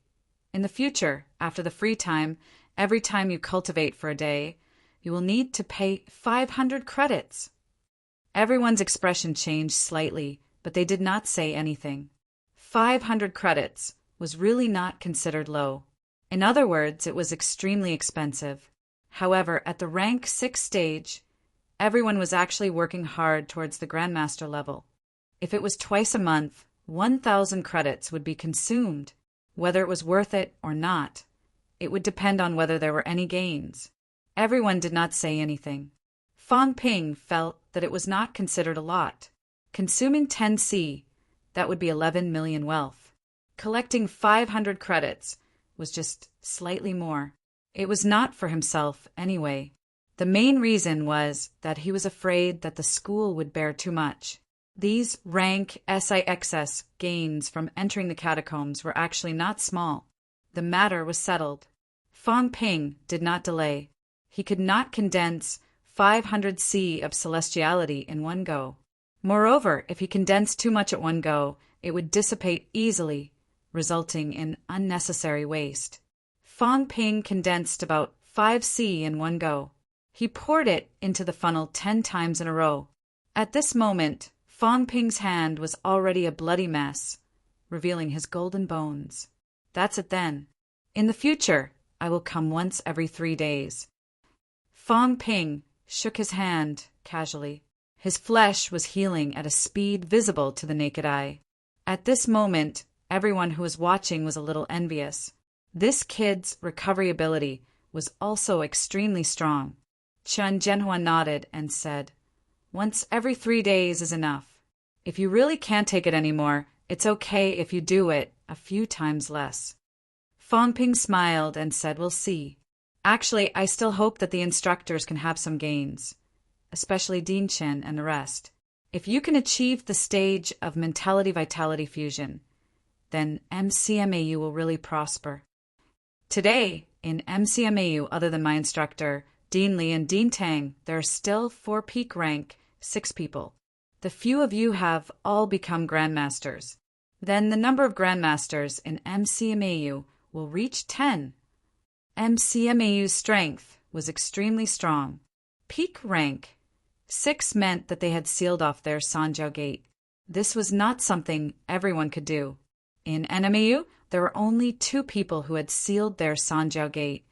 "In the future, after the free time, every time you cultivate for a day, you will need to pay 500 credits." Everyone's expression changed slightly, but they did not say anything. 500 credits was really not considered low. In other words, it was extremely expensive. However, at the rank 6 stage, everyone was actually working hard towards the Grandmaster level. If it was twice a month, 1,000 credits would be consumed. Whether it was worth it or not, it would depend on whether there were any gains. Everyone did not say anything. Fong Ping felt that it was not considered a lot. Consuming 10 C, that would be 11 million wealth. Collecting 500 credits was just slightly more. It was not for himself anyway. The main reason was that he was afraid that the school would bear too much. These rank SIXS gains from entering the catacombs were actually not small. The matter was settled. Fong Ping did not delay. He could not condense 500 C of celestiality in one go. Moreover, if he condensed too much at one go, it would dissipate easily, resulting in unnecessary waste. Fong Ping condensed about 5 C in one go. He poured it into the funnel 10 times in a row. At this moment, Fong Ping's hand was already a bloody mess, revealing his golden bones. That's it then. In the future, I will come once every 3 days. Fong Ping shook his hand casually. His flesh was healing at a speed visible to the naked eye. At this moment, everyone who was watching was a little envious. This kid's recovery ability was also extremely strong. Chen Zhenhua nodded and said, "Once every 3 days is enough. If you really can't take it anymore, it's okay if you do it a few times less." Fong Ping smiled and said, "We'll see. Actually, I still hope that the instructors can have some gains, especially Dean Chen and the rest. If you can achieve the stage of mentality-vitality fusion, then MCMAU will really prosper." Today, in MCMAU, other than my instructor, Dean Li and Dean Tang, there are still 4 peak rank, 6 people. The few of you have all become grandmasters. Then the number of grandmasters in MCMAU will reach 10. MCMAU's strength was extremely strong. Peak rank 6 meant that they had sealed off their Sanjiao Gate. This was not something everyone could do. In NMAU, there were only 2 people who had sealed their Sanjiao Gate,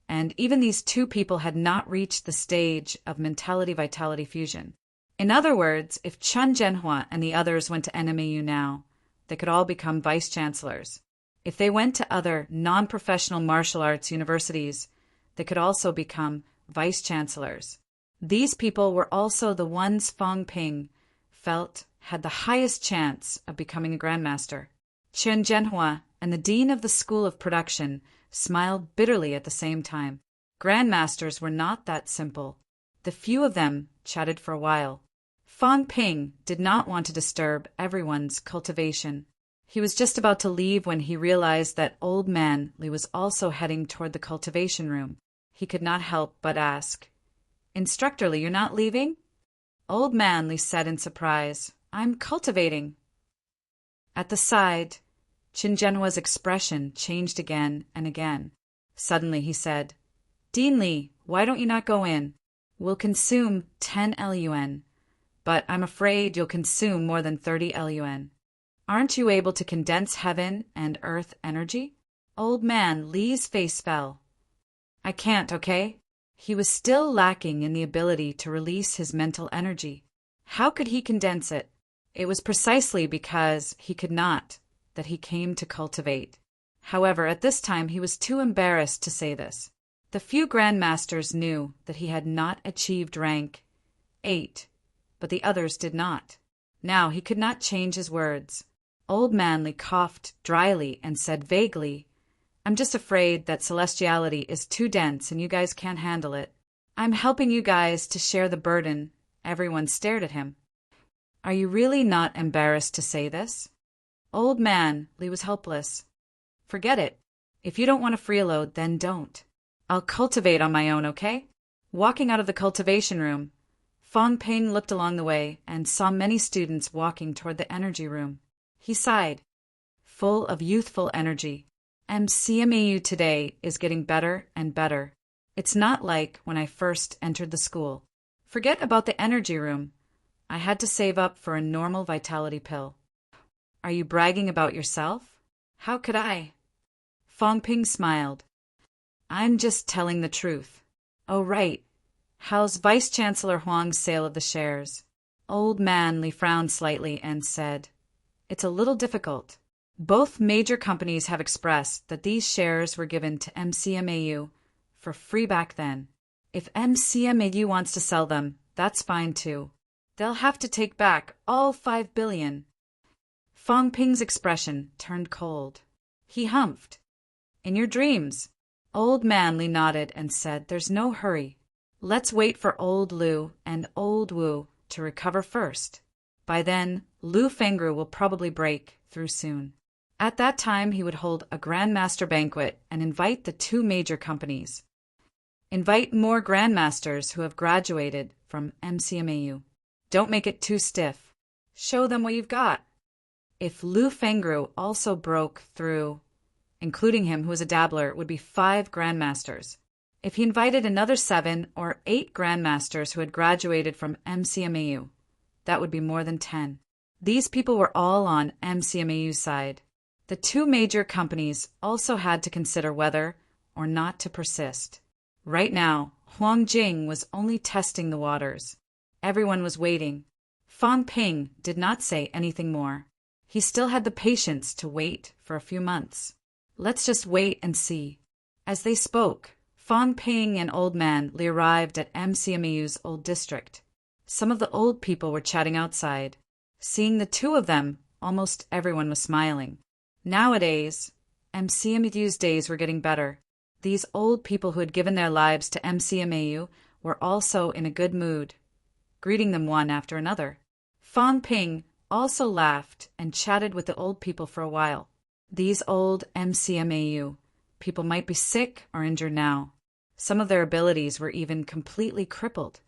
and even these 2 people had not reached the stage of mentality-vitality fusion. In other words, if Chen Zhenhua and the others went to NMAU now, they could all become vice-chancellors. If they went to other non-professional martial arts universities, they could also become vice-chancellors. These people were also the ones Fong Ping felt had the highest chance of becoming a grandmaster. Chen Zhenhua and the dean of the School of Production smiled bitterly at the same time. Grandmasters were not that simple. The few of them chatted for a while. Fong Ping did not want to disturb everyone's cultivation. He was just about to leave when he realized that Old Man Li was also heading toward the cultivation room. He could not help but ask, "Instructor Li, you're not leaving?" Old Man Li said in surprise, "I'm cultivating." At the side, Qin Zhenhua's expression changed again and again. Suddenly he said, "Dean Li, why don't you not go in? We'll consume 10 LUN, but I'm afraid you'll consume more than 30 LUN. Aren't you able to condense heaven and earth energy?" Old Man Li's face fell. "I can't, okay?" He was still lacking in the ability to release his mental energy. How could he condense it? It was precisely because he could not that he came to cultivate. However, at this time he was too embarrassed to say this. The few grandmasters knew that he had not achieved rank 8, but the others did not. Now he could not change his words. Old Man Li coughed dryly and said vaguely, "I'm just afraid that celestiality is too dense and you guys can't handle it. I'm helping you guys to share the burden." Everyone stared at him. "Are you really not embarrassed to say this?" Old Man Li was helpless. "Forget it. If you don't want to freeload, then don't. I'll cultivate on my own, okay?" Walking out of the cultivation room, Fong Ping looked along the way and saw many students walking toward the energy room. He sighed, full of youthful energy. MCMAU today is getting better and better. It's not like when I first entered the school. Forget about the energy room. I had to save up for a normal vitality pill. Are you bragging about yourself? How could I? Fong Ping smiled. I'm just telling the truth. Oh, right. How's Vice Chancellor Huang's sale of the shares? Old Man Li frowned slightly and said, It's a little difficult. Both major companies have expressed that these shares were given to MCMAU for free back then. If MCMAU wants to sell them, that's fine too. They'll have to take back all 5 billion. Fong Ping's expression turned cold. He humphed. In your dreams. Old Man Li nodded and said, There's no hurry. Let's wait for Old Lu and Old Wu to recover first. By then, Lu Fengru will probably break through soon. At that time, he would hold a Grandmaster banquet and invite the 2 major companies. Invite more Grandmasters who have graduated from MCMAU. Don't make it too stiff. Show them what you've got. If Lu Fengru also broke through, including him who was a dabbler, it would be 5 Grandmasters. If he invited another 7 or 8 Grandmasters who had graduated from MCMAU, that would be more than 10. These people were all on MCMAU's side. The 2 major companies also had to consider whether or not to persist. Right now, Huang Jing was only testing the waters. Everyone was waiting. Fang Ping did not say anything more. He still had the patience to wait for a few months. Let's just wait and see. As they spoke, Fang Ping and Old Man Li arrived at MCMEU's old district. Some of the old people were chatting outside. Seeing the two of them, almost everyone was smiling. Nowadays, MCMEU's days were getting better. These old people who had given their lives to MCMEU were also in a good mood, greeting them one after another. Fang Ping also laughed and chatted with the old people for a while. These old MCMEU people might be sick or injured now. Some of their abilities were even completely crippled.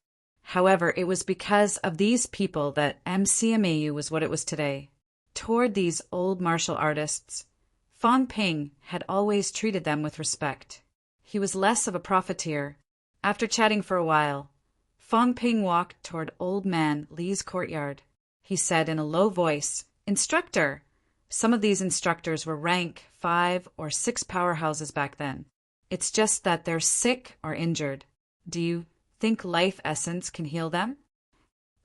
However, it was because of these people that MCMEU was what it was today. Toward these old martial artists, Fang Ping had always treated them with respect. He was less of a profiteer. After chatting for a while, Fang Ping walked toward Old Man Li's courtyard. He said in a low voice, "Instructor!" Some of these instructors were rank 5 or 6 powerhouses back then. It's just that they're sick or injured. Do you think life essence can heal them?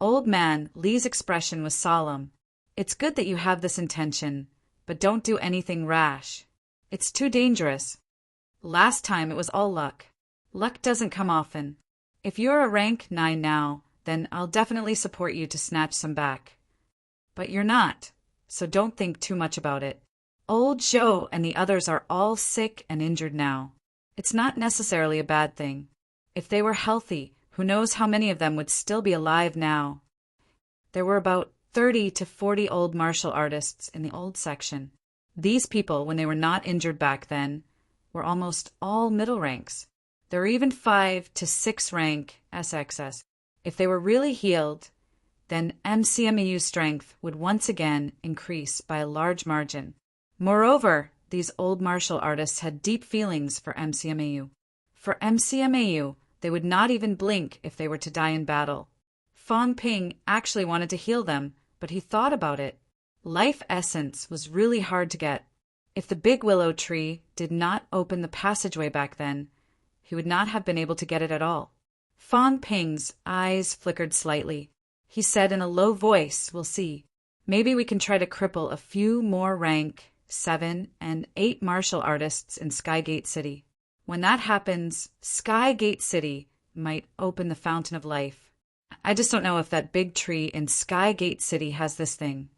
Old Man Li's expression was solemn. It's good that you have this intention, but don't do anything rash. It's too dangerous. Last time it was all luck. Luck doesn't come often. If you're a rank 9 now, then I'll definitely support you to snatch some back. But you're not, so don't think too much about it. Old Zhou and the others are all sick and injured now. It's not necessarily a bad thing. If they were healthy, who knows how many of them would still be alive now. There were about 30 to 40 old martial artists in the old section. These people, when they were not injured back then, were almost all middle ranks. There were even 5 to 6 rank SXS. If they were really healed, then MCMEU's strength would once again increase by a large margin. Moreover, these old martial artists had deep feelings for MCMEU. For MCMEU, they would not even blink if they were to die in battle. Fang Ping actually wanted to heal them, but he thought about it. Life essence was really hard to get. If the big willow tree did not open the passageway back then, he would not have been able to get it at all. Fang Ping's eyes flickered slightly. He said in a low voice, "We'll see. Maybe we can try to cripple a few more rank 7 and 8 martial artists in Skygate City. When that happens, Skygate City might open the fountain of life. I just don't know if that big tree in Skygate City has this thing."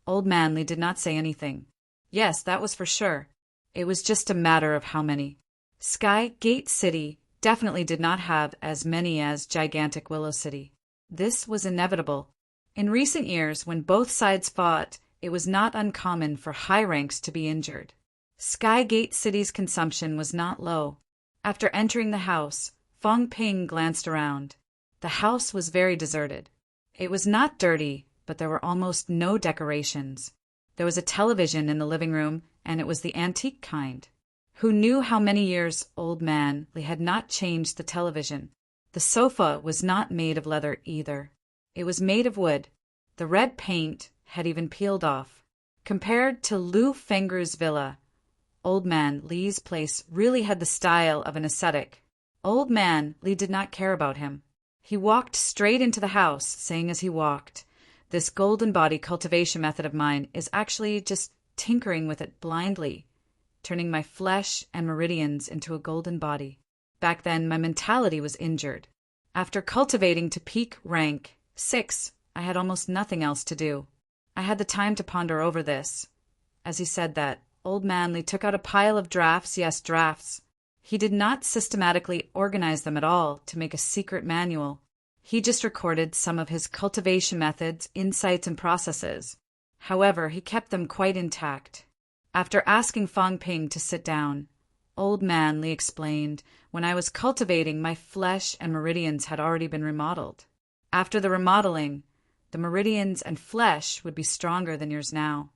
Old Man Li did not say anything. Yes, that was for sure. It was just a matter of how many. Skygate City definitely did not have as many as gigantic Willow City. This was inevitable. In recent years, when both sides fought, it was not uncommon for high ranks to be injured. Skygate City's consumption was not low. After entering the house, Fang Ping glanced around. The house was very deserted. It was not dirty, but there were almost no decorations. There was a television in the living room, and it was the antique kind. Who knew how many years Old Man Li had not changed the television? The sofa was not made of leather either. It was made of wood. The red paint had even peeled off. Compared to Lu Fengru's villa, Old Man Li's place really had the style of an ascetic. Old Man Li did not care about him. He walked straight into the house, saying as he walked, "This golden body cultivation method of mine is actually just tinkering with it blindly, turning my flesh and meridians into a golden body." Back then, my mentality was injured. After cultivating to peak rank 6, I had almost nothing else to do. I had the time to ponder over this. As he said that, Old Man Li took out a pile of drafts, yes, drafts. He did not systematically organize them at all to make a secret manual. He just recorded some of his cultivation methods, insights, and processes. However, he kept them quite intact. After asking Fang Ping to sit down, Old Man Li explained, "When I was cultivating, my flesh and meridians had already been remodeled. After the remodeling, the meridians and flesh would be stronger than yours now.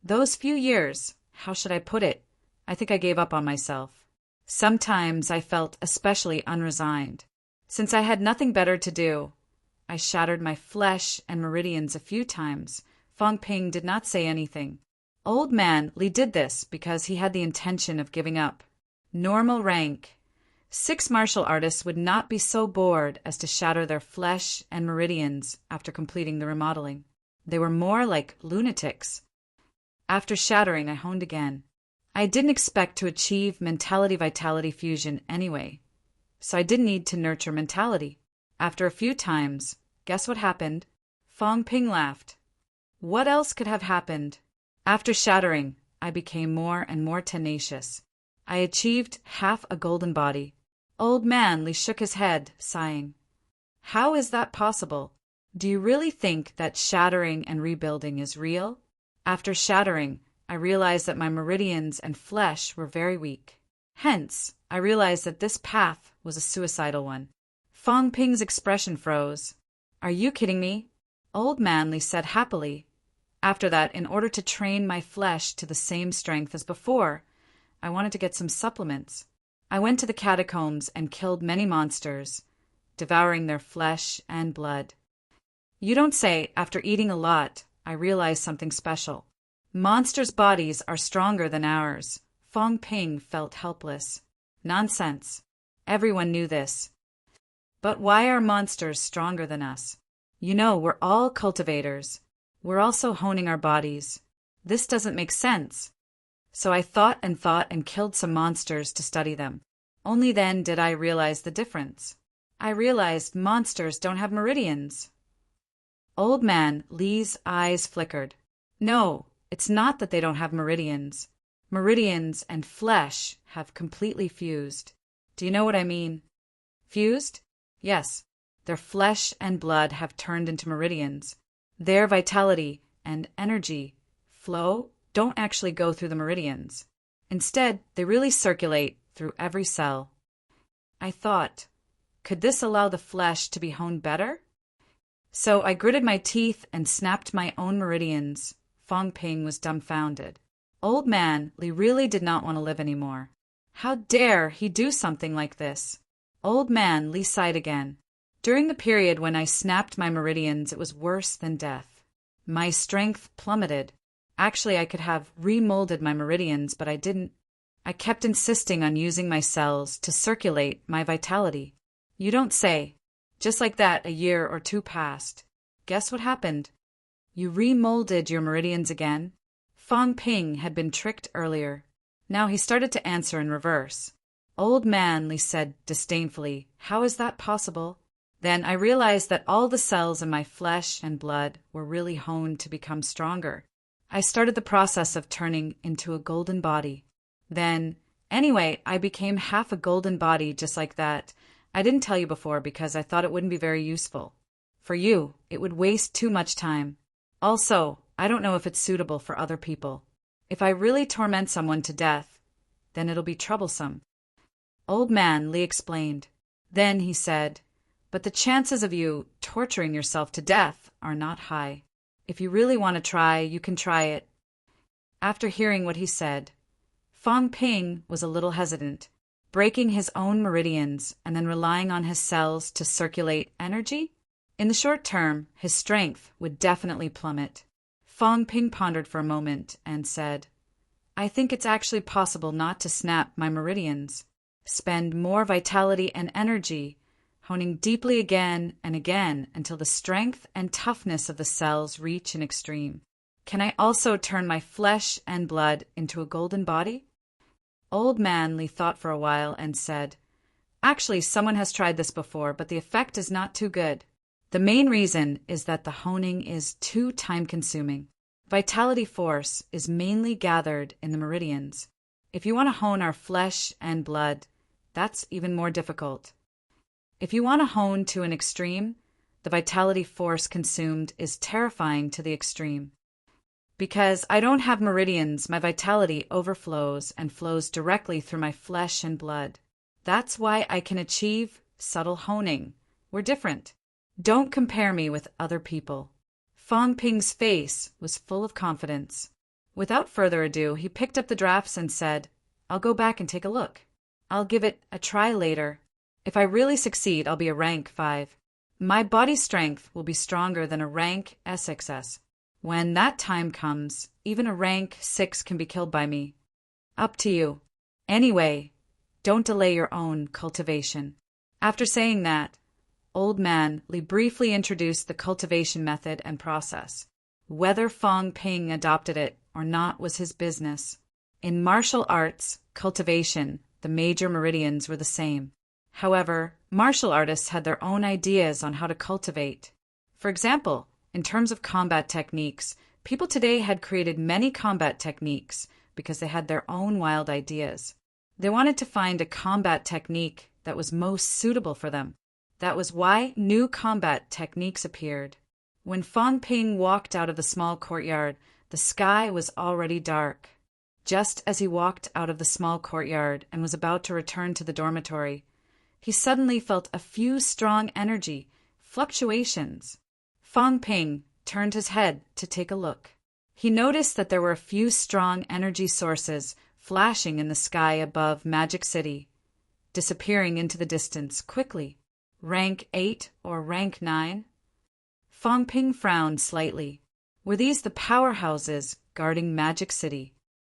Those few years, how should I put it? I think I gave up on myself. Sometimes I felt especially unresigned. Since I had nothing better to do, I shattered my flesh and meridians a few times." Fang Ping did not say anything. Old Man Li did this because he had the intention of giving up. Normal rank 6 martial artists would not be so bored as to shatter their flesh and meridians after completing the remodeling. They were more like lunatics. After shattering, I honed again. I didn't expect to achieve mentality-vitality fusion anyway, so I didn't need to nurture mentality. After a few times, guess what happened? Fong Ping laughed. What else could have happened? After shattering, I became more and more tenacious. I achieved half a golden body. Old Man Li shook his head, sighing. How is that possible? Do you really think that shattering and rebuilding is real? After shattering, I realized that my meridians and flesh were very weak. Hence, I realized that this path was a suicidal one. Fong Ping's expression froze. Are you kidding me? Old Man Li said happily. After that, in order to train my flesh to the same strength as before, I wanted to get some supplements. I went to the catacombs and killed many monsters, devouring their flesh and blood. You don't say. After eating a lot, I realized something special. Monsters' bodies are stronger than ours. Fong Ping felt helpless. Nonsense. Everyone knew this. But why are monsters stronger than us? You know, we're all cultivators. We're also honing our bodies. This doesn't make sense. So I thought and killed some monsters to study them. Only then did I realize the difference. I realized monsters don't have meridians. Old Man Li's eyes flickered. No, it's not that they don't have meridians. Meridians and flesh have completely fused. Do you know what I mean? Fused? Yes. Their flesh and blood have turned into meridians. Their vitality and energy flow don't actually go through the meridians. Instead, they really circulate through every cell. I thought, could this allow the flesh to be honed better? So I gritted my teeth and snapped my own meridians. Fong Ping was dumbfounded. Old Man Li really did not want to live anymore. How dare he do something like this? Old Man Li sighed again. During the period when I snapped my meridians, it was worse than death. My strength plummeted. Actually, I could have remolded my meridians, but I didn't. I kept insisting on using my cells to circulate my vitality. You don't say. Just like that, a year or two passed. Guess what happened? You remolded your meridians again? Fong Ping had been tricked earlier. Now he started to answer in reverse. Old Man Li said disdainfully, how is that possible? Then I realized that all the cells in my flesh and blood were really honed to become stronger. I started the process of turning into a golden body. Then, anyway, I became half a golden body just like that. I didn't tell you before because I thought it wouldn't be very useful. For you, it would waste too much time. Also, I don't know if it's suitable for other people. If I really torment someone to death, then it'll be troublesome. Old Man Li explained. Then he said, but the chances of you torturing yourself to death are not high. If you really want to try, you can try it. After hearing what he said, Fong Ping was a little hesitant, breaking his own meridians and then relying on his cells to circulate energy? In the short term, his strength would definitely plummet. Fong Ping pondered for a moment and said, I think it's actually possible not to snap my meridians. Spend more vitality and energy, honing deeply again and again until the strength and toughness of the cells reach an extreme. Can I also turn my flesh and blood into a golden body? Old Man Li thought for a while and said, actually, someone has tried this before, but the effect is not too good. The main reason is that the honing is too time-consuming. Vitality force is mainly gathered in the meridians. If you want to hone our flesh and blood, that's even more difficult. If you want to hone to an extreme, the vitality force consumed is terrifying to the extreme. Because I don't have meridians, my vitality overflows and flows directly through my flesh and blood. That's why I can achieve subtle honing. We're different. Don't compare me with other people. Fong Ping's face was full of confidence. Without further ado, he picked up the drafts and said, I'll go back and take a look. I'll give it a try later. If I really succeed, I'll be a rank 5. My body strength will be stronger than a rank SXS. When that time comes, even a rank 6 can be killed by me. Up to you. Anyway, Don't delay your own cultivation. After saying that, Old Man Li briefly introduced the cultivation method and process. Whether Fong Ping adopted it or not was his business. In martial arts cultivation, the major meridians were the same. However, martial artists had their own ideas on how to cultivate. For example, in terms of combat techniques, people today had created many combat techniques because they had their own wild ideas. They wanted to find a combat technique that was most suitable for them. That was why new combat techniques appeared. When Fong Ping walked out of the small courtyard, the sky was already dark. Just as he walked out of the small courtyard and was about to return to the dormitory, he suddenly felt a few strong energy fluctuations. Fong Ping turned his head to take a look. He noticed that there were a few strong energy sources flashing in the sky above Magic City, disappearing into the distance quickly. Rank 8 or rank 9? Fong Ping frowned slightly. Were these the powerhouses guarding Magic City?